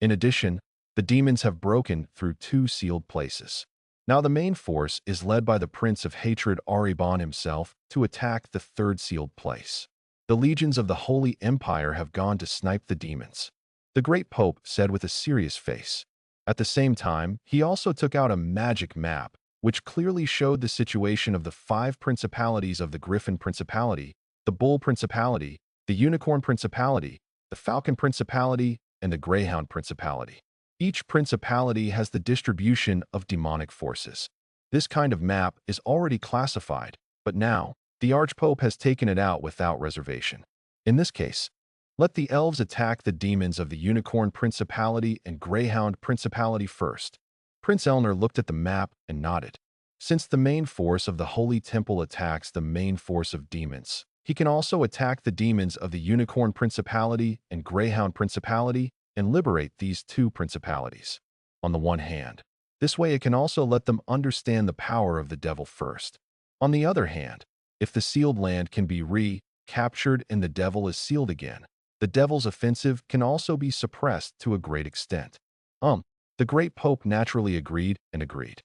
In addition, the demons have broken through 2 sealed places. Now the main force is led by the Prince of Hatred Aribon himself to attack the 3rd sealed place. The legions of the Holy Empire have gone to snipe the demons, the great Pope said with a serious face. At the same time, he also took out a magic map, which clearly showed the situation of the 5 principalities of the Griffin Principality, the Bull Principality, the Unicorn Principality, the Falcon Principality, and the Greyhound Principality. Each principality has the distribution of demonic forces. This kind of map is already classified, but now, the Archpope has taken it out without reservation. In this case, let the elves attack the demons of the Unicorn Principality and Greyhound Principality first. Prince Elnor looked at the map and nodded. Since the main force of the Holy Temple attacks the main force of demons, he can also attack the demons of the Unicorn Principality and Greyhound Principality and liberate these 2 principalities. On the one hand, this way it can also let them understand the power of the devil first. On the other hand, if the sealed land can be recaptured and the devil is sealed again, the devil's offensive can also be suppressed to a great extent. The great Pope naturally agreed and agreed.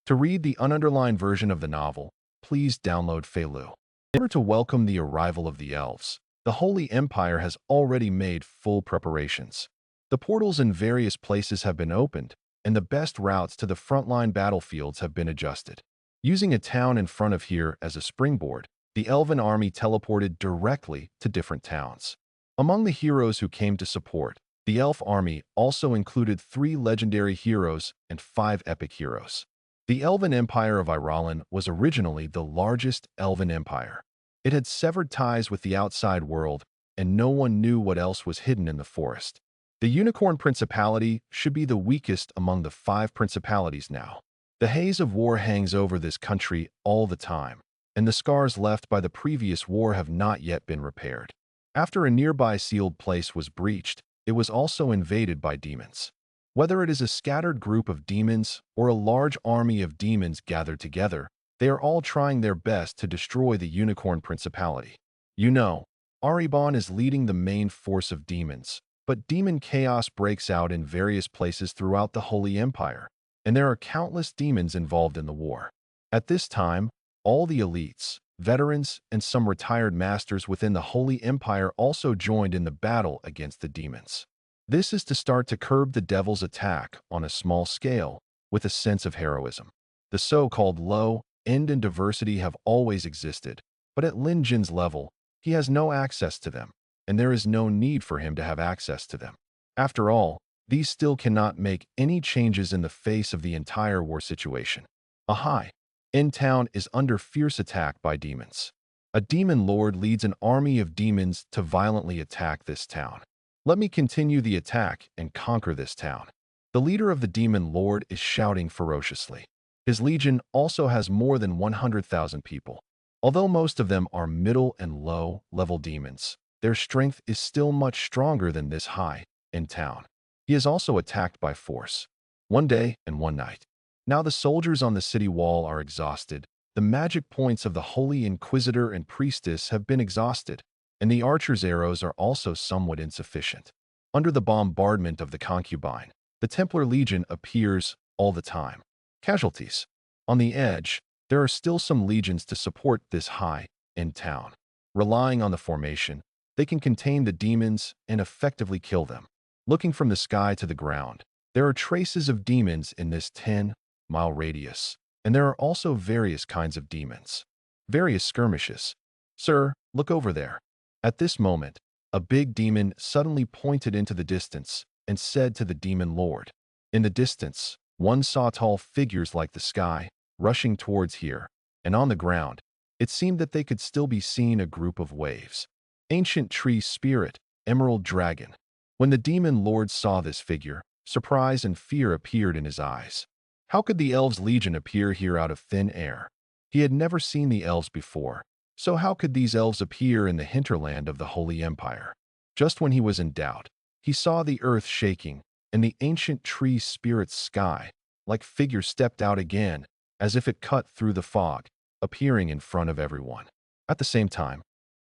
To read the ununderlined version of the novel, please download Feilu. In order to welcome the arrival of the elves, the Holy Empire has already made full preparations. The portals in various places have been opened, and the best routes to the frontline battlefields have been adjusted. Using a town in front of here as a springboard, the Elven army teleported directly to different towns. Among the heroes who came to support, the Elf army also included 3 legendary heroes and 5 epic heroes. The Elven Empire of Iralen was originally the largest Elven empire. It had severed ties with the outside world, and no one knew what else was hidden in the forest. The Unicorn Principality should be the weakest among the 5 principalities now. The haze of war hangs over this country all the time, and the scars left by the previous war have not yet been repaired. After a nearby sealed place was breached, it was also invaded by demons. Whether it is a scattered group of demons or a large army of demons gathered together, they are all trying their best to destroy the Unicorn Principality. You know, Aribon is leading the main force of demons, but demon chaos breaks out in various places throughout the Holy Empire, and there are countless demons involved in the war. At this time, all the elites, veterans, and some retired masters within the Holy Empire also joined in the battle against the demons. This is to start to curb the devil's attack on a small scale with a sense of heroism. The so-called low end and diversity have always existed, but at Lin Jin's level, he has no access to them, and there is no need for him to have access to them. After all, these still cannot make any changes in the face of the entire war situation. A high-end town is under fierce attack by demons. A demon lord leads an army of demons to violently attack this town. Let me continue the attack and conquer this town. The leader of the demon lord is shouting ferociously. His legion also has more than 100,000 people. Although most of them are middle and low-level demons, their strength is still much stronger than this high in town. He is also attacked by force. One day and one night. Now the soldiers on the city wall are exhausted. The magic points of the Holy Inquisitor and Priestess have been exhausted, and the archer's arrows are also somewhat insufficient. Under the bombardment of the concubine, the Templar Legion appears all the time. Casualties. On the edge, there are still some legions to support this high-end town. Relying on the formation, they can contain the demons and effectively kill them. Looking from the sky to the ground, there are traces of demons in this 10-mile radius, and there are also various kinds of demons. Various skirmishes. Sir, look over there. At this moment, a big demon suddenly pointed into the distance and said to the demon lord. In the distance, one saw tall figures like the sky, rushing towards here, and on the ground, it seemed that they could still be seen a group of waves. Ancient tree spirit, emerald dragon. When the demon lord saw this figure, surprise and fear appeared in his eyes. How could the elves' legion appear here out of thin air? He had never seen the elves before, so how could these elves appear in the hinterland of the Holy Empire? Just when he was in doubt, he saw the earth shaking, and the ancient tree spirit's sky-like figure stepped out again, as if it cut through the fog, appearing in front of everyone. At the same time,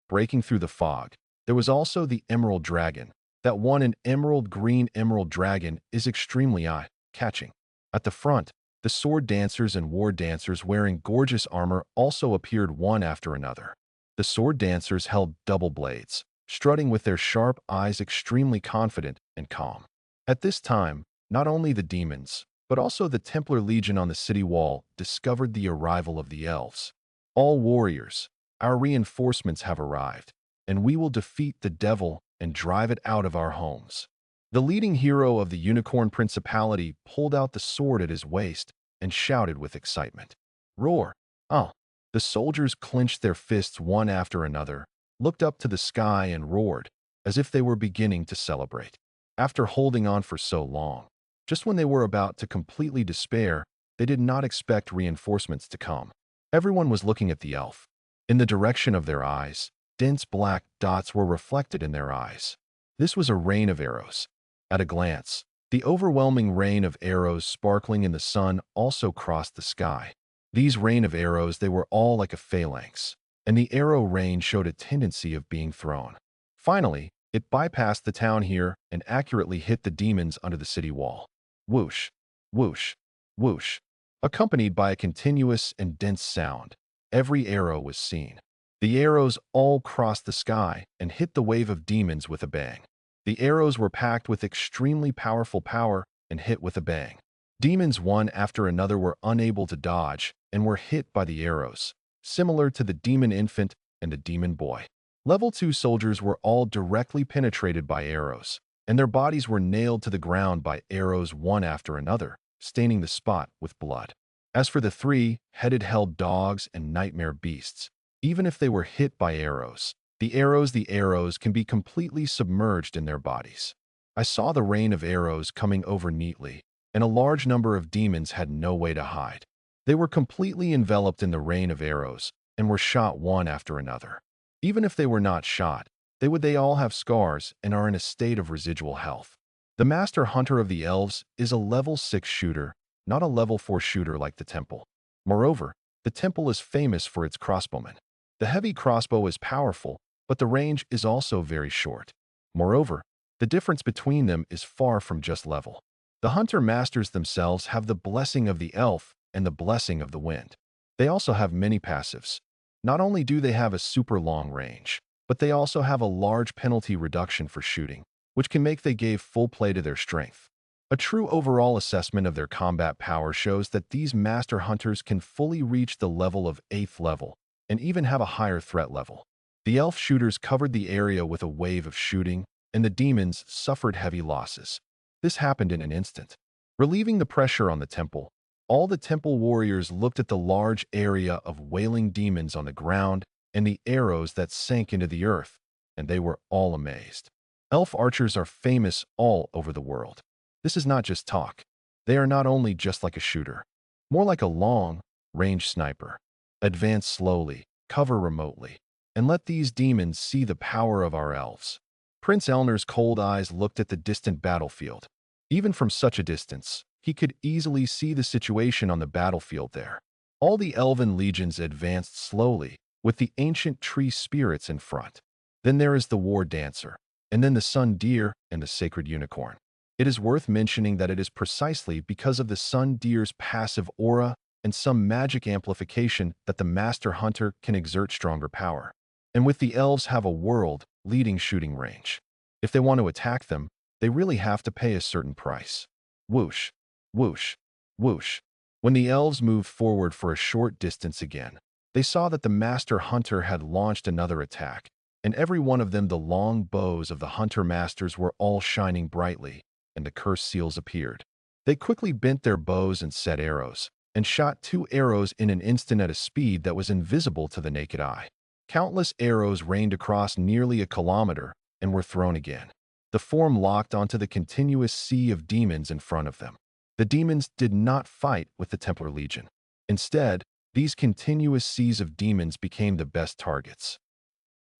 breaking through the fog, there was also the emerald dragon. That one, an emerald green emerald dragon, is extremely eye-catching. At the front, the sword dancers and war dancers wearing gorgeous armor also appeared one after another. The sword dancers held double blades, strutting with their sharp eyes extremely confident and calm. At this time, not only the demons, but also the Templar Legion on the city wall discovered the arrival of the elves. All warriors, our reinforcements have arrived, and we will defeat the devil and drive it out of our homes. The leading hero of the Unicorn Principality pulled out the sword at his waist and shouted with excitement. Roar! Oh! The soldiers clenched their fists one after another, looked up to the sky and roared, as if they were beginning to celebrate. After holding on for so long, just when they were about to completely despair, they did not expect reinforcements to come. Everyone was looking at the elf. In the direction of their eyes, dense black dots were reflected in their eyes. This was a rain of arrows. At a glance, the overwhelming rain of arrows sparkling in the sun also crossed the sky. These rain of arrows, they were all like a phalanx, and the arrow rain showed a tendency of being thrown. Finally, it bypassed the town here and accurately hit the demons under the city wall. Whoosh, whoosh, whoosh. Accompanied by a continuous and dense sound, every arrow was seen. The arrows all crossed the sky and hit the wave of demons with a bang. The arrows were packed with extremely powerful power and hit with a bang. Demons one after another were unable to dodge and were hit by the arrows, similar to the demon infant and the demon boy. Level 2 soldiers were all directly penetrated by arrows, and their bodies were nailed to the ground by arrows one after another, staining the spot with blood. As for the three-headed hell dogs and nightmare beasts, even if they were hit by arrows, the arrows can be completely submerged in their bodies. I saw the rain of arrows coming over neatly, and a large number of demons had no way to hide. They were completely enveloped in the rain of arrows and were shot one after another. Even if they were not shot, they all have scars and are in a state of residual health. The Master Hunter of the Elves is a level 6 shooter, not a level 4 shooter like the Temple. Moreover, the Temple is famous for its crossbowmen. The heavy crossbow is powerful, but the range is also very short. Moreover, the difference between them is far from just level. The Hunter Masters themselves have the blessing of the elf and the blessing of the wind. They also have many passives. Not only do they have a super long range, but they also have a large penalty reduction for shooting, which can make they give full play to their strength. A true overall assessment of their combat power shows that these Master Hunters can fully reach the level of 8th level and even have a higher threat level. The elf shooters covered the area with a wave of shooting, and the demons suffered heavy losses. This happened in an instant. Relieving the pressure on the temple, all the temple warriors looked at the large area of wailing demons on the ground and the arrows that sank into the earth, and they were all amazed. Elf archers are famous all over the world. This is not just talk. They are not only just like a shooter, more like a long-range sniper. Advance slowly, cover remotely, and let these demons see the power of our elves." Prince Elner's cold eyes looked at the distant battlefield. Even from such a distance, he could easily see the situation on the battlefield there. All the elven legions advanced slowly, with the ancient tree spirits in front. Then there is the war dancer, and then the sun deer and the sacred unicorn. It is worth mentioning that it is precisely because of the sun deer's passive aura and some magic amplification that the master hunter can exert stronger power. And with the elves have a world-leading shooting range. If they want to attack them, they really have to pay a certain price. Whoosh, whoosh, whoosh. When the elves moved forward for a short distance again, they saw that the master hunter had launched another attack, and every one of them the long bows of the hunter masters were all shining brightly, and the cursed seals appeared. They quickly bent their bows and set arrows, and shot 2 arrows in an instant at a speed that was invisible to the naked eye. Countless arrows rained across nearly a kilometer and were thrown again. The form locked onto the continuous sea of demons in front of them. The demons did not fight with the Templar Legion. Instead, these continuous seas of demons became the best targets.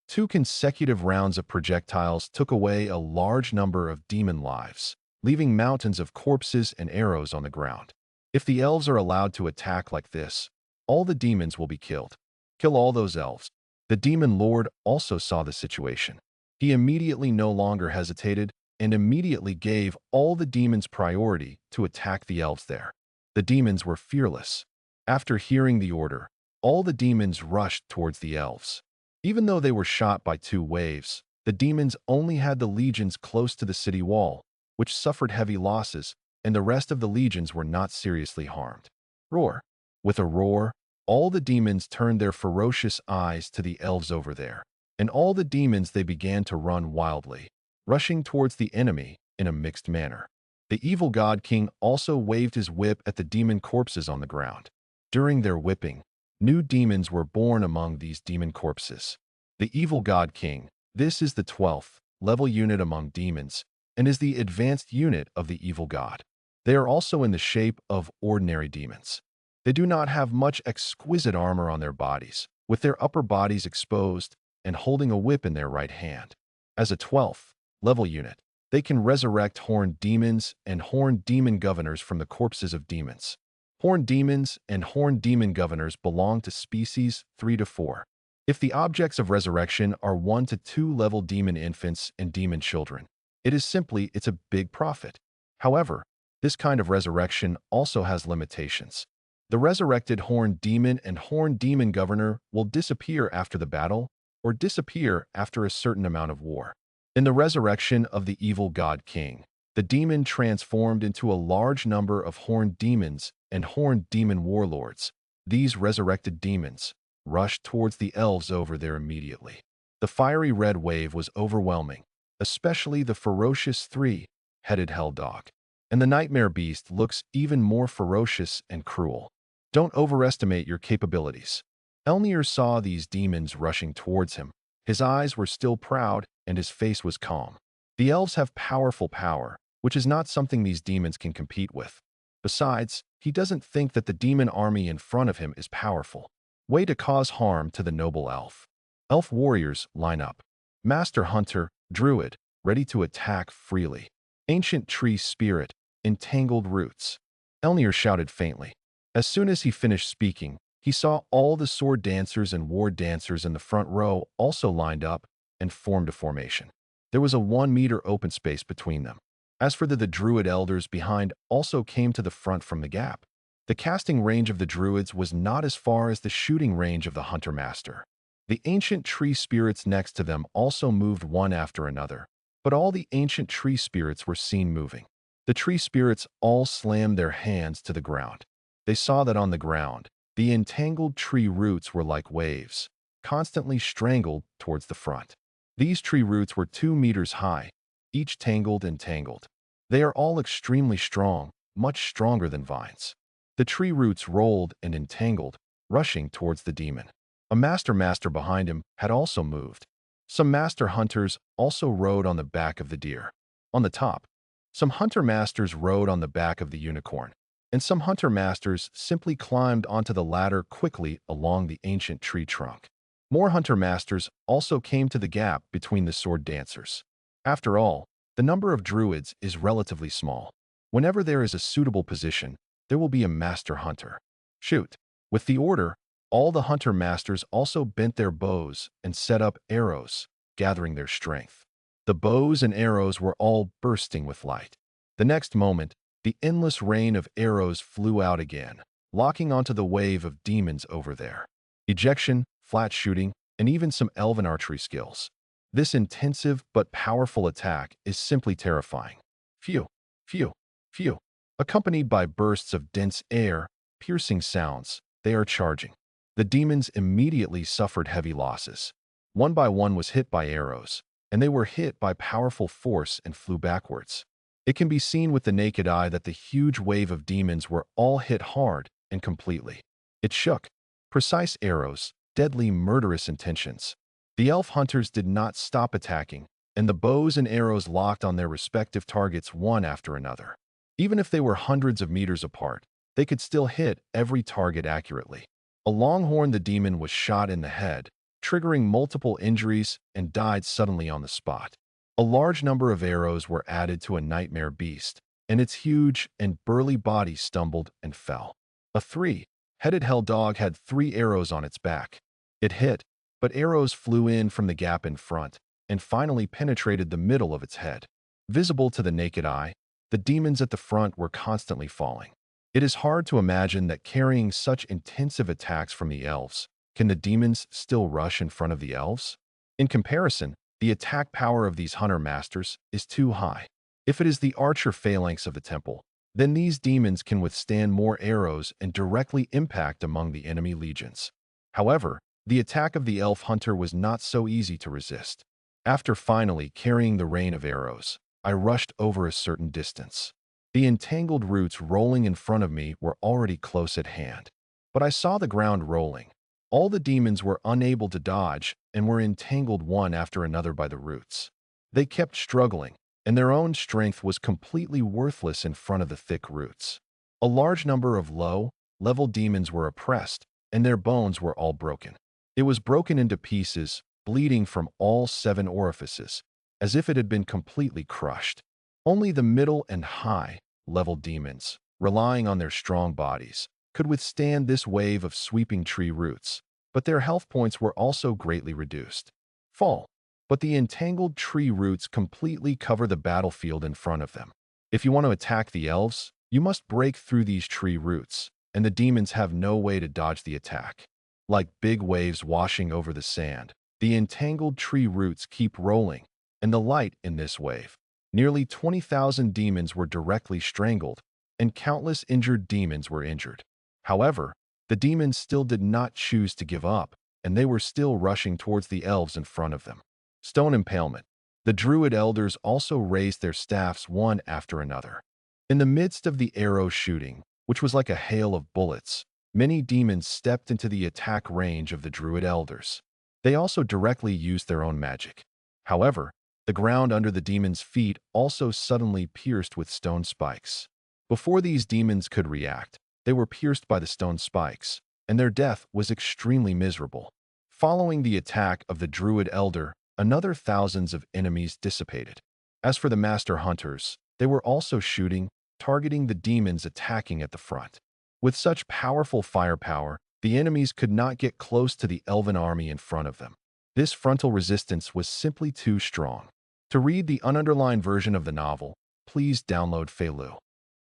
2 consecutive rounds of projectiles took away a large number of demon lives, leaving mountains of corpses and arrows on the ground. If the elves are allowed to attack like this, all the demons will be killed. Kill all those elves. The demon lord also saw the situation. He immediately no longer hesitated and immediately gave all the demons priority to attack the elves there. The demons were fearless. After hearing the order, all the demons rushed towards the elves. Even though they were shot by 2 waves, the demons only had the legions close to the city wall, which suffered heavy losses, and the rest of the legions were not seriously harmed. Roar. With a roar, all the demons turned their ferocious eyes to the elves over there, and all the demons they began to run wildly, rushing towards the enemy in a mixed manner. The evil god king also waved his whip at the demon corpses on the ground. During their whipping, new demons were born among these demon corpses. The evil god king, this is the 12th level unit among demons, and is the advanced unit of the evil god. They are also in the shape of ordinary demons. They do not have much exquisite armor on their bodies, with their upper bodies exposed and holding a whip in their right hand. As a 12th level unit, they can resurrect horned demons and horned demon governors from the corpses of demons. Horned demons and horned demon governors belong to species 3 to 4. If the objects of resurrection are 1 to 2 level demon infants and demon children, it's a big profit. However, this kind of resurrection also has limitations. The resurrected horned demon and horned demon governor will disappear after the battle or disappear after a certain amount of war. In the resurrection of the evil god king, the demon transformed into a large number of horned demons and horned demon warlords. These resurrected demons rushed towards the elves over there immediately. The fiery red wave was overwhelming, especially the ferocious 3-headed hell dog. And the nightmare beast looks even more ferocious and cruel. Don't overestimate your capabilities. Elnir saw these demons rushing towards him. His eyes were still proud and his face was calm. The elves have powerful power, which is not something these demons can compete with. Besides, he doesn't think that the demon army in front of him is powerful. Way to cause harm to the noble elf. Elf warriors line up. Master hunter, druid, ready to attack freely. Ancient tree spirit, entangled roots. Elnir shouted faintly. As soon as he finished speaking, he saw all the sword dancers and war dancers in the front row also lined up and formed a formation. There was a 1-meter open space between them. As for the druid elders behind also came to the front from the gap. The casting range of the druids was not as far as the shooting range of the hunter master. The ancient tree spirits next to them also moved one after another, but all the ancient tree spirits were seen moving. The tree spirits all slammed their hands to the ground. They saw that on the ground, the entangled tree roots were like waves, constantly strangled towards the front. These tree roots were 2 meters high, each tangled and tangled. They are all extremely strong, much stronger than vines. The tree roots rolled and entangled, rushing towards the demon. A master behind him had also moved. Some master hunters also rode on the back of the deer. On the top, some hunter masters rode on the back of the unicorn, and some hunter masters simply climbed onto the ladder quickly along the ancient tree trunk. More hunter masters also came to the gap between the sword dancers. After all, the number of druids is relatively small. Whenever there is a suitable position, there will be a master hunter. Shoot. With the order, all the hunter masters also bent their bows and set up arrows, gathering their strength. The bows and arrows were all bursting with light. The next moment, the endless rain of arrows flew out again, locking onto the wave of demons over there. Ejection, flat shooting, and even some elven archery skills. This intensive but powerful attack is simply terrifying. Phew, phew, phew. Accompanied by bursts of dense air, piercing sounds, they are charging. The demons immediately suffered heavy losses. One by one was hit by arrows, and they were hit by powerful force and flew backwards. It can be seen with the naked eye that the huge wave of demons were all hit hard and completely. It shook. Precise arrows, deadly murderous intentions. The elf hunters did not stop attacking, and the bows and arrows locked on their respective targets one after another. Even if they were hundreds of meters apart, they could still hit every target accurately. A longhorn the demon was shot in the head, triggering multiple injuries, and died suddenly on the spot. A large number of arrows were added to a nightmare beast, and its huge and burly body stumbled and fell. A three-headed hell dog had 3 arrows on its back. It hit, but arrows flew in from the gap in front and finally penetrated the middle of its head. Visible to the naked eye, the demons at the front were constantly falling. It is hard to imagine that carrying such intensive attacks from the elves, can the demons still rush in front of the elves? In comparison, the attack power of these hunter masters is too high. If it is the archer phalanx of the temple, then these demons can withstand more arrows and directly impact among the enemy legions. However, the attack of the elf hunter was not so easy to resist. After finally carrying the rain of arrows, I rushed over a certain distance. The entangled roots rolling in front of me were already close at hand. But I saw the ground rolling. All the demons were unable to dodge and were entangled one after another by the roots. They kept struggling, and their own strength was completely worthless in front of the thick roots. A large number of low-level demons were oppressed, and their bones were all broken. It was broken into pieces, bleeding from all 7 orifices, as if it had been completely crushed. Only the middle and high-level demons, relying on their strong bodies, could withstand this wave of sweeping tree roots, but their health points were also greatly reduced. But the entangled tree roots completely cover the battlefield in front of them. If you want to attack the elves, you must break through these tree roots, and the demons have no way to dodge the attack. Like big waves washing over the sand, the entangled tree roots keep rolling, and the light in this wave. Nearly 20,000 demons were directly strangled, and countless injured demons were injured. However, the demons still did not choose to give up, and they were still rushing towards the elves in front of them. Stone impalement. The druid elders also raised their staffs one after another. In the midst of the arrow shooting, which was like a hail of bullets, many demons stepped into the attack range of the druid elders. They also directly used their own magic. However, the ground under the demons' feet also suddenly pierced with stone spikes. Before these demons could react, they were pierced by the stone spikes, and their death was extremely miserable. Following the attack of the druid elder, another thousands of enemies dissipated. As for the master hunters, they were also shooting, targeting the demons attacking at the front. With such powerful firepower, the enemies could not get close to the elven army in front of them. This frontal resistance was simply too strong. To read the ununderlined version of the novel, please download Feilu.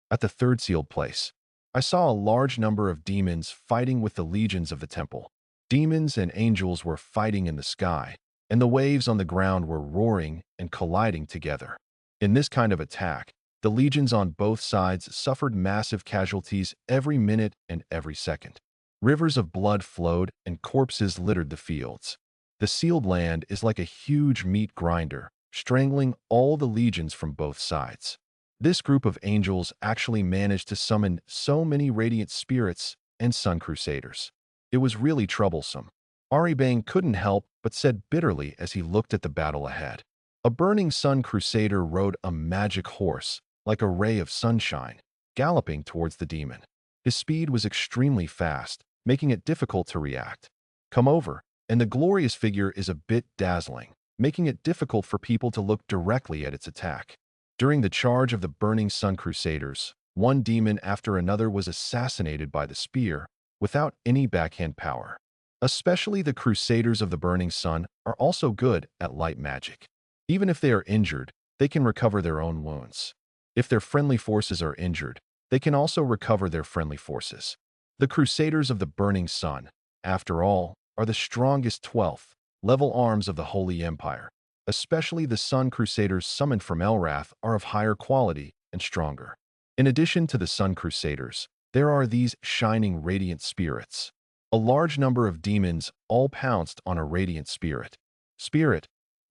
At the third sealed place, I saw a large number of demons fighting with the legions of the temple. Demons and angels were fighting in the sky, and the waves on the ground were roaring and colliding together. In this kind of attack, the legions on both sides suffered massive casualties every minute and every second. Rivers of blood flowed and corpses littered the fields. The sealed land is like a huge meat grinder, strangling all the legions from both sides. This group of angels actually managed to summon so many radiant spirits and sun crusaders. It was really troublesome. Aribang couldn't help but said bitterly as he looked at the battle ahead. A burning sun crusader rode a magic horse, like a ray of sunshine, galloping towards the demon. His speed was extremely fast, making it difficult to react. "Come over and the glorious figure is a bit dazzling, making it difficult for people to look directly at its attack. During the charge of the Burning Sun Crusaders, one demon after another was assassinated by the spear, without any backhand power. Especially the Crusaders of the Burning Sun are also good at light magic. Even if they are injured, they can recover their own wounds. If their friendly forces are injured, they can also recover their friendly forces. The Crusaders of the Burning Sun, after all, are the strongest 12th level arms of the Holy Empire. Especially the Sun Crusaders summoned from Elrath are of higher quality and stronger. In addition to the Sun Crusaders, there are these shining radiant spirits. A large number of demons all pounced on a radiant spirit,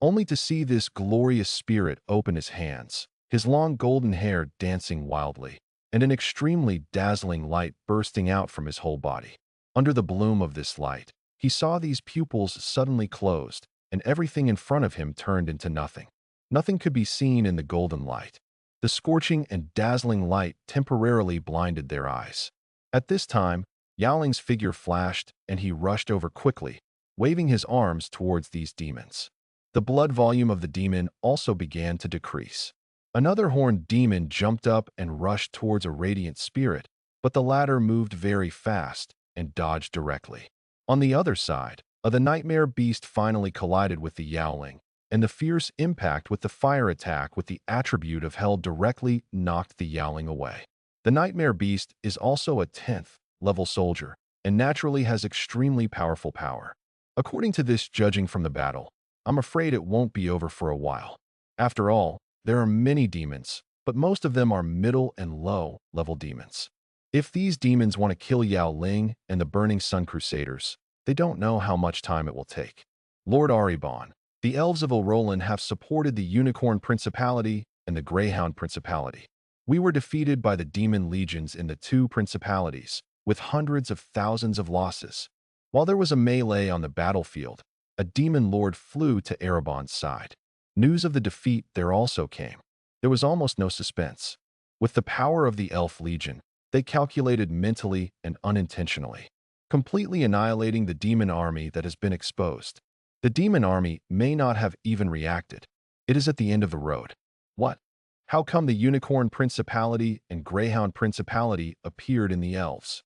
only to see this glorious spirit open his hands, his long golden hair dancing wildly, and an extremely dazzling light bursting out from his whole body. Under the bloom of this light, he saw these pupils suddenly closed, and everything in front of him turned into nothing. Nothing could be seen in the golden light. The scorching and dazzling light temporarily blinded their eyes. At this time, Yaoling's figure flashed, and he rushed over quickly, waving his arms towards these demons. The blood volume of the demon also began to decrease. Another horned demon jumped up and rushed towards a radiant spirit, but the latter moved very fast and dodged directly. On the other side, the nightmare beast finally collided with the Yaoling, and the fierce impact with the fire attack with the attribute of hell directly knocked the Yaoling away. The nightmare beast is also a 10th level soldier, and naturally has extremely powerful power. According to this, judging from the battle, I'm afraid it won't be over for a while. After all, there are many demons, but most of them are middle and low level demons. If these demons want to kill Yao Ling and the Burning Sun Crusaders, they don't know how much time it will take. Lord Aribon, the elves of Orolan have supported the Unicorn Principality and the Greyhound Principality. We were defeated by the demon legions in the two principalities, with hundreds of thousands of losses. While there was a melee on the battlefield, a demon lord flew to Aribon's side. News of the defeat there also came. There was almost no suspense. With the power of the Elf Legion, they calculated mentally and unintentionally, completely annihilating the demon army that has been exposed. The demon army may not have even reacted. It is at the end of the road. What? How come the Unicorn Principality and Greyhound Principality appeared in the elves?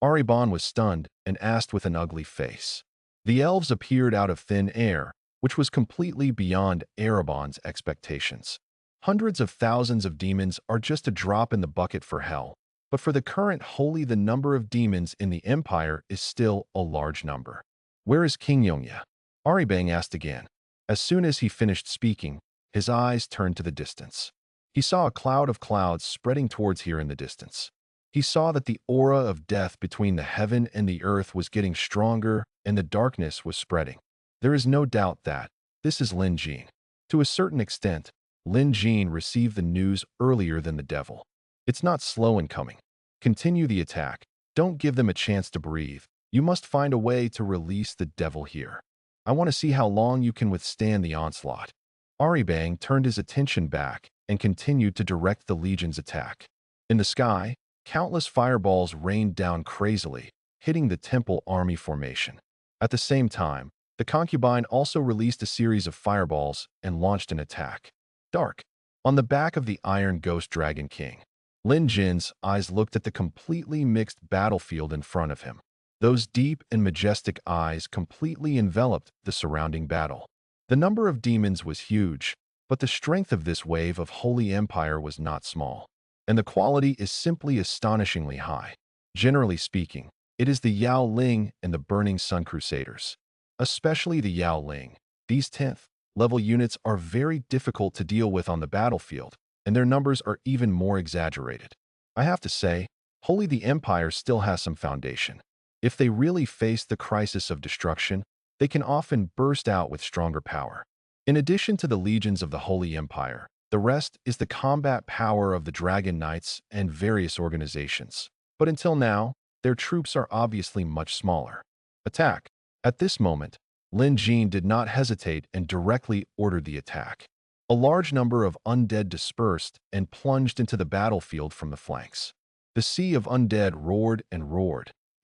Aribon was stunned and asked with an ugly face. The elves appeared out of thin air, which was completely beyond Aribon's expectations. Hundreds of thousands of demons are just a drop in the bucket for hell, but for the current holy, the number of demons in the Empire is still a large number. Where is King Yongya? Aribang asked again. As soon as he finished speaking, his eyes turned to the distance. He saw a cloud of clouds spreading towards here in the distance. He saw that the aura of death between the heaven and the earth was getting stronger and the darkness was spreading. There is no doubt that this is Lin Jin. To a certain extent, Lin Jin received the news earlier than the devil. It's not slow in coming. Continue the attack. Don't give them a chance to breathe. You must find a way to release the devil here. I want to see how long you can withstand the onslaught. Aribang turned his attention back and continued to direct the Legion's attack. In the sky, countless fireballs rained down crazily, hitting the temple army formation. At the same time, the concubine also released a series of fireballs and launched an attack. Dark. On the back of the Iron Ghost Dragon King, Lin Jin's eyes looked at the completely mixed battlefield in front of him. Those deep and majestic eyes completely enveloped the surrounding battle. The number of demons was huge, but the strength of this wave of Holy Empire was not small, and the quality is simply astonishingly high. Generally speaking, it is the Yao Ling and the Burning Sun Crusaders. Especially the Yao Ling. These 10th level units are very difficult to deal with on the battlefield, and their numbers are even more exaggerated. I have to say, Holy the Empire still has some foundation. If they really face the crisis of destruction, they can often burst out with stronger power. In addition to the legions of the Holy Empire, the rest is the combat power of the Dragon Knights and various organizations. But until now, their troops are obviously much smaller. Attack. At this moment, Lin Jin did not hesitate and directly ordered the attack. A large number of undead dispersed and plunged into the battlefield from the flanks. The sea of undead roared,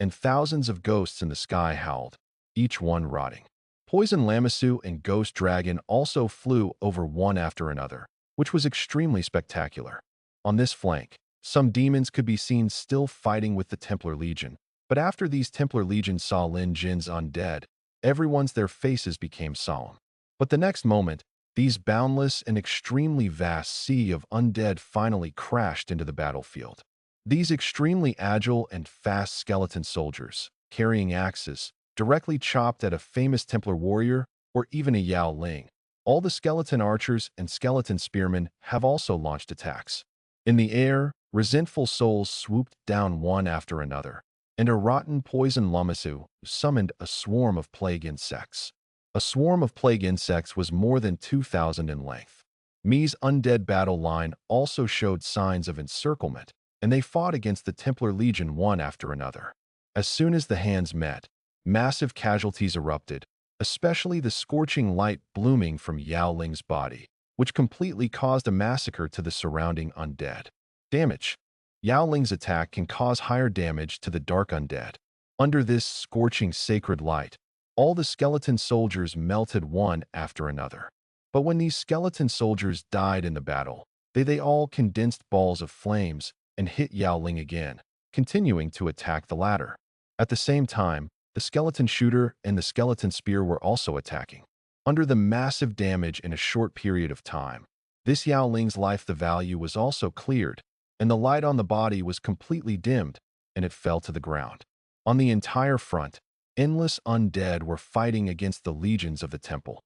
and thousands of ghosts in the sky howled, each one rotting. Poison Lamassu and Ghost Dragon also flew over one after another, which was extremely spectacular. On this flank, some demons could be seen still fighting with the Templar Legion, but after these Templar Legions saw Lin Jin's undead, their faces became solemn. But the next moment, these boundless and extremely vast sea of undead finally crashed into the battlefield. These extremely agile and fast skeleton soldiers, carrying axes, directly chopped at a famous Templar warrior or even a Yao Ling. All the skeleton archers and skeleton spearmen have also launched attacks. In the air, resentful souls swooped down one after another, and a rotten poison Lamassu summoned a swarm of plague insects. A swarm of plague insects was more than 2,000 in length. Mi's undead battle line also showed signs of encirclement, and they fought against the Templar Legion one after another. As soon as the hands met, massive casualties erupted, especially the scorching light blooming from Yao Ling's body, which completely caused a massacre to the surrounding undead. Damage. Yao Ling's attack can cause higher damage to the dark undead. Under this scorching sacred light, all the skeleton soldiers melted one after another. But when these skeleton soldiers died in the battle, they all condensed balls of flames and hit Yao Ling again, continuing to attack the latter. At the same time, the skeleton shooter and the skeleton spear were also attacking. Under the massive damage in a short period of time, this Yao Ling's life the value was also cleared, and the light on the body was completely dimmed, and it fell to the ground. On the entire front, endless undead were fighting against the legions of the temple.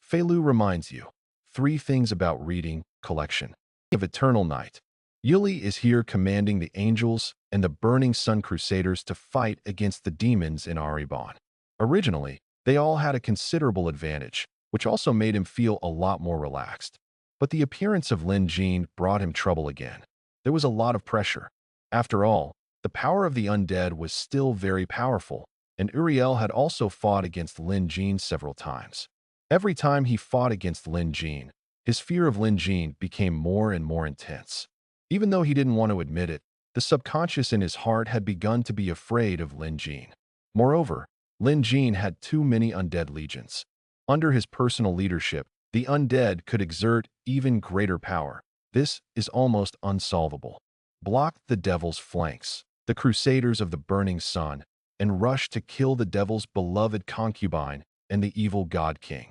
Fei Lu reminds you, 3 things about reading, collection of Eternal Night. Yuli is here commanding the angels and the Burning Sun Crusaders to fight against the demons in Aribon. Originally, they all had a considerable advantage, which also made him feel a lot more relaxed. But the appearance of Lin Jin brought him trouble again. There was a lot of pressure. After all, the power of the undead was still very powerful, and Uriel had also fought against Lin Jin several times. Every time he fought against Lin Jin, his fear of Lin Jin became more and more intense. Even though he didn't want to admit it, the subconscious in his heart had begun to be afraid of Lin Jin. Moreover, Lin Jin had too many undead legions. Under his personal leadership, the undead could exert even greater power. This is almost unsolvable. Block the devil's flanks, the crusaders of the burning sun, and rush to kill the devil's beloved concubine and the evil god king.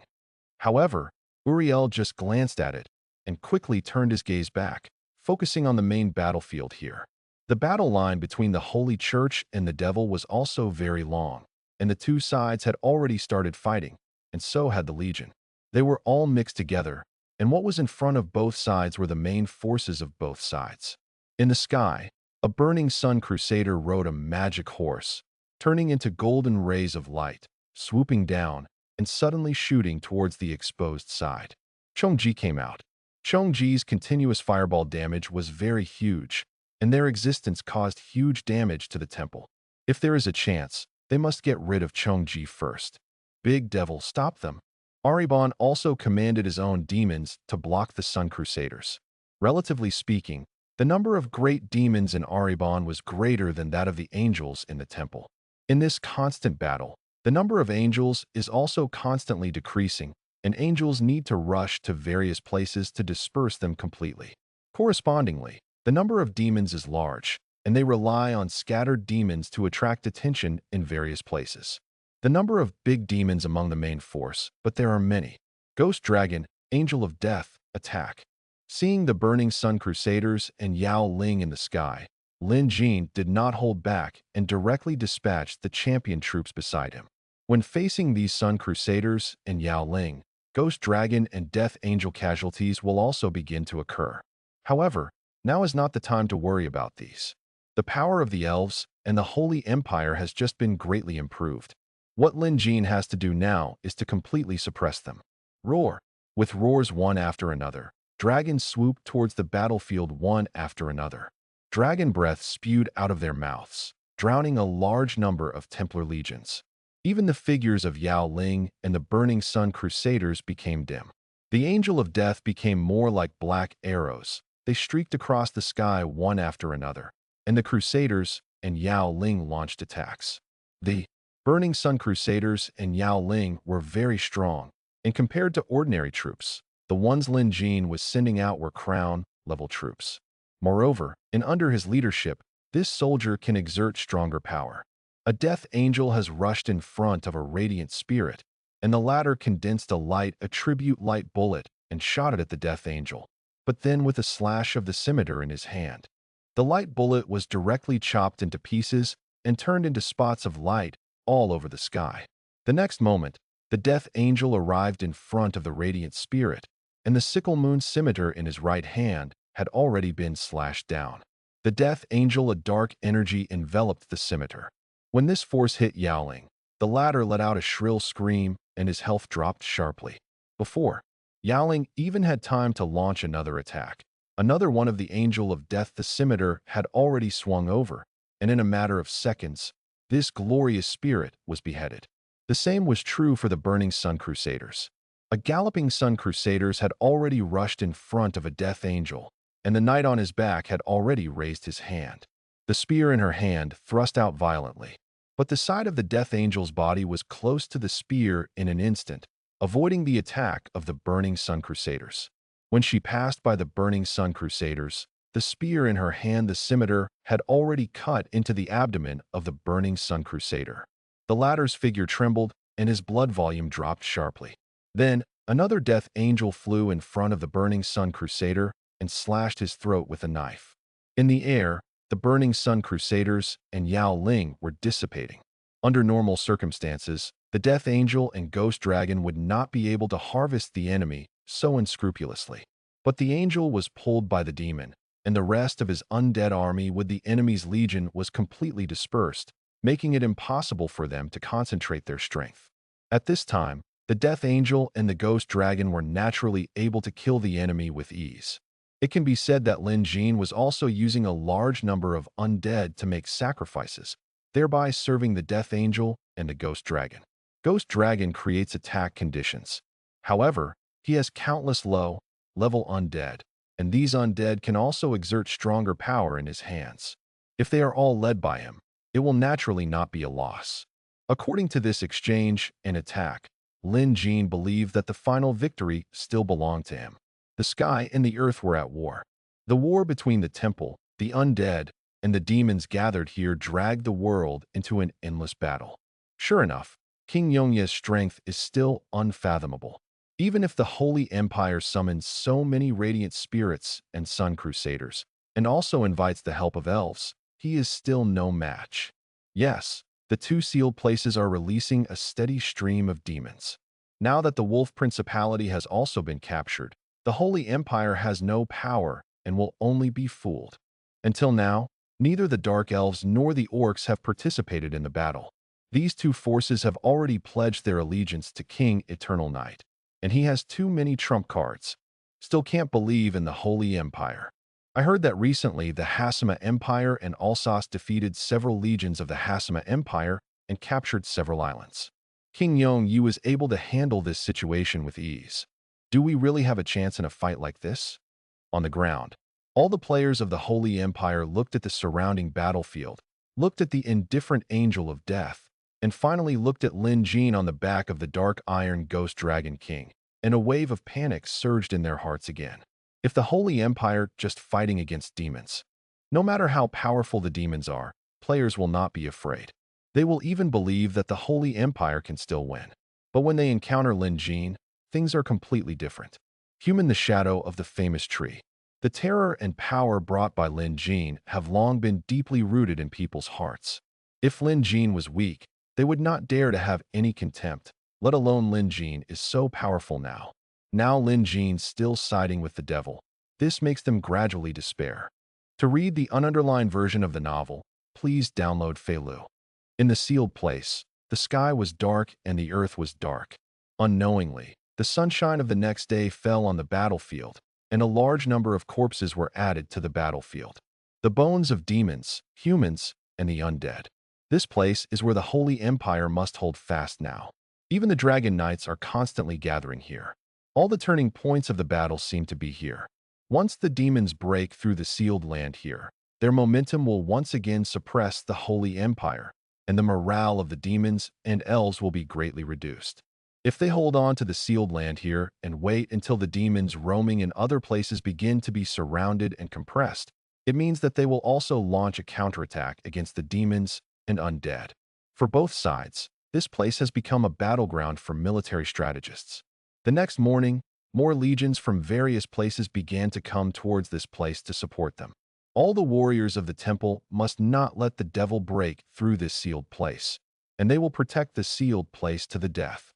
However, Uriel just glanced at it and quickly turned his gaze back, focusing on the main battlefield here. The battle line between the Holy Church and the devil was also very long, and the two sides had already started fighting, and so had the Legion. They were all mixed together, and what was in front of both sides were the main forces of both sides. In the sky, a burning sun crusader rode a magic horse, turning into golden rays of light, swooping down, and suddenly shooting towards the exposed side. Chongji came out. Chongji's continuous fireball damage was very huge, and their existence caused huge damage to the temple. If there is a chance, they must get rid of Chongji first. Big Devil stopped them. Aribon also commanded his own demons to block the Sun Crusaders. Relatively speaking, the number of great demons in Aribon was greater than that of the angels in the temple. In this constant battle, the number of angels is also constantly decreasing, and angels need to rush to various places to disperse them completely. Correspondingly, the number of demons is large, and they rely on scattered demons to attract attention in various places. The number of big demons among the main force, but there are many. Ghost Dragon, Angel of Death, attack. Seeing the burning Sun Crusaders and Yao Ling in the sky, Lin Jin did not hold back and directly dispatched the champion troops beside him. When facing these Sun Crusaders and Yao Ling, Ghost Dragon and Death Angel casualties will also begin to occur. However, now is not the time to worry about these. The power of the elves and the Holy Empire has just been greatly improved. What Lin Jin has to do now is to completely suppress them. Roar. With roars one after another, dragons swooped towards the battlefield one after another. Dragon breath spewed out of their mouths, drowning a large number of Templar legions. Even the figures of Yao Ling and the Burning Sun Crusaders became dim. The Angel of Death became more like black arrows. They streaked across the sky one after another, and the Crusaders and Yao Ling launched attacks. The Burning Sun Crusaders and Yao Ling were very strong, and compared to ordinary troops, the ones Lin Jin was sending out were crown-level troops. Moreover, and under his leadership, this soldier can exert stronger power. A death angel has rushed in front of a radiant spirit, and the latter condensed a tribute light bullet and shot it at the death angel, but then with a slash of the scimitar in his hand. The light bullet was directly chopped into pieces and turned into spots of light all over the sky. The next moment, the death angel arrived in front of the radiant spirit, and the sickle moon scimitar in his right hand had already been slashed down. The death angel, a dark energy enveloped the scimitar. When this force hit Yaoling, the latter let out a shrill scream and his health dropped sharply. Before Yaoling even had time to launch another attack, another one of the Angel of Death, the scimitar, had already swung over, and in a matter of seconds, this glorious spirit was beheaded. The same was true for the Burning Sun Crusaders. A galloping Sun Crusaders had already rushed in front of a Death Angel, and the knight on his back had already raised his hand. The spear in her hand thrust out violently, but the side of the Death Angel's body was close to the spear in an instant, avoiding the attack of the Burning Sun Crusaders. When she passed by the Burning Sun Crusaders, the spear in her hand, the scimitar, had already cut into the abdomen of the Burning Sun Crusader. The latter's figure trembled, and his blood volume dropped sharply. Then, another Death Angel flew in front of the Burning Sun Crusader and slashed his throat with a knife. In the air, the Burning Sun Crusaders and Yao Ling were dissipating. Under normal circumstances, the Death Angel and Ghost Dragon would not be able to harvest the enemy so unscrupulously. But the angel was pulled by the demon, and the rest of his undead army with the enemy's legion was completely dispersed, making it impossible for them to concentrate their strength. At this time, the Death Angel and the Ghost Dragon were naturally able to kill the enemy with ease. It can be said that Lin Jin was also using a large number of undead to make sacrifices, thereby serving the Death Angel and the Ghost Dragon. Ghost Dragon creates attack conditions. However, he has countless low-level undead, and these undead can also exert stronger power in his hands. If they are all led by him, it will naturally not be a loss. According to this exchange and attack, Lin Jin believed that the final victory still belonged to him. The sky and the earth were at war. The war between the temple, the undead, and the demons gathered here dragged the world into an endless battle. Sure enough, King Yongye's strength is still unfathomable. Even if the Holy Empire summons so many radiant spirits and Sun Crusaders, and also invites the help of elves, he is still no match. Yes, the two sealed places are releasing a steady stream of demons. Now that the Wolf Principality has also been captured, the Holy Empire has no power and will only be fooled. Until now, neither the Dark Elves nor the Orcs have participated in the battle. These two forces have already pledged their allegiance to King Eternal Night, and he has too many trump cards. Still can't believe in the Holy Empire. I heard that recently the Hasima Empire and Alsace defeated several legions of the Hasima Empire and captured several islands. King Yongye was able to handle this situation with ease. Do we really have a chance in a fight like this? On the ground, all the players of the Holy Empire looked at the surrounding battlefield, looked at the indifferent Angel of Death, and finally looked at Lin Jin on the back of the Dark Iron Ghost Dragon King, and a wave of panic surged in their hearts again. If the Holy Empire just fighting against demons, no matter how powerful the demons are, players will not be afraid. They will even believe that the Holy Empire can still win. But when they encounter Lin Jin, things are completely different. Human, the shadow of the famous tree. The terror and power brought by Lin Jin have long been deeply rooted in people's hearts. If Lin Jin was weak, they would not dare to have any contempt, let alone Lin Jin is so powerful now. Now Lin Jin still siding with the devil. This makes them gradually despair. To read the ununderlined version of the novel, please download Feilu. In the sealed place, the sky was dark and the earth was dark. Unknowingly, the sunshine of the next day fell on the battlefield, and a large number of corpses were added to the battlefield. The bones of demons, humans, and the undead. This place is where the Holy Empire must hold fast now. Even the Dragon Knights are constantly gathering here. All the turning points of the battle seem to be here. Once the demons break through the sealed land here, their momentum will once again suppress the Holy Empire, and the morale of the demons and elves will be greatly reduced. If they hold on to the sealed land here and wait until the demons roaming in other places begin to be surrounded and compressed, it means that they will also launch a counterattack against the demons and undead. For both sides, this place has become a battleground for military strategists. The next morning, more legions from various places began to come towards this place to support them. All the warriors of the temple must not let the devil break through this sealed place, and they will protect the sealed place to the death.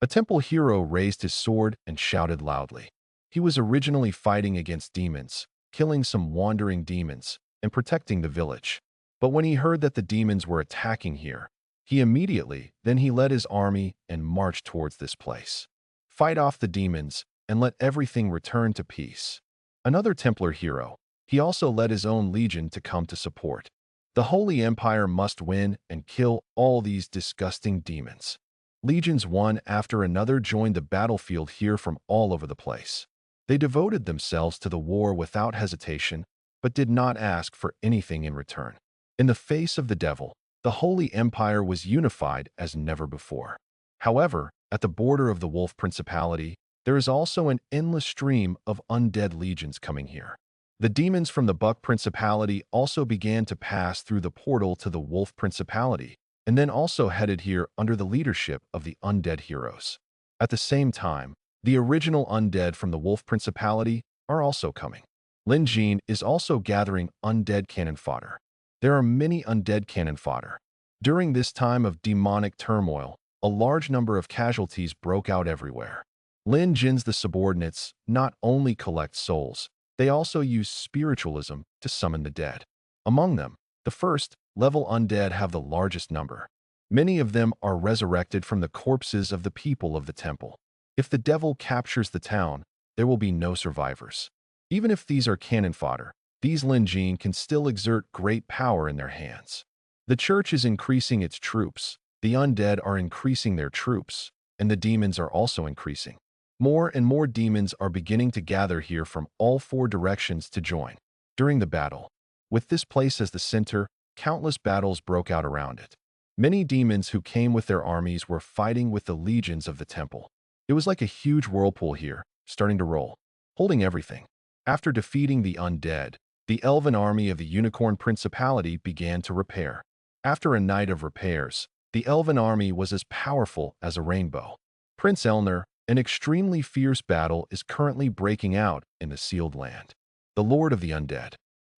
A temple hero raised his sword and shouted loudly. He was originally fighting against demons, killing some wandering demons, and protecting the village. But when he heard that the demons were attacking here, he led his army and marched towards this place. Fight off the demons and let everything return to peace. Another Templar hero, he also led his own legion to come to support. The Holy Empire must win and kill all these disgusting demons. Legions one after another joined the battlefield here from all over the place. They devoted themselves to the war without hesitation, but did not ask for anything in return. In the face of the devil, the Holy Empire was unified as never before. However, at the border of the Wolf Principality, there is also an endless stream of undead legions coming here. The demons from the Buck Principality also began to pass through the portal to the Wolf Principality, and then also headed here under the leadership of the undead heroes. At the same time, the original undead from the Wolf Principality are also coming. Lin Jin is also gathering undead cannon fodder. There are many undead cannon fodder. During this time of demonic turmoil, a large number of casualties broke out everywhere. Lin Jin's the subordinates not only collect souls, they also use spiritualism to summon the dead. Among them, the first-level undead have the largest number. Many of them are resurrected from the corpses of the people of the temple. If the devil captures the town, there will be no survivors. Even if these are cannon fodder, these Lin Jin can still exert great power in their hands. The church is increasing its troops, the undead are increasing their troops, and the demons are also increasing. More and more demons are beginning to gather here from all four directions to join. During the battle, with this place as the center, countless battles broke out around it. Many demons who came with their armies were fighting with the legions of the temple. It was like a huge whirlpool here, starting to roll, holding everything. After defeating the undead, the elven army of the Unicorn Principality began to repair. After a night of repairs, the elven army was as powerful as a rainbow. Prince Elner, an extremely fierce battle is currently breaking out in the sealed land. The Lord of the Undead,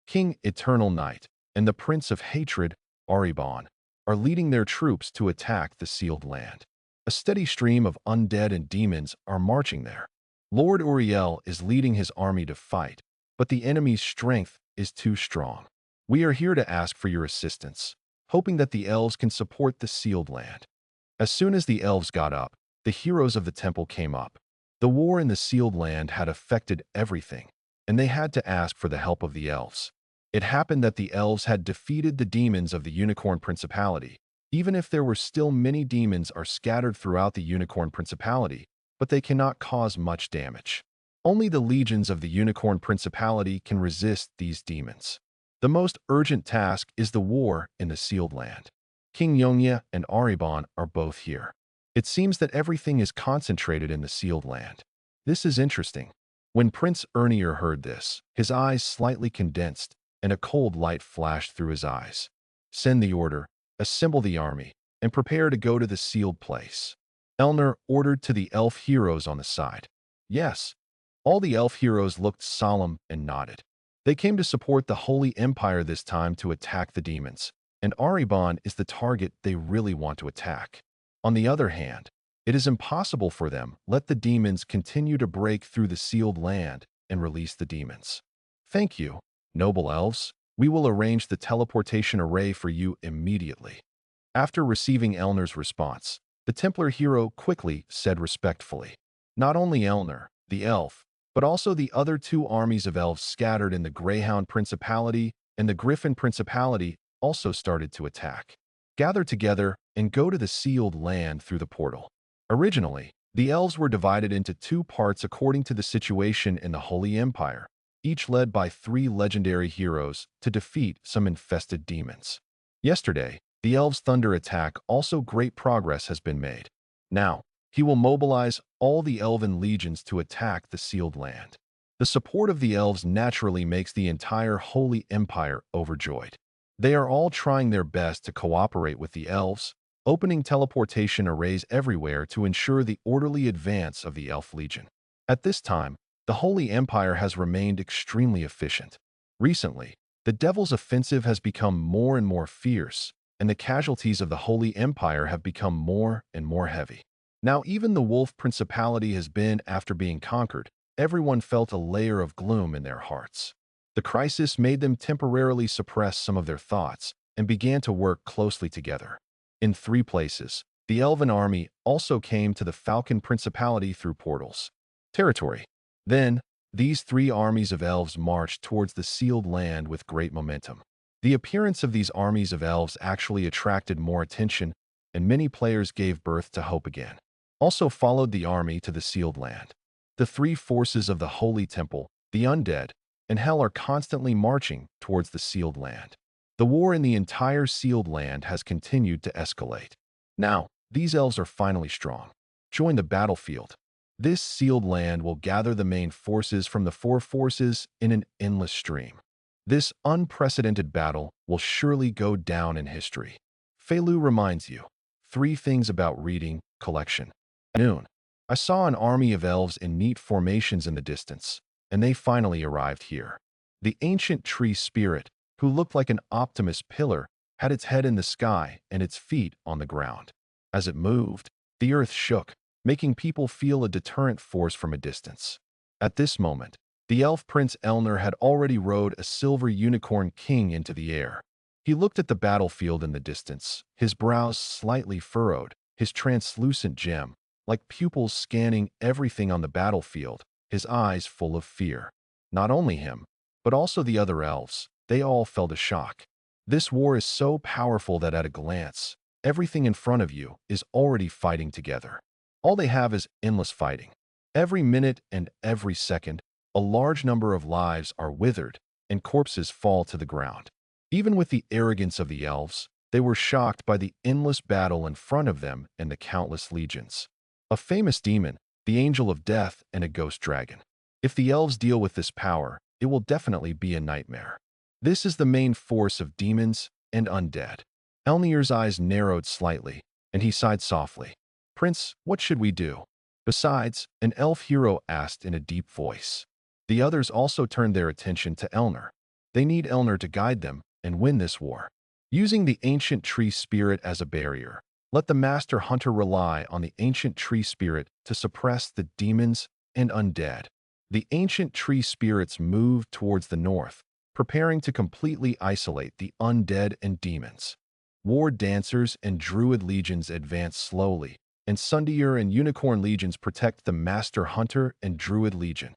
King Eternal Night, and the Prince of Hatred, Aribon, are leading their troops to attack the sealed land. A steady stream of undead and demons are marching there. Lord Uriel is leading his army to fight, but the enemy's strength is too strong. We are here to ask for your assistance, hoping that the elves can support the sealed land. As soon as the elves got up, the heroes of the temple came up. The war in the sealed land had affected everything, and they had to ask for the help of the elves. It happened that the elves had defeated the demons of the Unicorn Principality. Even if there were still many demons are scattered throughout the Unicorn Principality, but they cannot cause much damage. Only the legions of the Unicorn Principality can resist these demons. The most urgent task is the war in the sealed land. King Yongya and Aribon are both here. It seems that everything is concentrated in the sealed land. This is interesting. When Prince Ernier heard this, his eyes slightly condensed, and a cold light flashed through his eyes. Send the order, assemble the army, and prepare to go to the sealed place. Elner ordered to the elf heroes on the side. Yes, all the elf heroes looked solemn and nodded. They came to support the Holy Empire this time to attack the demons, and Aribon is the target they really want to attack. On the other hand, it is impossible for them let the demons continue to break through the sealed land and release the demons. Thank you, noble elves. We will arrange the teleportation array for you immediately. After receiving Elner's response, the Templar hero quickly said respectfully, not only Elner, the elf, but also the other two armies of elves scattered in the Greyhound Principality and the Griffin Principality also started to attack. Gather together and go to the sealed land through the portal. Originally, the elves were divided into two parts according to the situation in the Holy Empire, each led by 3 legendary heroes to defeat some infested demons. Yesterday, The elves' thunder attack also great progress has been made. Now, he will mobilize all the elven legions to attack the sealed land. The support of the elves naturally makes the entire Holy Empire overjoyed. They are all trying their best to cooperate with the elves, opening teleportation arrays everywhere to ensure the orderly advance of the Elf Legion. At this time, the Holy Empire has remained extremely efficient. Recently, the Devil's offensive has become more and more fierce, and the casualties of the Holy Empire have become more and more heavy. Now even the Wolf Principality has been, after being conquered, everyone felt a layer of gloom in their hearts. The crisis made them temporarily suppress some of their thoughts and began to work closely together. In 3 places, the Elven army also came to the Falcon Principality through portals. Territory. Then, these 3 armies of elves marched towards the sealed land with great momentum. The appearance of these armies of elves actually attracted more attention, and many players gave birth to hope again. Also followed the army to the sealed land. The 3 forces of the Holy Temple, the Undead, and Hell are constantly marching towards the sealed land. The war in the entire sealed land has continued to escalate. Now, these elves are finally strong. Join the battlefield. This sealed land will gather the main forces from the 4 forces in an endless stream. This unprecedented battle will surely go down in history. Feilu reminds you 3 things about reading collection. Noon. I saw an army of elves in neat formations in the distance, and they finally arrived here. The ancient tree spirit, who looked like an Optimus pillar, had its head in the sky and its feet on the ground. As it moved, the earth shook, making people feel a deterrent force from a distance. At this moment, the elf prince Elner had already rode a silver unicorn king into the air. He looked at the battlefield in the distance, his brows slightly furrowed, his translucent gem, like pupils scanning everything on the battlefield, his eyes full of fear. Not only him, but also the other elves, they all felt a shock. This war is so powerful that at a glance, everything in front of you is already fighting together. All they have is endless fighting. Every minute and every second, a large number of lives are withered and corpses fall to the ground. Even with the arrogance of the elves, they were shocked by the endless battle in front of them and the countless legions. A famous demon, the angel of death, and a ghost dragon. If the elves deal with this power, it will definitely be a nightmare. This is the main force of demons and undead. Elnir's eyes narrowed slightly, and he sighed softly. Prince, what should we do? Besides, an elf hero asked in a deep voice. The others also turned their attention to Elner. They need Elner to guide them and win this war. Using the ancient tree spirit as a barrier, let the master hunter rely on the ancient tree spirit to suppress the demons and undead. The ancient tree spirits moved towards the north, preparing to completely isolate the undead and demons. War dancers and druid legions advance slowly, and Sundeer and unicorn legions protect the master hunter and druid legion.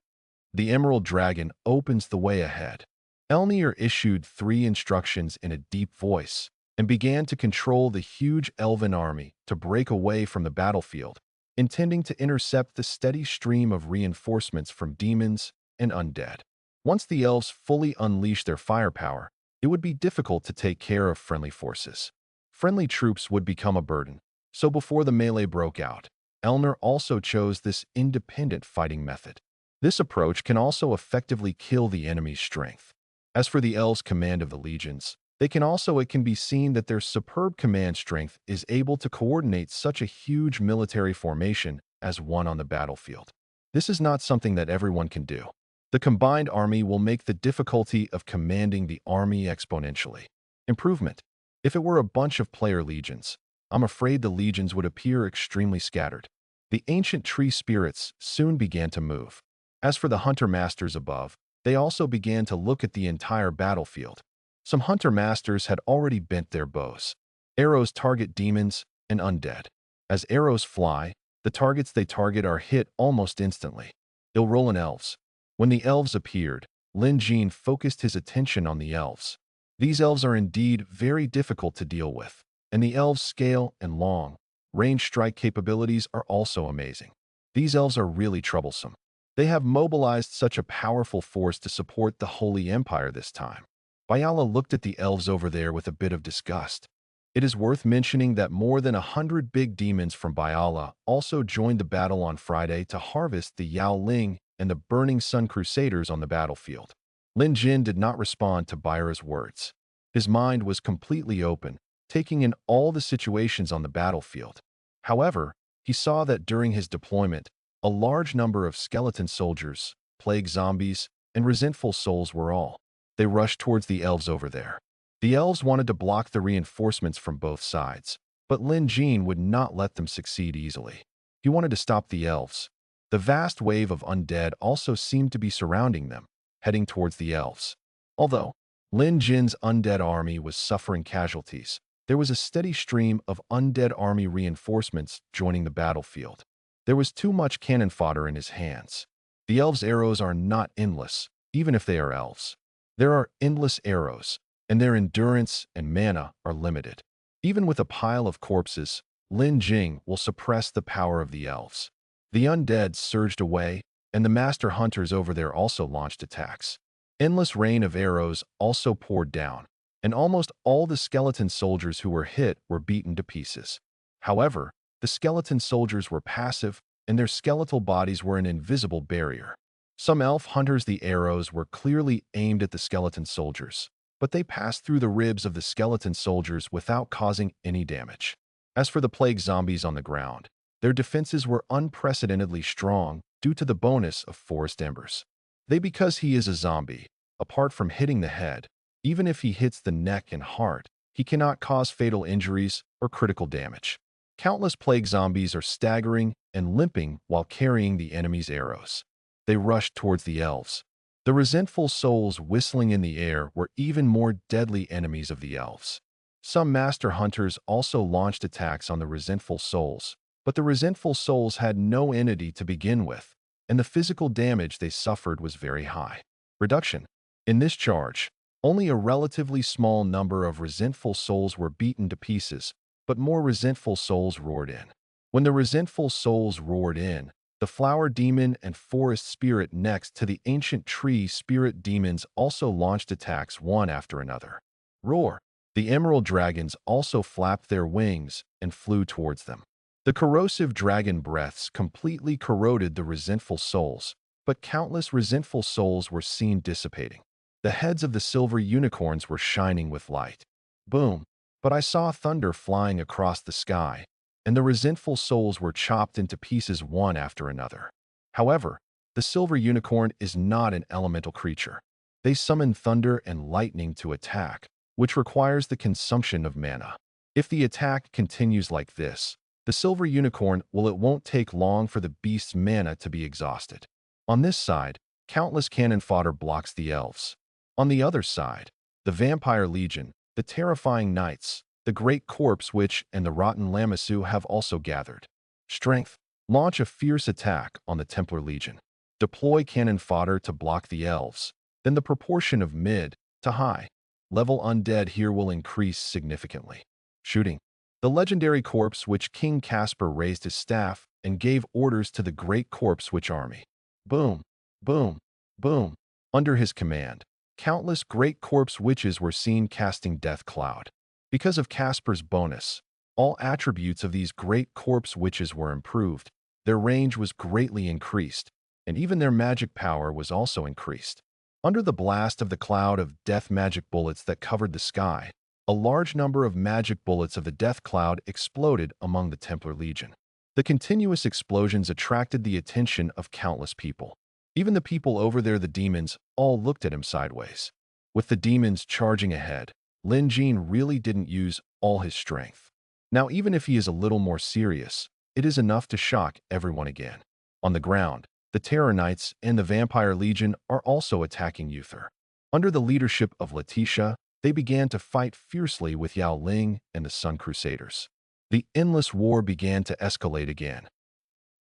The emerald dragon opens the way ahead. Elnir issued 3 instructions in a deep voice and began to control the huge elven army to break away from the battlefield, intending to intercept the steady stream of reinforcements from demons and undead. Once the elves fully unleashed their firepower, it would be difficult to take care of friendly forces. Friendly troops would become a burden, so before the melee broke out, Elner also chose this independent fighting method. This approach can also effectively kill the enemy's strength. As for the elves' command of the legions, it can be seen that their superb command strength is able to coordinate such a huge military formation as one on the battlefield. This is not something that everyone can do. The combined army will make the difficulty of commanding the army exponentially. Improvement. If it were a bunch of player legions, I'm afraid the legions would appear extremely scattered. The ancient tree spirits soon began to move. As for the hunter masters above, they also began to look at the entire battlefield. Some hunter masters had already bent their bows. Arrows target demons and undead. As arrows fly, the targets they target are hit almost instantly. They'll roll in elves. When the elves appeared, Lin Jin focused his attention on the elves. These elves are indeed very difficult to deal with, and the elves' scale and long range strike capabilities are also amazing. These elves are really troublesome. They have mobilized such a powerful force to support the Holy Empire this time. Bayala looked at the elves over there with a bit of disgust. It is worth mentioning that more than 100 big demons from Byala also joined the battle on Friday to harvest the Yao Ling and the Burning Sun Crusaders on the battlefield. Lin Jin did not respond to Byra's words. His mind was completely open, taking in all the situations on the battlefield. However, he saw that during his deployment, a large number of skeleton soldiers, plague zombies, and resentful souls were all. They rushed towards the elves over there. The elves wanted to block the reinforcements from both sides, but Lin Jin would not let them succeed easily. He wanted to stop the elves. The vast wave of undead also seemed to be surrounding them, heading towards the elves. Although Lin Jin's undead army was suffering casualties, there was a steady stream of undead army reinforcements joining the battlefield. There was too much cannon fodder in his hands. The elves' arrows are not endless, even if they are elves. There are endless arrows, and their endurance and mana are limited. Even with a pile of corpses, Lin Jing will suppress the power of the elves. The undead surged away, and the master hunters over there also launched attacks. Endless rain of arrows also poured down, and almost all the skeleton soldiers who were hit were beaten to pieces. However, the skeleton soldiers were passive, and their skeletal bodies were an invisible barrier. Some elf hunters, the arrows were clearly aimed at the skeleton soldiers, but they passed through the ribs of the skeleton soldiers without causing any damage. As for the plague zombies on the ground, their defenses were unprecedentedly strong due to the bonus of forest embers. Because he is a zombie, apart from hitting the head, even if he hits the neck and heart, he cannot cause fatal injuries or critical damage. Countless plague zombies are staggering and limping while carrying the enemy's arrows. They rushed towards the elves. The resentful souls whistling in the air were even more deadly enemies of the elves. Some master hunters also launched attacks on the resentful souls, but the resentful souls had no entity to begin with, and the physical damage they suffered was very high. Reduction. In this charge, only a relatively small number of resentful souls were beaten to pieces, but more resentful souls roared in. When the resentful souls roared in, the flower demon and forest spirit next to the ancient tree spirit demons also launched attacks one after another. Roar! The emerald dragons also flapped their wings and flew towards them. The corrosive dragon breaths completely corroded the resentful souls, but countless resentful souls were seen dissipating. The heads of the silver unicorns were shining with light. Boom! But I saw thunder flying across the sky, and the resentful souls were chopped into pieces one after another. However, the silver unicorn is not an elemental creature. They summon thunder and lightning to attack, which requires the consumption of mana. If the attack continues like this, the silver unicorn won't take long for the beast's mana to be exhausted. On this side, countless cannon fodder blocks the elves. On the other side, the vampire legion, the terrifying knights, the great corpse witch, and the rotten lamassu have also gathered. Strength. Launch a fierce attack on the Templar Legion. Deploy cannon fodder to block the elves. Then the proportion of mid to high level undead here will increase significantly. Shooting. The legendary corpse witch King Caspar raised his staff and gave orders to the great corpse witch army. Boom, boom, boom. Under his command, countless great corpse witches were seen casting Death Cloud. Because of Caspar's bonus, all attributes of these great corpse witches were improved, their range was greatly increased, and even their magic power was also increased. Under the blast of the cloud of death magic bullets that covered the sky, a large number of magic bullets of the death cloud exploded among the Templar Legion. The continuous explosions attracted the attention of countless people. Even the people over there, the demons, all looked at him sideways. With the demons charging ahead, Lin Jin really didn't use all his strength. Now, even if he is a little more serious, it is enough to shock everyone again. On the ground, the Terror Knights and the Vampire Legion are also attacking Uther. Under the leadership of Letitia, they began to fight fiercely with Yao Ling and the Sun Crusaders. The endless war began to escalate again.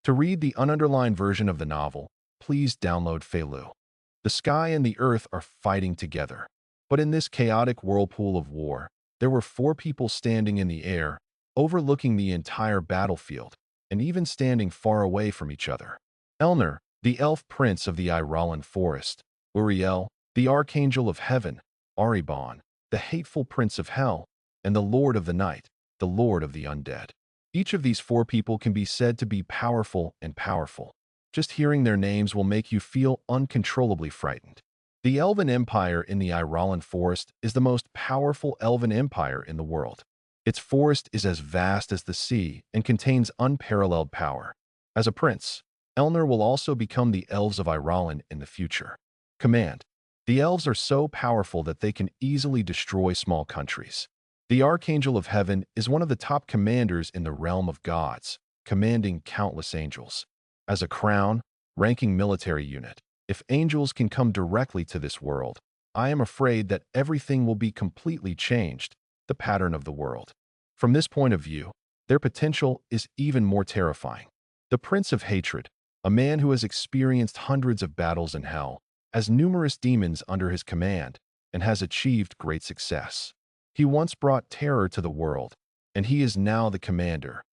To read the ununderlined version of the novel, please download Feilu. The sky and the earth are fighting together. But in this chaotic whirlpool of war, there were 4 people standing in the air, overlooking the entire battlefield, and even standing far away from each other. Elner, the elf prince of the Irolan forest; Uriel, the archangel of heaven; Aribon, the hateful prince of hell; and the Lord of the Night, the Lord of the Undead. Each of these four people can be said to be powerful and powerful. Just hearing their names will make you feel uncontrollably frightened. The Elven Empire in the Irolan Forest is the most powerful elven empire in the world. Its forest is as vast as the sea and contains unparalleled power. As a prince, Elnor will also become the Elves of Irolan in the future. Command. The elves are so powerful that they can easily destroy small countries. The Archangel of Heaven is one of the top commanders in the realm of gods, commanding countless angels. As a crown, ranking military unit, if angels can come directly to this world, I am afraid that everything will be completely changed, the pattern of the world. From this point of view, their potential is even more terrifying. The Prince of Hatred, a man who has experienced hundreds of battles in hell, has numerous demons under his command, and has achieved great success. He once brought terror to the world, and he is now the commander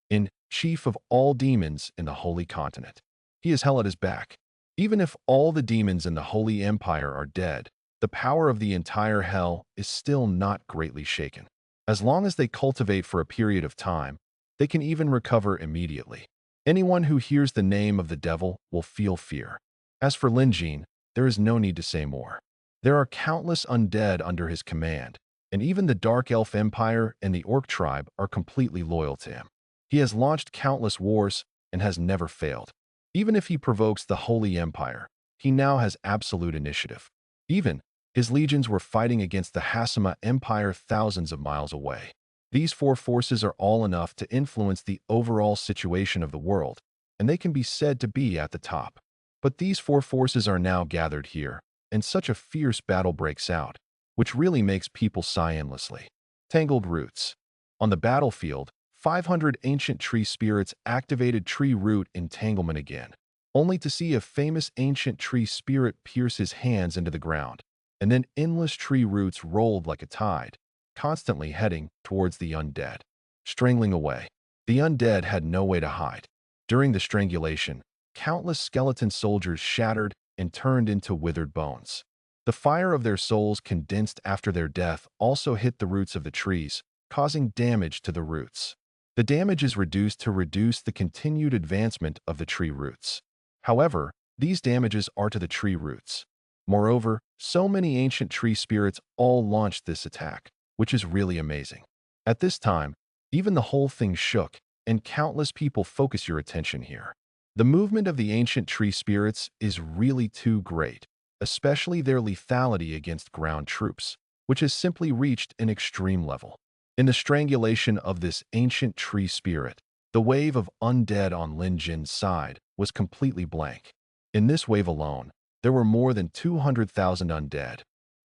in chief of all demons in the Holy Continent. He is hell at his back. Even if all the demons in the Holy Empire are dead, the power of the entire hell is still not greatly shaken. As long as they cultivate for a period of time, they can even recover immediately. Anyone who hears the name of the devil will feel fear. As for Lin Jin, there is no need to say more. There are countless undead under his command, and even the Dark Elf Empire and the Orc tribe are completely loyal to him. He has launched countless wars and has never failed. Even if he provokes the Holy Empire, he now has absolute initiative. Even his legions were fighting against the Hasima Empire thousands of miles away. These four forces are all enough to influence the overall situation of the world, and they can be said to be at the top. But these four forces are now gathered here, and such a fierce battle breaks out, which really makes people sigh endlessly. Tangled Roots. On the battlefield, 500 ancient tree spirits activated tree root entanglement again, only to see a famous ancient tree spirit pierce his hands into the ground, and then endless tree roots rolled like a tide, constantly heading towards the undead, strangling away. The undead had no way to hide. During the strangulation, countless skeleton soldiers shattered and turned into withered bones. The fire of their souls condensed after their death also hit the roots of the trees, causing damage to the roots. The damage is reduced to reduce the continued advancement of the tree roots. However, these damages are to the tree roots. Moreover, so many ancient tree spirits all launched this attack, which is really amazing. At this time, even the whole thing shook, and countless people focus your attention here. The movement of the ancient tree spirits is really too great, especially their lethality against ground troops, which has simply reached an extreme level. In the strangulation of this ancient tree spirit, the wave of undead on Lin Jin's side was completely blank. In this wave alone, there were more than 200,000 undead,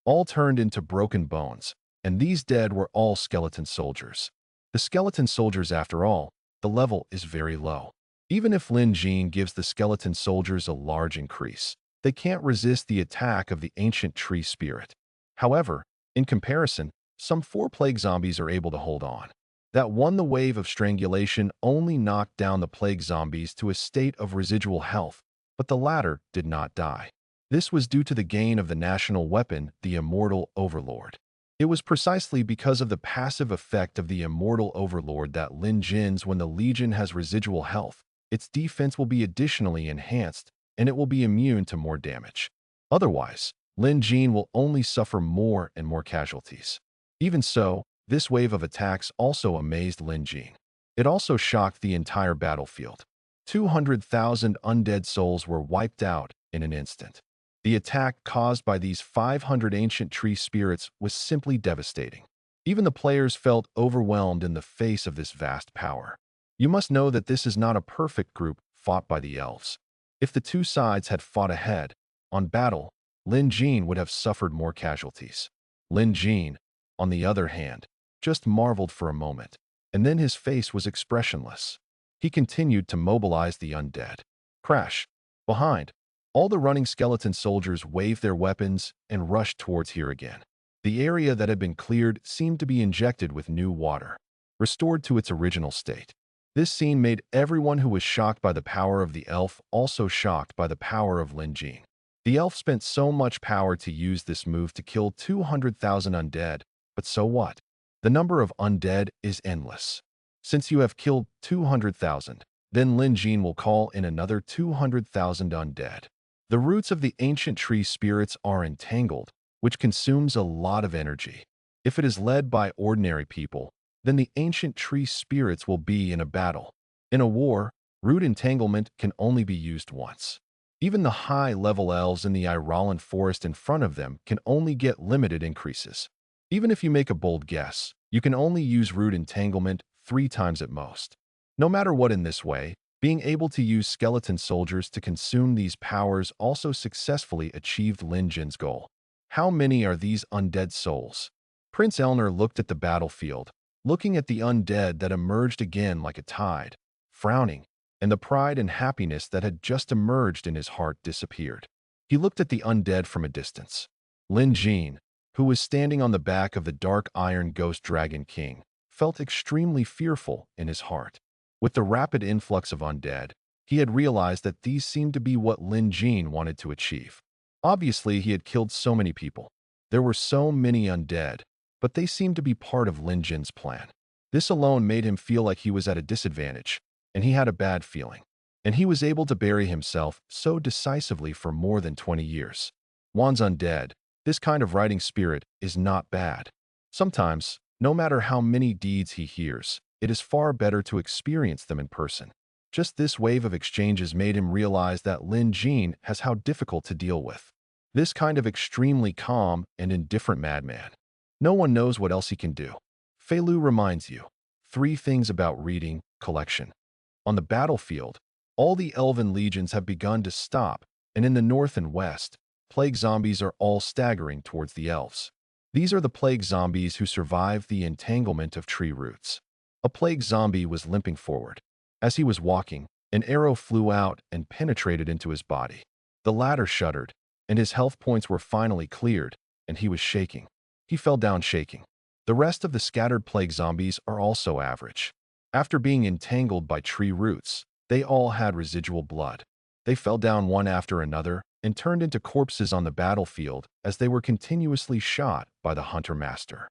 all turned into broken bones, and these dead were all skeleton soldiers. The skeleton soldiers, after all, the level is very low. Even if Lin Jin gives the skeleton soldiers a large increase, they can't resist the attack of the ancient tree spirit. However, in comparison, some 4 plague zombies are able to hold on. That won the wave of strangulation only knocked down the plague zombies to a state of residual health, but the latter did not die. This was due to the gain of the national weapon, the Immortal Overlord. It was precisely because of the passive effect of the Immortal Overlord that Lin Jin's, when the Legion has residual health, its defense will be additionally enhanced, and it will be immune to more damage. Otherwise, Lin Jin will only suffer more and more casualties. Even so, this wave of attacks also amazed Lin Jin. It also shocked the entire battlefield. 200,000 undead souls were wiped out in an instant. The attack caused by these 500 ancient tree spirits was simply devastating. Even the players felt overwhelmed in the face of this vast power. You must know that this is not a perfect group fought by the elves. If the two sides had fought ahead on battle, Lin Jin would have suffered more casualties. Lin Jin, on the other hand, just marveled for a moment, and then his face was expressionless. He continued to mobilize the undead. Crash! Behind, all the running skeleton soldiers waved their weapons and rushed towards here again. The area that had been cleared seemed to be injected with new water, restored to its original state. This scene made everyone who was shocked by the power of the elf also shocked by the power of Lin Jin. The elf spent so much power to use this move to kill 200,000 undead, but so what? The number of undead is endless. Since you have killed 200,000, then Lin Jin will call in another 200,000 undead. The roots of the ancient tree spirits are entangled, which consumes a lot of energy. If it is led by ordinary people, then the ancient tree spirits will be in a battle. In a war, root entanglement can only be used once. Even the high-level elves in the Irolan forest in front of them can only get limited increases. Even if you make a bold guess, you can only use root entanglement 3 times at most. No matter what in this way, being able to use skeleton soldiers to consume these powers also successfully achieved Lin Jin's goal. How many are these undead souls? Prince Elner looked at the battlefield, looking at the undead that emerged again like a tide, frowning, and the pride and happiness that had just emerged in his heart disappeared. He looked at the undead from a distance. Lin Jin, who was standing on the back of the dark iron ghost dragon king, felt extremely fearful in his heart. With the rapid influx of undead, he had realized that these seemed to be what Lin Jin wanted to achieve. Obviously, he had killed so many people. There were so many undead, but they seemed to be part of Lin Jin's plan. This alone made him feel like he was at a disadvantage, and he had a bad feeling. And he was able to bury himself so decisively for more than 20 years. Wan's undead. This kind of writing spirit is not bad. Sometimes, no matter how many deeds he hears, it is far better to experience them in person. Just this wave of exchanges made him realize that Lin Jin has how difficult to deal with. This kind of extremely calm and indifferent madman. No one knows what else he can do. Fei Lu reminds you. 3 things about reading collection. On the battlefield, all the elven legions have begun to stop, and in the north and west, plague zombies are all staggering towards the elves. These are the plague zombies who survived the entanglement of tree roots. A plague zombie was limping forward. As he was walking, an arrow flew out and penetrated into his body. The latter shuddered, and his health points were finally cleared, and he was shaking. He fell down shaking. The rest of the scattered plague zombies are also average. After being entangled by tree roots, they all had residual blood. They fell down one after another and turned into corpses on the battlefield as they were continuously shot by the Hunter Master.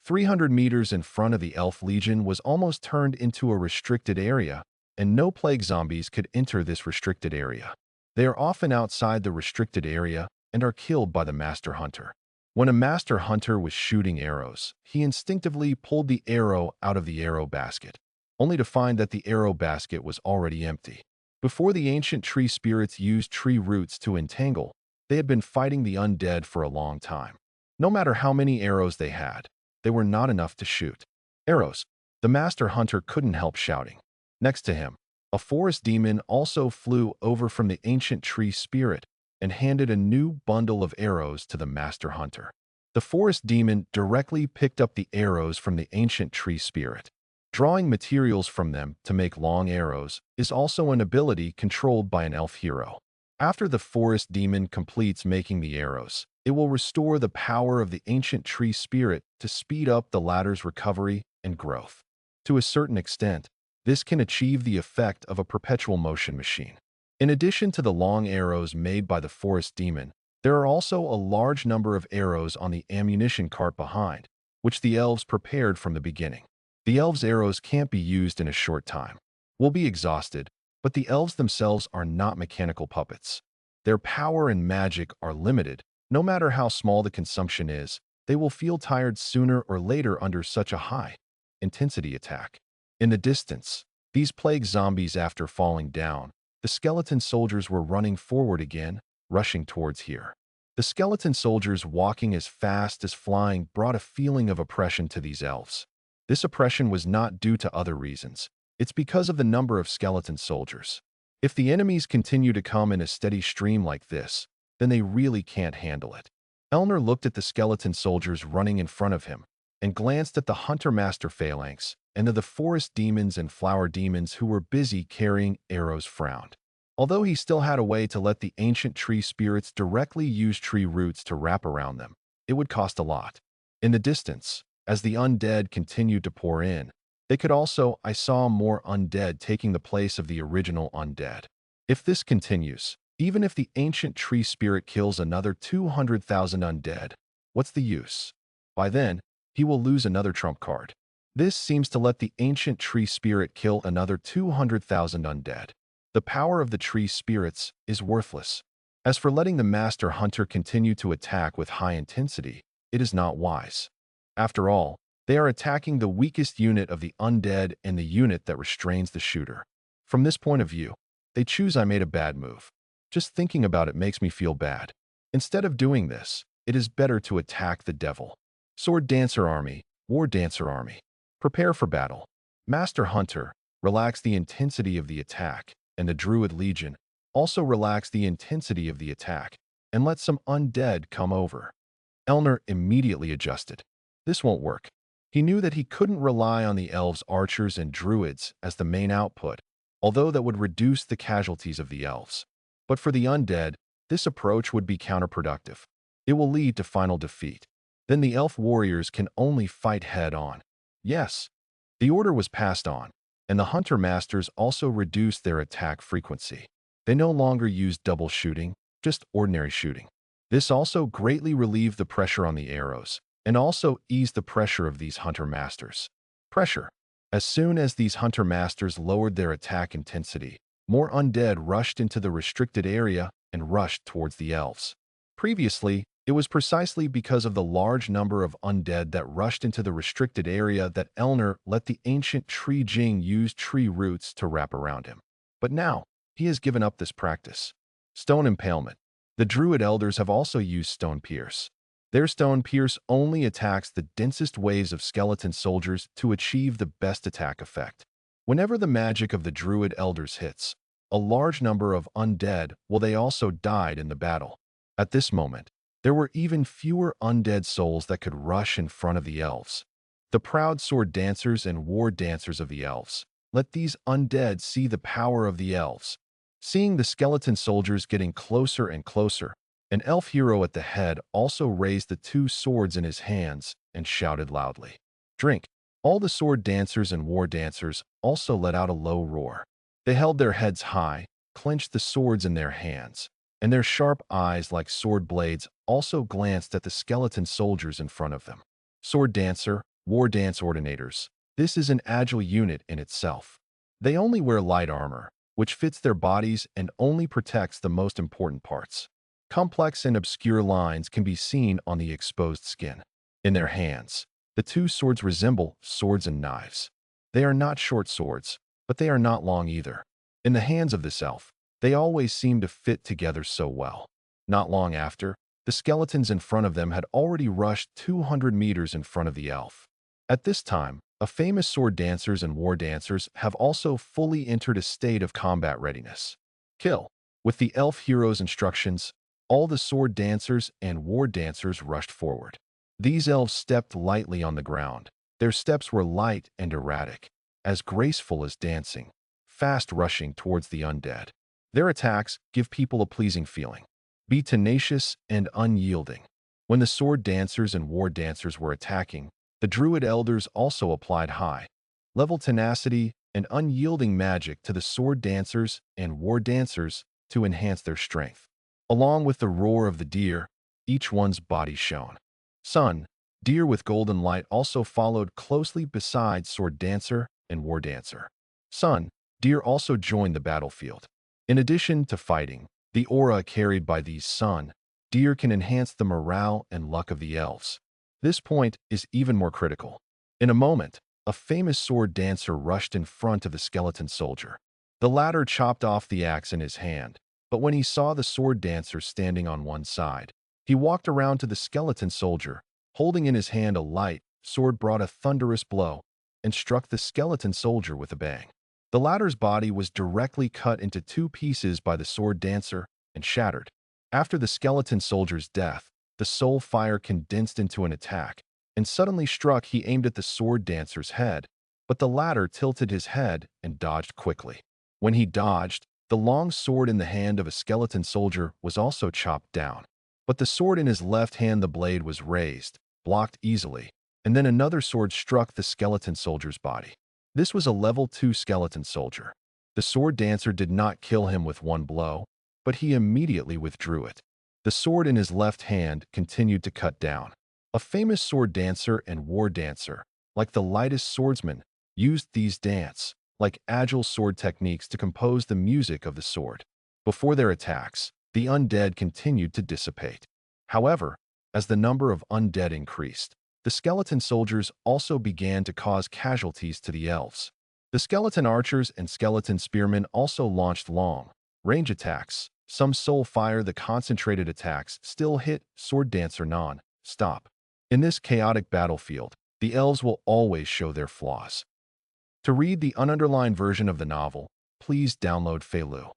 300 meters in front of the Elf Legion was almost turned into a restricted area, and no plague zombies could enter this restricted area. They are often outside the restricted area and are killed by the Master Hunter. When a Master Hunter was shooting arrows, he instinctively pulled the arrow out of the arrow basket, only to find that the arrow basket was already empty. Before the ancient tree spirits used tree roots to entangle, they had been fighting the undead for a long time. No matter how many arrows they had, they were not enough to shoot. Arrows. The Master Hunter couldn't help shouting. Next to him, a forest demon also flew over from the ancient tree spirit and handed a new bundle of arrows to the Master Hunter. The forest demon directly picked up the arrows from the ancient tree spirit. Drawing materials from them to make long arrows is also an ability controlled by an elf hero. After the forest demon completes making the arrows, it will restore the power of the ancient tree spirit to speed up the latter's recovery and growth. To a certain extent, this can achieve the effect of a perpetual motion machine. In addition to the long arrows made by the forest demon, there are also a large number of arrows on the ammunition cart behind, which the elves prepared from the beginning. The elves' arrows can't be used in a short time. Will be exhausted, but the elves themselves are not mechanical puppets. Their power and magic are limited. No matter how small the consumption is, they will feel tired sooner or later under such a high-intensity attack. In the distance, these plague zombies after falling down, the skeleton soldiers were running forward again, rushing towards here. The skeleton soldiers walking as fast as flying brought a feeling of oppression to these elves. This oppression was not due to other reasons. It's because of the number of skeleton soldiers. If the enemies continue to come in a steady stream like this, then they really can't handle it. Elner looked at the skeleton soldiers running in front of him and glanced at the Hunter Master Phalanx and at the forest demons and flower demons who were busy carrying arrows frowned. Although he still had a way to let the ancient tree spirits directly use tree roots to wrap around them, it would cost a lot. In the distance, as the undead continued to pour in, I saw more undead taking the place of the original undead. If this continues, even if the ancient tree spirit kills another 200,000 undead, what's the use? By then, he will lose another trump card. This seems to let the ancient tree spirit kill another 200,000 undead. The power of the tree spirits is worthless. As for letting the master hunter continue to attack with high intensity, it is not wise. After all, they are attacking the weakest unit of the undead and the unit that restrains the shooter. From this point of view, they choose I made a bad move. Just thinking about it makes me feel bad. Instead of doing this, it is better to attack the devil. Sword Dancer Army, War Dancer Army. Prepare for battle. Master Hunter, relax the intensity of the attack, and the Druid Legion, also relax the intensity of the attack, and let some undead come over. Elner immediately adjusted. This won't work. He knew that he couldn't rely on the elves, archers, and druids as the main output, although that would reduce the casualties of the elves. But for the undead, this approach would be counterproductive. It will lead to final defeat. Then the elf warriors can only fight head-on. Yes, the order was passed on, and the hunter masters also reduced their attack frequency. They no longer used double shooting, just ordinary shooting. This also greatly relieved the pressure on the arrows, and also eased the pressure of these hunter masters. Pressure. As soon as these hunter masters lowered their attack intensity, more undead rushed into the restricted area and rushed towards the elves. Previously, it was precisely because of the large number of undead that rushed into the restricted area that Elner let the ancient Tree Jing use tree roots to wrap around him. But now, he has given up this practice. Stone Impalement. The Druid Elders have also used Stone Pierce. Their Stone Pierce only attacks the densest waves of skeleton soldiers to achieve the best attack effect. Whenever the magic of the Druid Elders hits, a large number of undead they also died in the battle. At this moment, there were even fewer undead souls that could rush in front of the elves. The proud sword dancers and war dancers of the elves let these undead see the power of the elves. Seeing the skeleton soldiers getting closer and closer, an elf hero at the head also raised the two swords in his hands and shouted loudly, "Drink!" All the sword dancers and war dancers also let out a low roar. They held their heads high, clenched the swords in their hands, and their sharp eyes like sword blades also glanced at the skeleton soldiers in front of them. Sword Dancer, War Dance Ordinators. This is an agile unit in itself. They only wear light armor, which fits their bodies and only protects the most important parts. Complex and obscure lines can be seen on the exposed skin. In their hands, the two swords resemble swords and knives. They are not short swords, but they are not long either. In the hands of this elf, they always seem to fit together so well. Not long after, the skeletons in front of them had already rushed 200 meters in front of the elf. At this time, famous sword dancers and war dancers have also fully entered a state of combat readiness. Kill. With the elf hero's instructions, all the sword dancers and war dancers rushed forward. These elves stepped lightly on the ground. Their steps were light and erratic, as graceful as dancing, fast rushing towards the undead. Their attacks give people a pleasing feeling. Be tenacious and unyielding. When the sword dancers and war dancers were attacking, the Druid Elders also applied high-level tenacity and unyielding magic to the sword dancers and war dancers to enhance their strength. Along with the roar of the deer, each one's body shone. Sun, deer with golden light also followed closely beside sword dancer and war dancer. Sun, deer also joined the battlefield. In addition to fighting, the aura carried by these sun, deer can enhance the morale and luck of the elves. This point is even more critical. In a moment, a famous sword dancer rushed in front of the skeleton soldier. The latter chopped off the axe in his hand, but when he saw the sword dancer standing on one side, he walked around to the skeleton soldier, holding in his hand a light sword, brought a thunderous blow, and struck the skeleton soldier with a bang. The latter's body was directly cut into two pieces by the sword dancer and shattered. After the skeleton soldier's death, the soul fire condensed into an attack, and suddenly struck. He aimed at the sword dancer's head, but the latter tilted his head and dodged quickly. When he dodged, the long sword in the hand of a skeleton soldier was also chopped down. But the sword in his left hand, the blade was raised, blocked easily, and then another sword struck the skeleton soldier's body. This was a level 2 skeleton soldier. The sword dancer did not kill him with one blow, but he immediately withdrew it. The sword in his left hand continued to cut down. A famous sword dancer and war dancer, like the lightest swordsman, used these dance, like agile sword techniques to compose the music of the sword. Before their attacks, the undead continued to dissipate. However, as the number of undead increased, the skeleton soldiers also began to cause casualties to the elves. The skeleton archers and skeleton spearmen also launched long range attacks. Some soul fire, the concentrated attacks still hit sword dancer non-stop. In this chaotic battlefield, the elves will always show their flaws. To read the ununderlined version of the novel, please download Feilu.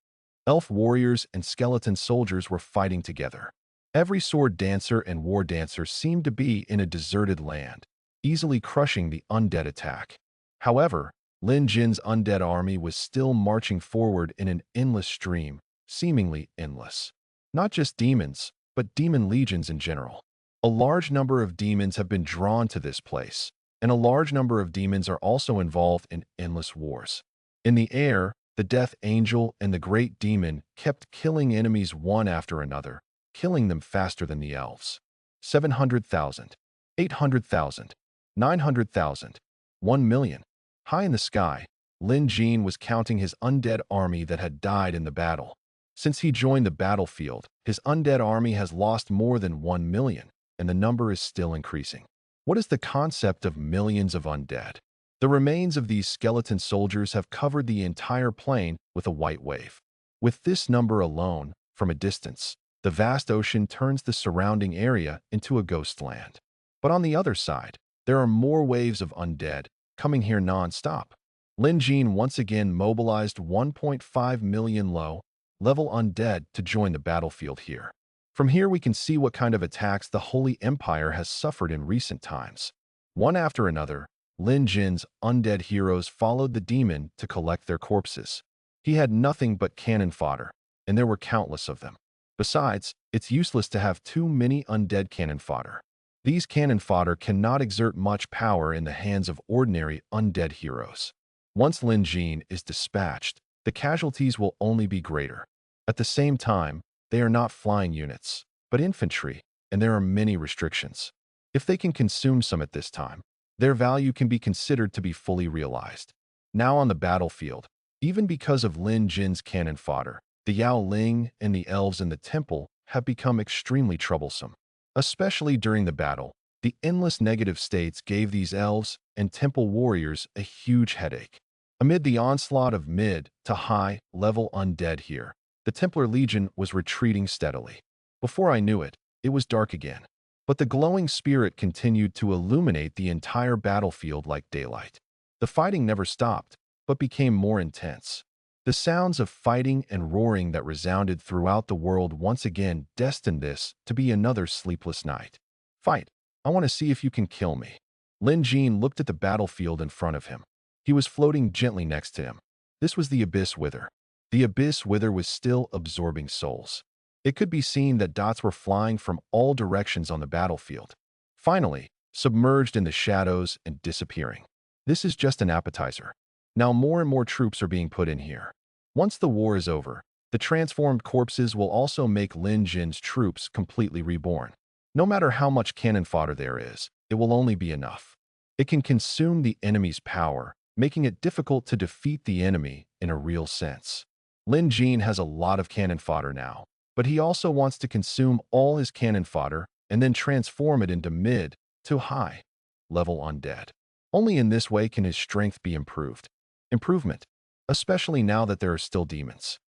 Elf warriors and skeleton soldiers were fighting together. Every sword dancer and war dancer seemed to be in a deserted land, easily crushing the undead attack. However, Lin Jin's undead army was still marching forward in an endless stream, seemingly endless. Not just demons, but demon legions in general. A large number of demons have been drawn to this place, and a large number of demons are also involved in endless wars. In the air, the Death Angel and the Great Demon kept killing enemies one after another, killing them faster than the elves. 700,000, 800,000, 900,000, 1 million. High in the sky, Lin Jin was counting his undead army that had died in the battle. Since he joined the battlefield, his undead army has lost more than 1 million, and the number is still increasing. What is the concept of millions of undead? The remains of these skeleton soldiers have covered the entire plain with a white wave. With this number alone, from a distance, the vast ocean turns the surrounding area into a ghost land. But on the other side, there are more waves of undead coming here non-stop. Lin Jin once again mobilized 1.5 million low-level undead to join the battlefield here. From here we can see what kind of attacks the Holy Empire has suffered in recent times. One after another, Lin Jin's undead heroes followed the demon to collect their corpses. He had nothing but cannon fodder, and there were countless of them. Besides, it's useless to have too many undead cannon fodder. These cannon fodder cannot exert much power in the hands of ordinary undead heroes. Once Lin Jin is dispatched, the casualties will only be greater. At the same time, they are not flying units, but infantry, and there are many restrictions. If they can consume some at this time, their value can be considered to be fully realized. Now on the battlefield, even because of Lin Jin's cannon fodder, the Yao Ling and the elves in the temple have become extremely troublesome. Especially during the battle, the endless negative states gave these elves and temple warriors a huge headache. Amid the onslaught of mid to high-level undead here, the Templar Legion was retreating steadily. Before I knew it, it was dark again. But the glowing spirit continued to illuminate the entire battlefield like daylight. The fighting never stopped, but became more intense. The sounds of fighting and roaring that resounded throughout the world once again destined this to be another sleepless night. Fight! I want to see if you can kill me. Lin Jin looked at the battlefield in front of him. He was floating gently next to him. This was the Abyss Wither. The Abyss Wither was still absorbing souls. It could be seen that dots were flying from all directions on the battlefield, finally submerged in the shadows and disappearing. This is just an appetizer. Now more and more troops are being put in here. Once the war is over, the transformed corpses will also make Lin Jin's troops completely reborn. No matter how much cannon fodder there is, it will only be enough. It can consume the enemy's power, making it difficult to defeat the enemy in a real sense. Lin Jin has a lot of cannon fodder now, but he also wants to consume all his cannon fodder and then transform it into mid to high level undead. Only in this way can his strength be improved. Improvement, especially now that there are still demons.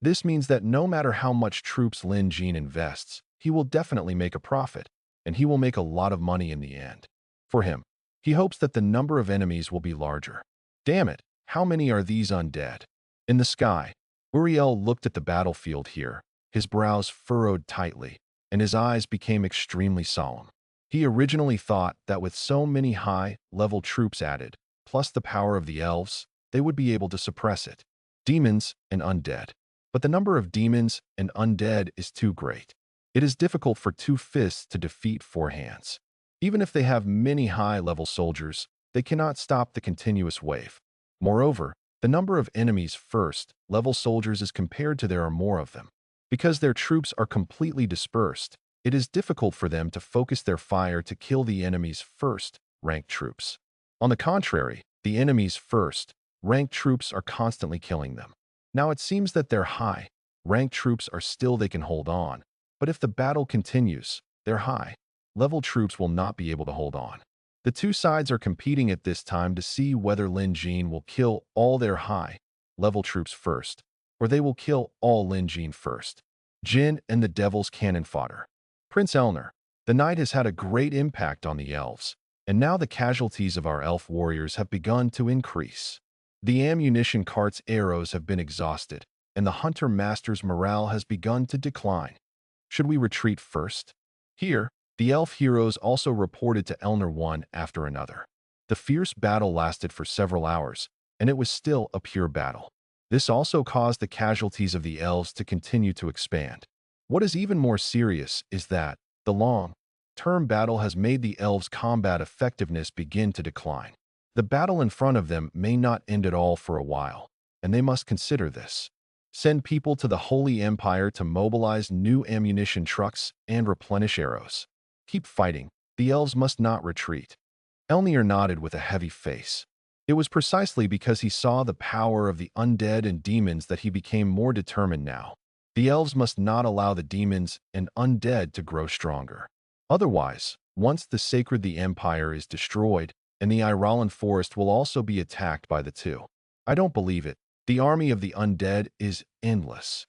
This means that no matter how much troops Lin Jin invests, he will definitely make a profit, and he will make a lot of money in the end. For him, he hopes that the number of enemies will be larger. Damn it, how many are these undead? In the sky, Uriel looked at the battlefield here, his brows furrowed tightly, and his eyes became extremely solemn. He originally thought that with so many high-level troops added, plus the power of the elves, they would be able to suppress it. Demons and undead. But the number of demons and undead is too great. It is difficult for two fists to defeat four hands. Even if they have many high-level soldiers, they cannot stop the continuous wave. Moreover, the number of enemies first-level soldiers is compared to there are more of them. Because their troops are completely dispersed, it is difficult for them to focus their fire to kill the enemy's first-ranked troops. On the contrary, the enemy's first-ranked troops are constantly killing them. Now it seems that their high-ranked troops are still they can hold on, but if the battle continues, their high-level troops will not be able to hold on. The two sides are competing at this time to see whether Lin Jin will kill all their high-level troops first, or they will kill all Lin Jin first. Jin and the Devil's Cannon fodder. Prince Elner, the knight has had a great impact on the elves, and now the casualties of our elf warriors have begun to increase. The ammunition cart's arrows have been exhausted, and the hunter master's morale has begun to decline. Should we retreat first? Here, the elf heroes also reported to Elner one after another. The fierce battle lasted for several hours, and it was still a pure battle. This also caused the casualties of the elves to continue to expand. What is even more serious is that the long-term battle has made the elves' combat effectiveness begin to decline. The battle in front of them may not end at all for a while, and they must consider this. Send people to the Holy Empire to mobilize new ammunition trucks and replenish arrows. Keep fighting. The elves must not retreat. Elnir nodded with a heavy face. It was precisely because he saw the power of the undead and demons that he became more determined now. The elves must not allow the demons and undead to grow stronger. Otherwise, once the sacred the Empire is destroyed, and the Iralan forest will also be attacked by the two. I don't believe it. The army of the undead is endless.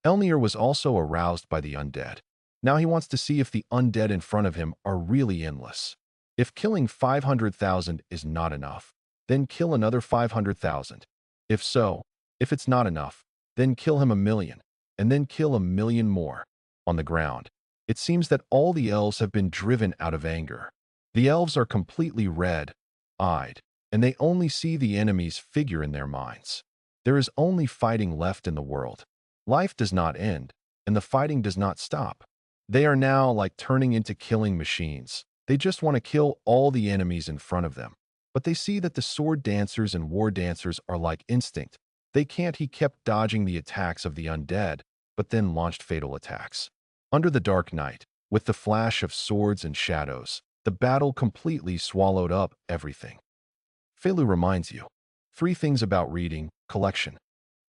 Elnir was also aroused by the undead. Now he wants to see if the undead in front of him are really endless. If killing 500,000 is not enough, then kill another 500,000. If it's not enough, then kill him 1,000,000, and then kill 1,000,000 more. On the ground, it seems that all the elves have been driven out of anger. The elves are completely red-eyed, and they only see the enemy's figure in their minds. There is only fighting left in the world. Life does not end, and the fighting does not stop. They are now like turning into killing machines. They just want to kill all the enemies in front of them. But they see that the sword dancers and war dancers are like instinct. They can't. He kept dodging the attacks of the undead, but then launched fatal attacks. Under the dark night, with the flash of swords and shadows, the battle completely swallowed up everything. Felu reminds you. 3 things about reading, collection.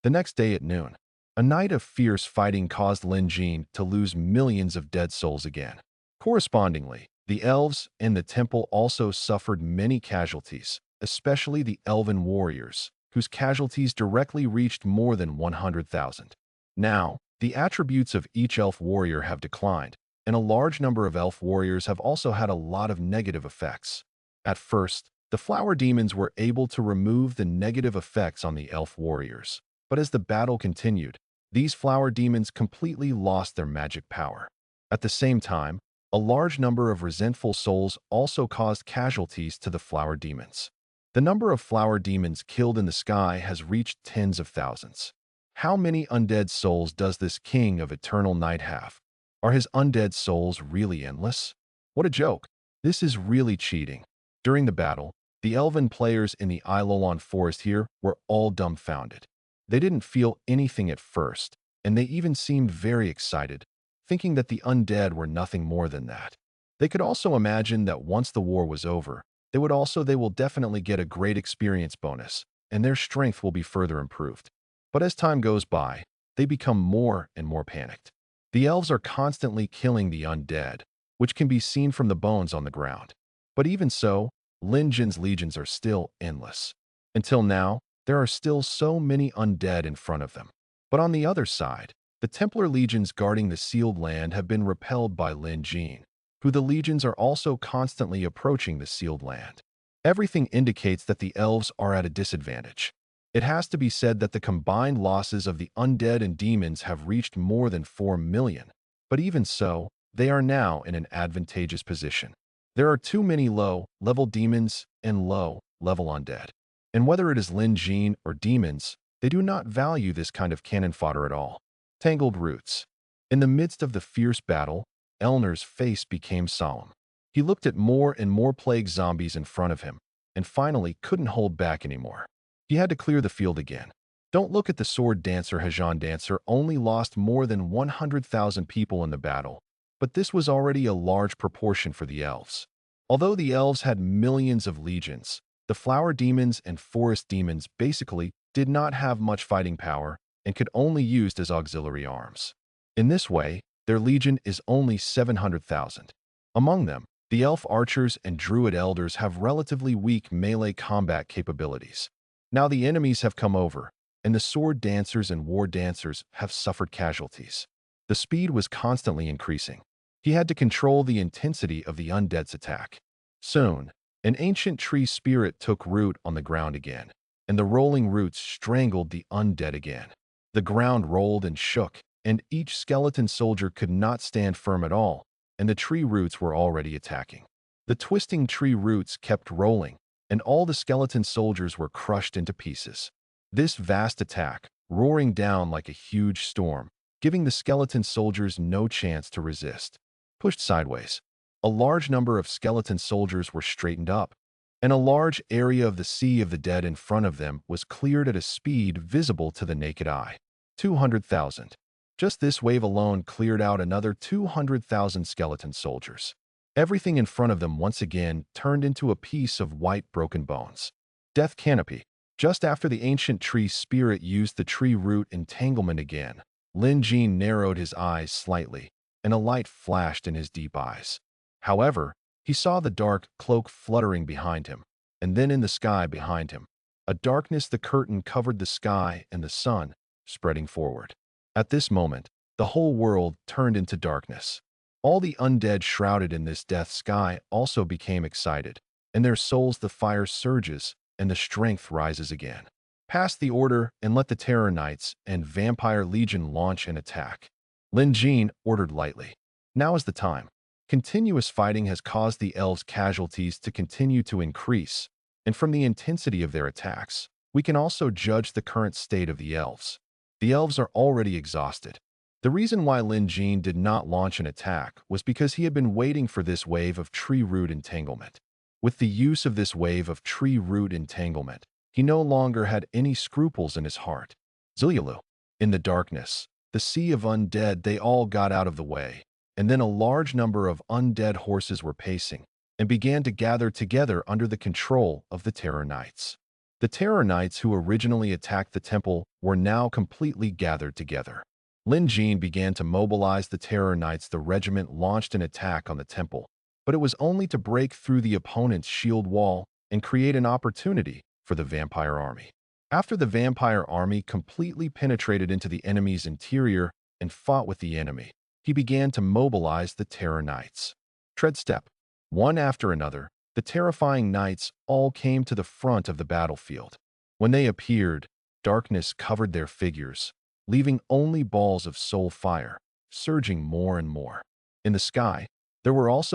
The next day at noon, a night of fierce fighting caused Lin Jin to lose millions of dead souls again. Correspondingly, the elves and the temple also suffered many casualties, especially the elven warriors, whose casualties directly reached more than 100,000. Now, the attributes of each elf warrior have declined, and a large number of elf warriors have also had a lot of negative effects. At first, the flower demons were able to remove the negative effects on the elf warriors, but as the battle continued, these flower demons completely lost their magic power. At the same time, a large number of resentful souls also caused casualties to the flower demons. The number of flower demons killed in the sky has reached tens of thousands. How many undead souls does this king of eternal night have? Are his undead souls really endless? What a joke! This is really cheating. During the battle, the elven players in the Ilolan forest here were all dumbfounded. They didn't feel anything at first, and they even seemed very excited, thinking that the undead were nothing more than that. They could also imagine that once the war was over, they will definitely get a great experience bonus, and their strength will be further improved. But as time goes by, they become more and more panicked. The elves are constantly killing the undead, which can be seen from the bones on the ground. But even so, Lin Jin's legions are still endless. Until now, there are still so many undead in front of them. But on the other side, the Templar legions guarding the sealed land have been repelled by Lin Jin, who the legions are also constantly approaching the sealed land. Everything indicates that the elves are at a disadvantage. It has to be said that the combined losses of the undead and demons have reached more than 4 million. But even so, they are now in an advantageous position. There are too many low-level demons and low-level undead. And whether it is Lin Jin or demons, they do not value this kind of cannon fodder at all. Tangled roots. In the midst of the fierce battle, Elner's face became solemn. He looked at more and more plague zombies in front of him, and finally couldn't hold back anymore. He had to clear the field again. Don't look at the sword dancer. Hajan dancer only lost more than 100,000 people in the battle, but this was already a large proportion for the elves. Although the elves had millions of legions, the flower demons and forest demons basically did not have much fighting power and could only used as auxiliary arms. In this way, their legion is only 700,000. Among them, the elf archers and druid elders have relatively weak melee combat capabilities. Now the enemies have come over, and the sword dancers and war dancers have suffered casualties. The speed was constantly increasing. He had to control the intensity of the undead's attack. Soon, an ancient tree spirit took root on the ground again, and the rolling roots strangled the undead again. The ground rolled and shook, and each skeleton soldier could not stand firm at all, and the tree roots were already attacking. The twisting tree roots kept rolling, and all the skeleton soldiers were crushed into pieces. This vast attack, roaring down like a huge storm, giving the skeleton soldiers no chance to resist. Pushed sideways, a large number of skeleton soldiers were straightened up, and a large area of the Sea of the Dead in front of them was cleared at a speed visible to the naked eye. 200,000. Just this wave alone cleared out another 200,000 skeleton soldiers. Everything in front of them once again turned into a piece of white broken bones. Death Canopy. Just after the ancient tree spirit used the tree root entanglement again, Lin Jin narrowed his eyes slightly, and a light flashed in his deep eyes. However, he saw the dark cloak fluttering behind him, and then in the sky behind him. A darkness the curtain covered the sky and the sun, spreading forward. At this moment, the whole world turned into darkness. All the undead shrouded in this death sky also became excited, and their souls the fire surges, and the strength rises again. Pass the order and let the Terror Knights and Vampire Legion launch an attack. Lin Jin ordered lightly. Now is the time. Continuous fighting has caused the elves' casualties to continue to increase, and from the intensity of their attacks, we can also judge the current state of the elves. The elves are already exhausted. The reason why Lin Jin did not launch an attack was because he had been waiting for this wave of tree root entanglement. With the use of this wave of tree root entanglement, he no longer had any scruples in his heart. Zilyalu. In the darkness, the sea of undead, they all got out of the way, and then a large number of undead horses were pacing and began to gather together under the control of the Terror Knights. The Terror Knights who originally attacked the temple were now completely gathered together. Lin Jin began to mobilize the Terror Knights. The regiment launched an attack on the temple, but it was only to break through the opponent's shield wall and create an opportunity for the vampire army. After the vampire army completely penetrated into the enemy's interior and fought with the enemy, he began to mobilize the Terror Knights. Tread step. One after another, the terrifying knights all came to the front of the battlefield. When they appeared, darkness covered their figures, leaving only balls of soul fire, surging more and more. In the sky, there was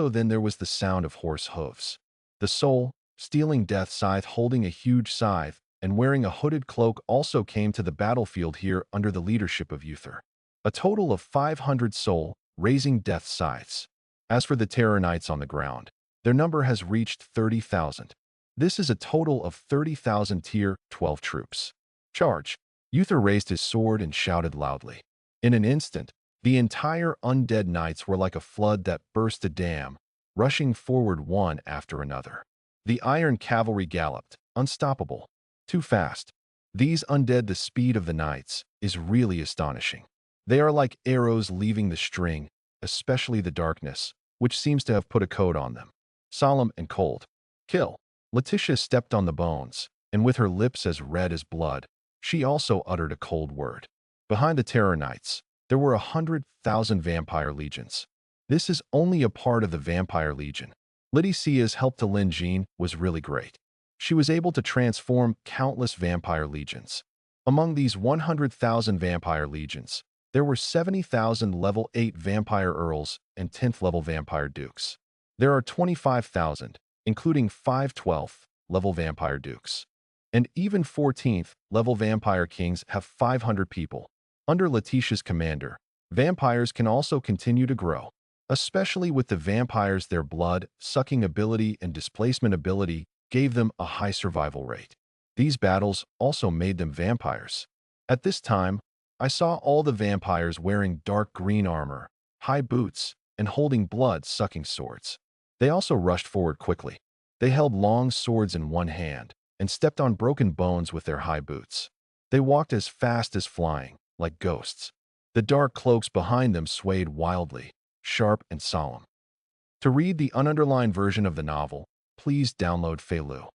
the sound of horse hooves. The soul, stealing death scythe holding a huge scythe and wearing a hooded cloak also came to the battlefield here under the leadership of Uther. A total of 500 soul, raising death scythes. As for the Terror Knights on the ground, their number has reached 30,000. This is a total of 30,000 tier 12 troops. Charge! Uther raised his sword and shouted loudly. In an instant, the entire undead knights were like a flood that burst a dam, rushing forward one after another. The iron cavalry galloped, unstoppable. Too fast. These undead, the speed of the knights, is really astonishing. They are like arrows leaving the string, especially the darkness, which seems to have put a coat on them. Solemn and cold. Kill. Letitia stepped on the bones, and with her lips as red as blood, she also uttered a cold word. Behind the Terror Knights, there were 100,000 vampire legions. This is only a part of the vampire legion. Lydicea's help to Lin Jin was really great. She was able to transform countless vampire legions. Among these 100,000 vampire legions, there were 70,000 level 8 vampire earls and 10th level vampire dukes. There are 25,000, including 5 12th level vampire dukes. And even 14th level vampire kings have 500 people. Under Letitia's commander, vampires can also continue to grow, especially with the vampires. Their blood-sucking ability and displacement ability gave them a high survival rate. These battles also made them vampires. At this time, I saw all the vampires wearing dark green armor, high boots, and holding blood-sucking swords. They also rushed forward quickly. They held long swords in one hand and stepped on broken bones with their high boots. They walked as fast as flying, like ghosts. The dark cloaks behind them swayed wildly, sharp and solemn. To read the ununderlined version of the novel, please download Feilu.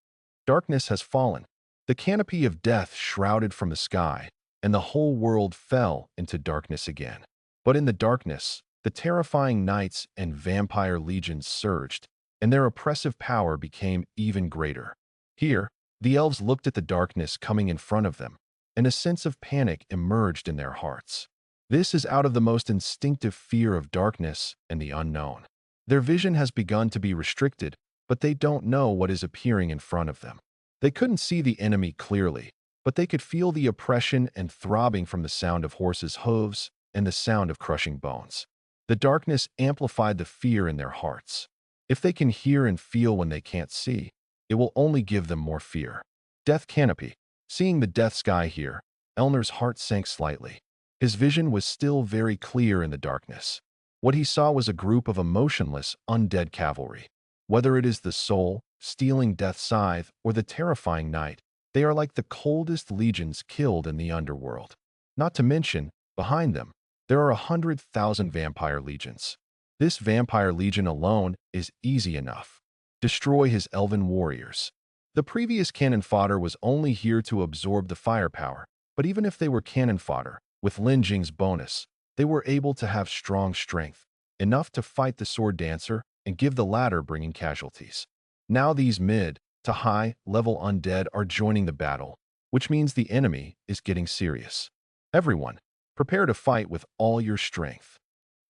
Darkness has fallen. The canopy of death shrouded from the sky, and the whole world fell into darkness again. But in the darkness, the terrifying knights and vampire legions surged, and their oppressive power became even greater. Here, the elves looked at the darkness coming in front of them, and a sense of panic emerged in their hearts. This is out of the most instinctive fear of darkness and the unknown. Their vision has begun to be restricted, but they don't know what is appearing in front of them. They couldn't see the enemy clearly, but they could feel the oppression and throbbing from the sound of horses' hooves and the sound of crushing bones. The darkness amplified the fear in their hearts. If they can hear and feel when they can't see, it will only give them more fear. Death Canopy. Seeing the death sky here, Elner's heart sank slightly. His vision was still very clear in the darkness. What he saw was a group of emotionless, undead cavalry. Whether it is the soul, stealing death's scythe, or the terrifying knight, they are like the coldest legions killed in the underworld. Not to mention, behind them, there are 100,000 vampire legions. This vampire legion alone is easy enough. Destroy his elven warriors. The previous cannon fodder was only here to absorb the firepower, but even if they were cannon fodder, with Lin Jing's bonus, they were able to have strong strength, enough to fight the sword dancer and give the latter bringing casualties. Now these mid to high-level undead are joining the battle, which means the enemy is getting serious. Everyone, prepare to fight with all your strength.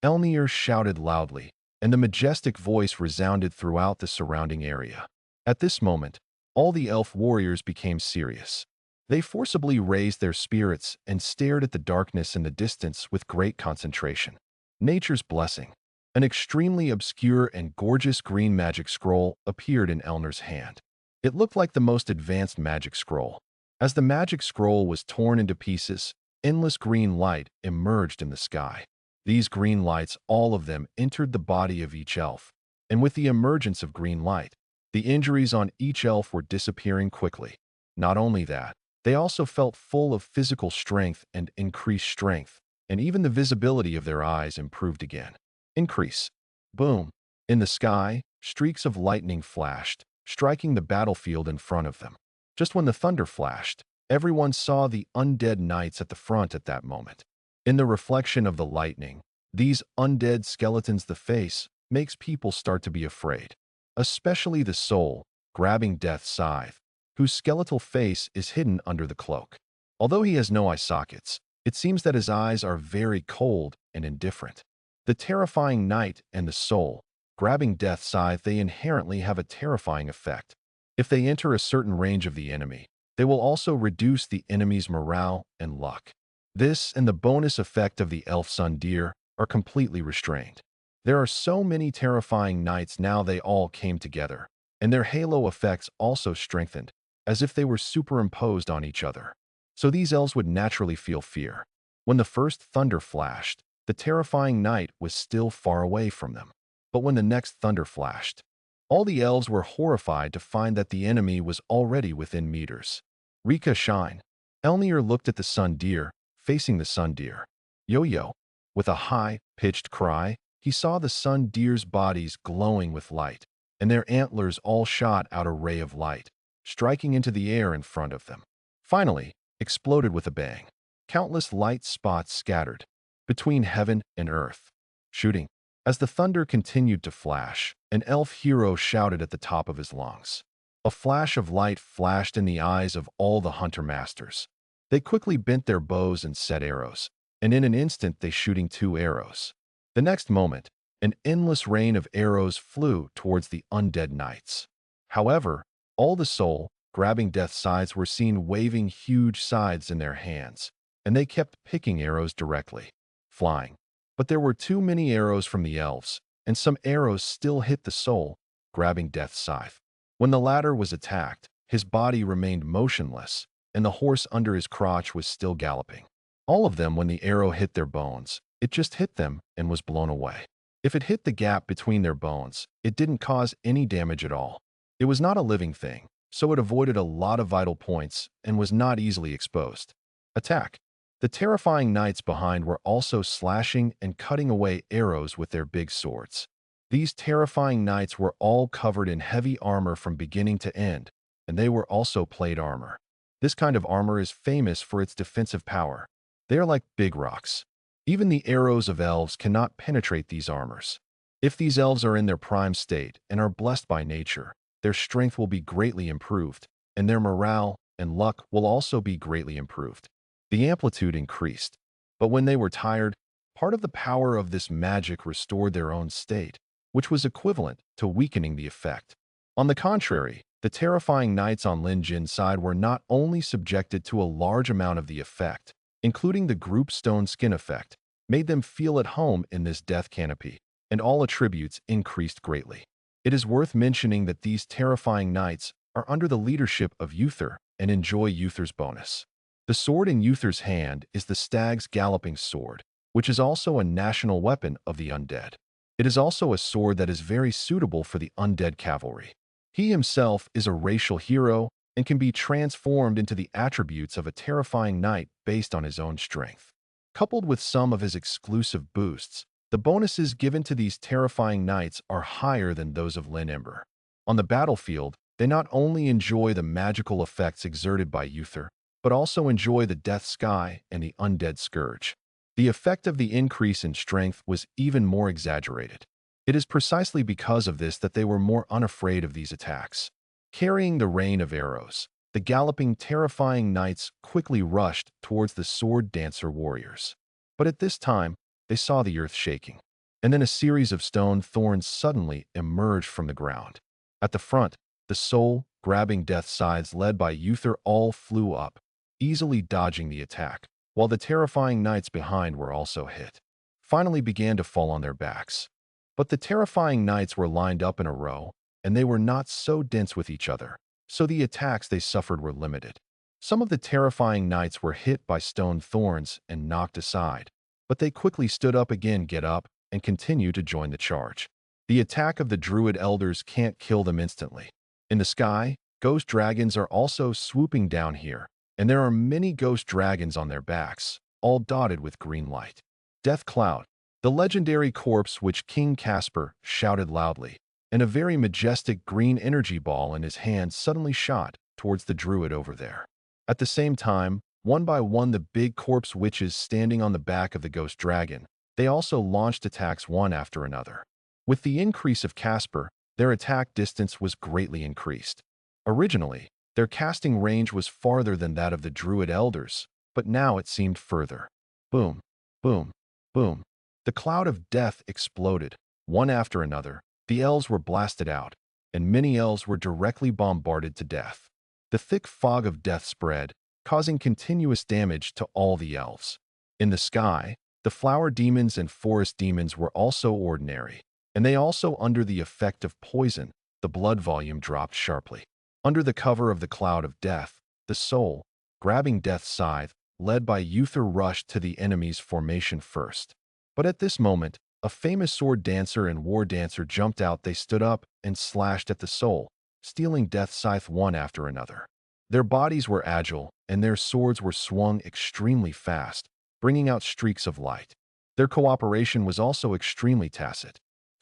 Elnir shouted loudly, and the majestic voice resounded throughout the surrounding area. At this moment, all the elf warriors became serious. They forcibly raised their spirits and stared at the darkness in the distance with great concentration. Nature's blessing. An extremely obscure and gorgeous green magic scroll appeared in Elner's hand. It looked like the most advanced magic scroll. As the magic scroll was torn into pieces, endless green light emerged in the sky. These green lights, all of them, entered the body of each elf, and with the emergence of green light, the injuries on each elf were disappearing quickly. Not only that, they also felt full of physical strength and increased strength, and even the visibility of their eyes improved again. Increase. Boom. In the sky, streaks of lightning flashed, striking the battlefield in front of them. Just when the thunder flashed, everyone saw the undead knights at the front at that moment. In the reflection of the lightning, these undead skeletons, the face, makes people start to be afraid. Especially the soul, grabbing death's scythe, whose skeletal face is hidden under the cloak. Although he has no eye sockets, it seems that his eyes are very cold and indifferent. The terrifying knight and the soul, grabbing death's scythe, they inherently have a terrifying effect. If they enter a certain range of the enemy, they will also reduce the enemy's morale and luck. This and the bonus effect of the elf sun deer are completely restrained. There are so many terrifying knights now, they all came together, and their halo effects also strengthened, as if they were superimposed on each other. So these elves would naturally feel fear. When the first thunder flashed, the terrifying knight was still far away from them. But when the next thunder flashed, all the elves were horrified to find that the enemy was already within meters. Rika shine. Elnir looked at the sun deer, facing the sun deer. Yo-yo. With a high-pitched cry, he saw the sun deer's bodies glowing with light, and their antlers all shot out a ray of light, striking into the air in front of them. Finally, exploded with a bang. Countless light spots scattered between heaven and earth, shooting. As the thunder continued to flash, an elf hero shouted at the top of his lungs. A flash of light flashed in the eyes of all the hunter masters. They quickly bent their bows and set arrows, and in an instant they shooting 2 arrows. The next moment, an endless rain of arrows flew towards the undead knights. However, all the soul, grabbing death scythes, were seen waving huge scythes in their hands, and they kept picking arrows directly, flying. But there were too many arrows from the elves, and some arrows still hit the soul, grabbing death's scythe. When the latter was attacked, his body remained motionless, and the horse under his crotch was still galloping. All of them, when the arrow hit their bones, it just hit them and was blown away. If it hit the gap between their bones, it didn't cause any damage at all. It was not a living thing, so it avoided a lot of vital points and was not easily exposed. Attack. The terrifying knights behind were also slashing and cutting away arrows with their big swords. These terrifying knights were all covered in heavy armor from beginning to end, and they were also plate armor. This kind of armor is famous for its defensive power. They are like big rocks. Even the arrows of elves cannot penetrate these armors. If these elves are in their prime state and are blessed by nature, their strength will be greatly improved, and their morale and luck will also be greatly improved. The amplitude increased, but when they were tired, part of the power of this magic restored their own state, which was equivalent to weakening the effect. On the contrary, the terrifying knights on Lin Jin's side were not only subjected to a large amount of the effect, including the group stone skin effect, made them feel at home in this death canopy, and all attributes increased greatly. It is worth mentioning that these terrifying knights are under the leadership of Uther and enjoy Uther's bonus. The sword in Uther's hand is the stag's galloping sword, which is also a national weapon of the undead. It is also a sword that is very suitable for the undead cavalry. He himself is a racial hero and can be transformed into the attributes of a terrifying knight based on his own strength. Coupled with some of his exclusive boosts, the bonuses given to these terrifying knights are higher than those of Lin Ember. On the battlefield, they not only enjoy the magical effects exerted by Uther, but also enjoy the Death Sky and the Undead Scourge. The effect of the increase in strength was even more exaggerated. It is precisely because of this that they were more unafraid of these attacks. Carrying the rain of arrows, the galloping, terrifying knights quickly rushed towards the sword dancer warriors. But at this time, they saw the earth shaking, and then a series of stone thorns suddenly emerged from the ground. At the front, the soul-grabbing death scythes led by Uther all flew up, easily dodging the attack, while the terrifying knights behind were also hit, finally began to fall on their backs. But the terrifying knights were lined up in a row, and they were not so dense with each other, so the attacks they suffered were limited. Some of the terrifying knights were hit by stone thorns and knocked aside, but they quickly stood up again, get up, and continued to join the charge. The attack of the druid elders can't kill them instantly. In the sky, ghost dragons are also swooping down here, and there are many ghost dragons on their backs, all dotted with green light. Death Cloud, the legendary corpse which King Caspar shouted loudly, and a very majestic green energy ball in his hand suddenly shot towards the druid over there. At the same time, one by one the big corpse witches standing on the back of the ghost dragon, they also launched attacks one after another. With the increase of Caspar, their attack distance was greatly increased. Originally, their casting range was farther than that of the druid elders, but now it seemed further. Boom, boom, boom. The cloud of death exploded. One after another, the elves were blasted out, and many elves were directly bombarded to death. The thick fog of death spread, causing continuous damage to all the elves. In the sky, the flower demons and forest demons were also ordinary, and they also under the effect of poison, the blood volume dropped sharply. Under the cover of the cloud of death, the soul, grabbing death's scythe, led by Uther rushed to the enemy's formation first. But at this moment, a famous sword dancer and war dancer jumped out. They stood up and slashed at the soul, stealing death's scythe one after another. Their bodies were agile, and their swords were swung extremely fast, bringing out streaks of light. Their cooperation was also extremely tacit.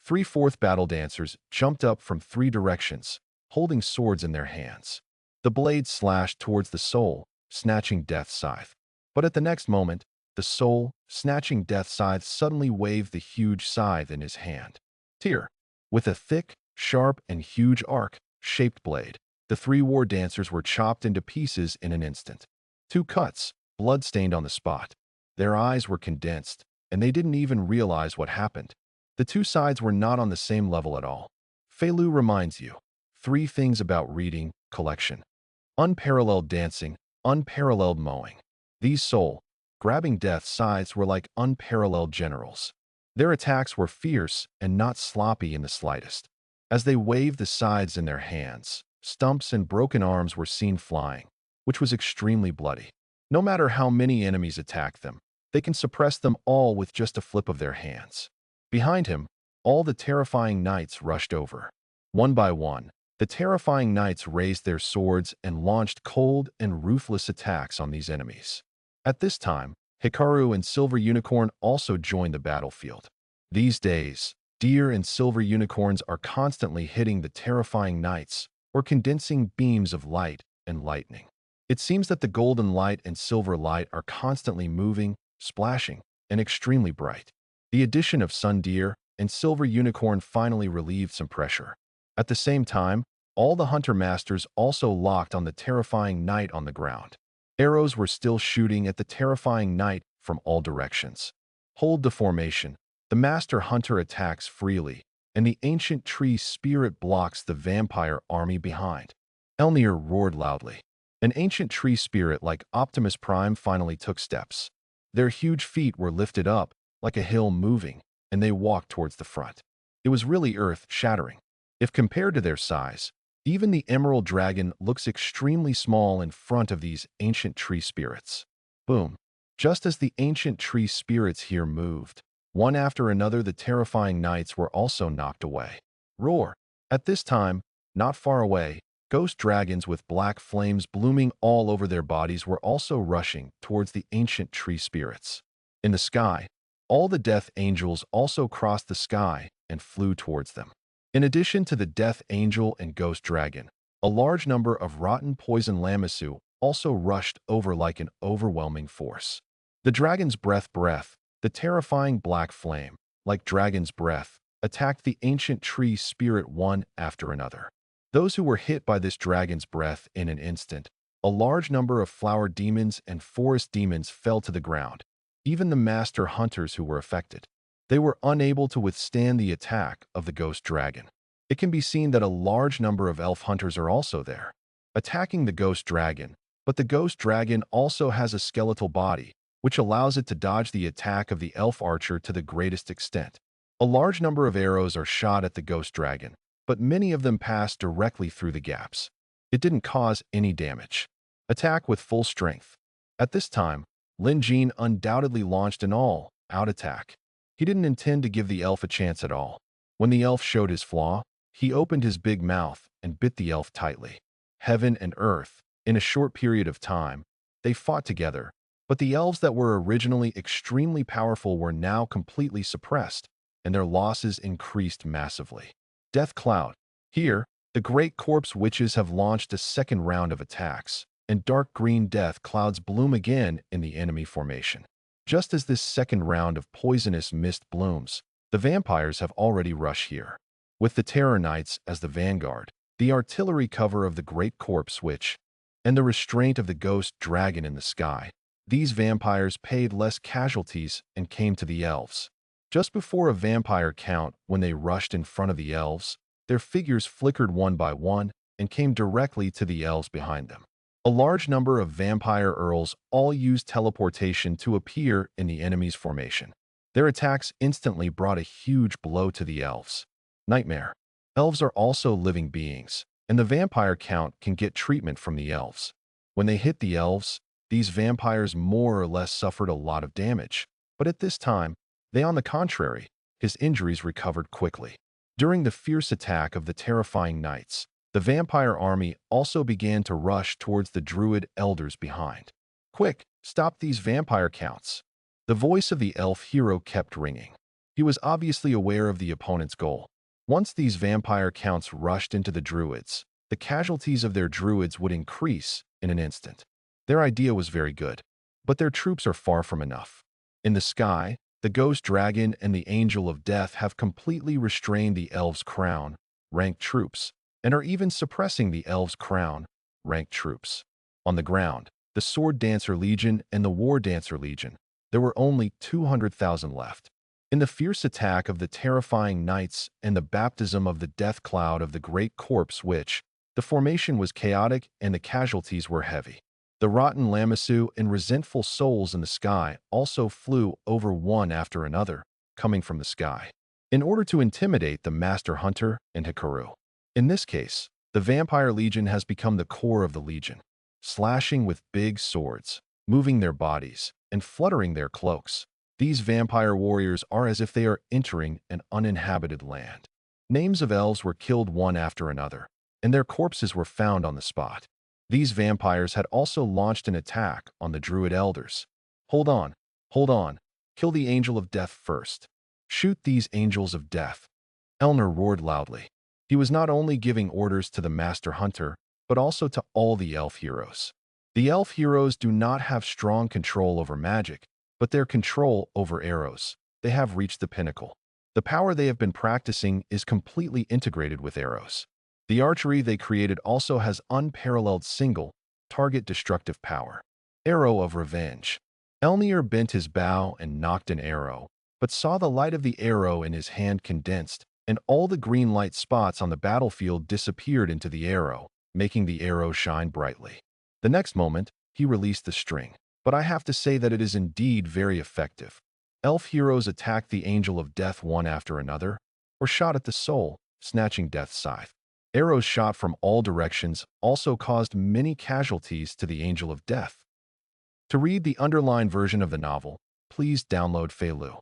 3/4 battle dancers jumped up from 3 directions, holding swords in their hands. The blade slashed towards the soul, snatching death's scythe. But at the next moment, the soul, snatching death's scythe, suddenly waved the huge scythe in his hand. Tear. With a thick, sharp, and huge arc-shaped blade, the 3 war dancers were chopped into pieces in an instant. 2 cuts, blood-stained on the spot. Their eyes were condensed, and they didn't even realize what happened. The 2 sides were not on the same level at all. Feilu reminds you. 3 things about reading, collection. Unparalleled dancing, unparalleled mowing. These soul-grabbing death scythes were like unparalleled generals. Their attacks were fierce and not sloppy in the slightest. As they waved the scythes in their hands, stumps and broken arms were seen flying, which was extremely bloody. No matter how many enemies attack them, they can suppress them all with just a flip of their hands. Behind him, all the terrifying knights rushed over. One by one, the terrifying knights raised their swords and launched cold and ruthless attacks on these enemies. At this time, Hikaru and Silver Unicorn also joined the battlefield. These days, deer and silver unicorns are constantly hitting the terrifying knights or condensing beams of light and lightning. It seems that the golden light and silver light are constantly moving, splashing, and extremely bright. The addition of sun deer and silver unicorn finally relieved some pressure. At the same time, all the hunter masters also locked on the terrifying knight on the ground. Arrows were still shooting at the terrifying knight from all directions. Hold the formation. The master hunter attacks freely, and the ancient tree spirit blocks the vampire army behind. Elnir roared loudly. An ancient tree spirit like Optimus Prime finally took steps. Their huge feet were lifted up, like a hill moving, and they walked towards the front. It was really earth-shattering. If compared to their size, even the emerald dragon looks extremely small in front of these ancient tree spirits. Boom! Just as the ancient tree spirits here moved, one after another the terrifying knights were also knocked away. Roar! At this time, not far away, ghost dragons with black flames blooming all over their bodies were also rushing towards the ancient tree spirits. In the sky, all the death angels also crossed the sky and flew towards them. In addition to the death angel and ghost dragon, a large number of rotten poison lamassu also rushed over like an overwhelming force. The dragon's breath, the terrifying black flame, like dragon's breath, attacked the ancient tree spirit one after another. Those who were hit by this dragon's breath in an instant, a large number of flower demons and forest demons fell to the ground, even the master hunters who were affected. They were unable to withstand the attack of the ghost dragon. It can be seen that a large number of elf hunters are also there, attacking the ghost dragon, but the ghost dragon also has a skeletal body, which allows it to dodge the attack of the elf archer to the greatest extent. A large number of arrows are shot at the ghost dragon, but many of them pass directly through the gaps. It didn't cause any damage. Attack with full strength. At this time, Lin Jin undoubtedly launched an all-out attack. He didn't intend to give the elf a chance at all. When the elf showed his flaw, he opened his big mouth and bit the elf tightly. Heaven and earth, in a short period of time, they fought together, but the elves that were originally extremely powerful were now completely suppressed, and their losses increased massively. Death Cloud. Here, the great corpse witches have launched a second round of attacks, and dark green death clouds bloom again in the enemy formation. Just as this second round of poisonous mist blooms, the vampires have already rushed here. With the Terror Knights as the vanguard, the artillery cover of the Great Corpse Witch, and the restraint of the Ghost Dragon in the sky, these vampires paid less casualties and came to the elves. Just before a vampire count, when they rushed in front of the elves, their figures flickered one by one and came directly to the elves behind them. A large number of vampire earls all used teleportation to appear in the enemy's formation. Their attacks instantly brought a huge blow to the elves. Nightmare. Elves are also living beings, and the vampire count can get treatment from the elves. When they hit the elves, these vampires more or less suffered a lot of damage, but at this time, they on the contrary, his injuries recovered quickly. During the fierce attack of the terrifying knights, the vampire army also began to rush towards the druid elders behind. Quick, stop these vampire counts. The voice of the elf hero kept ringing. He was obviously aware of the opponent's goal. Once these vampire counts rushed into the druids, the casualties of their druids would increase in an instant. Their idea was very good, but their troops are far from enough. In the sky, the ghost dragon and the angel of death have completely restrained the elves' crown, ranked troops, and are even suppressing the elves' crown, ranked troops. On the ground, the Sword Dancer Legion and the War Dancer Legion, there were only 200,000 left. In the fierce attack of the terrifying knights and the baptism of the death cloud of the Great Corpse Witch, the formation was chaotic and the casualties were heavy. The rotten lamassu and resentful souls in the sky also flew over one after another, coming from the sky, in order to intimidate the Master Hunter and Hikaru. In this case, the Vampire Legion has become the core of the Legion, slashing with big swords, moving their bodies, and fluttering their cloaks. These vampire warriors are as if they are entering an uninhabited land. Names of elves were killed one after another, and their corpses were found on the spot. These vampires had also launched an attack on the druid elders. Hold on, hold on. Kill the angel of death first. Shoot these angels of death. Elner roared loudly. He was not only giving orders to the master hunter, but also to all the elf heroes. The elf heroes do not have strong control over magic, but their control over arrows. They have reached the pinnacle. The power they have been practicing is completely integrated with arrows. The archery they created also has unparalleled single, target destructive power. Arrow of Revenge. Elnir bent his bow and knocked an arrow, but saw the light of the arrow in his hand condensed, and all the green light spots on the battlefield disappeared into the arrow, making the arrow shine brightly. The next moment, he released the string. But I have to say that it is indeed very effective. Elf heroes attacked the angel of death one after another, or shot at the soul, snatching death's scythe. Arrows shot from all directions also caused many casualties to the angel of death. To read the underlined version of the novel, please download Feilu.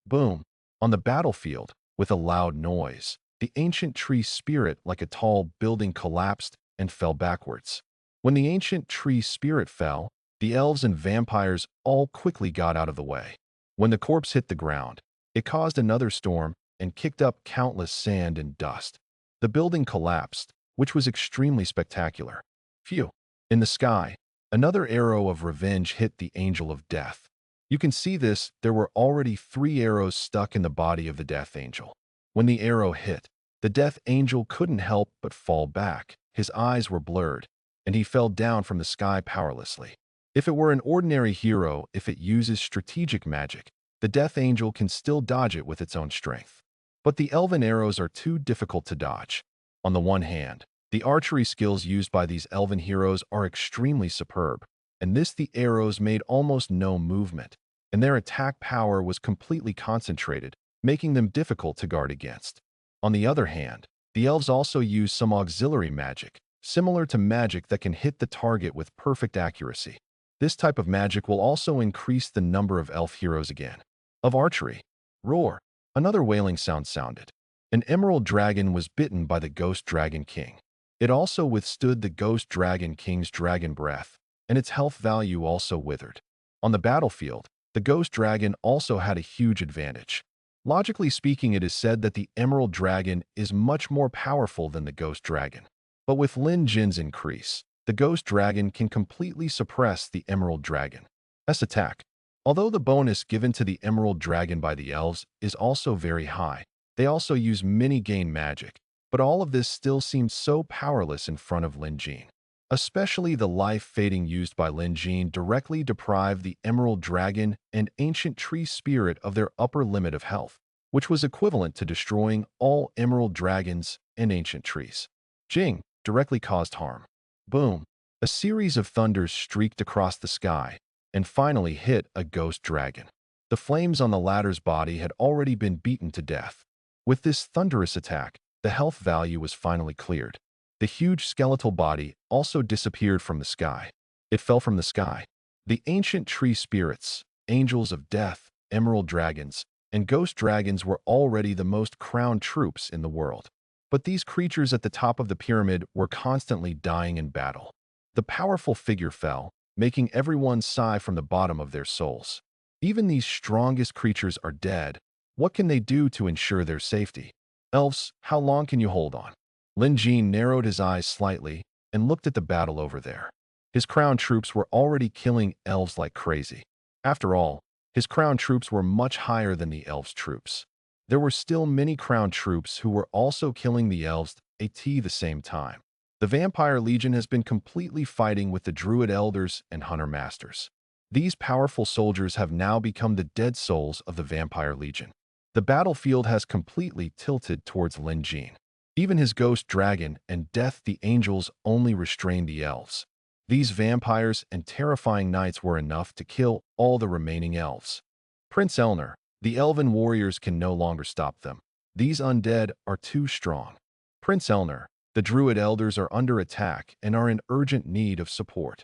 Boom! On the battlefield, with a loud noise, the ancient tree spirit like a tall building collapsed and fell backwards. When the ancient tree spirit fell, the elves and vampires all quickly got out of the way. When the corpse hit the ground, it caused another storm and kicked up countless sand and dust. The building collapsed, which was extremely spectacular. Phew! In the sky, another arrow of revenge hit the angel of death. You can see this, there were already 3 arrows stuck in the body of the death angel. When the arrow hit, the death angel couldn't help but fall back. His eyes were blurred, and he fell down from the sky powerlessly. If it were an ordinary hero, if it uses strategic magic, the death angel can still dodge it with its own strength. But the elven arrows are too difficult to dodge. On the one hand, the archery skills used by these elven heroes are extremely superb, and the arrows made almost no movement, and their attack power was completely concentrated, making them difficult to guard against. On the other hand, the elves also use some auxiliary magic, similar to magic that can hit the target with perfect accuracy. This type of magic will also increase the number of elf heroes again. Of archery. Roar. Another wailing sound sounded. An emerald dragon was bitten by the ghost dragon king. It also withstood the ghost dragon king's dragon breath, and its health value also withered. On the battlefield, the ghost dragon also had a huge advantage. Logically speaking, it is said that the emerald dragon is much more powerful than the ghost dragon. But with Lin Jin's increase, the ghost dragon can completely suppress the emerald dragon's attack. Although the bonus given to the emerald dragon by the elves is also very high, they also use mini-gain magic, but all of this still seems so powerless in front of Lin Jin. Especially the life fading used by Lin Jin directly deprived the emerald dragon and ancient tree spirit of their upper limit of health, which was equivalent to destroying all emerald dragons and ancient trees. Jing directly caused harm. Boom! A series of thunders streaked across the sky and finally hit a ghost dragon. The flames on the latter's body had already been beaten to death. With this thunderous attack, the health value was finally cleared. The huge skeletal body also disappeared from the sky. It fell from the sky. The ancient tree spirits, angels of death, emerald dragons, and ghost dragons were already the most crowned troops in the world. But these creatures at the top of the pyramid were constantly dying in battle. The powerful figure fell, making everyone sigh from the bottom of their souls. Even these strongest creatures are dead. What can they do to ensure their safety? Elves, how long can you hold on? Lin Jin narrowed his eyes slightly and looked at the battle over there. His crown troops were already killing elves like crazy. After all, his crown troops were much higher than the elves' troops. There were still many crown troops who were also killing the elves at the same time. The Vampire Legion has been completely fighting with the Druid Elders and Hunter Masters. These powerful soldiers have now become the dead souls of the Vampire Legion. The battlefield has completely tilted towards Lin Jin. Even his ghost dragon and death the angels only restrained the elves. These vampires and terrifying knights were enough to kill all the remaining elves. Prince Elner, the elven warriors can no longer stop them. These undead are too strong. Prince Elner, the Druid Elders are under attack and are in urgent need of support.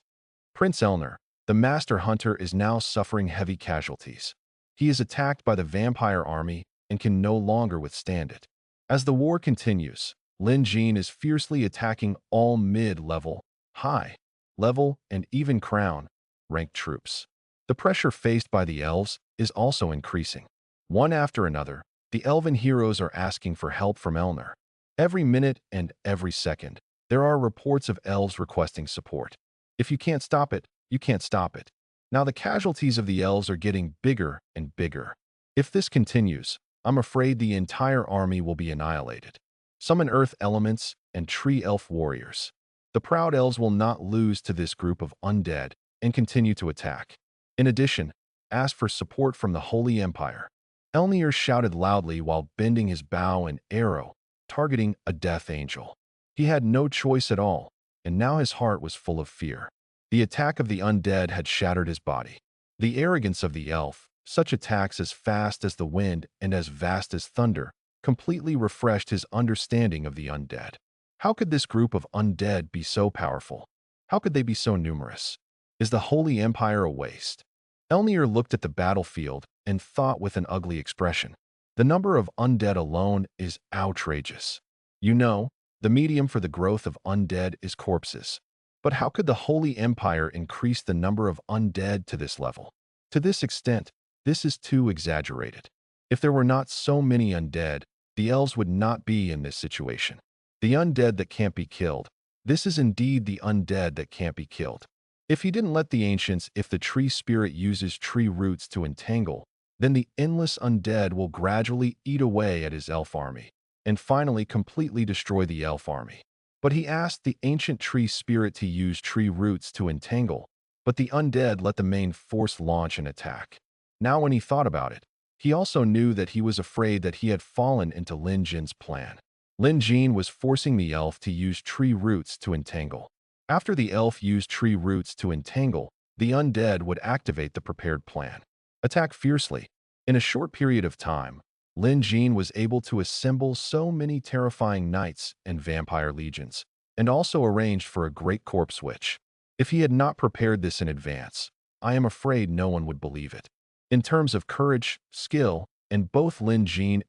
Prince Elner, the Master Hunter is now suffering heavy casualties. He is attacked by the vampire army and can no longer withstand it. As the war continues, Lin Jin is fiercely attacking all mid-level, high-level, and even crown-ranked troops. The pressure faced by the elves is also increasing. One after another, the elven heroes are asking for help from Elner. Every minute and every second, there are reports of elves requesting support. If you can't stop it, you can't stop it. Now the casualties of the elves are getting bigger and bigger. If this continues, I'm afraid the entire army will be annihilated. Summon earth elements and tree elf warriors. The proud elves will not lose to this group of undead and continue to attack. In addition, ask for support from the Holy Empire. Elnir shouted loudly while bending his bow and arrow, targeting a death angel. He had no choice at all, and now his heart was full of fear. The attack of the undead had shattered his body. The arrogance of the elf, such attacks as fast as the wind and as vast as thunder, completely refreshed his understanding of the undead. How could this group of undead be so powerful? How could they be so numerous? Is the Holy Empire a waste? Elnir looked at the battlefield and thought with an ugly expression. The number of undead alone is outrageous. You know, the medium for the growth of undead is corpses. But how could the Holy Empire increase the number of undead to this level? To this extent, this is too exaggerated. If there were not so many undead, the elves would not be in this situation. The undead that can't be killed. This is indeed the undead that can't be killed. If he didn't let the ancients, if the tree spirit uses tree roots to entangle, then the endless undead will gradually eat away at his elf army, and finally completely destroy the elf army. But he asked the ancient tree spirit to use tree roots to entangle, but the undead let the main force launch an attack. Now when he thought about it, he also knew that he was afraid that he had fallen into Lin Jin's plan. Lin Jin was forcing the elf to use tree roots to entangle. After the elf used tree roots to entangle, the undead would activate the prepared plan. Attack fiercely. In a short period of time, Lin Jin was able to assemble so many terrifying knights and vampire legions, and also arranged for a great corpse witch. If he had not prepared this in advance, I am afraid no one would believe it. In terms of courage, skill, and both Lin Jin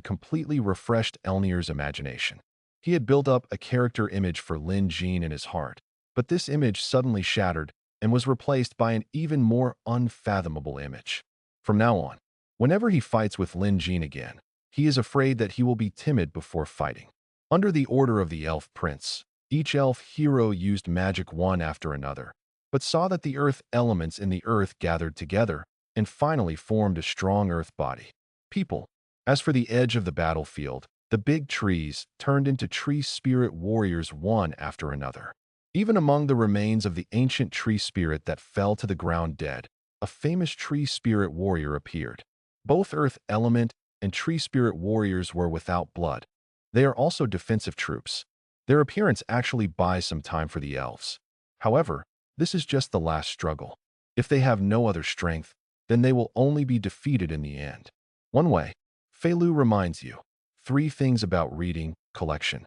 completely refreshed Elnir's imagination. He had built up a character image for Lin Jin in his heart, but this image suddenly shattered and was replaced by an even more unfathomable image. From now on, whenever he fights with Lin Jin again, he is afraid that he will be timid before fighting. Under the order of the elf prince, each elf hero used magic one after another, but saw that the earth elements in the earth gathered together and finally formed a strong earth body. People. As for the edge of the battlefield, the big trees turned into tree spirit warriors one after another. Even among the remains of the ancient tree spirit that fell to the ground dead, a famous tree spirit warrior appeared. Both earth element and tree spirit warriors were without blood. They are also defensive troops. Their appearance actually buys some time for the elves. However, this is just the last struggle. If they have no other strength, then they will only be defeated in the end. One way, Feilu reminds you. 3 things about reading collection.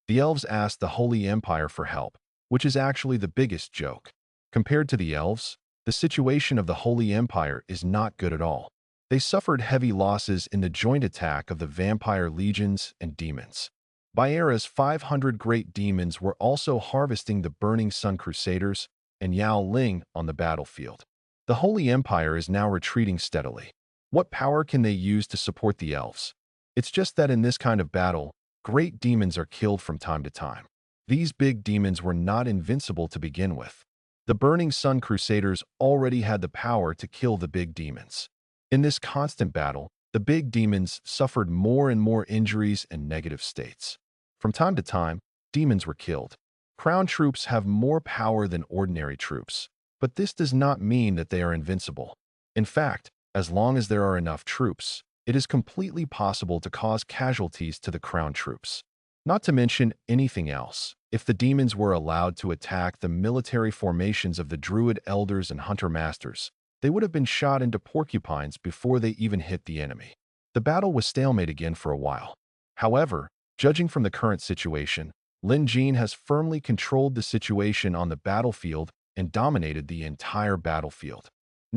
The elves asked the Holy Empire for help, which is actually the biggest joke. Compared to the elves, the situation of the Holy Empire is not good at all. They suffered heavy losses in the joint attack of the vampire legions and demons. Baera's 500 great demons were also harvesting the Burning Sun Crusaders and Yao Ling on the battlefield. The Holy Empire is now retreating steadily. What power can they use to support the elves? It's just that in this kind of battle, great demons are killed from time to time. These big demons were not invincible to begin with. The Burning Sun Crusaders already had the power to kill the big demons. In this constant battle, the big demons suffered more and more injuries and negative states. From time to time, demons were killed. Crown troops have more power than ordinary troops, but this does not mean that they are invincible. In fact, as long as there are enough troops, it is completely possible to cause casualties to the crown troops. Not to mention anything else, if the demons were allowed to attack the military formations of the druid elders and hunter masters, they would have been shot into porcupines before they even hit the enemy. The battle was stalemate again for a while. However, judging from the current situation, Lin Jin has firmly controlled the situation on the battlefield and dominated the entire battlefield.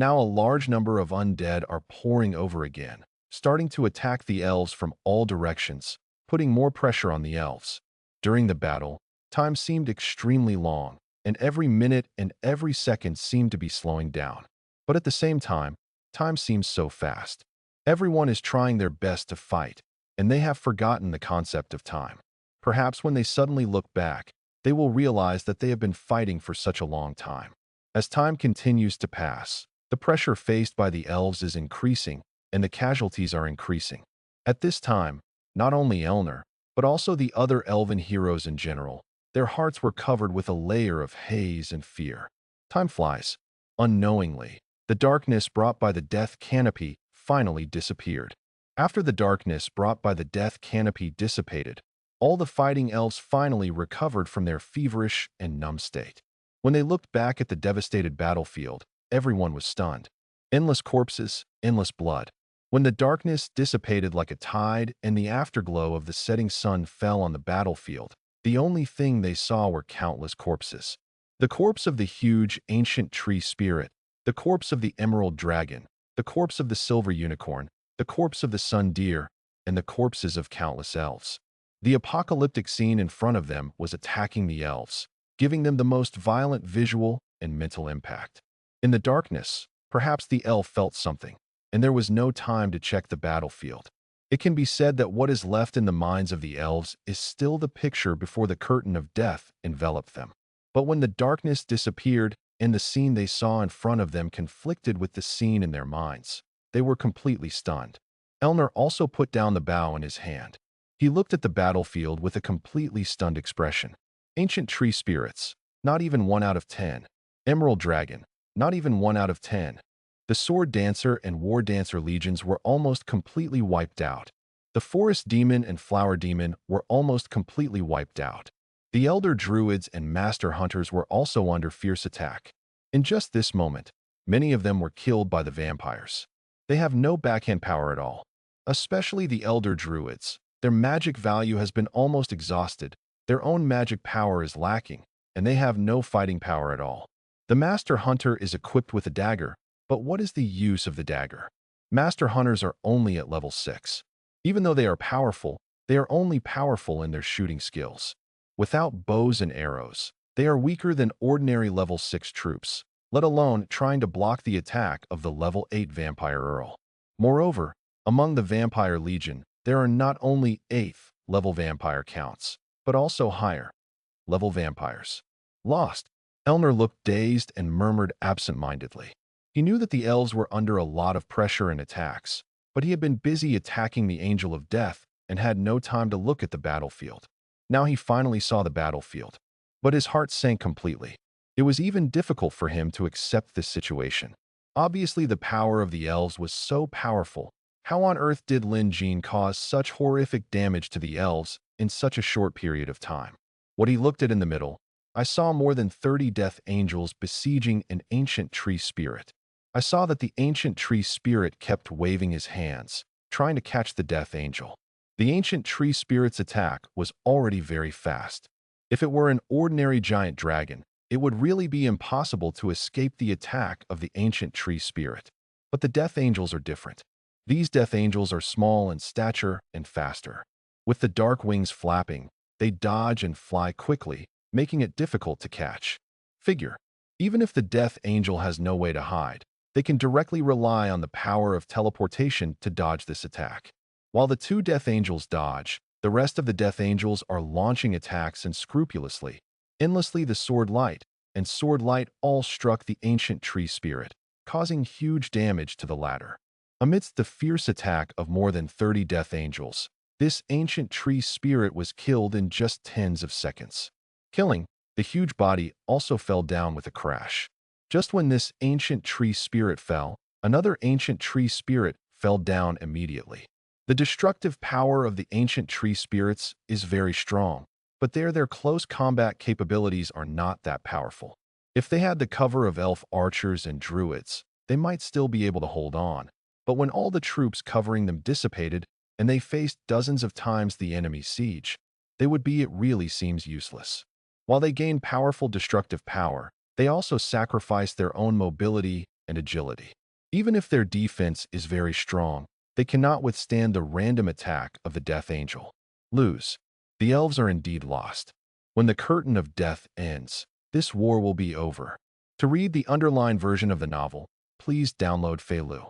Now a large number of undead are pouring over again, starting to attack the elves from all directions, putting more pressure on the elves. During the battle, time seemed extremely long, and every minute and every second seemed to be slowing down. But at the same time, time seems so fast. Everyone is trying their best to fight, and they have forgotten the concept of time. Perhaps when they suddenly look back, they will realize that they have been fighting for such a long time. As time continues to pass, the pressure faced by the elves is increasing, and the casualties are increasing. At this time, not only Elner, but also the other elven heroes in general, their hearts were covered with a layer of haze and fear. Time flies. Unknowingly, the darkness brought by the death canopy finally disappeared. After the darkness brought by the death canopy dissipated, all the fighting elves finally recovered from their feverish and numb state. When they looked back at the devastated battlefield, everyone was stunned. Endless corpses, endless blood. When the darkness dissipated like a tide and the afterglow of the setting sun fell on the battlefield, the only thing they saw were countless corpses. The corpse of the huge, ancient tree spirit, the corpse of the emerald dragon, the corpse of the silver unicorn, the corpse of the sun deer, and the corpses of countless elves. The apocalyptic scene in front of them was attacking the elves, giving them the most violent visual and mental impact. In the darkness, perhaps the elf felt something, and there was no time to check the battlefield. It can be said that what is left in the minds of the elves is still the picture before the curtain of death enveloped them. But when the darkness disappeared and the scene they saw in front of them conflicted with the scene in their minds, they were completely stunned. Elner also put down the bow in his hand. He looked at the battlefield with a completely stunned expression. Ancient tree spirits, not even 1 out of 10. Emerald dragon, not even 1 out of 10. The sword dancer and war dancer legions were almost completely wiped out. The forest demon and flower demon were almost completely wiped out. The elder druids and master hunters were also under fierce attack. In just this moment, many of them were killed by the vampires. They have no backhand power at all. Especially the elder druids. Their magic value has been almost exhausted, their own magic power is lacking, and they have no fighting power at all. The master hunter is equipped with a dagger, but what is the use of the dagger? Master hunters are only at level 6. Even though they are powerful, they are only powerful in their shooting skills. Without bows and arrows, they are weaker than ordinary level 6 troops, let alone trying to block the attack of the level 8 vampire earl. Moreover, among the vampire legion, there are not only 8th level vampire counts, but also higher level vampires. Lost. Elner looked dazed and murmured absent-mindedly. He knew that the elves were under a lot of pressure and attacks, but he had been busy attacking the Angel of Death and had no time to look at the battlefield. Now he finally saw the battlefield, but his heart sank completely. It was even difficult for him to accept this situation. Obviously, the power of the elves was so powerful. How on earth did Lin Jin cause such horrific damage to the elves in such a short period of time? What he looked at in the middle, I saw more than 30 death angels besieging an ancient tree spirit. I saw that the ancient tree spirit kept waving his hands, trying to catch the death angel. The ancient tree spirit's attack was already very fast. If it were an ordinary giant dragon, it would really be impossible to escape the attack of the ancient tree spirit. But the death angels are different. These death angels are small in stature and faster. With the dark wings flapping, they dodge and fly quickly, making it difficult to catch. Figure. Even if the death angel has no way to hide, they can directly rely on the power of teleportation to dodge this attack. While the 2 death angels dodge, the rest of the death angels are launching attacks unscrupulously. Endlessly the sword light and sword light all struck the ancient tree spirit, causing huge damage to the latter. Amidst the fierce attack of more than 30 death angels, this ancient tree spirit was killed in just tens of seconds. Killing, the huge body also fell down with a crash. Just when this ancient tree spirit fell, another ancient tree spirit fell down immediately. The destructive power of the ancient tree spirits is very strong, but their close combat capabilities are not that powerful. If they had the cover of elf archers and druids, they might still be able to hold on, but when all the troops covering them dissipated and they faced dozens of times the enemy's siege, it really seems useless. While they gain powerful destructive power, they also sacrifice their own mobility and agility. Even if their defense is very strong, they cannot withstand the random attack of the Death Angel. Lose. The elves are indeed lost. When the curtain of death ends, this war will be over. To read the underlined version of the novel, please download Feilu.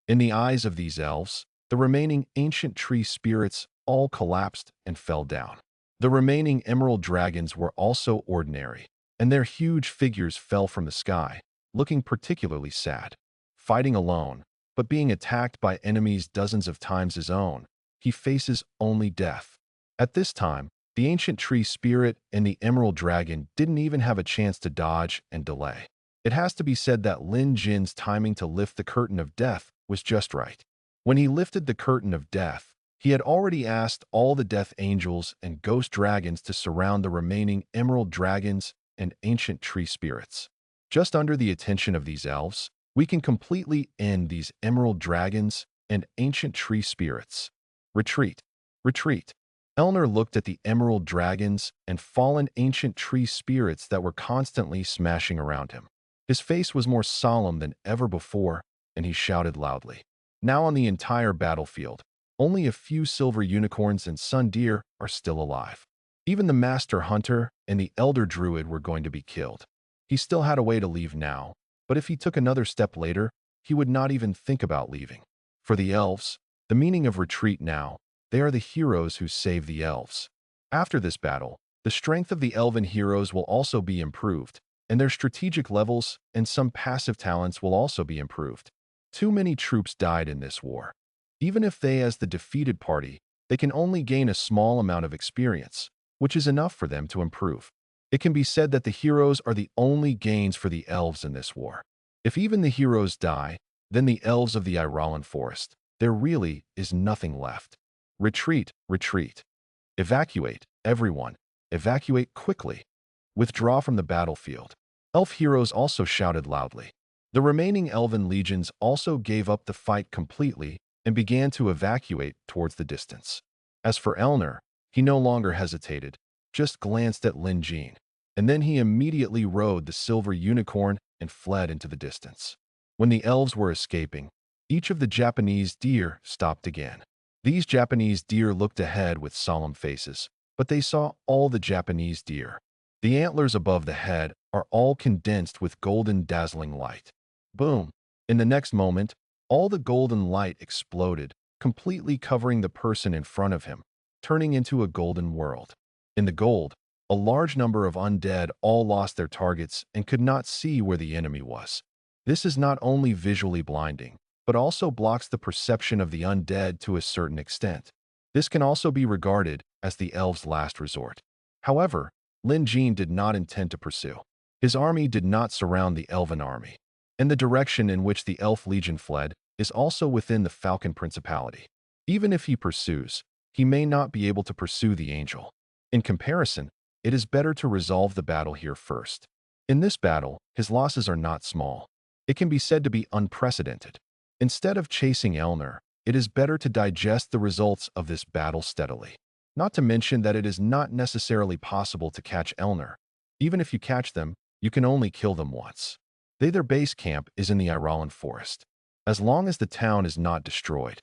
In the eyes of these elves, the remaining ancient tree spirits all collapsed and fell down. The remaining emerald dragons were also ordinary, and their huge figures fell from the sky, looking particularly sad. Fighting alone, but being attacked by enemies dozens of times his own, he faces only death. At this time, the ancient tree spirit and the emerald dragon didn't even have a chance to dodge and delay. It has to be said that Lin Jin's timing to lift the curtain of death was just right. When he lifted the curtain of death, he had already asked all the death angels and ghost dragons to surround the remaining emerald dragons and ancient tree spirits. Just under the attention of these elves, we can completely end these emerald dragons and ancient tree spirits. Retreat. Retreat. Elner looked at the emerald dragons and fallen ancient tree spirits that were constantly smashing around him. His face was more solemn than ever before, and he shouted loudly. Now on the entire battlefield, only a few silver unicorns and sun deer are still alive. Even the master hunter and the elder druid were going to be killed. He still had a way to leave now, but if he took another step later, he would not even think about leaving. For the elves, the meaning of retreat now, they are the heroes who save the elves. After this battle, the strength of the elven heroes will also be improved, and their strategic levels and some passive talents will also be improved. Too many troops died in this war. Even if they, as the defeated party, they can only gain a small amount of experience, which is enough for them to improve. It can be said that the heroes are the only gains for the elves in this war. If even the heroes die, then the elves of the Iralan forest, there really is nothing left. Retreat, retreat. Evacuate, everyone. Evacuate quickly. Withdraw from the battlefield. Elf heroes also shouted loudly. The remaining elven legions also gave up the fight completely and began to evacuate towards the distance. As for Elner, he no longer hesitated, just glanced at Lin Jin, and then he immediately rode the silver unicorn and fled into the distance. When the elves were escaping, each of the Japanese deer stopped again. These Japanese deer looked ahead with solemn faces, but they saw all the Japanese deer. The antlers above the head are all condensed with golden dazzling light. Boom! In the next moment, all the golden light exploded, completely covering the person in front of him, turning into a golden world. In the gold, a large number of undead all lost their targets and could not see where the enemy was. This is not only visually blinding, but also blocks the perception of the undead to a certain extent. This can also be regarded as the elves' last resort. However, Lin Jin did not intend to pursue. His army did not surround the elven army, and the direction in which the elf legion fled is also within the Falcon Principality. Even if he pursues, he may not be able to pursue the angel. In comparison, it is better to resolve the battle here first. In this battle, his losses are not small. It can be said to be unprecedented. Instead of chasing Elner, it is better to digest the results of this battle steadily. Not to mention that it is not necessarily possible to catch Elner. Even if you catch them, you can only kill them once. Their base camp is in the Iralan forest. As long as the town is not destroyed,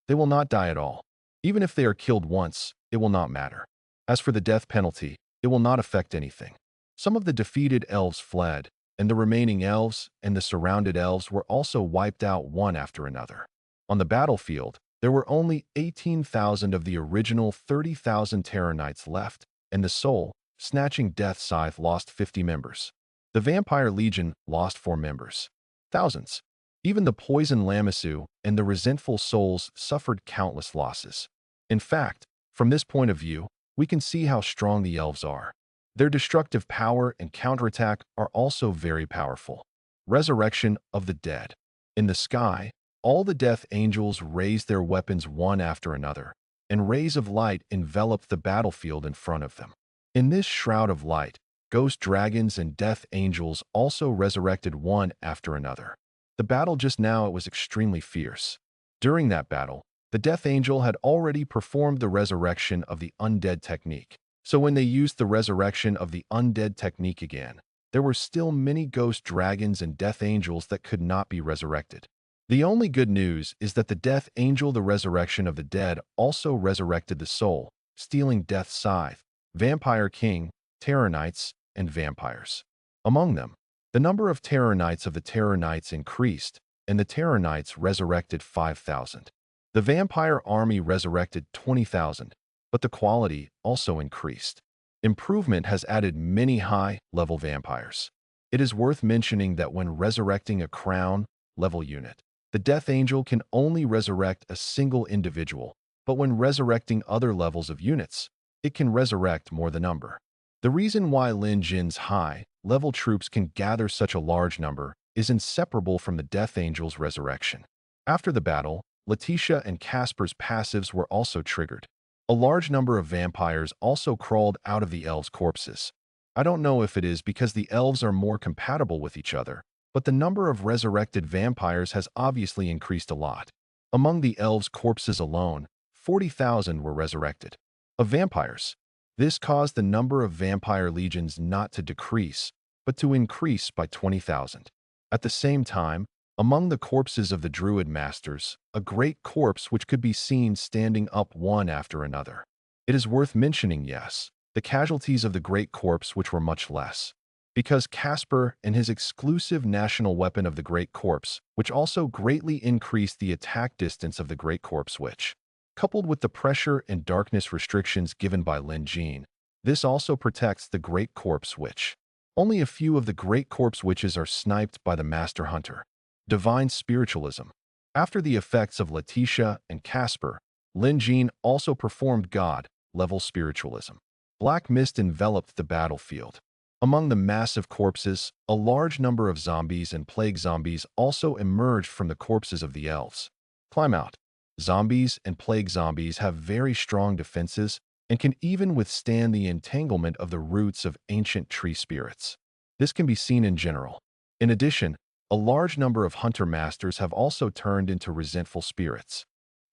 they will not die at all. Even if they are killed once, it will not matter. As for the death penalty, it will not affect anything. Some of the defeated elves fled, and the remaining elves and the surrounded elves were also wiped out one after another. On the battlefield, there were only 18,000 of the original 30,000 Terror Knights left, and the Soul, Snatching Death Scythe lost 50 members. The Vampire Legion lost 4 members. Thousands. Even the Poison Lamassu and the Resentful Souls suffered countless losses. In fact, from this point of view, we can see how strong the elves are. Their destructive power and counterattack are also very powerful. Resurrection of the Dead. In the sky, all the death angels raised their weapons one after another, and rays of light enveloped the battlefield in front of them. In this shroud of light, ghost dragons and death angels also resurrected one after another. The battle just now was extremely fierce. During that battle, the death angel had already performed the resurrection of the undead technique. So when they used the resurrection of the undead technique again, there were still many ghost dragons and death angels that could not be resurrected. The only good news is that the death angel, the resurrection of the dead, also resurrected the soul, stealing death's scythe, vampire king, terror knights, and vampires. Among them, the number of terror knights of the terror knights increased, and the terror knights resurrected 5,000. The vampire army resurrected 20,000, but the quality also increased. Improvement has added many high-level vampires. It is worth mentioning that when resurrecting a crown-level unit, the Death Angel can only resurrect a single individual, but when resurrecting other levels of units, it can resurrect more the number. The reason why Lin Jin's high-level troops can gather such a large number is inseparable from the Death Angel's resurrection. After the battle, Letitia and Casper's passives were also triggered. A large number of vampires also crawled out of the elves' corpses. I don't know if it is because the elves are more compatible with each other, but the number of resurrected vampires has obviously increased a lot. Among the elves' corpses alone, 40,000 were resurrected. Of vampires, this caused the number of vampire legions not to decrease, but to increase by 20,000. At the same time, among the corpses of the Druid Masters, a great corpse which could be seen standing up one after another. It is worth mentioning, yes, the casualties of the great corpse which were much less. Because Casper and his exclusive national weapon of the great corpse, which also greatly increased the attack distance of the great corpse witch. Coupled with the pressure and darkness restrictions given by Lin Jin, this also protects the great corpse witch. Only a few of the great corpse witches are sniped by the Master Hunter. Divine Spiritualism. After the effects of Letitia and Casper, Lin Jin also performed God-level spiritualism. Black mist enveloped the battlefield. Among the massive corpses, a large number of zombies and plague zombies also emerged from the corpses of the elves. Climb out. Zombies and plague zombies have very strong defenses and can even withstand the entanglement of the roots of ancient tree spirits. This can be seen in general. In addition, a large number of hunter masters have also turned into resentful spirits.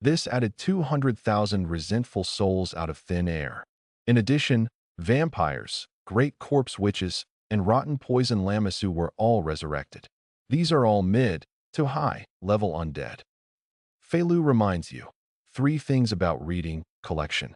This added 200,000 resentful souls out of thin air. In addition, vampires, great corpse witches, and rotten poison Lamassu were all resurrected. These are all mid to high-level undead. Feilu reminds you 3 things about reading collection.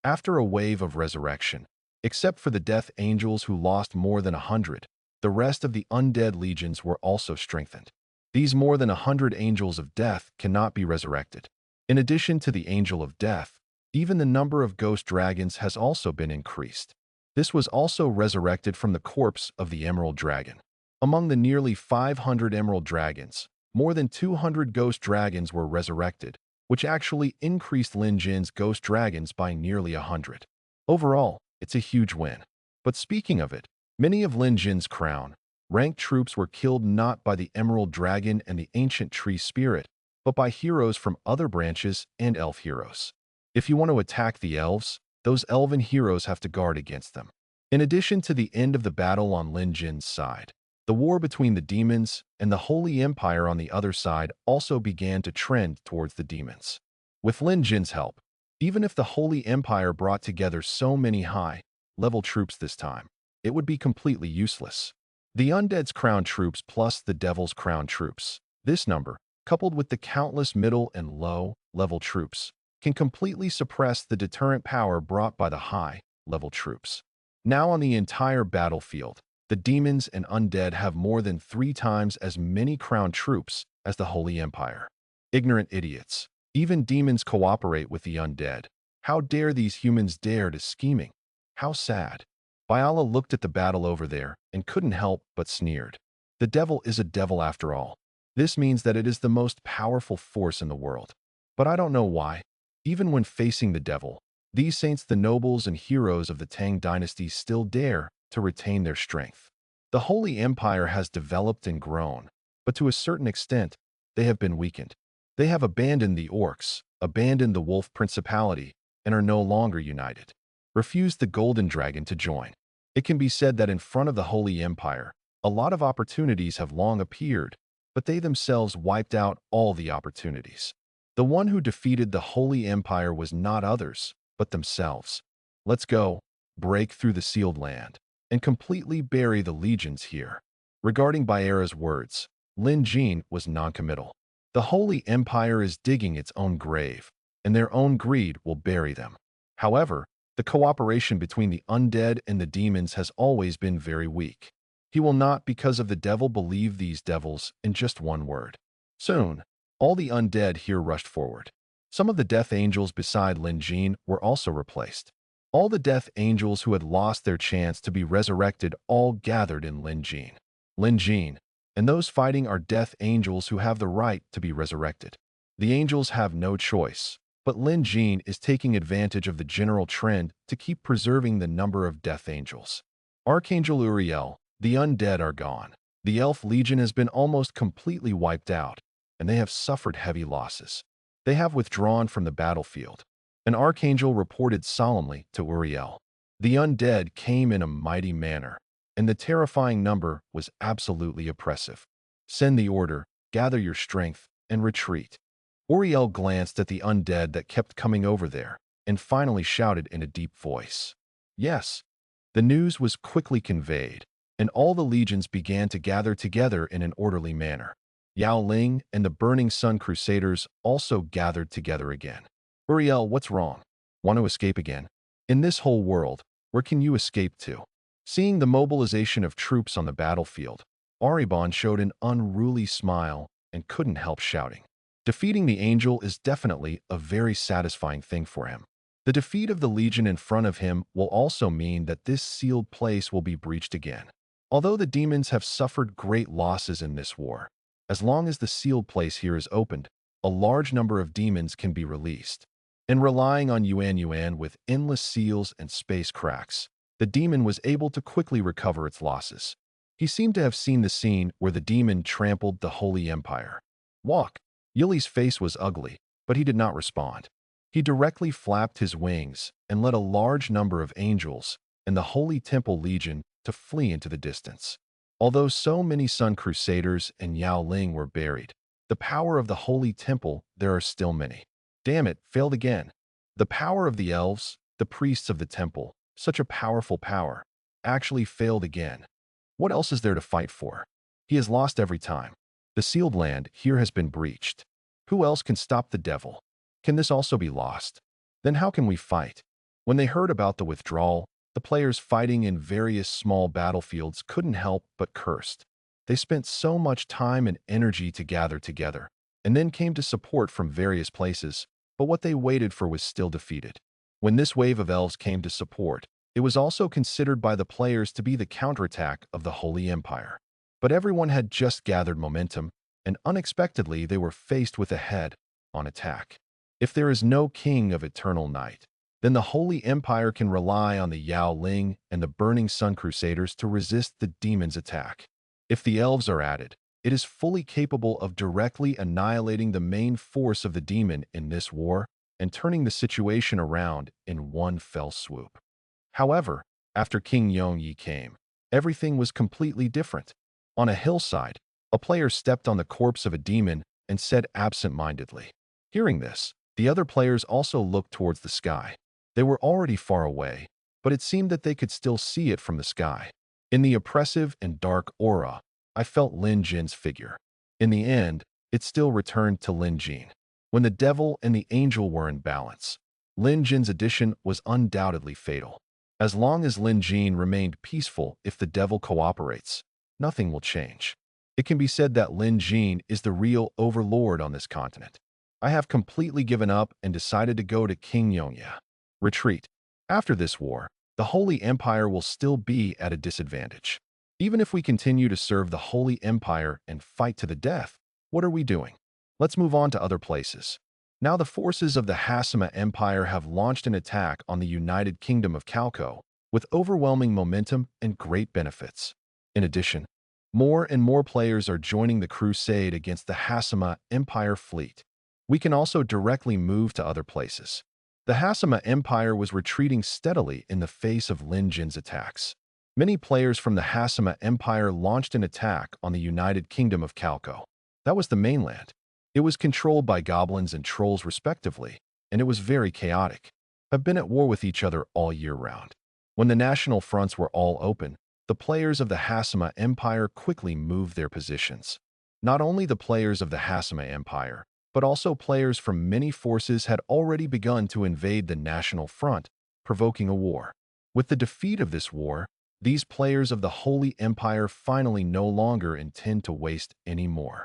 After a wave of resurrection, except for the death angels who lost more than 100, the rest of the undead legions were also strengthened. These more than 100 angels of death cannot be resurrected. In addition to the angel of death, even the number of ghost dragons has also been increased. This was also resurrected from the corpse of the emerald dragon. Among the nearly 500 emerald dragons, more than 200 ghost dragons were resurrected, which actually increased Lin Jin's ghost dragons by nearly 100. Overall, it's a huge win. But speaking of it, many of Lin Jin's crown-ranked troops were killed not by the Emerald Dragon and the Ancient Tree Spirit, but by heroes from other branches and elf heroes. If you want to attack the elves, those elven heroes have to guard against them. In addition to the end of the battle on Lin Jin's side, the war between the demons and the Holy Empire on the other side also began to trend towards the demons. With Lin Jin's help, even if the Holy Empire brought together so many high-level troops this time, it would be completely useless. The Undead's crown troops plus the Devil's crown troops, this number, coupled with the countless middle and low-level troops, can completely suppress the deterrent power brought by the high-level troops. Now on the entire battlefield, the demons and undead have more than 3 times as many crown troops as the Holy Empire. Ignorant idiots. Even demons cooperate with the undead. How dare these humans dare to scheming? How sad. Biala looked at the battle over there and couldn't help but sneered. The devil is a devil after all. This means that it is the most powerful force in the world. But I don't know why. Even when facing the devil, these saints, the nobles and heroes of the Tang dynasty, still dare to retain their strength. The Holy Empire has developed and grown, but to a certain extent, they have been weakened. They have abandoned the orcs, abandoned the wolf principality, and are no longer united. Refused the golden dragon to join. It can be said that in front of the Holy Empire, a lot of opportunities have long appeared, but they themselves wiped out all the opportunities. The one who defeated the Holy Empire was not others, but themselves. Let's go, break through the sealed land. and completely bury the legions here. Regarding Baera's words, Lin Jin was noncommittal. The Holy Empire is digging its own grave, and their own greed will bury them. However, the cooperation between the undead and the demons has always been very weak. He will not, because of the devil, believe these devils in just one word. Soon, all the undead here rushed forward. Some of the death angels beside Lin Jin were also replaced. All the death angels who had lost their chance to be resurrected all gathered in Lin Jin. Lin Jin, and those fighting are death angels who have the right to be resurrected. The angels have no choice, but Lin Jin is taking advantage of the general trend to keep preserving the number of death angels. Archangel Uriel, the undead are gone. The elf legion has been almost completely wiped out, and they have suffered heavy losses. They have withdrawn from the battlefield. An archangel reported solemnly to Uriel. The undead came in a mighty manner, and the terrifying number was absolutely oppressive. Send the order, gather your strength, and retreat. Uriel glanced at the undead that kept coming over there, and finally shouted in a deep voice. Yes. The news was quickly conveyed, and all the legions began to gather together in an orderly manner. Yao Ling and the Burning Sun Crusaders also gathered together again. Uriel, what's wrong? Want to escape again? In this whole world, where can you escape to? Seeing the mobilization of troops on the battlefield, Aribon showed an unruly smile and couldn't help shouting. Defeating the angel is definitely a very satisfying thing for him. The defeat of the legion in front of him will also mean that this sealed place will be breached again. Although the demons have suffered great losses in this war, as long as the sealed place here is opened, a large number of demons can be released. And relying on Yuan with endless seals and space cracks, the demon was able to quickly recover its losses. He seemed to have seen the scene where the demon trampled the Holy Empire. Walk. Yili's face was ugly, but he did not respond. He directly flapped his wings and led a large number of angels and the Holy Temple Legion to flee into the distance. Although so many Sun Crusaders and Yao Ling were buried, the power of the Holy Temple, there are still many. Damn it, failed again. The power of the elves, the priests of the temple, such a powerful power, actually failed again. What else is there to fight for? He has lost every time. The sealed land here has been breached. Who else can stop the devil? Can this also be lost? Then how can we fight? When they heard about the withdrawal, the players fighting in various small battlefields couldn't help but cursed. They spent so much time and energy to gather together, and then came to support from various places, but what they waited for was still defeated. When this wave of elves came to support, it was also considered by the players to be the counterattack of the Holy Empire. But everyone had just gathered momentum, and unexpectedly they were faced with a head-on attack. If there is no king of eternal night, then the Holy Empire can rely on the Yao Ling and the Burning Sun Crusaders to resist the demon's attack. If the elves are added, it is fully capable of directly annihilating the main force of the demon in this war and turning the situation around in one fell swoop. However, after King Yongyi came, everything was completely different. On a hillside, a player stepped on the corpse of a demon and said absent-mindedly. Hearing this, the other players also looked towards the sky. They were already far away, but it seemed that they could still see it from the sky. In the oppressive and dark aura, I felt Lin Jin's figure. In the end, it still returned to Lin Jin. When the devil and the angel were in balance, Lin Jin's addition was undoubtedly fatal. As long as Lin Jin remained peaceful, if the devil cooperates, nothing will change. It can be said that Lin Jin is the real overlord on this continent. I have completely given up and decided to go to King Yongya. Retreat. After this war, the Holy Empire will still be at a disadvantage. Even if we continue to serve the Holy Empire and fight to the death, what are we doing? Let's move on to other places. Now the forces of the Hasima Empire have launched an attack on the United Kingdom of Calco with overwhelming momentum and great benefits. In addition, more and more players are joining the crusade against the Hasima Empire fleet. We can also directly move to other places. The Hasima Empire was retreating steadily in the face of Lin Jin's attacks. Many players from the Hasima Empire launched an attack on the United Kingdom of Calco. That was the mainland. It was controlled by goblins and trolls respectively, and it was very chaotic. Have been at war with each other all year round. When the national fronts were all open, the players of the Hasima Empire quickly moved their positions. Not only the players of the Hasima Empire, but also players from many forces had already begun to invade the national front, provoking a war. With the defeat of this war, these players of the Holy Empire finally no longer intend to waste any more.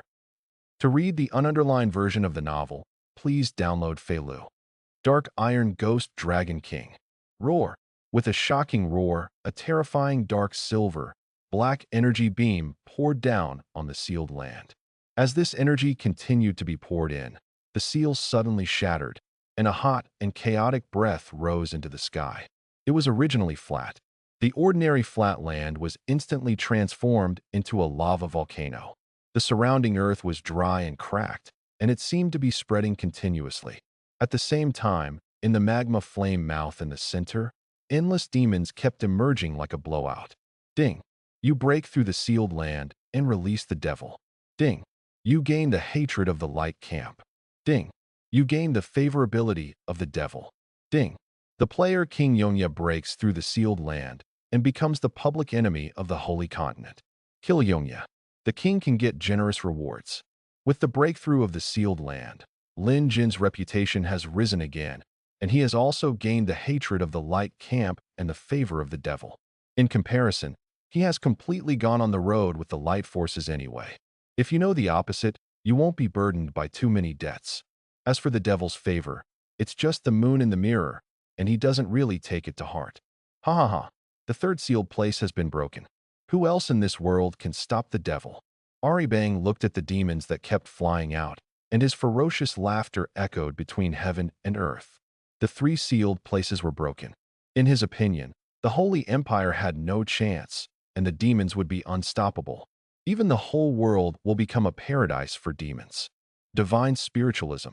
To read the ununderlined version of the novel, please download Feilu. Dark Iron Ghost Dragon King. Roar. With a shocking roar, a terrifying dark silver, black energy beam poured down on the sealed land. As this energy continued to be poured in, the seal suddenly shattered, and a hot and chaotic breath rose into the sky. It was originally flat. The ordinary flat land was instantly transformed into a lava volcano. The surrounding earth was dry and cracked, and it seemed to be spreading continuously. At the same time, in the magma flame mouth in the center, endless demons kept emerging like a blowout. Ding! You break through the sealed land and release the devil. Ding! You gain the hatred of the light camp. Ding! You gain the favorability of the devil. Ding! The player King Yonya breaks through the sealed land and becomes the public enemy of the Holy Continent. Kill Yonya. The king can get generous rewards. With the breakthrough of the sealed land, Lin Jin's reputation has risen again, and he has also gained the hatred of the light camp and the favor of the devil. In comparison, he has completely gone on the road with the light forces anyway. If you know the opposite, you won't be burdened by too many debts. As for the devil's favor, it's just the moon in the mirror, and he doesn't really take it to heart. Ha ha ha. The third sealed place has been broken. Who else in this world can stop the devil? Aribang looked at the demons that kept flying out, and his ferocious laughter echoed between heaven and earth. The three sealed places were broken. In his opinion, the Holy Empire had no chance, and the demons would be unstoppable. Even the whole world will become a paradise for demons. Divine spiritualism.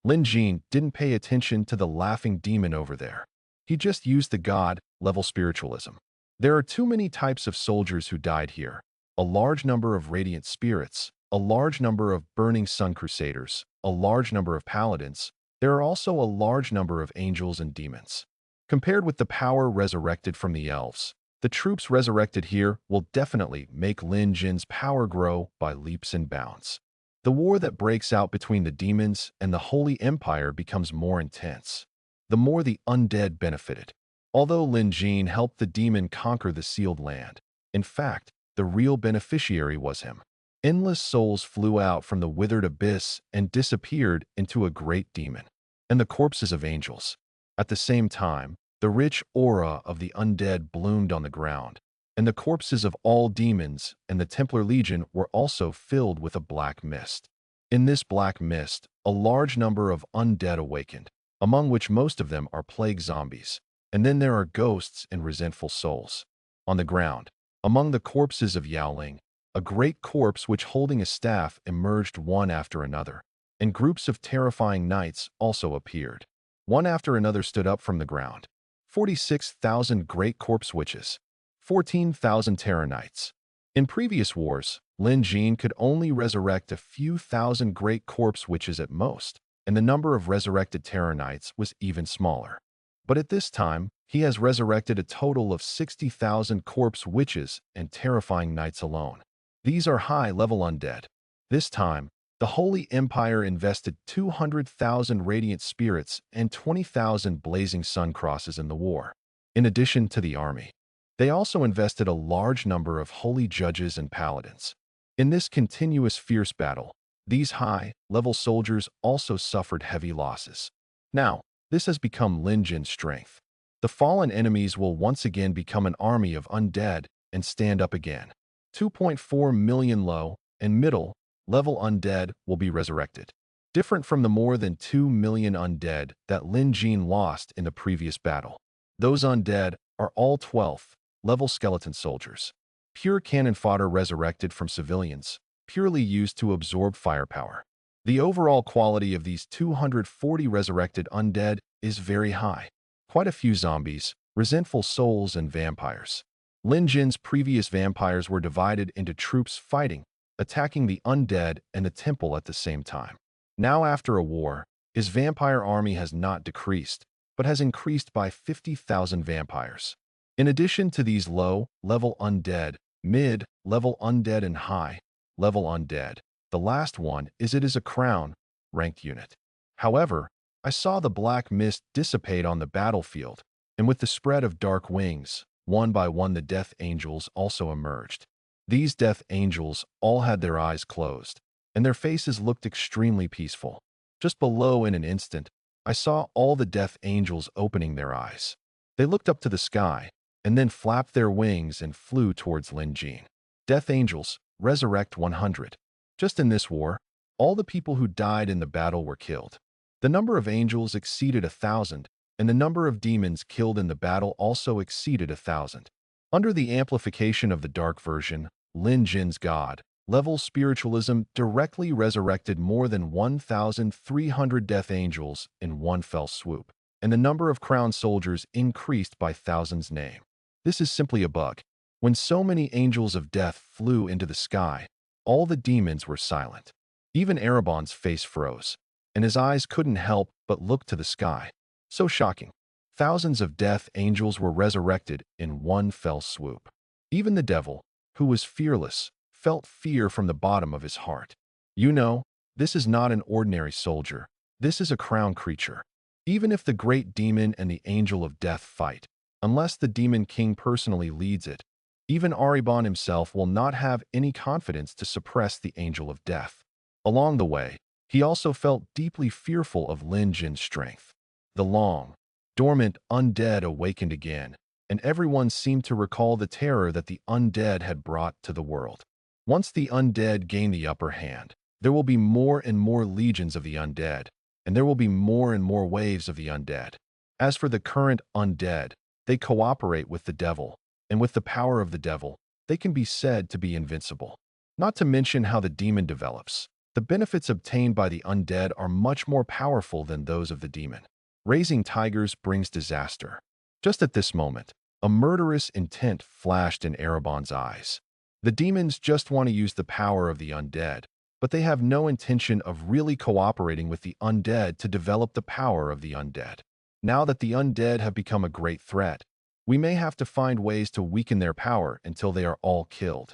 Lin Jin didn't pay attention to the laughing demon over there. He just used the God-level spiritualism. There are too many types of soldiers who died here. A large number of radiant spirits, a large number of burning sun crusaders, a large number of paladins. There are also a large number of angels and demons. Compared with the power resurrected from the elves, the troops resurrected here will definitely make Lin Jin's power grow by leaps and bounds. The war that breaks out between the demons and the Holy Empire becomes more intense. The more the undead benefited. Although Lin Jin helped the demon conquer the sealed land, in fact, the real beneficiary was him. Endless souls flew out from the withered abyss and disappeared into a great demon, and the corpses of angels. At the same time, the rich aura of the undead bloomed on the ground, and the corpses of all demons and the Templar Legion were also filled with a black mist. In this black mist, a large number of undead awakened, among which most of them are plague zombies, and then there are ghosts and resentful souls. On the ground, among the corpses of Yaoling, a great corpse which holding a staff emerged one after another, and groups of terrifying knights also appeared. One after another stood up from the ground. 46,000 great corpse witches, 14,000 terror knights. In previous wars, Lin Jin could only resurrect a few thousand great corpse witches at most, and the number of resurrected terror knights was even smaller. But at this time, he has resurrected a total of 60,000 corpse witches and terrifying knights alone. These are high-level undead. This time, the Holy Empire invested 200,000 radiant spirits and 20,000 blazing sun crosses in the war. In addition to the army, they also invested a large number of holy judges and paladins. In this continuous fierce battle, these high-level soldiers also suffered heavy losses. Now, this has become Lin Jin's strength. The fallen enemies will once again become an army of undead and stand up again. 2.4 million low and middle-level undead will be resurrected, different from the more than 2 million undead that Lin Jin lost in the previous battle. Those undead are all 12th level skeleton soldiers, pure cannon fodder resurrected from civilians, purely used to absorb firepower. The overall quality of these 240 resurrected undead is very high. Quite a few zombies, resentful souls, and vampires. Lin Jin's previous vampires were divided into troops fighting, attacking the undead and the temple at the same time. Now after a war, his vampire army has not decreased, but has increased by 50,000 vampires. In addition to these low-level undead, mid-level undead and high-level undead, the last one is a crown ranked unit. However, I saw the black mist dissipate on the battlefield, and with the spread of dark wings, one by one the Death Angels also emerged. These Death Angels all had their eyes closed, and their faces looked extremely peaceful. Just below in an instant, I saw all the Death Angels opening their eyes. They looked up to the sky, and then flapped their wings and flew towards Lin Jin. Death Angels, resurrect 100. Just in this war, all the people who died in the battle were killed. The number of angels exceeded 1,000, and the number of demons killed in the battle also exceeded 1,000. Under the amplification of the dark version, Lin Jin's god level spiritualism directly resurrected more than 1,300 death angels in one fell swoop, and the number of crowned soldiers increased by thousands name. This is simply a bug. When so many angels of death flew into the sky, all the demons were silent. Even Erebon's face froze, and his eyes couldn't help but look to the sky. So shocking. Thousands of death angels were resurrected in one fell swoop. Even the devil, who was fearless, felt fear from the bottom of his heart. You know, this is not an ordinary soldier. This is a crown creature. Even if the great demon and the angel of death fight, unless the demon king personally leads it, even Aribon himself will not have any confidence to suppress the angel of death. Along the way, he also felt deeply fearful of Lin Jin's strength. The long, dormant undead awakened again, and everyone seemed to recall the terror that the undead had brought to the world. Once the undead gain the upper hand, there will be more and more legions of the undead, and there will be more and more waves of the undead. As for the current undead, they cooperate with the devil, and with the power of the devil, they can be said to be invincible. Not to mention how the demon develops. The benefits obtained by the undead are much more powerful than those of the demon. Raising tigers brings disaster. Just at this moment, a murderous intent flashed in Erebon's eyes. The demons just want to use the power of the undead, but they have no intention of really cooperating with the undead to develop the power of the undead. Now that the undead have become a great threat, we may have to find ways to weaken their power until they are all killed.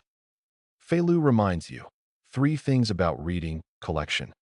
Feilu reminds you, 3 things about reading collection.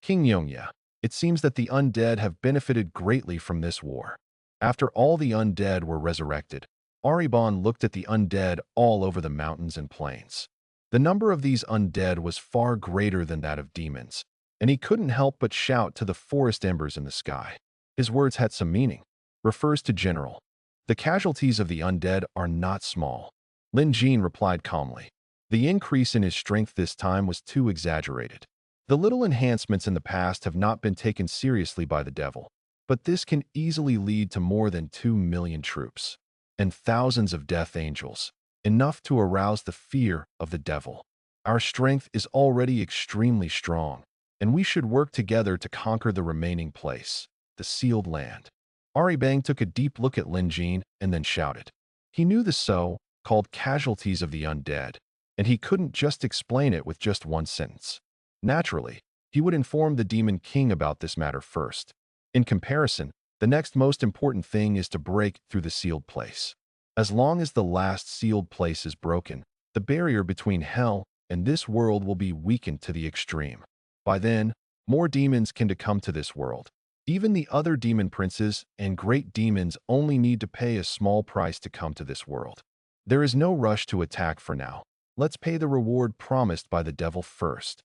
King Yongya, it seems that the undead have benefited greatly from this war. After all the undead were resurrected, Aribon looked at the undead all over the mountains and plains. The number of these undead was far greater than that of demons, and he couldn't help but shout to the forest embers in the sky. His words had some meaning. Refers to general. The casualties of the undead are not small. Lin Jin replied calmly. The increase in his strength this time was too exaggerated. The little enhancements in the past have not been taken seriously by the devil, but this can easily lead to more than 2 million troops and thousands of death angels, enough to arouse the fear of the devil. Our strength is already extremely strong, and we should work together to conquer the remaining place, the sealed land. Aribang took a deep look at Lin Jin and then shouted. He knew the so-called casualties of the undead, and he couldn't just explain it with just one sentence. Naturally, he would inform the Demon King about this matter first. In comparison, the next most important thing is to break through the sealed place. As long as the last sealed place is broken, the barrier between hell and this world will be weakened to the extreme. By then, more demons can come to this world. Even the other demon princes and great demons only need to pay a small price to come to this world. There is no rush to attack for now. Let's pay the reward promised by the devil first.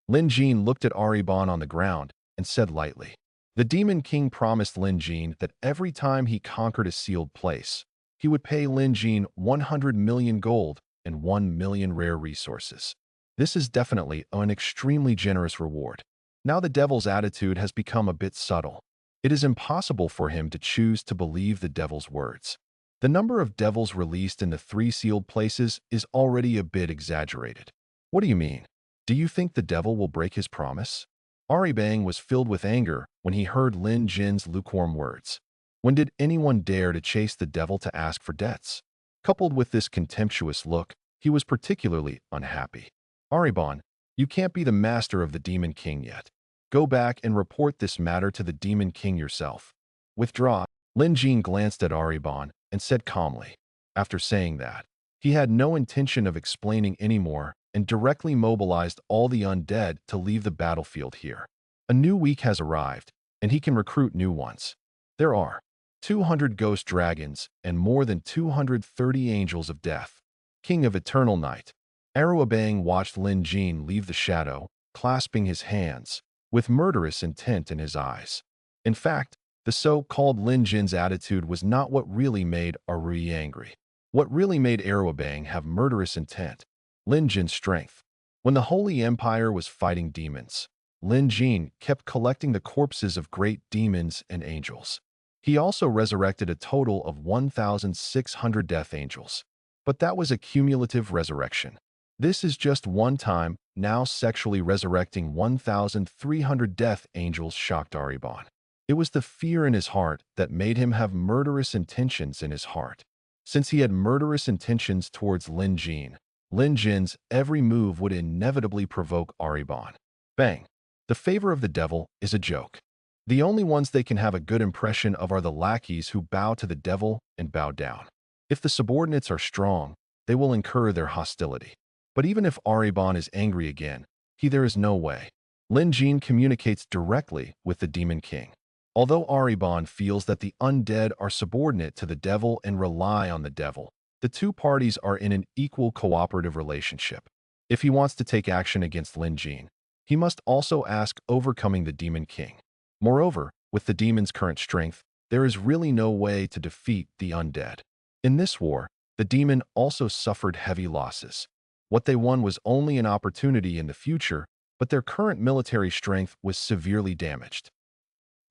Lin Jin looked at Aribon on the ground and said lightly. The Demon King promised Lin Jin that every time he conquered a sealed place, he would pay Lin Jin 100 million gold and 1 million rare resources. This is definitely an extremely generous reward. Now the devil's attitude has become a bit subtle. It is impossible for him to choose to believe the devil's words. The number of devils released in the 3 sealed places is already a bit exaggerated. What do you mean? Do you think the devil will break his promise? Aribang was filled with anger when he heard Lin Jin's lukewarm words. When did anyone dare to chase the devil to ask for debts? Coupled with this contemptuous look, he was particularly unhappy. Aribon, you can't be the master of the Demon King yet. Go back and report this matter to the Demon King yourself. Withdraw. Lin Jin glanced at Aribon and said calmly. After saying that, he had no intention of explaining anymore and directly mobilized all the undead to leave the battlefield here. A new week has arrived, and he can recruit new ones. There are 200 ghost dragons and more than 230 angels of death. King of eternal night, Aruabang watched Lin Jin leave the shadow, clasping his hands, with murderous intent in his eyes. In fact, the so-called Lin Jin's attitude was not what really made Arui angry. What really made Aruabang have murderous intent? Lin Jin's strength. When the Holy Empire was fighting demons, Lin Jin kept collecting the corpses of great demons and angels. He also resurrected a total of 1,600 death angels. But that was a cumulative resurrection. This is just one time, now sexually resurrecting 1,300 death angels shocked Aribon. It was the fear in his heart that made him have murderous intentions in his heart. Since he had murderous intentions towards Lin Jin's every move would inevitably provoke Aribon. Bang! The favor of the devil is a joke. The only ones they can have a good impression of are the lackeys who bow to the devil and bow down. If the subordinates are strong, they will incur their hostility. But even if Aribon is angry again, there is no way. Lin Jin communicates directly with the Demon King. Although Aribon feels that the undead are subordinate to the devil and rely on the devil, the two parties are in an equal cooperative relationship. If he wants to take action against Lin Jin, he must also ask overcoming the Demon King. Moreover, with the demon's current strength, there is really no way to defeat the undead. In this war, the demon also suffered heavy losses. What they won was only an opportunity in the future, but their current military strength was severely damaged.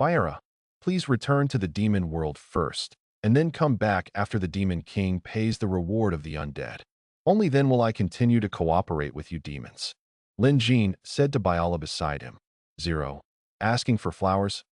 Byera, please return to the demon world first, and then come back after the Demon King pays the reward of the undead. Only then will I continue to cooperate with you demons. Lin Jin said to Byala beside him. 0. Asking for flowers?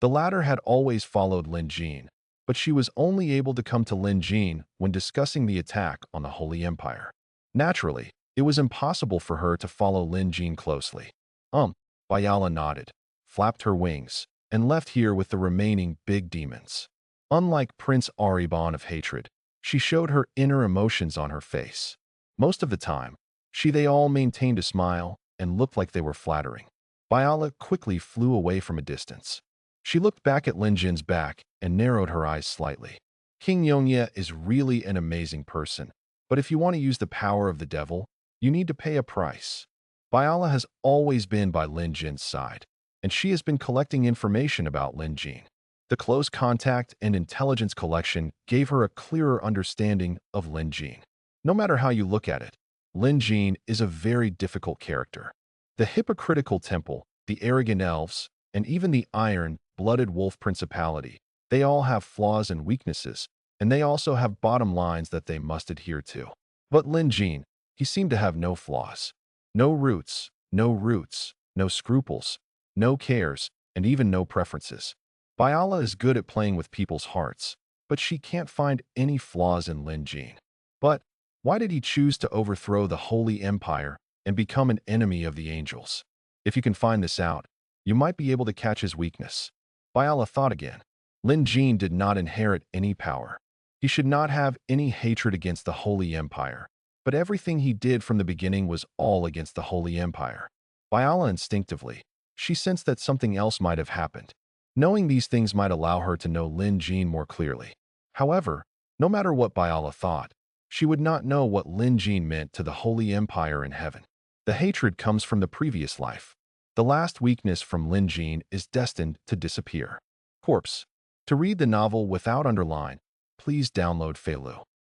The latter had always followed Lin Jin, but she was only able to come to Lin Jin when discussing the attack on the Holy Empire. Naturally, it was impossible for her to follow Lin Jin closely. Byala nodded, flapped her wings, and left here with the remaining big demons. Unlike Prince Aribon of Hatred, she showed her inner emotions on her face. Most of the time, they all maintained a smile and looked like they were flattering. Byala quickly flew away from a distance. She looked back at Lin Jin's back and narrowed her eyes slightly. King Yongye is really an amazing person, but if you want to use the power of the devil, you need to pay a price. Byala has always been by Lin Jin's side, and she has been collecting information about Lin Jin. The close contact and intelligence collection gave her a clearer understanding of Lin Jin. No matter how you look at it, Lin Jin is a very difficult character. The hypocritical temple, the arrogant elves, and even the iron-blooded wolf principality, they all have flaws and weaknesses, and they also have bottom lines that they must adhere to. But Lin Jin, he seemed to have no flaws. No roots, no scruples, no cares, and even no preferences. Byala is good at playing with people's hearts, but she can't find any flaws in Lin Jin. But why did he choose to overthrow the Holy Empire and become an enemy of the angels? If you can find this out, you might be able to catch his weakness. Byala thought again. Lin Jin did not inherit any power. He should not have any hatred against the Holy Empire, but everything he did from the beginning was all against the Holy Empire. Byala instinctively, she sensed that something else might have happened. Knowing these things might allow her to know Lin Jin more clearly. However, no matter what Byala thought, she would not know what Lin Jin meant to the Holy Empire in heaven. The hatred comes from the previous life. The last weakness from Lin Jin is destined to disappear. Corpse. To read the novel without underline, please download Feilu.